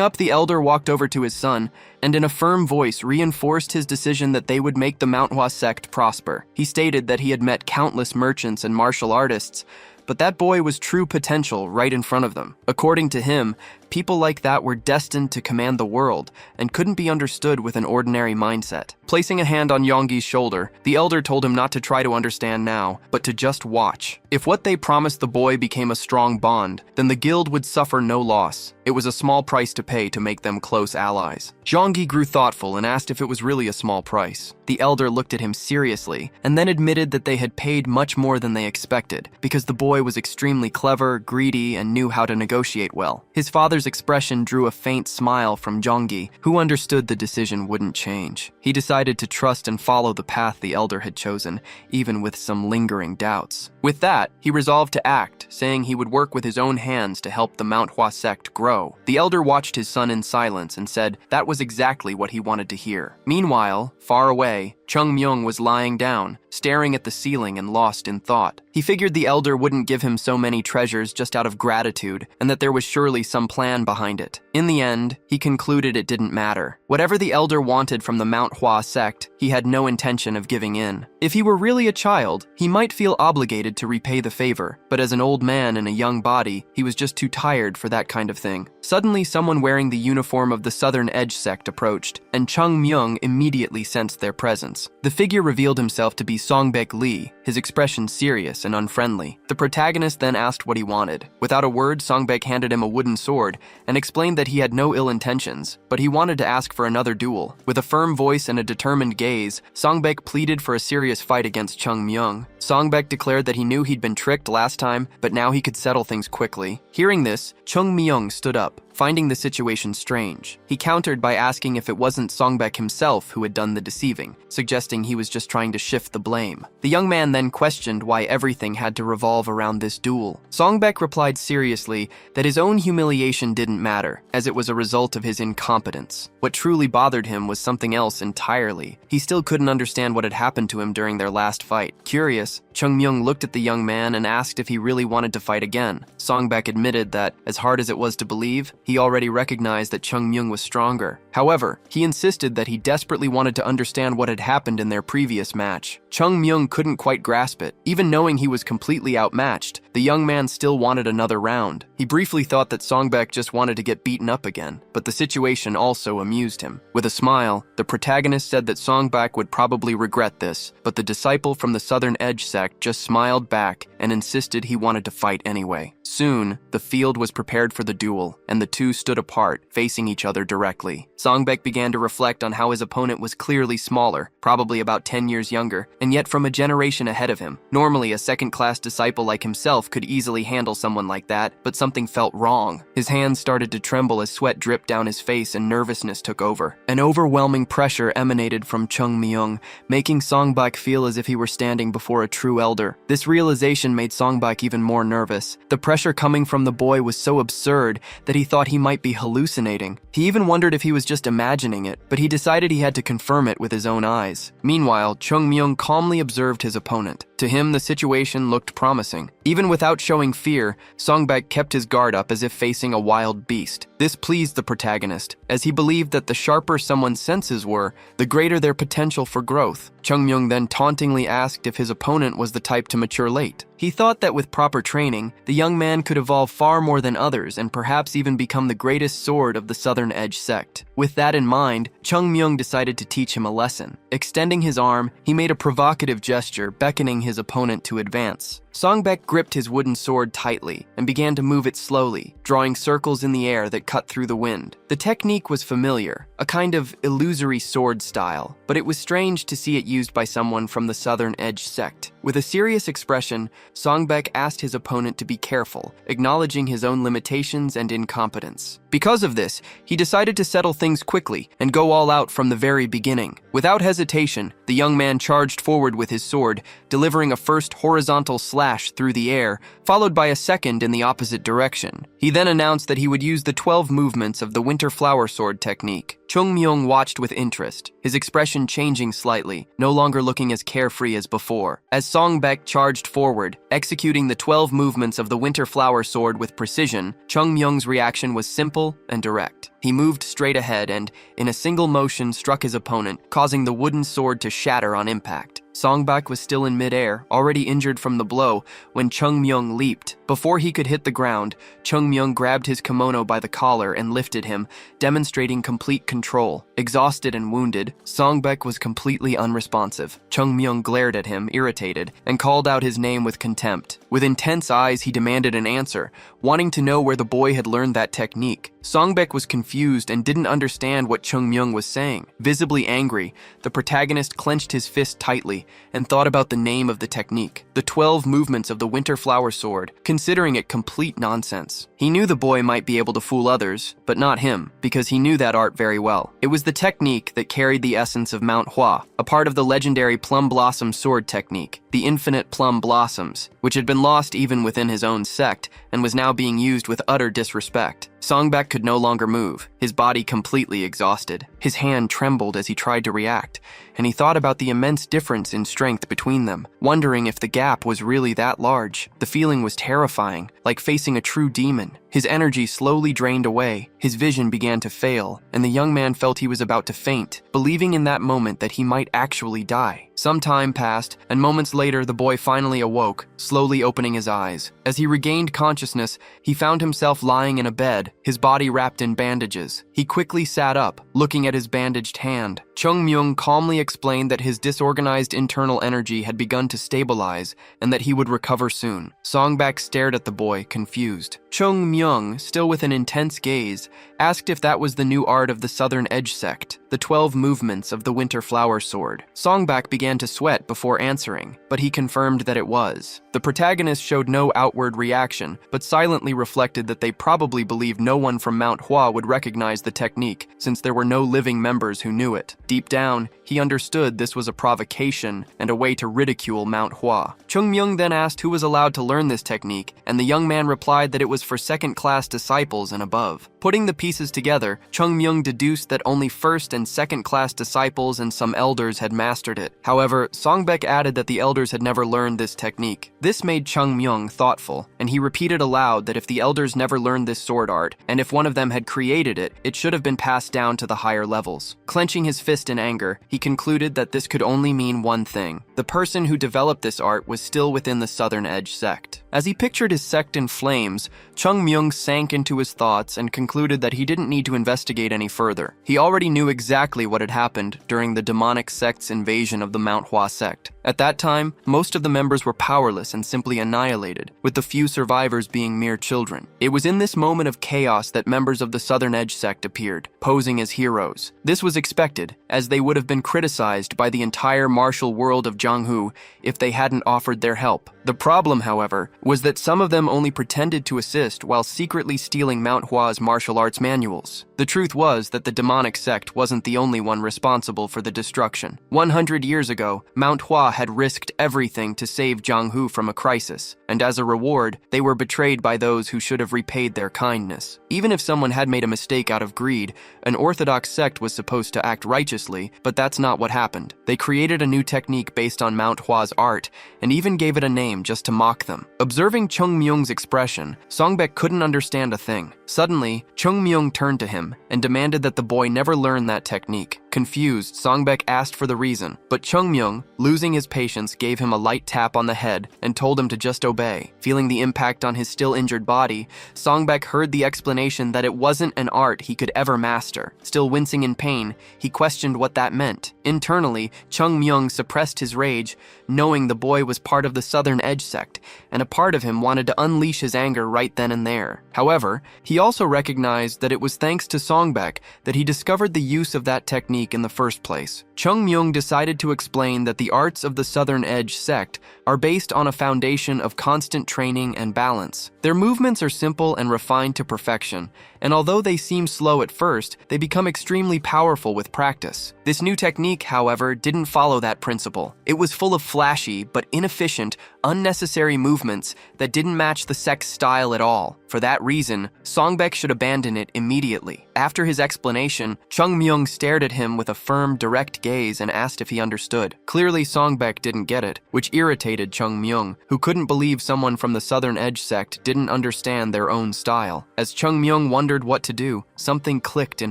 up, the elder walked over to his son, and in a firm voice reinforced his decision that they would make the Manhua sect prosper. He stated that he had met countless merchants and martial artists, but that boy was true potential right in front of them. According to him, people like that were destined to command the world and couldn't be understood with an ordinary mindset. Placing a hand on Yonggi's shoulder, the elder told him not to try to understand now, but to just watch. If what they promised the boy became a strong bond, then the guild would suffer no loss. It was a small price to pay to make them close allies. Zhongyi grew thoughtful and asked if it was really a small price. The elder looked at him seriously and then admitted that they had paid much more than they expected, because the boy was extremely clever, greedy, and knew how to negotiate well. His father's expression drew a faint smile from Zhongyi, who understood the decision wouldn't change. He decided to trust and follow the path the elder had chosen, even with some lingering doubts. With that, he resolved to act, saying he would work with his own hands to help the Manhua sect grow. The elder watched his son in silence and said that was exactly what he wanted to hear. Meanwhile, far away, Chung Myung was lying down, staring at the ceiling and lost in thought. He figured the elder wouldn't give him so many treasures just out of gratitude, and that there was surely some plan plan behind it. In the end, he concluded it didn't matter. Whatever the elder wanted from the Manhua sect, he had no intention of giving in. If he were really a child, he might feel obligated to repay the favor, but as an old man in a young body, he was just too tired for that kind of thing. Suddenly, someone wearing the uniform of the Southern Edge sect approached, and Chung Myung immediately sensed their presence. The figure revealed himself to be Songbek Lee, his expression serious and unfriendly. The protagonist then asked what he wanted. Without a word, Songbek handed him a wooden sword and explained that he had no ill intentions, but he wanted to ask for another duel. With a firm voice and a determined gaze, Songbek pleaded for a serious fight against Chung Myung. Songbek declared that he knew he'd been tricked last time, but now he could settle things quickly. Hearing this, Chung Myung stood up, finding the situation strange. He countered by asking if it wasn't Songbek himself who had done the deceiving, suggesting he was just trying to shift the blame. The young man then questioned why everything had to revolve around this duel. Songbek replied seriously that his own humiliation didn't matter, as it was a result of his incompetence. What truly bothered him was something else entirely. He still couldn't understand what had happened to him during their last fight. Curious, Chung Myung looked at the young man and asked if he really wanted to fight again. Songbek admitted that, as hard as it was to believe, he already recognized that Chung Myung was stronger. However, he insisted that he desperately wanted to understand what had happened in their previous match. Chung Myung couldn't quite grasp it. Even knowing he was completely outmatched, the young man still wanted another round. He briefly thought that Songbek just wanted to get beaten up again, but the situation also amused him. With a smile, the protagonist said that Songbek would probably regret this, but the disciple from the Southern Edge sect just smiled back and insisted he wanted to fight anyway. Soon, the field was prepared for the duel, and the two stood apart, facing each other directly. Songbek began to reflect on how his opponent was clearly smaller, probably about 10 years younger, and yet from a generation ahead of him. Normally, a second-class disciple like himself could easily handle someone like that, but something felt wrong. His hands started to tremble as sweat dripped down his face and nervousness took over. An overwhelming pressure emanated from Chung Myung, making Songbek feel as if he were standing before a true elder. This realization made Songbek even more nervous. The pressure coming from the boy was so absurd that he thought he might be hallucinating. He even wondered if he was just imagining it, but he decided he had to confirm it with his own eyes. Meanwhile, Chung Myung calmly observed his opponent. To him, the situation looked promising. Even without showing fear, Songbek kept his guard up as if facing a wild beast. This pleased the protagonist, as he believed that the sharper someone's senses were, the greater their potential for growth. Chung Myung then tauntingly asked if his opponent was the type to mature late. He thought that with proper training, the young man could evolve far more than others and perhaps even become the greatest sword of the Southern Edge sect. With that in mind, Chung Myung decided to teach him a lesson. Extending his arm, he made a provocative gesture, beckoning his opponent to advance. Songbek gripped his wooden sword tightly and began to move it slowly, drawing circles in the air that cut through the wind. The technique was familiar, a kind of illusory sword style, but it was strange to see it used by someone from the Southern Edge sect. With a serious expression, Songbek asked his opponent to be careful, acknowledging his own limitations and incompetence. Because of this, he decided to settle things quickly and go all out from the very beginning. Without hesitation, the young man charged forward with his sword, delivering a first horizontal slash through the air, followed by a second in the opposite direction. He then announced that he would use the 12 movements of the Winter Flower Sword technique. Chung Myung watched with interest, his expression changing slightly, no longer looking as carefree as before. As Songbek charged forward, executing the 12 movements of the Winter Flower Sword with precision, Chung Myung's reaction was simple and direct. He moved straight ahead and, in a single motion, struck his opponent, causing the wooden sword to shatter on impact. Songbek was still in midair, already injured from the blow, when Chung Myung leaped. Before he could hit the ground, Chung Myung grabbed his kimono by the collar and lifted him, demonstrating complete control. Exhausted and wounded, Songbek was completely unresponsive. Chung Myung glared at him, irritated, and called out his name with contempt. With intense eyes, he demanded an answer, wanting to know where the boy had learned that technique. Songbek was confused and didn't understand what Chung Myung was saying. Visibly angry, the protagonist clenched his fist tightly and thought about the name of the technique, the 12 movements of the Winter Flower Sword, considering it complete nonsense. He knew the boy might be able to fool others, but not him, because he knew that art very well. It was the technique that carried the essence of Manhua, a part of the legendary Plum Blossom Sword technique, the infinite plum blossoms, which had been lost even within his own sect and was now being used with utter disrespect. Songbak could no longer move, his body completely exhausted. His hand trembled as he tried to react, and he thought about the immense difference in strength between them, wondering if the gap was really that large. The feeling was terrifying, like facing a true demon. His energy slowly drained away, his vision began to fail, and the young man felt he was about to faint, believing in that moment that he might actually die. Some time passed, and moments later the boy finally awoke, slowly opening his eyes. As he regained consciousness, he found himself lying in a bed, his body wrapped in bandages. He quickly sat up, looking at his bandaged hand. Chung Myung calmly explained that his disorganized internal energy had begun to stabilize and that he would recover soon. Songbak stared at the boy, confused. Chung Myung, still with an intense gaze, asked if that was the new art of the Southern Edge sect, the 12 movements of the Winter Flower Sword. Songbak began to sweat before answering, but he confirmed that it was. The protagonist showed no outward reaction, but silently reflected that they probably believed no one from Manhua would recognize the technique, since there were no living members who knew it. Deep down, he understood this was a provocation and a way to ridicule Manhua. Chung Myung then asked who was allowed to learn this technique, and the young man replied that it was for second-class disciples and above. Putting the pieces together, Chung Myung deduced that only first- and second-class disciples and some elders had mastered it. However, Songbak added that the elders had never learned this technique. This made Chung Myung thoughtful, and he repeated aloud that if the elders never learned this sword art, and if one of them had created it, it should have been passed down to the higher levels. Clenching his fist in anger, he concluded that this could only mean one thing. The person who developed this art was still within the Southern Edge sect. As he pictured his sect in flames, Chung Myung sank into his thoughts and concluded that he didn't need to investigate any further. He already knew exactly what had happened during the demonic sect's invasion of the Manhua sect. At that time, most of the members were powerless and simply annihilated, with the few survivors being mere children. It was in this moment of chaos that members of the Southern Edge sect appeared, posing as heroes. This was expected, as they would have been criticized by the entire martial world of Jianghu if they hadn't offered their help. The problem, however, was that some of them only pretended to assist while secretly stealing Manhua's martial arts manuals. The truth was that the demonic sect wasn't the only one responsible for the destruction. 100 years ago, Manhua had risked everything to save Jianghu from a crisis, and as a reward, they were betrayed by those who should have repaid their kindness. Even if someone had made a mistake out of greed, an orthodox sect was supposed to act righteously, but that's not what happened. They created a new technique based on Manhua's art, and even gave it a name just to mock them. Observing Chung Myung's expression, Songbak couldn't understand a thing. Suddenly, Chung Myung turned to him and demanded that the boy never learn that technique. Confused, Songbak asked for the reason, but Chung Myung, losing his patience, gave him a light tap on the head and told him to just obey. Feeling the impact on his still injured body, Songbak heard the explanation that it wasn't an art he could ever master. Still wincing in pain, he questioned what that meant. Internally, Chung Myung suppressed his rage, knowing the boy was part of the Southern Edge sect, and a part of him wanted to unleash his anger right then and there. However, he also recognized that it was thanks to Songbak that he discovered the use of that technique in the first place. Chung Myung decided to explain that the arts of the Southern Edge sect are based on a foundation of constant training and balance. Their movements are simple and refined to perfection, and although they seem slow at first, they become extremely powerful with practice. This new technique, however, didn't follow that principle. It was full of flashy but inefficient, unnecessary movements that didn't match the sect's style at all. For that reason, Songbak should abandon it immediately. After his explanation, Chung Myung stared at him with a firm, direct gaze and asked if he understood. Clearly, Songbak didn't get it, which irritated Chung Myung, who couldn't believe someone from the Southern Edge sect didn't understand their own style. As Chung Myung wondered what to do, something clicked in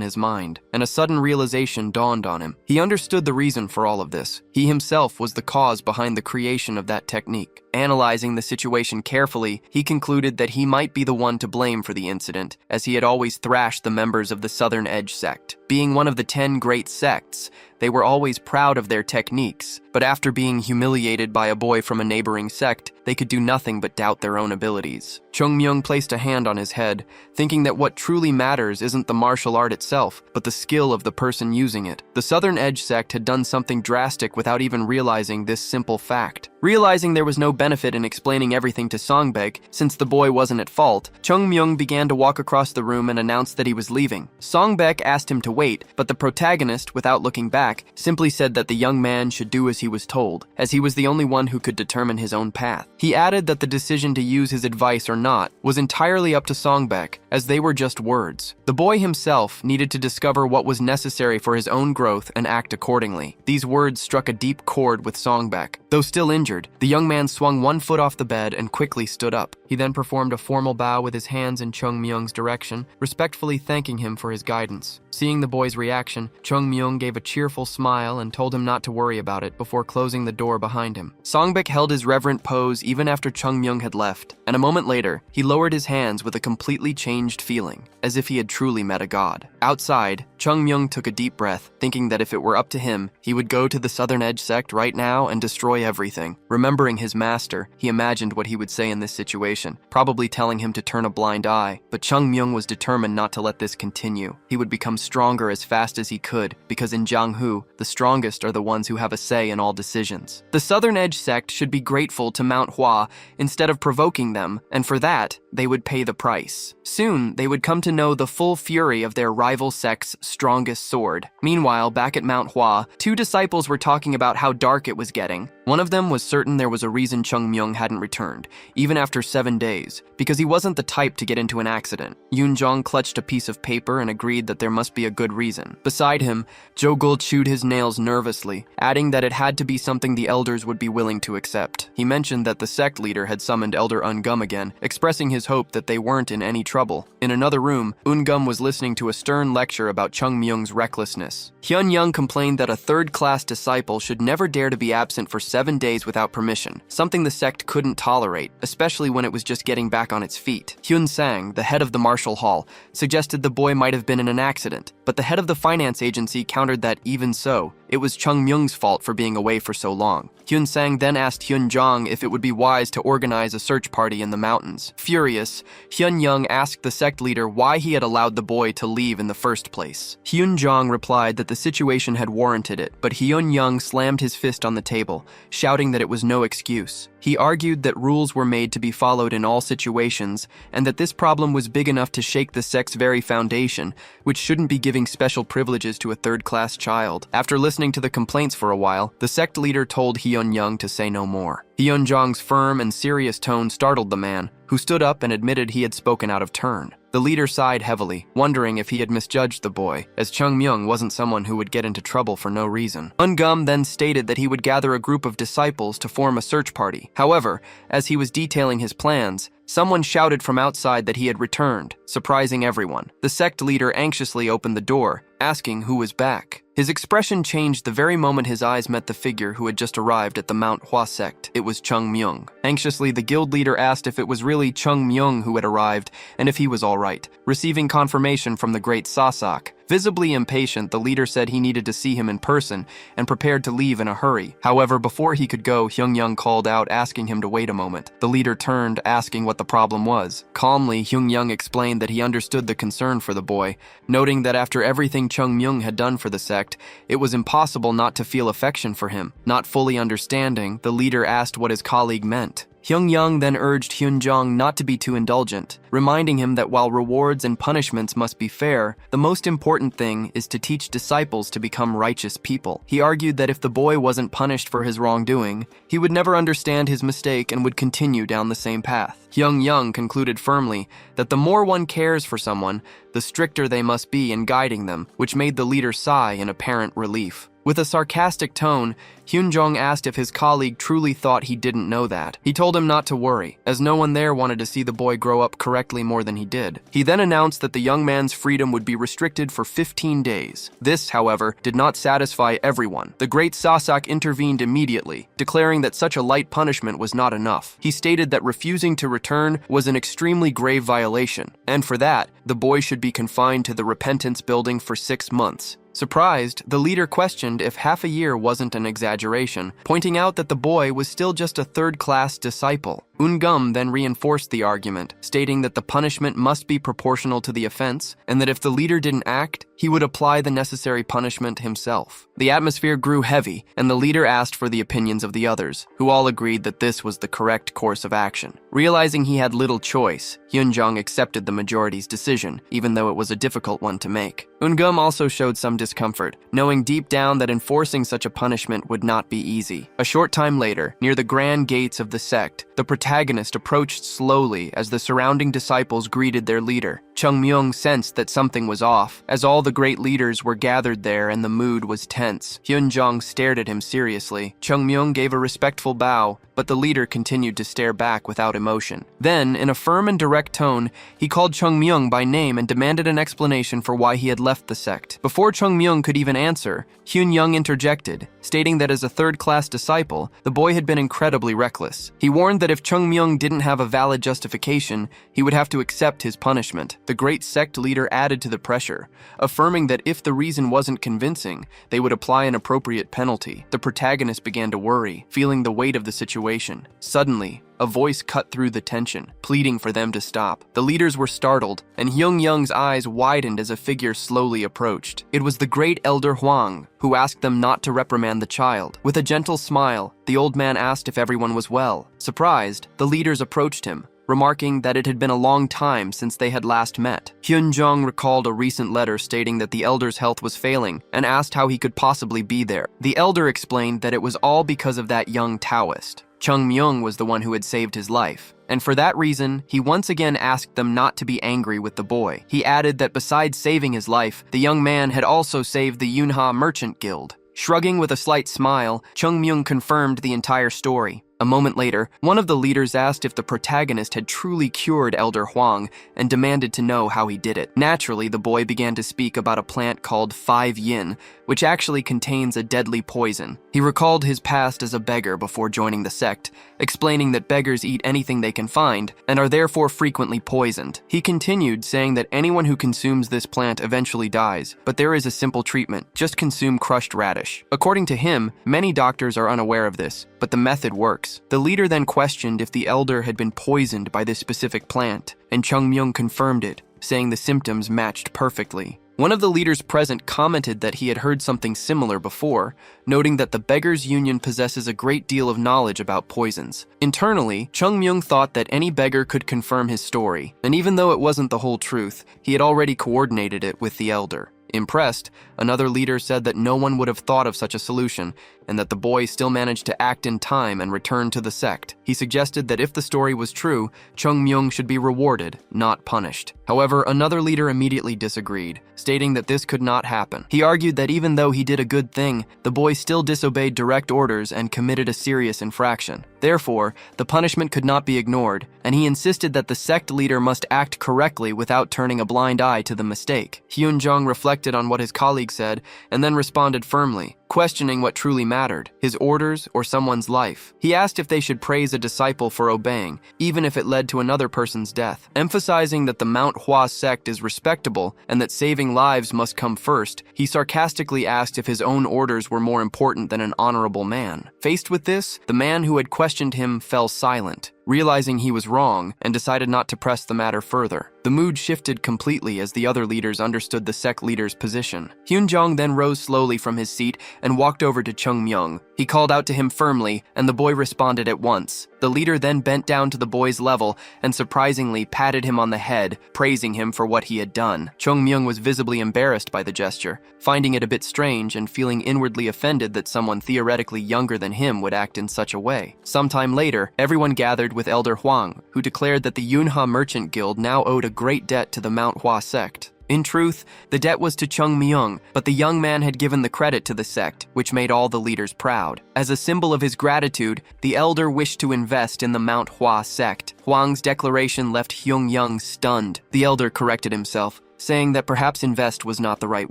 his mind, and a sudden realization dawned on him. He understood the reason for all of this. He himself was the cause behind the creation of that technique. Analyzing the situation carefully, he concluded that he might be the one to blame for the incident, as he had always thrashed the members of the Southern Edge sect. Being one of the 10 great sects, they were always proud of their techniques, but after being humiliated by a boy from a neighboring sect, they could do nothing but doubt their own abilities. Chung Myung placed a hand on his head, thinking that what truly matters isn't the martial art itself, but the skill of the person using it. The Southern Edge sect had done something drastic without even realizing this simple fact. Realizing there was no benefit in explaining everything to Songbak, since the boy wasn't at fault, Chung Myung began to walk across the room and announced that he was leaving. Songbak asked him to wait, but the protagonist, without looking back, simply said that the young man should do as he was told, as he was the only one who could determine his own path. He added that the decision to use his advice or not was entirely up to Songbek, as they were just words. The boy himself needed to discover what was necessary for his own growth and act accordingly. These words struck a deep chord with Songbek. Though still injured, the young man swung one foot off the bed and quickly stood up. He then performed a formal bow with his hands in Chung Myung's direction, respectfully thanking him for his guidance. Seeing the boy's reaction, Chung Myung gave a cheerful smile and told him not to worry about it before closing the door behind him. Songbek held his reverent pose even after Chung Myung had left, and a moment later, he lowered his hands with a completely changed feeling, as if he had truly met a god. Outside, Chung Myung took a deep breath, thinking that if it were up to him, he would go to the Southern Edge sect right now and destroy everything. Remembering his master, he imagined what he would say in this situation, probably telling him to turn a blind eye, but Chung Myung was determined not to let this continue. He would become stronger as fast as he could, because in Jianghu, the strongest are the ones who have a say in all decisions. The Southern Edge sect should be grateful to Manhua instead of provoking them, and for that, they would pay the price. Soon, they would come to know the full fury of their rival sect's strongest sword. Meanwhile, back at Manhua, two disciples were talking about how dark it was getting. One of them was certain there was a reason Chung Myung hadn't returned, even after 7 days, because he wasn't the type to get into an accident. Yoonjong clutched a piece of paper and agreed that there must be a good reason. Beside him, Jogul chewed his nails nervously, adding that it had to be something the elders would be willing to accept. He mentioned that the sect leader had summoned Elder Ungum again, expressing his hope that they weren't in any trouble. In another room, Ungum was listening to a stern lecture about Chung Myung's recklessness. Hyun Young complained that a third-class disciple should never dare to be absent for 7 days without permission, something the sect couldn't tolerate, especially when it was just getting back on its feet. Hyun Sang, the head of the Marshall Hall, suggested the boy might have been in an accident, but the head of the finance agency countered that even so, it was Chung Myung's fault for being away for so long. Hyun Sang then asked Hyun Jong if it would be wise to organize a search party in the mountains. Furious, Hyun Young asked the sect leader why he had allowed the boy to leave in the first place. Hyun Jong replied that the situation had warranted it, but Hyun Young slammed his fist on the table, shouting that it was no excuse. He argued that rules were made to be followed in all situations, and that this problem was big enough to shake the sect's very foundation, which shouldn't be giving special privileges to a third-class child. After listening to the complaints for a while, the sect leader told Hyun Young to say no more. Hyun Jong's firm and serious tone startled the man, who stood up and admitted he had spoken out of turn. The leader sighed heavily, wondering if he had misjudged the boy, as Chung Myung wasn't someone who would get into trouble for no reason. Ungum then stated that he would gather a group of disciples to form a search party. However, as he was detailing his plans, someone shouted from outside that he had returned, surprising everyone. The sect leader anxiously opened the door, asking who was back. His expression changed the very moment his eyes met the figure who had just arrived at the Manhua sect. It was Chung Myung. Anxiously, the guild leader asked if it was really Chung Myung who had arrived and if he was all right, receiving confirmation from the great Sasak. Visibly impatient, the leader said he needed to see him in person and prepared to leave in a hurry. However, before he could go, Hyun Young called out, asking him to wait a moment. The leader turned, asking what the problem was. Calmly, Hyun Young explained that he understood the concern for the boy, noting that after everything Chung Myung had done for the sect, it was impossible not to feel affection for him. Not fully understanding, the leader asked what his colleague meant. Hyun Young then urged Hyun Jong not to be too indulgent, reminding him that while rewards and punishments must be fair, the most important thing is to teach disciples to become righteous people. He argued that if the boy wasn't punished for his wrongdoing, he would never understand his mistake and would continue down the same path. Hyun Young concluded firmly that the more one cares for someone, the stricter they must be in guiding them, which made the leader sigh in apparent relief. With a sarcastic tone, Hyun Jong asked if his colleague truly thought he didn't know that. He told him not to worry, as no one there wanted to see the boy grow up correctly more than he did. He then announced that the young man's freedom would be restricted for 15 days. This, however, did not satisfy everyone. The great Sasak intervened immediately, declaring that such a light punishment was not enough. He stated that refusing to return was an extremely grave violation, and for that, the boy should be confined to the Repentance Building for 6 months. Surprised, the leader questioned if half a year wasn't an exaggeration, pointing out that the boy was still just a third-class disciple. Ungum then reinforced the argument, stating that the punishment must be proportional to the offense, and that if the leader didn't act, he would apply the necessary punishment himself. The atmosphere grew heavy, and the leader asked for the opinions of the others, who all agreed that this was the correct course of action. Realizing he had little choice, Hyunjong accepted the majority's decision, even though it was a difficult one to make. Ungum also showed some discomfort, knowing deep down that enforcing such a punishment would not be easy. A short time later, near the grand gates of the sect, the protagonist approached slowly as the surrounding disciples greeted their leader. Chungmyung sensed that something was off, as all the great leaders were gathered there and the mood was tense. Hyunjong stared at him seriously. Chungmyung gave a respectful bow, but the leader continued to stare back without emotion. Then, in a firm and direct tone, he called Chungmyung by name and demanded an explanation for why he had left the sect. Before Chungmyung could even answer, Hyunjong interjected, stating that as a third-class disciple, the boy had been incredibly reckless. He warned that if Chungmyung didn't have a valid justification, he would have to accept his punishment. The great sect leader added to the pressure, affirming that if the reason wasn't convincing, they would apply an appropriate penalty. The protagonist began to worry, feeling the weight of the situation. Suddenly, a voice cut through the tension, pleading for them to stop. The leaders were startled, and Hyunjong's eyes widened as a figure slowly approached. It was the great elder Hwang, who asked them not to reprimand the child. With a gentle smile, the old man asked if everyone was well. Surprised, the leaders approached him, remarking that it had been a long time since they had last met. Hyunjong recalled a recent letter stating that the elder's health was failing and asked how he could possibly be there. The elder explained that it was all because of that young Taoist. Chungmyung was the one who had saved his life, and for that reason, he once again asked them not to be angry with the boy. He added that besides saving his life, the young man had also saved the Yunha Merchant Guild. Shrugging with a slight smile, Chungmyung confirmed the entire story. A moment later, one of the leaders asked if the protagonist had truly cured Elder Hwang and demanded to know how he did it. Naturally, the boy began to speak about a plant called 5 yin, which actually contains a deadly poison. He recalled his past as a beggar before joining the sect, explaining that beggars eat anything they can find and are therefore frequently poisoned. He continued, saying that anyone who consumes this plant eventually dies, but there is a simple treatment: just consume crushed radish. According to him, many doctors are unaware of this, but the method works. The leader then questioned if the elder had been poisoned by this specific plant, and Chungmyung confirmed it, saying the symptoms matched perfectly. One of the leaders present commented that he had heard something similar before, noting that the Beggars Union possesses a great deal of knowledge about poisons. Internally, Chungmyung thought that any beggar could confirm his story, and even though it wasn't the whole truth, he had already coordinated it with the elder. Impressed, another leader said that no one would have thought of such a solution, and that the boy still managed to act in time and return to the sect. He suggested that if the story was true, Chungmyung should be rewarded, not punished. However, another leader immediately disagreed, stating that this could not happen. He argued that even though he did a good thing, the boy still disobeyed direct orders and committed a serious infraction. Therefore, the punishment could not be ignored, and he insisted that the sect leader must act correctly without turning a blind eye to the mistake. Hyunjong reflected on what his colleague said and then responded firmly, questioning what truly mattered, his orders or someone's life. He asked if they should praise a disciple for obeying, even if it led to another person's death. Emphasizing that the Manhua sect is respectable and that saving lives must come first, he sarcastically asked if his own orders were more important than an honorable man. Faced with this, the man who had questioned him fell silent, realizing he was wrong, and decided not to press the matter further. The mood shifted completely as the other leaders understood the sect leader's position. Hyunjong then rose slowly from his seat and walked over to Chungmyung. He called out to him firmly, and the boy responded at once. The leader then bent down to the boy's level and surprisingly patted him on the head, praising him for what he had done. Chungmyung was visibly embarrassed by the gesture, finding it a bit strange and feeling inwardly offended that someone theoretically younger than him would act in such a way. Sometime later, everyone gathered with Elder Hwang, who declared that the Yunha Merchant Guild now owed a great debt to the Manhua sect. In truth, the debt was to Chungmyung, but the young man had given the credit to the sect, which made all the leaders proud. As a symbol of his gratitude, the elder wished to invest in the Manhua sect. Hwang's declaration left Hyunjong stunned. The elder corrected himself, saying that perhaps invest was not the right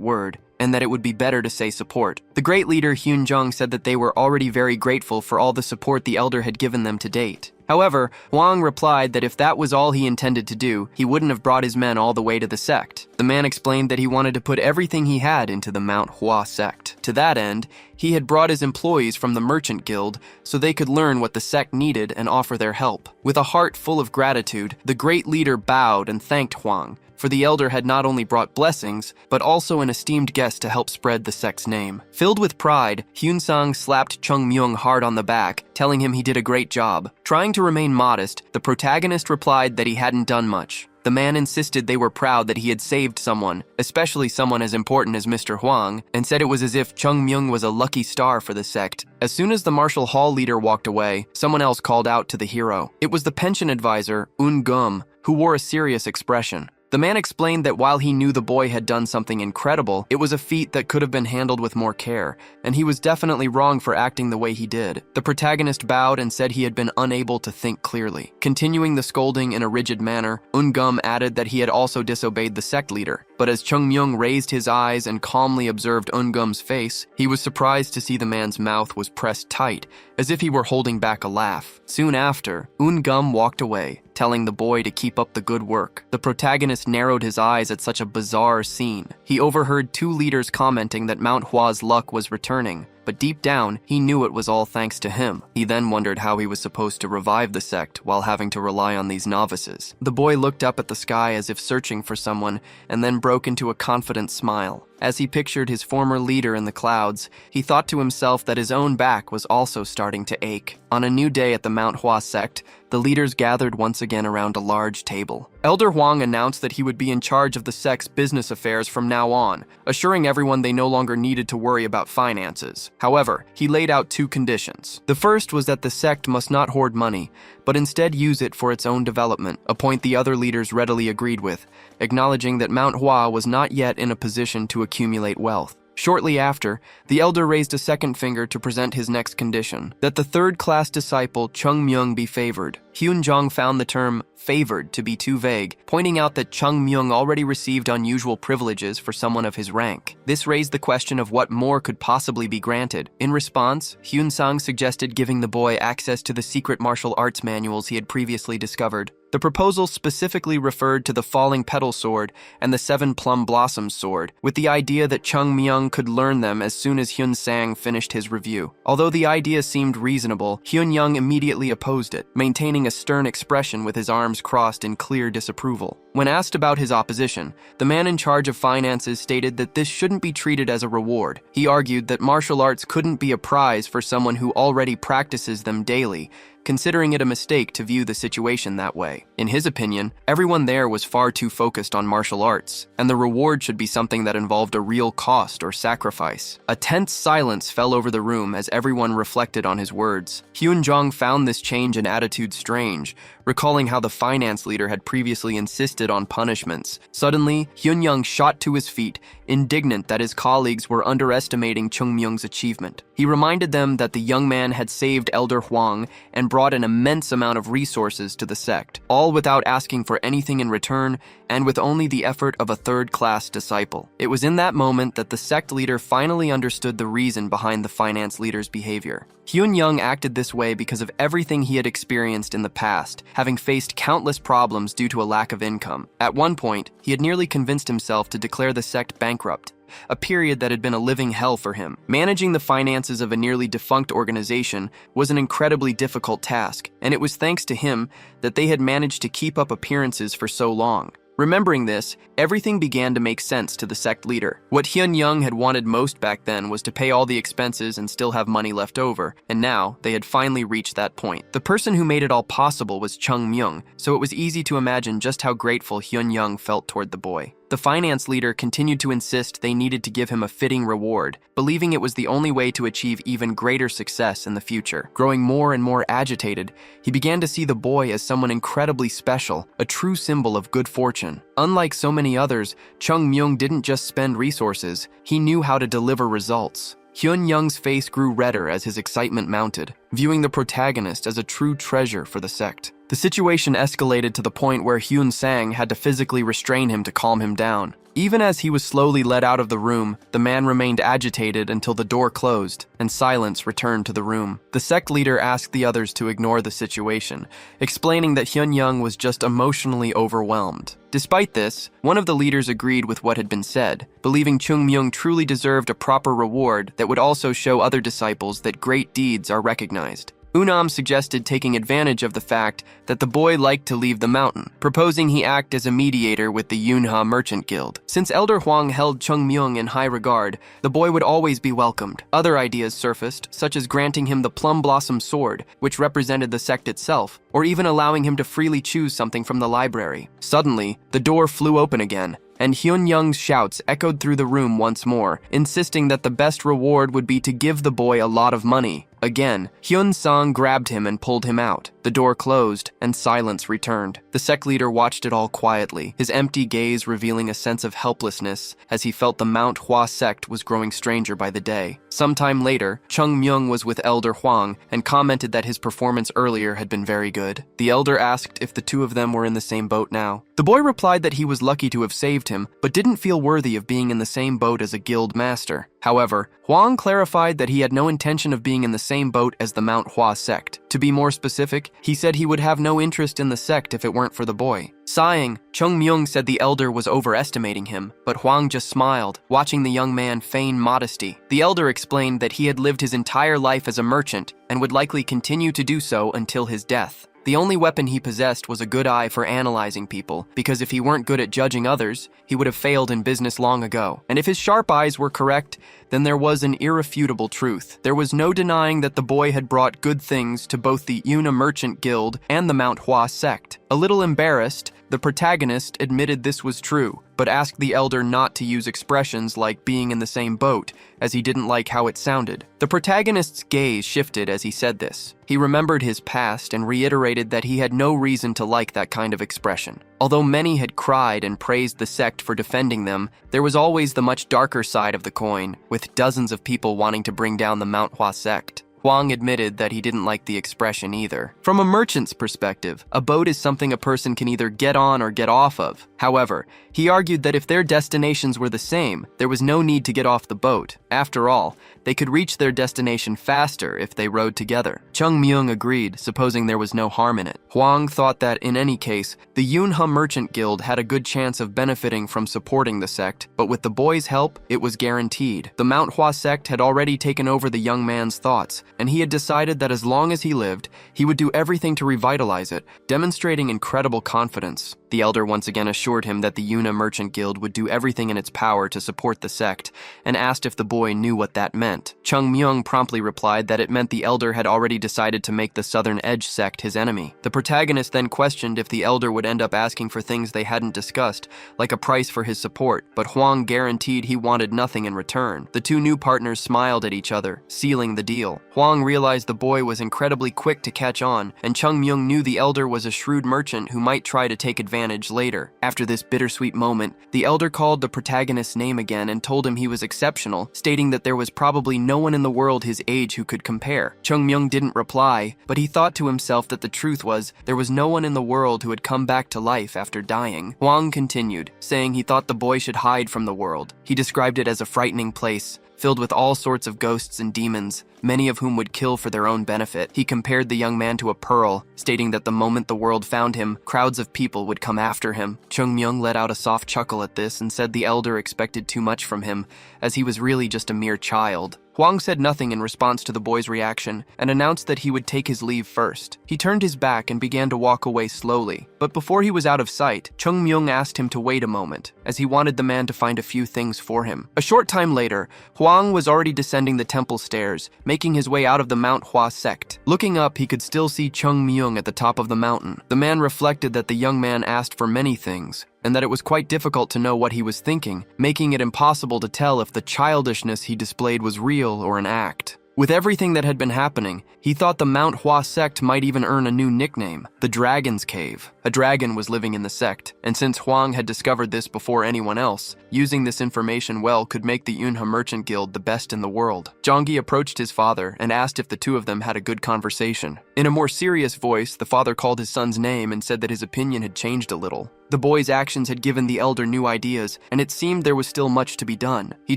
word, and that it would be better to say support. The great leader Hyunjong said that they were already very grateful for all the support the elder had given them to date. However, Hwang replied that if that was all he intended to do, he wouldn't have brought his men all the way to the sect. The man explained that he wanted to put everything he had into the Manhua sect. To that end, he had brought his employees from the Merchant Guild so they could learn what the sect needed and offer their help. With a heart full of gratitude, the great leader bowed and thanked Huang, for the elder had not only brought blessings, but also an esteemed guest to help spread the sect's name. Filled with pride, Hyun-sang slapped Chung Myung hard on the back, telling him he did a great job. Trying to remain modest, the protagonist replied that he hadn't done much. The man insisted they were proud that he had saved someone, especially someone as important as Mr. Huang, and said it was as if Chung Myung was a lucky star for the sect. As soon as the martial hall leader walked away, someone else called out to the hero. It was the pension advisor, Un-gum, who wore a serious expression. The man explained that while he knew the boy had done something incredible, it was a feat that could have been handled with more care, and he was definitely wrong for acting the way he did. The protagonist bowed and said he had been unable to think clearly. Continuing the scolding in a rigid manner, Un-gum added that he had also disobeyed the sect leader. But as Chung Myung raised his eyes and calmly observed Un-gum's face, he was surprised to see the man's mouth was pressed tight, as if he were holding back a laugh. Soon after, Un-gum walked away, telling the boy to keep up the good work. The protagonist narrowed his eyes at such a bizarre scene. He overheard two leaders commenting that Manhua's luck was returning, but deep down, he knew it was all thanks to him. He then wondered how he was supposed to revive the sect while having to rely on these novices. The boy looked up at the sky as if searching for someone, and then broke into a confident smile. As he pictured his former leader in the clouds, he thought to himself that his own back was also starting to ache. On a new day at the Manhua sect, the leaders gathered once again around a large table. Elder Huang announced that he would be in charge of the sect's business affairs from now on, assuring everyone they no longer needed to worry about finances. However, he laid out two conditions. The first was that the sect must not hoard money, but instead use it for its own development, a point the other leaders readily agreed with, acknowledging that Manhua was not yet in a position to accumulate wealth. Shortly after, the elder raised a second finger to present his next condition, that the third-class disciple Chung Myung be favored. Hyun-jong found the term favored to be too vague, pointing out that Chung Myung already received unusual privileges for someone of his rank. This raised the question of what more could possibly be granted. In response, Hyun-sang suggested giving the boy access to the secret martial arts manuals he had previously discovered. The proposal specifically referred to the Falling Petal Sword and the Seven Plum Blossoms Sword, with the idea that Chung Myung could learn them as soon as Hyun-sang finished his review. Although the idea seemed reasonable, Hyun-young immediately opposed it, maintaining a stern expression with his arms crossed in clear disapproval. When asked about his opposition, the man in charge of finances stated that this shouldn't be treated as a reward. He argued that martial arts couldn't be a prize for someone who already practices them daily, considering it a mistake to view the situation that way. In his opinion, everyone there was far too focused on martial arts, and the reward should be something that involved a real cost or sacrifice. A tense silence fell over the room as everyone reflected on his words. Hyun-jong found this change in attitude strange, recalling how the finance leader had previously insisted on punishments. Suddenly, Hyun-young shot to his feet, indignant that his colleagues were underestimating Chung Myung's achievement. He reminded them that the young man had saved Elder Huang and brought an immense amount of resources to the sect, all without asking for anything in return and with only the effort of a third-class disciple. It was in that moment that the sect leader finally understood the reason behind the finance leader's behavior. Hyun-young acted this way because of everything he had experienced in the past, having faced countless problems due to a lack of income. At one point, he had nearly convinced himself to declare the sect bankrupt, a period that had been a living hell for him. Managing the finances of a nearly defunct organization was an incredibly difficult task, and it was thanks to him that they had managed to keep up appearances for so long. Remembering this, everything began to make sense to the sect leader. What Hyun-young had wanted most back then was to pay all the expenses and still have money left over, and now they had finally reached that point. The person who made it all possible was Chung Myung, so it was easy to imagine just how grateful Hyun-young felt toward the boy. The finance leader continued to insist they needed to give him a fitting reward, believing it was the only way to achieve even greater success in the future. Growing more and more agitated, he began to see the boy as someone incredibly special, a true symbol of good fortune. Unlike so many others, Chung Myung didn't just spend resources, he knew how to deliver results. Hyun-young's face grew redder as his excitement mounted, viewing the protagonist as a true treasure for the sect. The situation escalated to the point where Hyun-sang had to physically restrain him to calm him down. Even as he was slowly led out of the room, the man remained agitated until the door closed and silence returned to the room. The sect leader asked the others to ignore the situation, explaining that Hyun-young was just emotionally overwhelmed. Despite this, one of the leaders agreed with what had been said, believing Chung-myung truly deserved a proper reward that would also show other disciples that great deeds are recognized. Unam suggested taking advantage of the fact that the boy liked to leave the mountain, proposing he act as a mediator with the Yunha Merchant Guild. Since Elder Hwang held Chung-myung in high regard, the boy would always be welcomed. Other ideas surfaced, such as granting him the Plum Blossom Sword, which represented the sect itself, or even allowing him to freely choose something from the library. Suddenly, the door flew open again, and Hyun-young's shouts echoed through the room once more, insisting that the best reward would be to give the boy a lot of money. Again, Hyun-sang grabbed him and pulled him out. The door closed, and silence returned. The sect leader watched it all quietly, his empty gaze revealing a sense of helplessness as he felt the Manhua sect was growing stranger by the day. Sometime later, Chung-myung was with Elder Hwang and commented that his performance earlier had been very good. The elder asked if the two of them were in the same boat now. The boy replied that he was lucky to have saved him, but didn't feel worthy of being in the same boat as a guild master. However, Hwang clarified that he had no intention of being in the same boat as the Manhua sect. To be more specific, he said he would have no interest in the sect if it weren't for the boy. Sighing, Chung-myung said the elder was overestimating him, but Hwang just smiled, watching the young man feign modesty. The elder explained that he had lived his entire life as a merchant and would likely continue to do so until his death. The only weapon he possessed was a good eye for analyzing people, because if he weren't good at judging others, he would have failed in business long ago. And if his sharp eyes were correct, then there was an irrefutable truth. There was no denying that the boy had brought good things to both the Yuna Merchant Guild and the Manhua sect. A little embarrassed, the protagonist admitted this was true, but asked the elder not to use expressions like being in the same boat, as he didn't like how it sounded. The protagonist's gaze shifted as he said this. He remembered his past and reiterated that he had no reason to like that kind of expression. Although many had cried and praised the sect for defending them, there was always the much darker side of the coin, with dozens of people wanting to bring down the Manhua sect. Hwang admitted that he didn't like the expression either. From a merchant's perspective, a boat is something a person can either get on or get off of. However, he argued that if their destinations were the same, there was no need to get off the boat. After all, they could reach their destination faster if they rowed together. Chung-myung agreed, supposing there was no harm in it. Hwang thought that, in any case, the Yunha Merchant Guild had a good chance of benefiting from supporting the sect, but with the boy's help, it was guaranteed. The Manhua sect had already taken over the young man's thoughts, and he had decided that as long as he lived, he would do everything to revitalize it, demonstrating incredible confidence. The elder once again assured him that the Yuna Merchant Guild would do everything in its power to support the sect, and asked if the boy knew what that meant. Chung-myung promptly replied that it meant the elder had already decided to make the Southern Edge sect his enemy. The protagonist then questioned if the elder would end up asking for things they hadn't discussed, like a price for his support, but Hwang guaranteed he wanted nothing in return. The two new partners smiled at each other, sealing the deal. Hwang realized the boy was incredibly quick to catch on, and Chung-myung knew the elder was a shrewd merchant who might try to take advantage later. After this bittersweet moment, the elder called the protagonist's name again and told him he was exceptional, stating that there was probably no one in the world his age who could compare. Chung-myung didn't reply, but he thought to himself that the truth was there was no one in the world who had come back to life after dying. Hwang continued, saying he thought the boy should hide from the world. He described it as a frightening place, filled with all sorts of ghosts and demons, many of whom would kill for their own benefit. He compared the young man to a pearl, stating that the moment the world found him, crowds of people would come after him. Chung-myung let out a soft chuckle at this and said the elder expected too much from him, as he was really just a mere child. Hwang said nothing in response to the boy's reaction and announced that he would take his leave first. He turned his back and began to walk away slowly, but before he was out of sight, Chung-myung asked him to wait a moment, as he wanted the man to find a few things for him. A short time later, Hwang was already descending the temple stairs, making his way out of the Manhua sect. Looking up, he could still see Chung-myung at the top of the mountain. The man reflected that the young man asked for many things, and that it was quite difficult to know what he was thinking, making it impossible to tell if the childishness he displayed was real or an act. With everything that had been happening, he thought the Manhua sect might even earn a new nickname, the Dragon's Cave. A dragon was living in the sect, and since Hwang had discovered this before anyone else, using this information well could make the Yunha Merchant Guild the best in the world. Jonggi approached his father and asked if the two of them had a good conversation. In a more serious voice, the father called his son's name and said that his opinion had changed a little. The boy's actions had given the elder new ideas, and it seemed there was still much to be done. He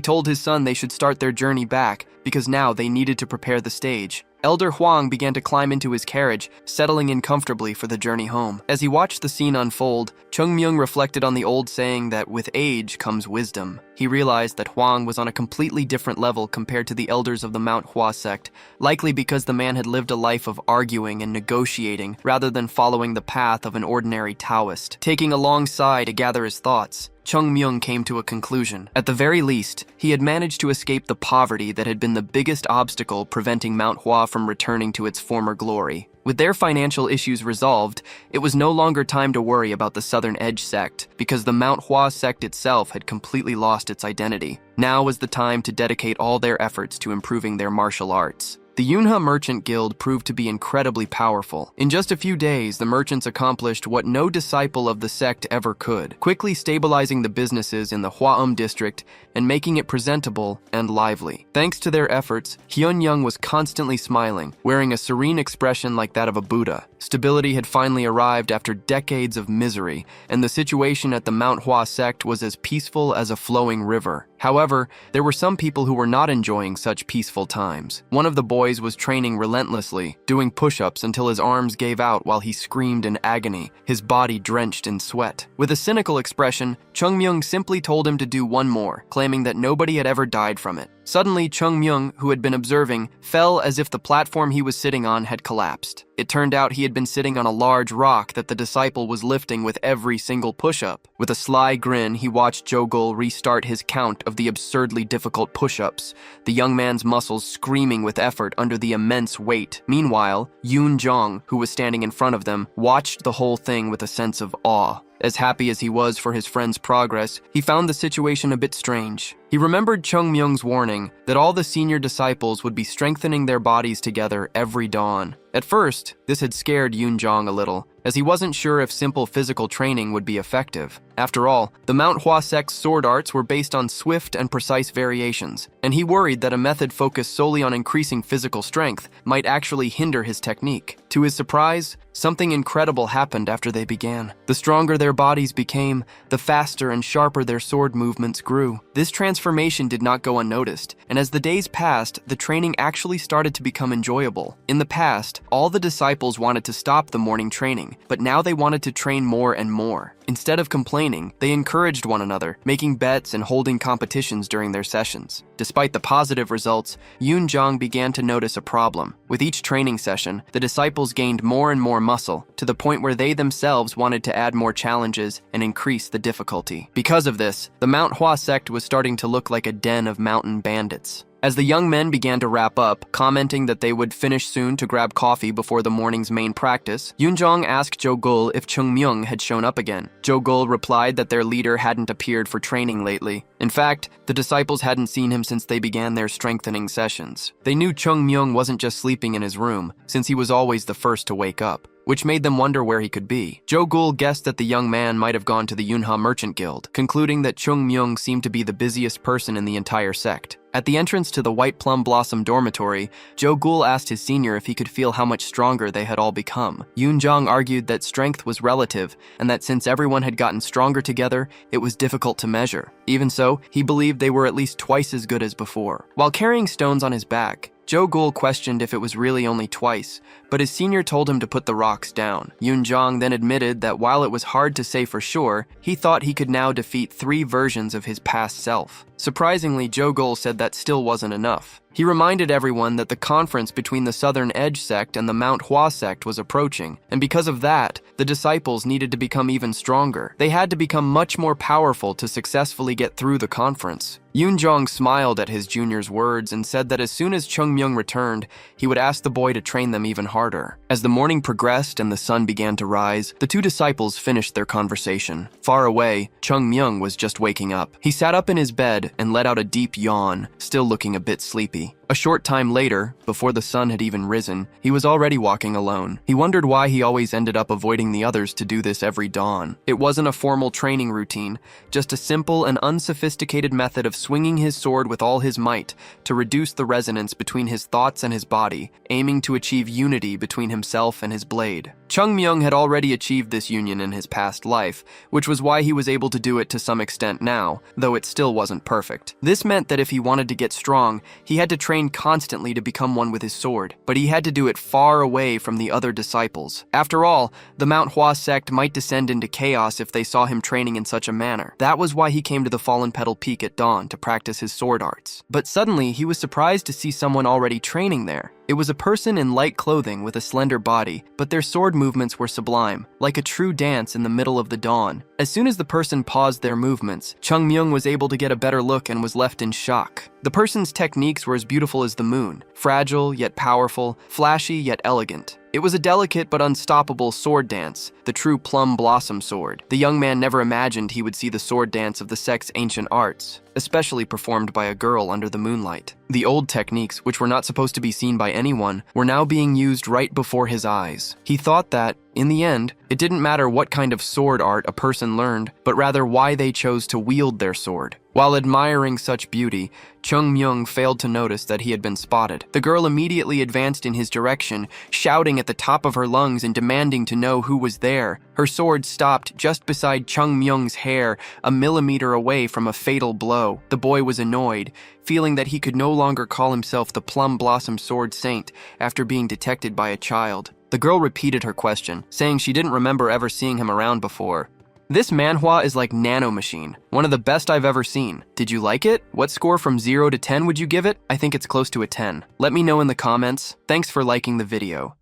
told his son they should start their journey back, because now they needed to prepare the stage. Elder Huang began to climb into his carriage, settling in comfortably for the journey home. As he watched the scene unfold, Chung Myung reflected on the old saying that with age comes wisdom. He realized that Huang was on a completely different level compared to the elders of the Manhua sect, likely because the man had lived a life of arguing and negotiating rather than following the path of an ordinary Taoist. Taking a long sigh to gather his thoughts, Chung Myung came to a conclusion. At the very least, he had managed to escape the poverty that had been the biggest obstacle preventing Manhua from returning to its former glory. With their financial issues resolved, it was no longer time to worry about the Southern Edge sect, because the Manhua sect itself had completely lost its identity. Now was the time to dedicate all their efforts to improving their martial arts. The Yunha Merchant Guild proved to be incredibly powerful. In just a few days, the merchants accomplished what no disciple of the sect ever could, quickly stabilizing the businesses in the Hwaum district and making it presentable and lively. Thanks to their efforts, Hyun-young was constantly smiling, wearing a serene expression like that of a Buddha. Stability had finally arrived after decades of misery, and the situation at the Manhua sect was as peaceful as a flowing river. However, there were some people who were not enjoying such peaceful times. One of the boys was training relentlessly, doing push-ups until his arms gave out while he screamed in agony, his body drenched in sweat. With a cynical expression, Chung Myung simply told him to do one more, claiming that nobody had ever died from it. Suddenly, Chung Myung, who had been observing, fell as if the platform he was sitting on had collapsed. It turned out he had been sitting on a large rock that the disciple was lifting with every single push-up. With a sly grin, he watched Jogul restart his count of the absurdly difficult push-ups, the young man's muscles screaming with effort under the immense weight. Meanwhile, Yoon Jong, who was standing in front of them, watched the whole thing with a sense of awe. As happy as he was for his friend's progress, he found the situation a bit strange. He remembered Chung Myung's warning that all the senior disciples would be strengthening their bodies together every dawn. At first, this had scared Yoon Jong a little, as he wasn't sure if simple physical training would be effective. After all, the Manhua sect's sword arts were based on swift and precise variations, and he worried that a method focused solely on increasing physical strength might actually hinder his technique. To his surprise, something incredible happened after they began. The stronger their bodies became, the faster and sharper their sword movements grew. This transformation did not go unnoticed, and as the days passed, the training actually started to become enjoyable. In the past, all the disciples wanted to stop the morning training, but now they wanted to train more and more. Instead of complaining, they encouraged one another, making bets and holding competitions during their sessions. Despite the positive results, Yoon Jong began to notice a problem. With each training session, the disciples gained more and more muscle, to the point where they themselves wanted to add more challenges and increase the difficulty. Because of this, the Manhua sect was starting to look like a den of mountain bandits. As the young men began to wrap up, commenting that they would finish soon to grab coffee before the morning's main practice, Yoon Jong asked Jogul if Chung Myung had shown up again. Jogul replied that their leader hadn't appeared for training lately. In fact, the disciples hadn't seen him since they began their strengthening sessions. They knew Chung Myung wasn't just sleeping in his room, since he was always the first to wake up, which made them wonder where he could be. Jogul guessed that the young man might have gone to the Yunha Merchant Guild, concluding that Chung Myung seemed to be the busiest person in the entire sect. At the entrance to the White Plum Blossom dormitory, Jogul asked his senior if he could feel how much stronger they had all become. Yoon Jong argued that strength was relative, and that since everyone had gotten stronger together, it was difficult to measure. Even so, he believed they were at least twice as good as before. While carrying stones on his back, Jogul questioned if it was really only twice, but his senior told him to put the rocks down. Yoon Jong then admitted that while it was hard to say for sure, he thought he could now defeat 3 versions of his past self. Surprisingly, Jogul said that still wasn't enough. He reminded everyone that the conference between the Southern Edge sect and the Manhua sect was approaching, and because of that, the disciples needed to become even stronger. They had to become much more powerful to successfully get through the conference. Yoon Jong smiled at his junior's words and said that as soon as Chung Myung returned, he would ask the boy to train them even harder. As the morning progressed and the sun began to rise, the 2 disciples finished their conversation. Far away, Chung Myung was just waking up. He sat up in his bed and let out a deep yawn, still looking a bit sleepy. A short time later, before the sun had even risen, he was already walking alone. He wondered why he always ended up avoiding the others to do this every dawn. It wasn't a formal training routine, just a simple and unsophisticated method of swinging his sword with all his might to reduce the resonance between his thoughts and his body, aiming to achieve unity between himself and his blade. Chung Myung had already achieved this union in his past life, which was why he was able to do it to some extent now, though it still wasn't perfect. This meant that if he wanted to get strong, he had to train constantly to become one with his sword, but he had to do it far away from the other disciples. After all, the Manhua sect might descend into chaos if they saw him training in such a manner. That was why he came to the Fallen Petal Peak at dawn to practice his sword arts. But suddenly, he was surprised to see someone already training there. It was a person in light clothing with a slender body, but their sword movements were sublime, like a true dance in the middle of the dawn. As soon as the person paused their movements, Chung Myung was able to get a better look and was left in shock. The person's techniques were as beautiful as the moon, fragile yet powerful, flashy yet elegant. It was a delicate but unstoppable sword dance, the true plum blossom sword. The young man never imagined he would see the sword dance of the sect's ancient arts, especially performed by a girl under the moonlight. The old techniques, which were not supposed to be seen by anyone, were now being used right before his eyes. He thought that, in the end, it didn't matter what kind of sword art a person learned, but rather why they chose to wield their sword. While admiring such beauty, Chung Myung failed to notice that he had been spotted. The girl immediately advanced in his direction, shouting at the top of her lungs and demanding to know who was there. Her sword stopped just beside Chung Myung's hair, a millimeter away from a fatal blow. The boy was annoyed, feeling that he could no longer call himself the Plum Blossom Sword Saint after being detected by a child. The girl repeated her question, saying she didn't remember ever seeing him around before. This manhwa is like Nano Machine, one of the best I've ever seen. Did you like it? What score from 0 to 10 would you give it? I think it's close to a 10. Let me know in the comments. Thanks for liking the video.